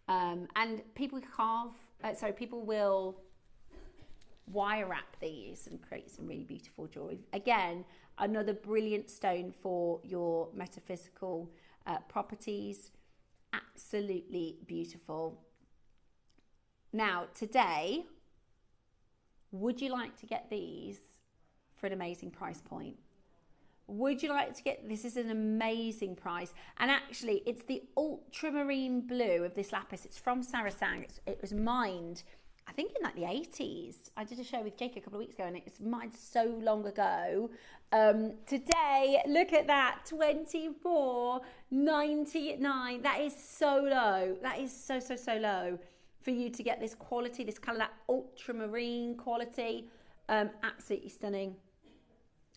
And people people will wire wrap these and create some really beautiful jewelry. Again, another brilliant stone for your metaphysical properties. Absolutely beautiful. Now, today, would you like to get these for an amazing price point? Would you like to get, this is an amazing price. And actually, it's the ultramarine blue of this lapis. It's from Sarasang. It was mined, I think, in like the 80s. I did a show with Jake a couple of weeks ago, and it's mined so long ago. Today, look at that, $24.99. That is so low. That is so, so, so low for you to get this quality, this colour, that ultramarine quality. Absolutely stunning.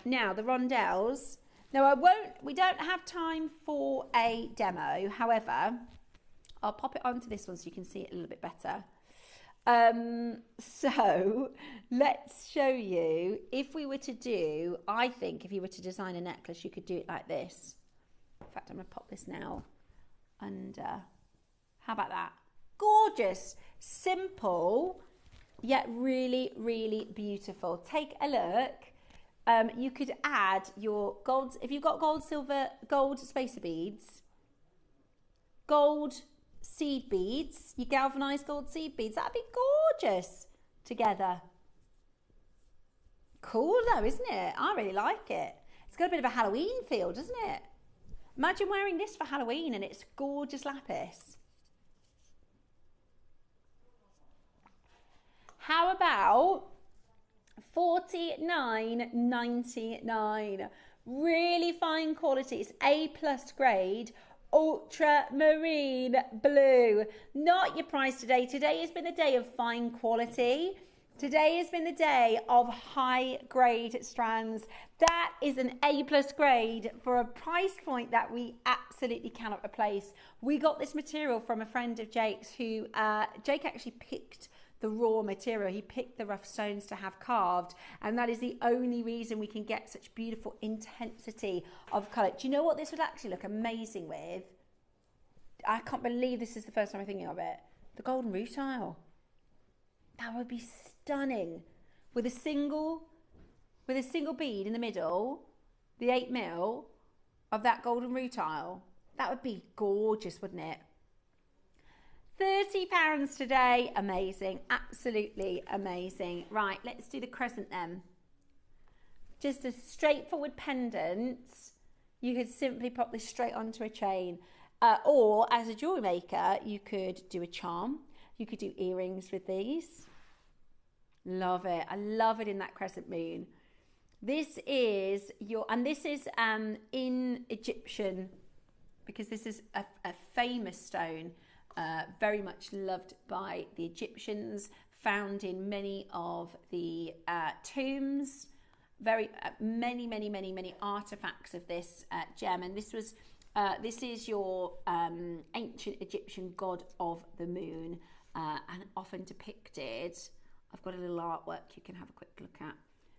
Now, the rondelles. Now, we don't have time for a demo. However, I'll pop it onto this one so you can see it a little bit better. So let's show you, if we were to do, I think if you were to design a necklace, you could do it like this. In fact, I'm going to pop this now under. How about that? Gorgeous, simple, yet really, really beautiful. Take a look. You could add your gold, if you've got gold, silver, gold spacer beads, gold seed beads, your galvanized gold seed beads, that'd be gorgeous together. Cool though, isn't it? I really like it. It's got a bit of a Halloween feel, doesn't it? Imagine wearing this for Halloween and it's gorgeous lapis. How about $49.99? Really fine quality. It's A+ grade, ultramarine blue. Not your price today. Today has been the day of fine quality. Today has been the day of high grade strands. That is an A+ grade for a price point that we absolutely cannot replace. We got this material from a friend of Jake's who, Jake actually picked the raw material. He picked the rough stones to have carved, and that is the only reason we can get such beautiful intensity of colour. Do you know what this would actually look amazing with? I can't believe this is the first time I'm thinking of it. The golden rutile. That would be stunning. With a single bead in the middle, the 8mm of that golden rutile. That would be gorgeous, wouldn't it? £30 today. Amazing. Absolutely amazing. Right, let's do the crescent then. Just a straightforward pendant. You could simply pop this straight onto a chain. Or as a jewellery maker, you could do a charm. You could do earrings with these. Love it. I love it in that crescent moon. This is in Egyptian, because this is a famous stone. Very much loved by the Egyptians, found in many of the tombs, many artifacts of this gem. And this is your ancient Egyptian god of the moon, and often depicted. I've got a little artwork you can have a quick look at.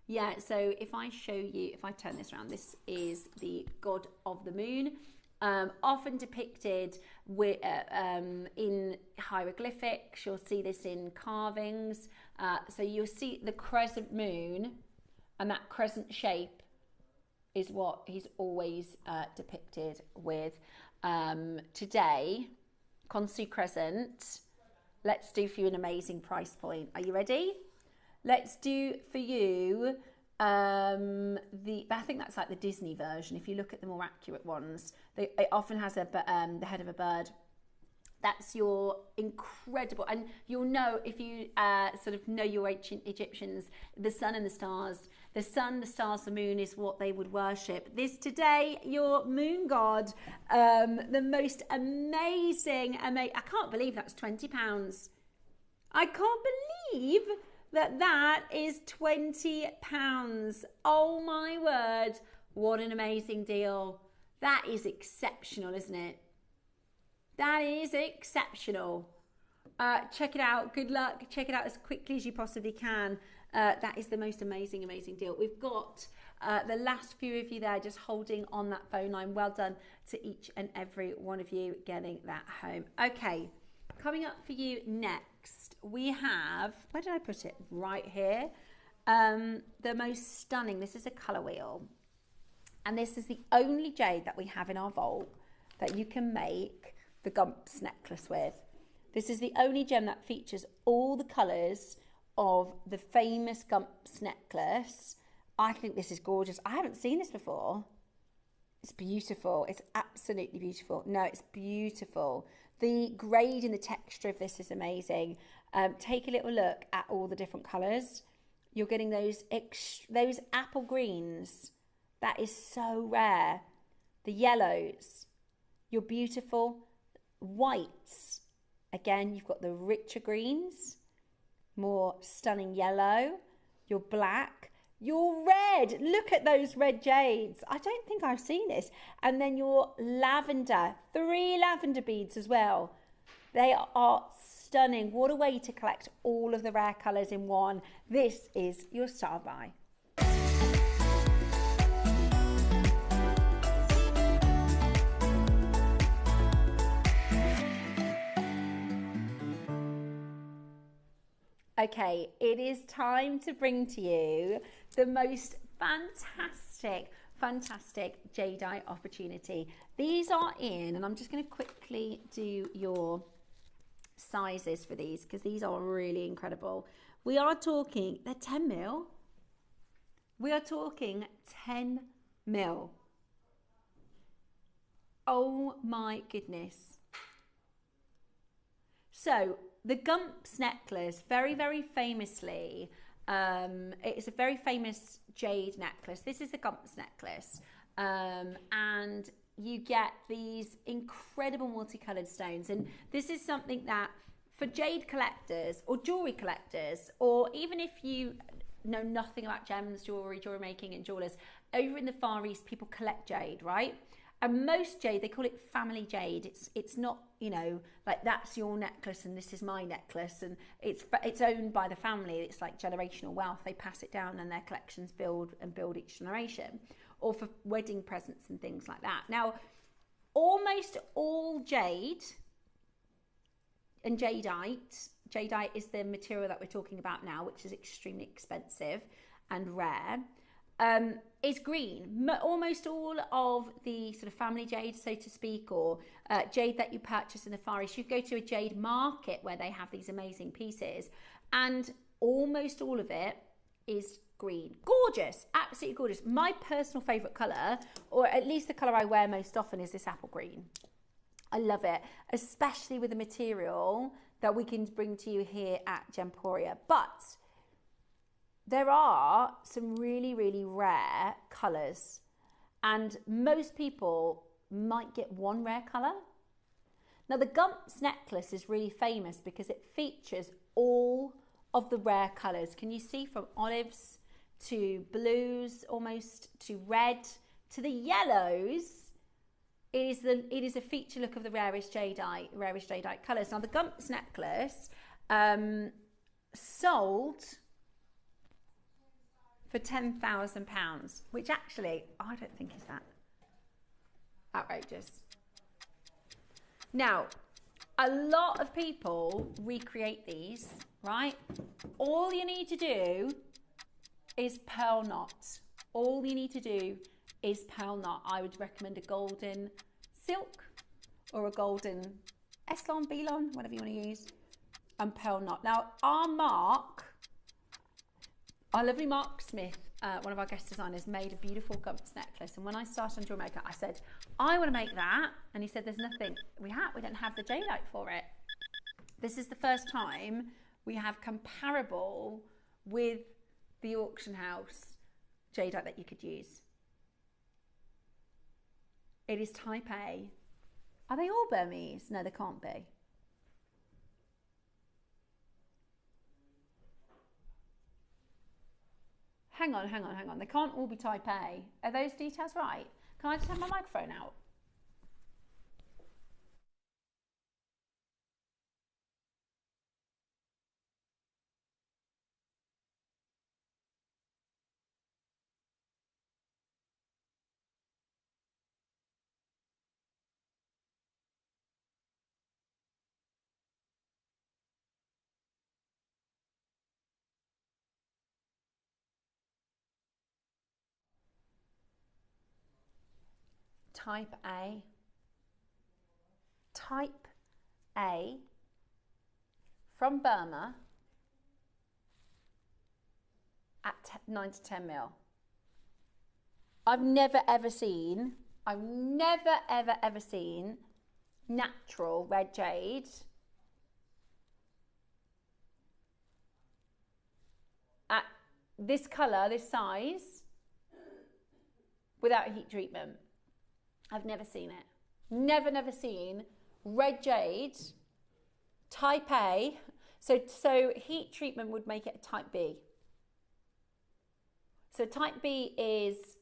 Yeah, so if I show you, if I turn this around, this is the god of the moon. Often depicted with, in hieroglyphics. You'll see this in carvings. So you'll see the crescent moon, and that crescent shape is what he's always depicted with. Today, Consu Crescent, let's do for you an amazing price point. Are you ready? Let's do for you I think that's like the Disney version. If you look at the more accurate ones, it often has the head of a bird. That's your incredible, and you'll know if you sort of know your ancient Egyptians, the sun and the stars. The sun, the stars, the moon is what they would worship. This today, your moon god, the most amazing, I can't believe that's £20. I can't believe that is £20. Oh my word, what an amazing deal. That is exceptional, isn't it? That is exceptional. Check it out. Good luck. Check it out as quickly as you possibly can. That is the most amazing, amazing deal. We've got the last few of you there just holding on that phone line. Well done to each and every one of you getting that home. Okay, coming up for you next, we have, where did I put it? Right here. The most stunning, this is a colour wheel. And this is the only jade that we have in our vault that you can make the Gumps necklace with. This is the only gem that features all the colours of the famous Gumps necklace. I think this is gorgeous. I haven't seen this before. It's beautiful. It's absolutely beautiful. No, it's beautiful. The grade and the texture of this is amazing. Take a little look at all the different colours. You're getting those apple greens. That is so rare. The yellows, your beautiful whites. Again, you've got the richer greens, more stunning yellow, your black, your red. Look at those red jades. I don't think I've seen this. And then your lavender, 3 lavender beads as well. They are stunning. What a way to collect all of the rare colours in one. This is your star buy. Okay, it is time to bring to you the most fantastic jadeite opportunity. These are in, and I'm just going to quickly do your sizes for these because these are really incredible. We are talking, they're 10 mil. We are talking 10 mil. Oh my goodness. So, the Gumps necklace, very, very famously, it's a very famous jade necklace. This is the Gumps necklace. And you get these incredible multicoloured stones. And this is something that for jade collectors or jewellery collectors, or even if you know nothing about gems, jewellery making and jewellers, over in the Far East, people collect jade, right? And most jade, they call it family jade. It's not, you know, like that's your necklace and this is my necklace, and it's owned by the family. It's like generational wealth. They pass it down and their collections build each generation, or for wedding presents and things like that. Now, almost all jade and jadeite is the material that we're talking about now, which is extremely expensive and rare. Is green. Almost all of the sort of family jade, so to speak, or jade that you purchase in the Far East, you go to a jade market where they have these amazing pieces, and almost all of it is green. Gorgeous, absolutely gorgeous. My personal favourite colour, or at least the colour I wear most often, is this apple green. I love it, especially with the material that we can bring to you here at Gemporia. But there are some really, really rare colours, and most people might get one rare colour. Now, the Gumps necklace is really famous because it features all of the rare colours. Can you see, from olives to blues, almost to red, to the yellows? It is a feature look of the rarest jadeite colours. Now, the Gumps necklace sold for £10,000, which actually I don't think is that outrageous. Now, a lot of people recreate these, right? All you need to do is pearl knot. All you need to do is pearl knot. I would recommend a golden silk or a golden Eslon, Belon, whatever you want to use, and pearl knot. Now, our lovely Mark Smith, one of our guest designers, made a beautiful Gumps necklace. And when I started on JewelleryMaker, I said, I want to make that. And he said, there's nothing. We don't have the jadeite for it. This is the first time we have comparable with the auction house jadeite that you could use. It is type A. Are they all Burmese? No, they can't be. Hang on. They can't all be type A. Are those details right? Can I just have my microphone out? Type A. Type A from Burma at 9 to 10 mil. I've never ever seen natural red jade at this colour, this size, without heat treatment. I've never seen it. Never seen red jade, type A. So heat treatment would make it a type B. So type B is,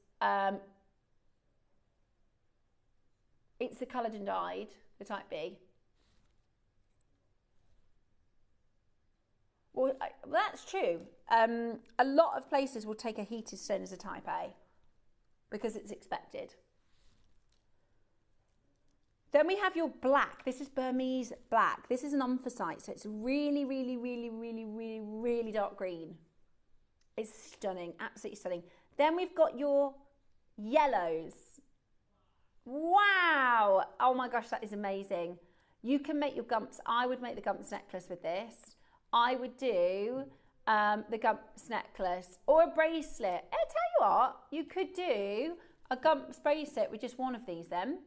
it's the coloured and dyed, the type B. Well, that's true. A lot of places will take a heated stone as a type A because it's expected. Then we have your black. This is Burmese black. This is an anthracite, so it's really dark green. It's stunning, absolutely stunning. Then we've got your yellows. Wow! Oh my gosh, that is amazing. You can make your gumps. I would make the gumps necklace with this. I would do the gumps necklace or a bracelet. I tell you what, you could do a gumps bracelet with just one of these then,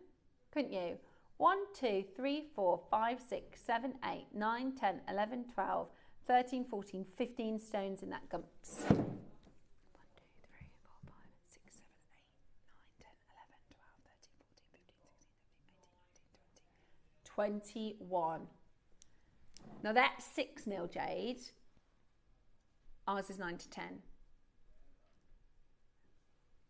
couldn't you? 1, 2, 3, 4, 5, 6, 7, 8, 9, 10, 11, 12, 13, 14, 15 stones in that gumps. 1, 2, 3, 4, 5, 6, 7, 8, 9, 10, 11, 12, 13, 14, 15, 16, 17, 18, 19, 20, 21. Now that's 6 mil jade. Ours is 9 to 10.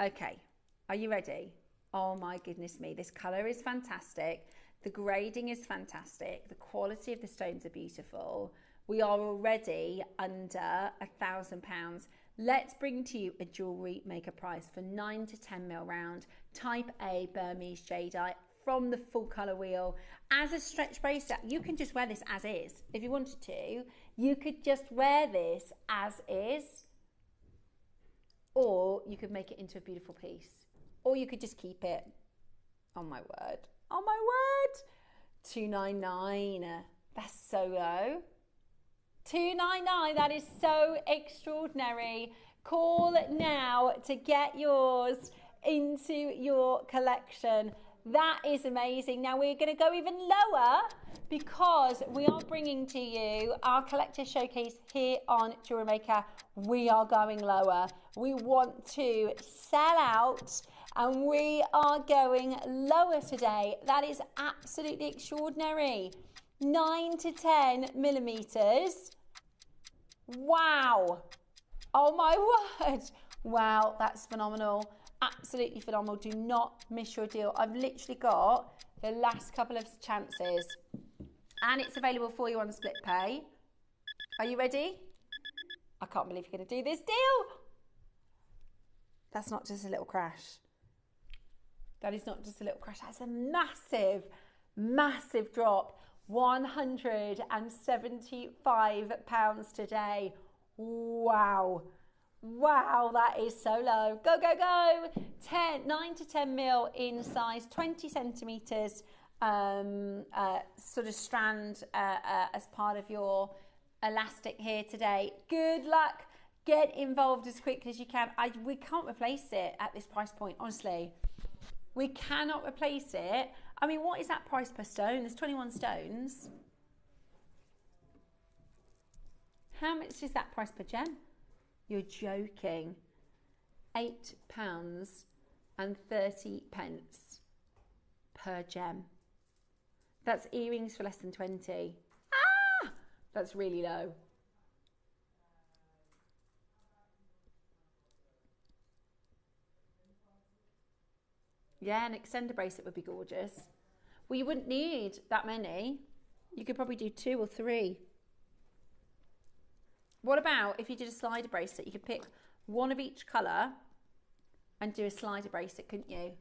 Okay, are you ready? Oh my goodness me, this colour is fantastic. The grading is fantastic. The quality of the stones are beautiful. We are already under £1,000. Let's bring to you a jewellery maker price for 9 to 10 mil round, type A Burmese jadeite from the full colour wheel. As a stretch bracelet, you can just wear this as is. If you wanted to, you could just wear this as is, or you could make it into a beautiful piece. Or you could just keep it. Oh my word. Oh my word. $299. That's so low. $299. That is so extraordinary. Call now to get yours into your collection. That is amazing. Now we're going to go even lower because we are bringing to you our collector showcase here on JewelleryMaker. We are going lower. We want to sell out. And we are going lower today. That is absolutely extraordinary. 9 to 10 millimeters. Wow. Oh my word. Wow, that's phenomenal. Absolutely phenomenal. Do not miss your deal. I've literally got the last couple of chances. And it's available for you on split pay. Are you ready? I can't believe you're going to do this deal. That's not just a little crash. That is not just a little crash, that's a massive, massive drop. £175 today. Wow. Wow, that is so low. Go, go, go. 9 to 10 mil in size, 20 centimetres sort of strand as part of your elastic here today. Good luck. Get involved as quickly as you can. We can't replace it at this price point, honestly. We cannot replace it. I mean, what is that price per stone? There's 21 stones. How much is that price per gem? You're joking. £8.30 per gem. That's earrings for less than 20. Ah! That's really low. Yeah, an extender bracelet would be gorgeous. Well, you wouldn't need that many. You could probably do 2 or 3. What about if you did a slider bracelet? You could pick one of each colour and do a slider bracelet, couldn't you?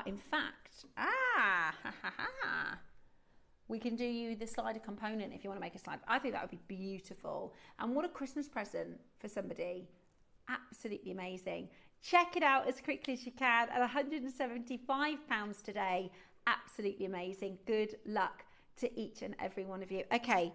In fact, we can do you the slider component if you want to make a slider. I think that would be beautiful. And what a Christmas present for somebody. Absolutely amazing. Check it out as quickly as you can at £175 today. Absolutely amazing. Good luck to each and every one of you. Okay,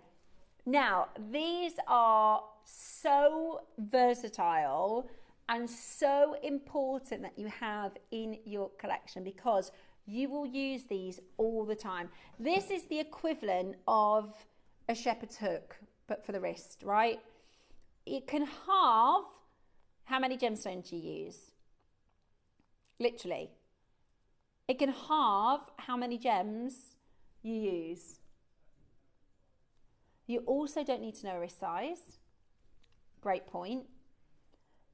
now these are so versatile and so important that you have in your collection because you will use these all the time. This is the equivalent of a shepherd's hook, but for the wrist, right? It can halve how many gemstones you use. Literally. It can halve how many gems you use. You also don't need to know a wrist size. Great point.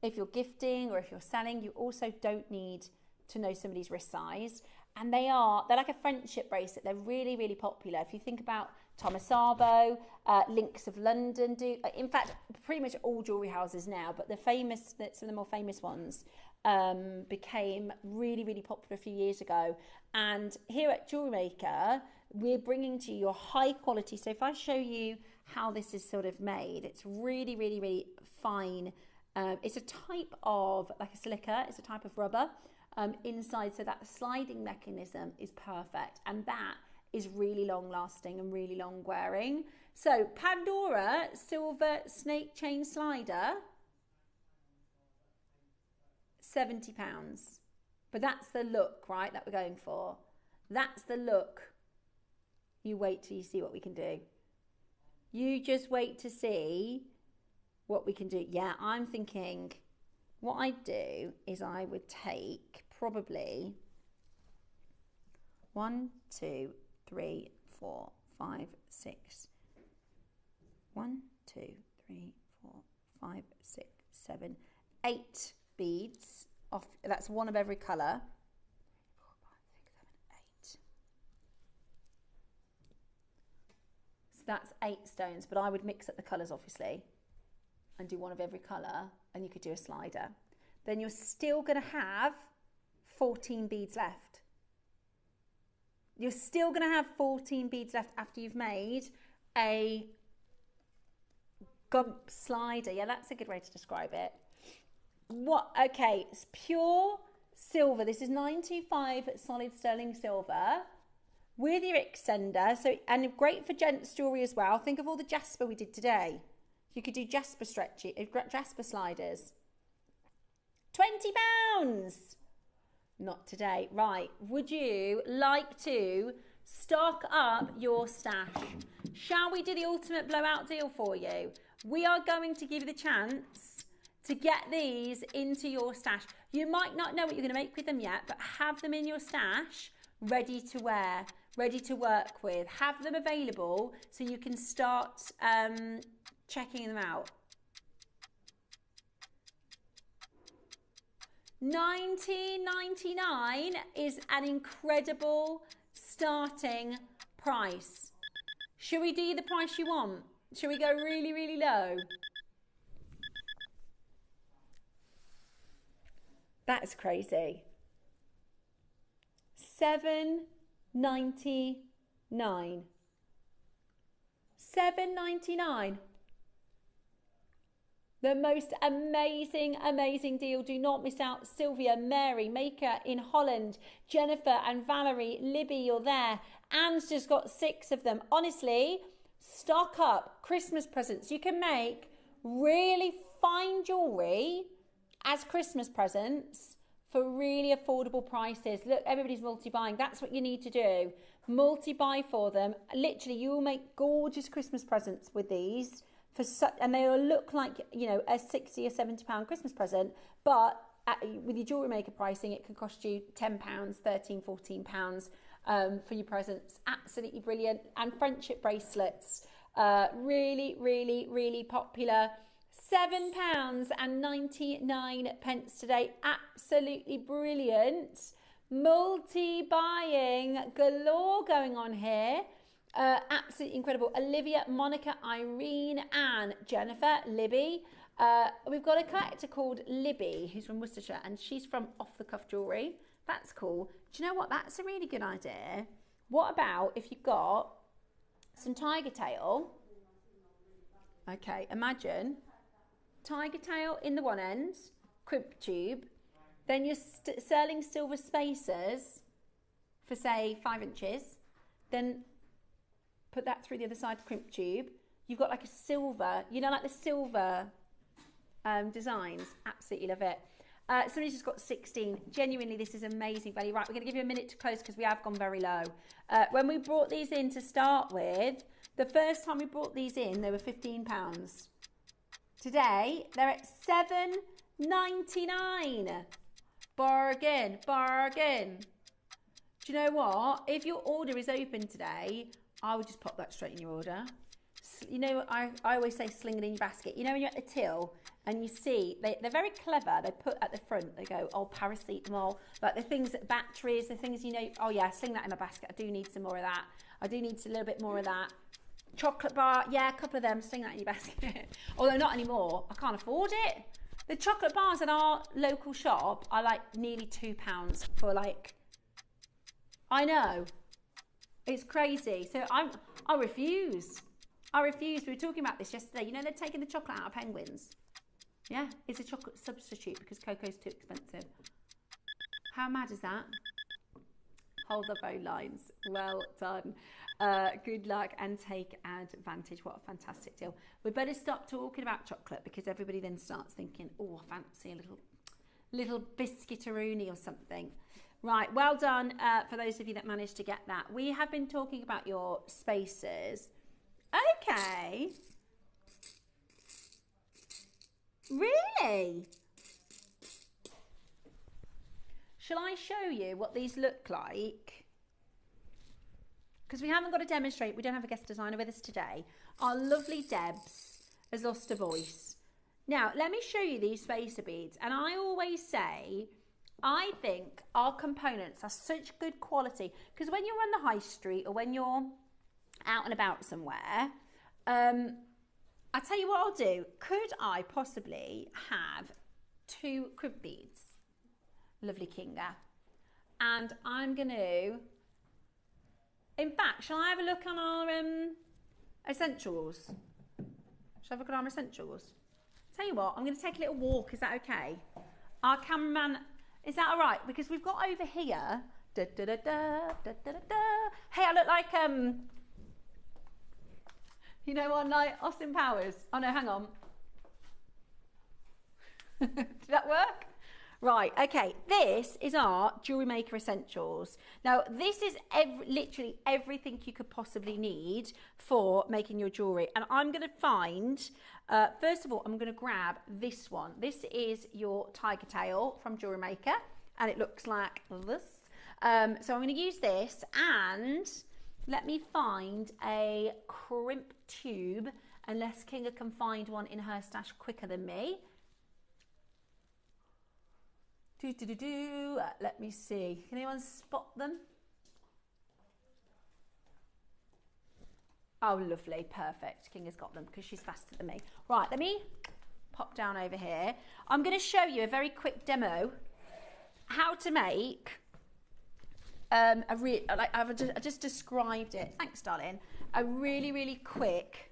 If you're gifting or if you're selling, you also don't need to know somebody's wrist size. And they're like a friendship bracelet. They're really, really popular. If you think about Thomas Sabo, Links of London do, in fact, pretty much all jewellery houses now, but some of the more famous ones became really, really popular a few years ago. And here at JewelleryMaker, we're bringing to you your high quality. So if I show you how this is sort of made, it's really, really, really fine. It's a type of, like a silica, it's a type of rubber inside, so that sliding mechanism is perfect, and that is really long lasting and really long wearing. So Pandora silver snake chain slider, £70. But that's the look, right, that we're going for. That's the look. You wait till you see what we can do. You just wait to see what we can do. Yeah, I'm thinking what I'd do is I would take probably 1, 2, 3, 4, 5, 6. 1, 2, 3, 4, 5, 6, 7, 8 beads off. That's one of every colour. 4, 5, 6, 7, 8. So that's 8 stones, but I would mix up the colours obviously and do one of every colour, and you could do a slider. Then you're still going to have 14 beads left. You're still going to have 14 beads left after you've made a gump slider. Yeah, that's a good way to describe it. Okay, it's pure silver. This is 925 solid sterling silver with your extender. So, and great for gents jewellery as well. Think of all the jasper we did today. You could do jasper jasper sliders. £20. Not today. Right. Would you like to stock up your stash? Shall we do the ultimate blowout deal for you? We are going to give you the chance to get these into your stash. You might not know what you're going to make with them yet, but have them in your stash ready to wear, ready to work with. Have them available so you can start checking them out. $19.99 is an incredible starting price. Should we do the price you want? Should we go really, really low? That's crazy. $7.99. $7.99. The most amazing, amazing deal. Do not miss out. Sylvia, Mary, Maker in Holland, Jennifer and Valerie, Libby, you're there. Anne's just got 6 of them. Honestly, stock up Christmas presents. You can make really fine jewellery as Christmas presents for really affordable prices. Look, everybody's multi-buying. That's what you need to do. Multi-buy for them. Literally, you will make gorgeous Christmas presents with these. And they will look like, you know, a £60 or £70 Christmas present, but with your JewelleryMaker pricing, it can cost you £10, £13, £14 for your presents. Absolutely brilliant. And friendship bracelets, really, really, really popular. £7.99 today. Absolutely brilliant. Multi-buying galore going on here. Absolutely incredible. Olivia, Monica, Irene, Anne, Jennifer, Libby. We've got a collector called Libby who's from Worcestershire, and she's from Off the Cuff Jewellery. That's cool. Do you know what? That's a really good idea. What about if you've got some tiger tail? Okay, imagine tiger tail in the one end, crimp tube, then your sterling silver spacers for say 5 inches, then put that through the other side crimp tube. You've got like a silver, you know, like the silver designs. Absolutely love it. Somebody's just got 16. Genuinely, this is amazing value. Right, we're going to give you a minute to close because we have gone very low. When we brought these in to start with, the first time we brought these in, they were £15. Today, they're at $7.99. Bargain, bargain. Do you know what? If your order is open today, I would just pop that straight in your order. You know, I always say sling it in your basket. You know when you're at the till and you see, they're very clever. They put at the front, they go, oh, paracetamol, like the things, batteries, the things, you know, oh yeah, sling that in my basket. I do need some more of that. I do need a little bit more of that. Chocolate bar, yeah, a couple of them, sling that in your basket. Although not anymore, I can't afford it. The chocolate bars at our local shop are like nearly £2 for like, I know, it's crazy. So I refuse. I refuse. We were talking about this yesterday. You know, they're taking the chocolate out of penguins. Yeah, it's a chocolate substitute because cocoa's too expensive. How mad is that? Hold the phone lines. Well done. Good luck and take advantage. What a fantastic deal. We better stop talking about chocolate because everybody then starts thinking, oh, I fancy a little biscuitaroonie or something. Right, well done for those of you that managed to get that. We have been talking about your spacers. Okay. Really? Shall I show you what these look like? Because we haven't got to demonstrate. We don't have a guest designer with us today. Our lovely Debs has lost a voice. Now, let me show you these spacer beads. And I always say, I think our components are such good quality. Because when you're on the high street or when you're out and about somewhere, I tell you what I'll do. Could I possibly have 2 crimp beads? Lovely Kinga. And I'm going to, in fact, shall I have a look on our essentials? Shall I have a look at our essentials? Tell you what, I'm going to take a little walk. Is that okay? Our cameraman, is that all right? Because we've got over here, da, da, da, da, da, da, da. Hey, I look like, you know, on like Austin Powers. Oh no, hang on. Did that work? Right, okay, this is our JewelleryMaker Essentials. Now, this is literally everything you could possibly need for making your jewellery. And I'm going to find, first of all, I'm going to grab this one. This is your tiger tail from JewelleryMaker, and it looks like this. So I'm going to use this, and let me find a crimp tube, unless Kinga can find one in her stash quicker than me. Let me see. Can anyone spot them? Oh, lovely. Perfect. Kinga's got them because she's faster than me. Right, let me pop down over here. I'm going to show you a very quick demo how to make I just described it. Thanks, darling. A really, really quick.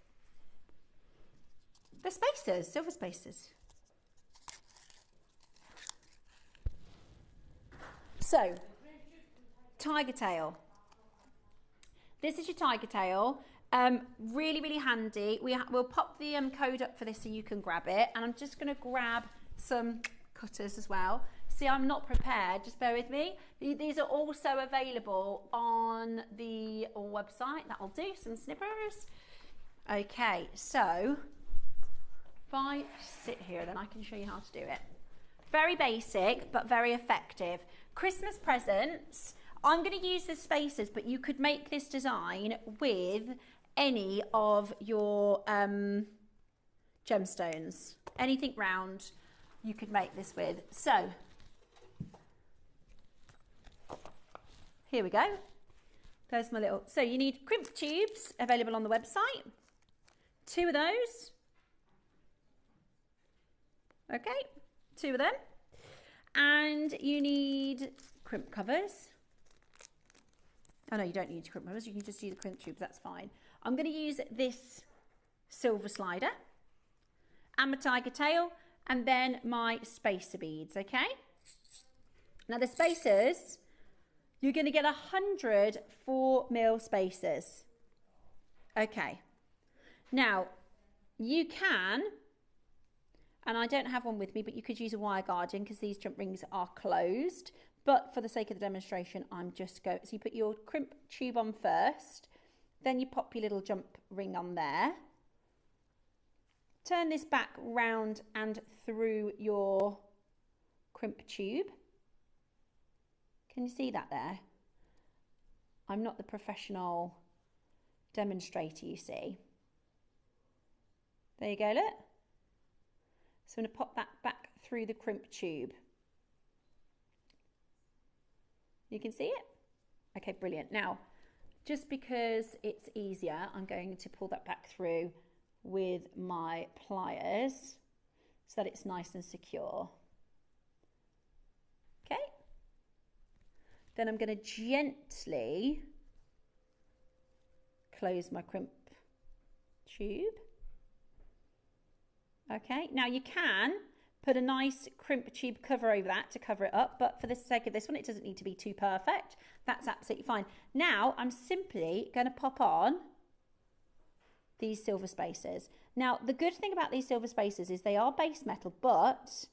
The spacers, silver spacers. So, tiger tail. This is your tiger tail. Really, really handy. We'll pop the code up for this so you can grab it. And I'm just going to grab some cutters as well. See, I'm not prepared. Just bear with me. These are also available on the website. That'll do. Some snippers. Okay, so if I sit here, then I can show you how to do it. Very basic, but very effective. Christmas presents. I'm going to use the spacers, but you could make this design with any of your gemstones. Anything round, you could make this with. So, Here we go. There's my little, so you need crimp tubes available on the website. 2 of those. Okay, 2 of them. And you need crimp covers. Oh no, you don't need crimp covers, you can just use the crimp tubes, that's fine. I'm going to use this silver slider and my tiger tail and then my spacer beads, okay? Now the spacers, you're going to get 100 4mm spacers. Okay. Now, you can, and I don't have one with me, but you could use a wire guardian because these jump rings are closed. But for the sake of the demonstration, I'm just going, so you put your crimp tube on first, then you pop your little jump ring on there. Turn this back round and through your crimp tube. Can you see that there? I'm not the professional demonstrator, you see. There you go, look. So I'm going to pop that back through the crimp tube. You can see it? Okay, brilliant. Now, just because it's easier, I'm going to pull that back through with my pliers so that it's nice and secure. Okay. Then I'm going to gently close my crimp tube. Okay, now you can put a nice crimp tube cover over that to cover it up, but for the sake of this one, it doesn't need to be too perfect. That's absolutely fine. Now I'm simply going to pop on these silver spacers. Now, the good thing about these silver spacers is they are base metal, but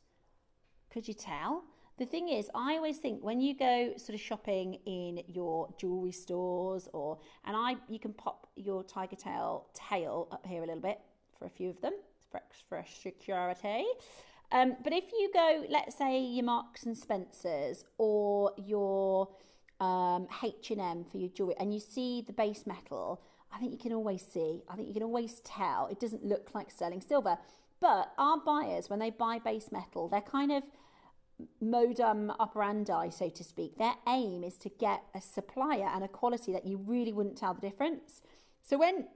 could you tell? The thing is, I always think when you go sort of shopping in your jewellery stores you can pop your tiger tail up here a little bit for a few of them, for security. But if you go, let's say your Marks and Spencers or your H&M for your jewellery and you see the base metal, I think you can always tell it doesn't look like sterling silver. But our buyers, when they buy base metal, they're kind of modum operandi, so to speak. Their aim is to get a supplier and a quality that you really wouldn't tell the difference. So when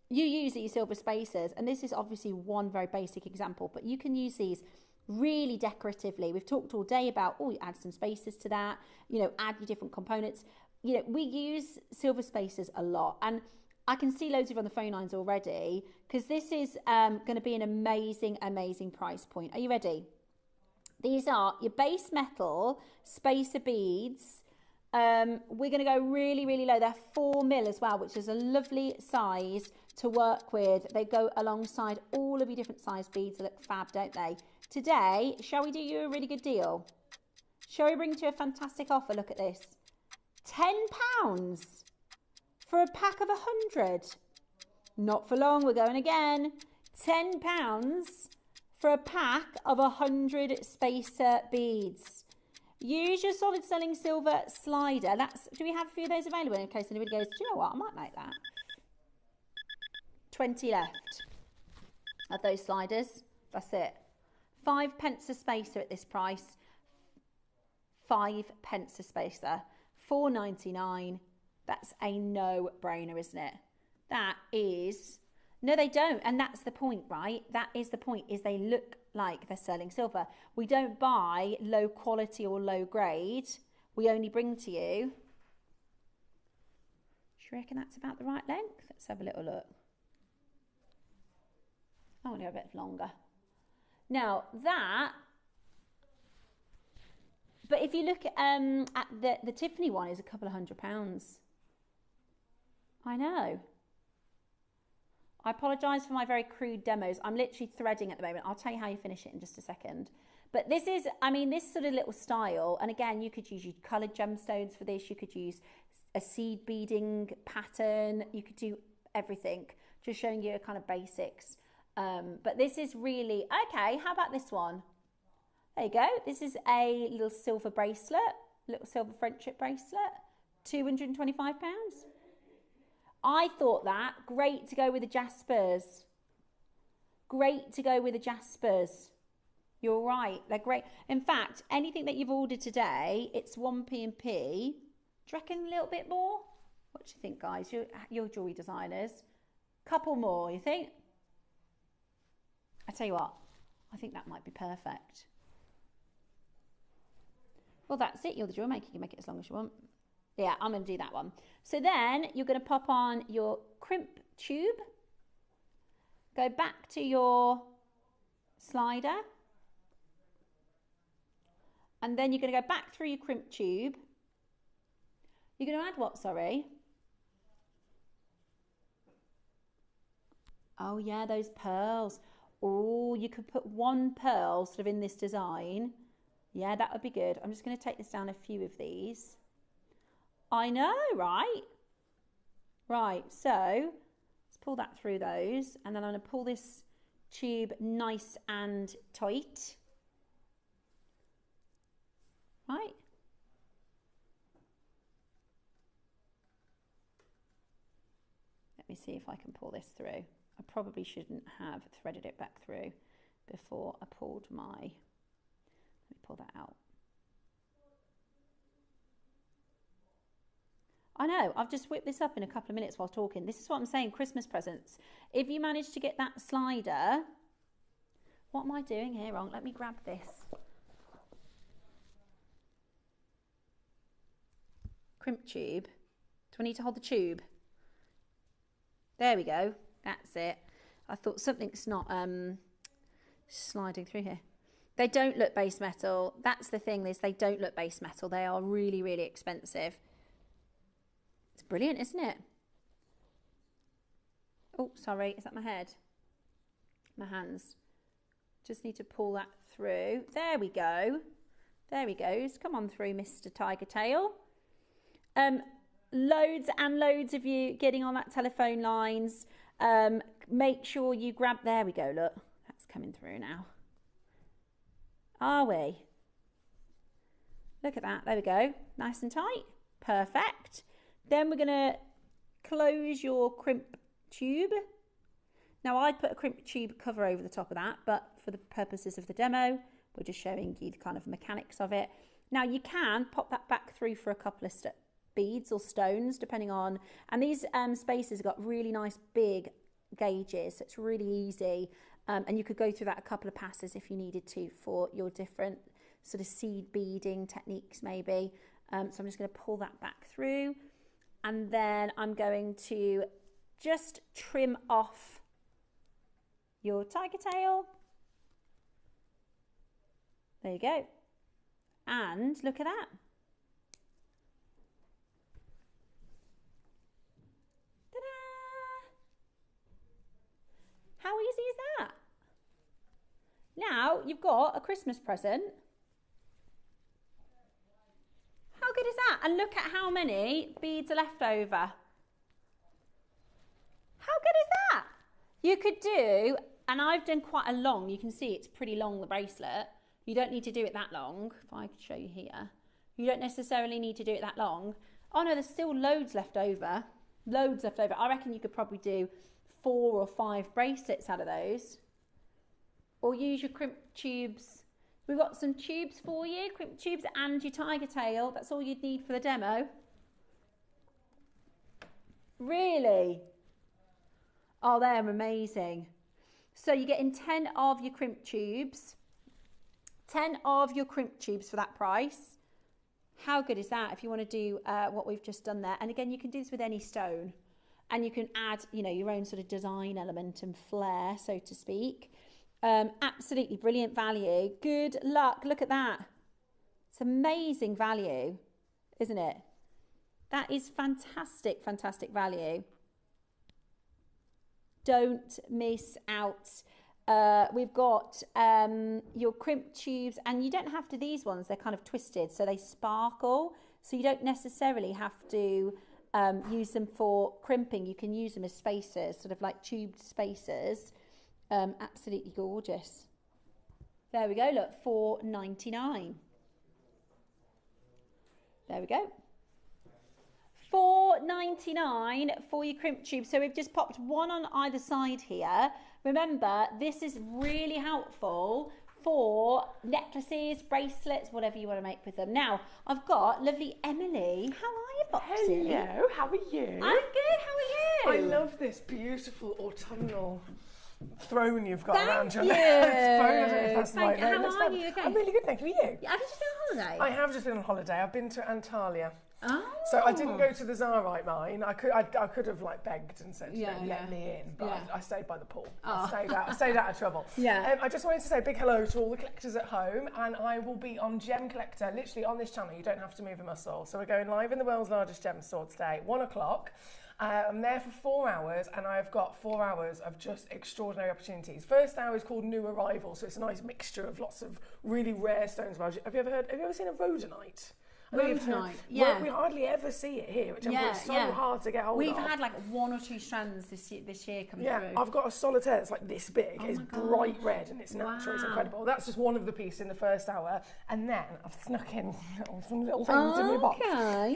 you use these silver spacers, and this is obviously one very basic example, but you can use these really decoratively. We've talked all day about, you add some spacers to that, add your different components. We use silver spacers a lot, and I can see loads of you on the phone lines already because this is going to be an amazing, amazing price point. Are you ready? These are your base metal spacer beads. We're going to go really, really low. They're 4mm as well, which is a lovely size to work with. They go alongside all of your different size beads. They look fab, don't they? Today, shall we do you a really good deal? Shall we bring to you a fantastic offer? Look at this. £10 for a pack of 100. Not for long, we're going again. £10 for a pack of 100 spacer beads. Use your solid sterling silver slider. Do we have a few of those available in case anybody goes, do you know what, I might make that. 20 left of those sliders. That's it. 5p a spacer at this price. 5p a spacer. £4.99. That's a no-brainer, isn't it? That is... No, they don't. And that's the point, right? That is the point, is they look like they're sterling silver. We don't buy low quality or low grade. We only bring to you... Do you reckon that's about the right length? Let's have a little look. I want to go a bit longer. Now, that... But if you look at the Tiffany one is a couple of £100. I know. I apologise for my very crude demos. I'm literally threading at the moment. I'll tell you how you finish it in just a second. But this is, this sort of little style. And again, you could use your coloured gemstones for this. You could use a seed beading pattern. You could do everything. Just showing you a kind of basics. But this is really, okay, how about this one? There you go. This is a little silver bracelet, little silver friendship bracelet, £225. I thought that, great to go with the Jaspers. Great to go with the Jaspers. You're right, they're great. In fact, anything that you've ordered today, it's 1p and P. Do you reckon a little bit more? What do you think, guys? You're jewellery designers. Couple more, you think? I tell you what, I think that might be perfect. Well, that's it. You're the jewel maker. You can make it as long as you want. Yeah, I'm going to do that one. So then you're going to pop on your crimp tube. Go back to your slider. And then you're going to go back through your crimp tube. You're going to add what, sorry? Oh yeah, those pearls. Oh, you could put one pearl sort of in this design. Yeah, that would be good. I'm just going to take this down a few of these. I know, right? Right, so let's pull that through those. And then I'm going to pull this tube nice and tight. Right. Let me see if I can pull this through. I probably shouldn't have threaded it back through before I pulled my, let me pull that out. I know, I've just whipped this up in a couple of minutes while talking. This is what I'm saying, Christmas presents. If you manage to get that slider, what am I doing here wrong? Let me grab this. Crimp tube. Do I need to hold the tube? There we go. That's it. I thought something's not sliding through here. They don't look base metal. That's the thing, is they don't look base metal. They are really, really expensive. It's brilliant, isn't it? Oh, sorry. Is that my head? My hands. Just need to pull that through. There we go. There he goes. Come on through, Mr. Tiger Tail. Loads and loads of you getting on that telephone lines. Make sure you grab, there we go, look, that's coming through now. Are we? Look at that, there we go, nice and tight, perfect. Then we're gonna close your crimp tube. Now I'd put a crimp tube cover over the top of that, but for the purposes of the demo, we're just showing you the kind of mechanics of it. Now you can pop that back through for a couple of beads or stones, depending on, and these spaces have got really nice big gauges, so it's really easy, and you could go through that a couple of passes if you needed to for your different sort of seed beading techniques maybe. So I'm just going to pull that back through, and then I'm going to just trim off your tiger tail. There you go, and look at that. How easy is that? Now you've got a Christmas present. How good is that? And look at how many beads are left over. How good is that? You could do, and I've done quite a long, you can see it's pretty long, the bracelet. You don't need to do it that long. If I could show you here. You don't necessarily need to do it that long. Oh no, there's still loads left over. Loads left over. I reckon you could probably do 4 or 5 bracelets out of those, or use your crimp tubes. We've got some tubes for you, crimp tubes and your tiger tail. That's all you'd need for the demo. Really? Oh, they're amazing. So you're getting 10 of your crimp tubes, 10 of your crimp tubes for that price. How good is that if you want to do what we've just done there? And again, you can do this with any stone. And you can add, you know, your own sort of design element and flair, so to speak. Absolutely brilliant value. Good luck. Look at that. It's amazing value, isn't it? That is fantastic, fantastic value. Don't miss out. We've got your crimp tubes, and you don't have to, these ones, they're kind of twisted, so they sparkle. So you don't necessarily have to use them for crimping. You can use them as spacers, sort of like tubed spacers. Absolutely gorgeous. There we go, look, $4.99. There we go. $4.99 for your crimp tube. So we've just popped one on either side here. Remember, this is really helpful for necklaces, bracelets, whatever you want to make with them. Now, I've got lovely Emily. How are you, Foxy? Hello, how are you? I'm good, how are you? I love this beautiful autumnal throne you've got around your you. phone. I don't know if that's Thank right. you. No, How are you? Okay. I'm really good, thank you. Are you? Have you just been on holiday? I have just been on holiday. I've been to Antalya. Oh. So I didn't go to the Tsarite mine. I could have like begged and said, let me in, but I stayed by the pool. I stayed out of trouble. Yeah. I just wanted to say a big hello to all the collectors at home, and I will be on Gem Collector, literally on this channel. You don't have to move a muscle. So we're going live in the world's largest gem store today, 1 o'clock. I'm there for 4 hours, and I've got 4 hours of just extraordinary opportunities. First hour is called New Arrival, so it's a nice mixture of lots of really rare stones. Have you ever seen a rhodonite? Rhodonite, yeah. We hardly ever see it here, which it's so hard to get hold of. We've had like 1 or 2 strands this year come through. I've got a solitaire that's like this big. It's bright red and it's natural. It's incredible. That's just one of the pieces in the first hour, and then I've snuck in some little things in my box.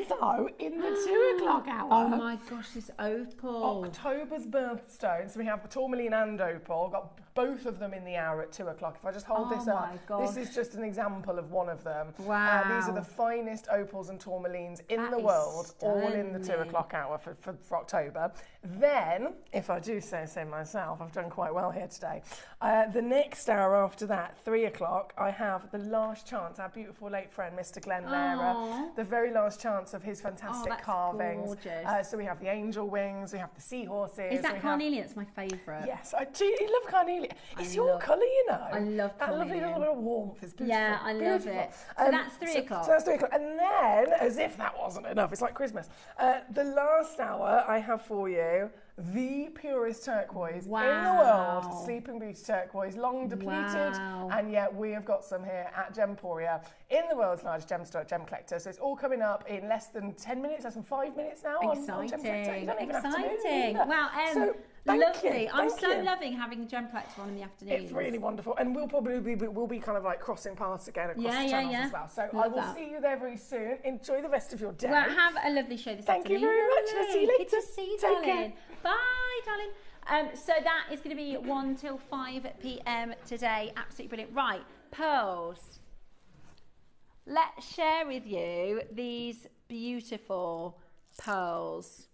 So in the 2 o'clock hour, oh my gosh, this opal, October's birthstone. So we have tourmaline and opal. Got both of them in the hour at 2 o'clock. If I just hold this up, this is just an example of one of them. Wow. These are the finest opals and tourmalines in the world, all in the 2 o'clock hour for October. Then, if I do say so myself, I've done quite well here today. The next hour after that, 3 o'clock, I have the last chance, our beautiful late friend, Mr. Glenn Lehrer, the very last chance of his fantastic carvings. So we have the angel wings, we have the seahorses. Is that carnelian? It's my favourite. Yes, I do love carnelian. It's your colour, you know. I love that carnelian. lovely little bit of warmth. It's beautiful. Yeah, I love it. So that's 3 o'clock. So that's 3 o'clock. And then, as if that wasn't enough, it's like Christmas. The last hour I have for you the purest turquoise in the world, Sleeping Beauty turquoise, long depleted, and yet we have got some here at Gemporia in the world's largest gem store, Gem Collector. So it's all coming up in less than 10 minutes, less than 5 minutes now on Gem Collector. You don't even have to move. Wow, so, lovely. I'm so loving having Gem Collector on in the afternoon. It's really wonderful, and we'll probably be kind of like crossing paths again across the channels as well. So I will see you there very soon. Enjoy the rest of your day. Well, have a lovely show this afternoon. Thank you very much. I'll see you later. Good to see you, darling. Take care. Bye, darling. So that is going to be 1 till 5 p.m. today. Absolutely brilliant. Right, pearls. Let's share with you these beautiful pearls.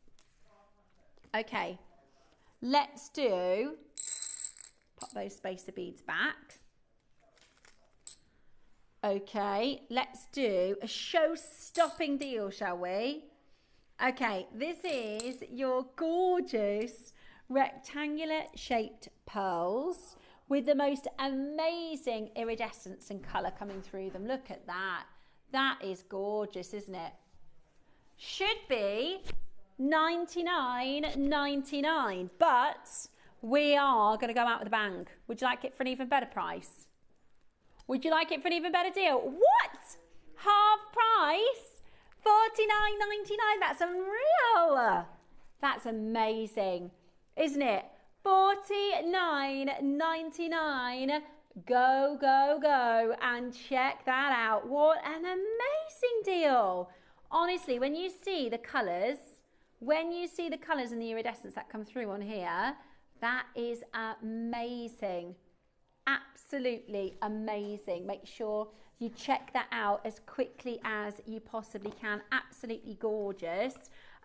Okay, let's pop those spacer beads back. Okay, let's do a show-stopping deal, shall we? Okay, this is your gorgeous rectangular shaped pearls with the most amazing iridescence and colour coming through them. Look at that. That is gorgeous, isn't it? Should be $99.99, but we are going to go out with a bang. Would you like it for an even better price? Would you like it for an even better deal? What? Half price? $49.99. That's unreal. That's amazing, isn't it? $49.99. Go, go, go and check that out. What an amazing deal. Honestly, when you see the colours, and the iridescence that come through on here, that is amazing. Absolutely amazing. Make sure you check that out as quickly as you possibly can. Absolutely gorgeous.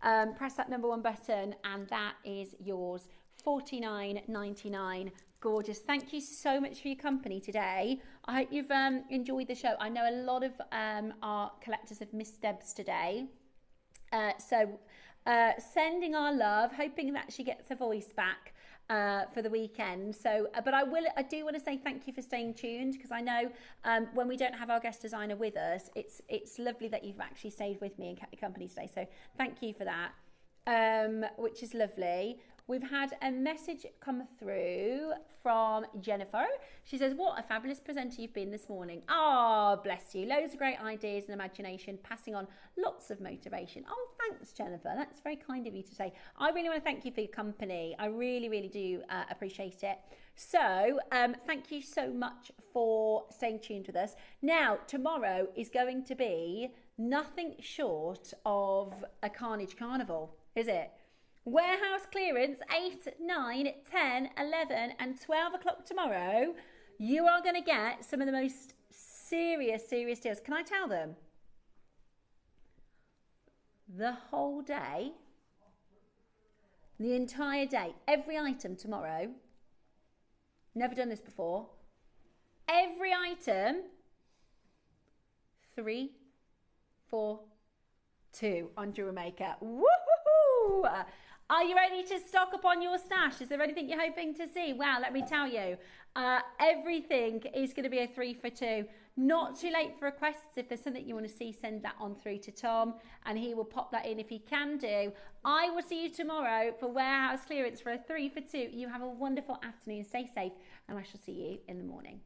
Press that number 1 button and that is yours. $49.99. Gorgeous. Thank you so much for your company today. I hope you've enjoyed the show. I know a lot of our collectors have missed Debs today. Sending our love, hoping that she gets her voice back for the weekend. So, but I do want to say thank you for staying tuned, because I know when we don't have our guest designer with us, it's lovely that you've actually stayed with me and kept me company today. So thank you for that, which is lovely. We've had a message come through from Jennifer. She says, what a fabulous presenter you've been this morning. Oh, bless you. Loads of great ideas and imagination, passing on lots of motivation. Oh, thanks, Jennifer. That's very kind of you to say. I really want to thank you for your company. I really, really do appreciate it. So thank you so much for staying tuned with us. Now, tomorrow is going to be nothing short of a carnage carnival, is it? Warehouse clearance 8, 9, 10, 11 and 12 o'clock tomorrow. You are going to get some of the most serious deals. Can I tell them? The whole day, the entire day, every item tomorrow, never done this before, every item, 3, 4, 2 on JewelleryMaker. Woohoo! Are you ready to stock up on your stash? Is there anything you're hoping to see? Well, let me tell you, everything is going to be a 3 for 2. Not too late for requests. If there's something you want to see, send that on through to Tom and he will pop that in if he can do. I will see you tomorrow for warehouse clearance for a 3 for 2. You have a wonderful afternoon. Stay safe and I shall see you in the morning.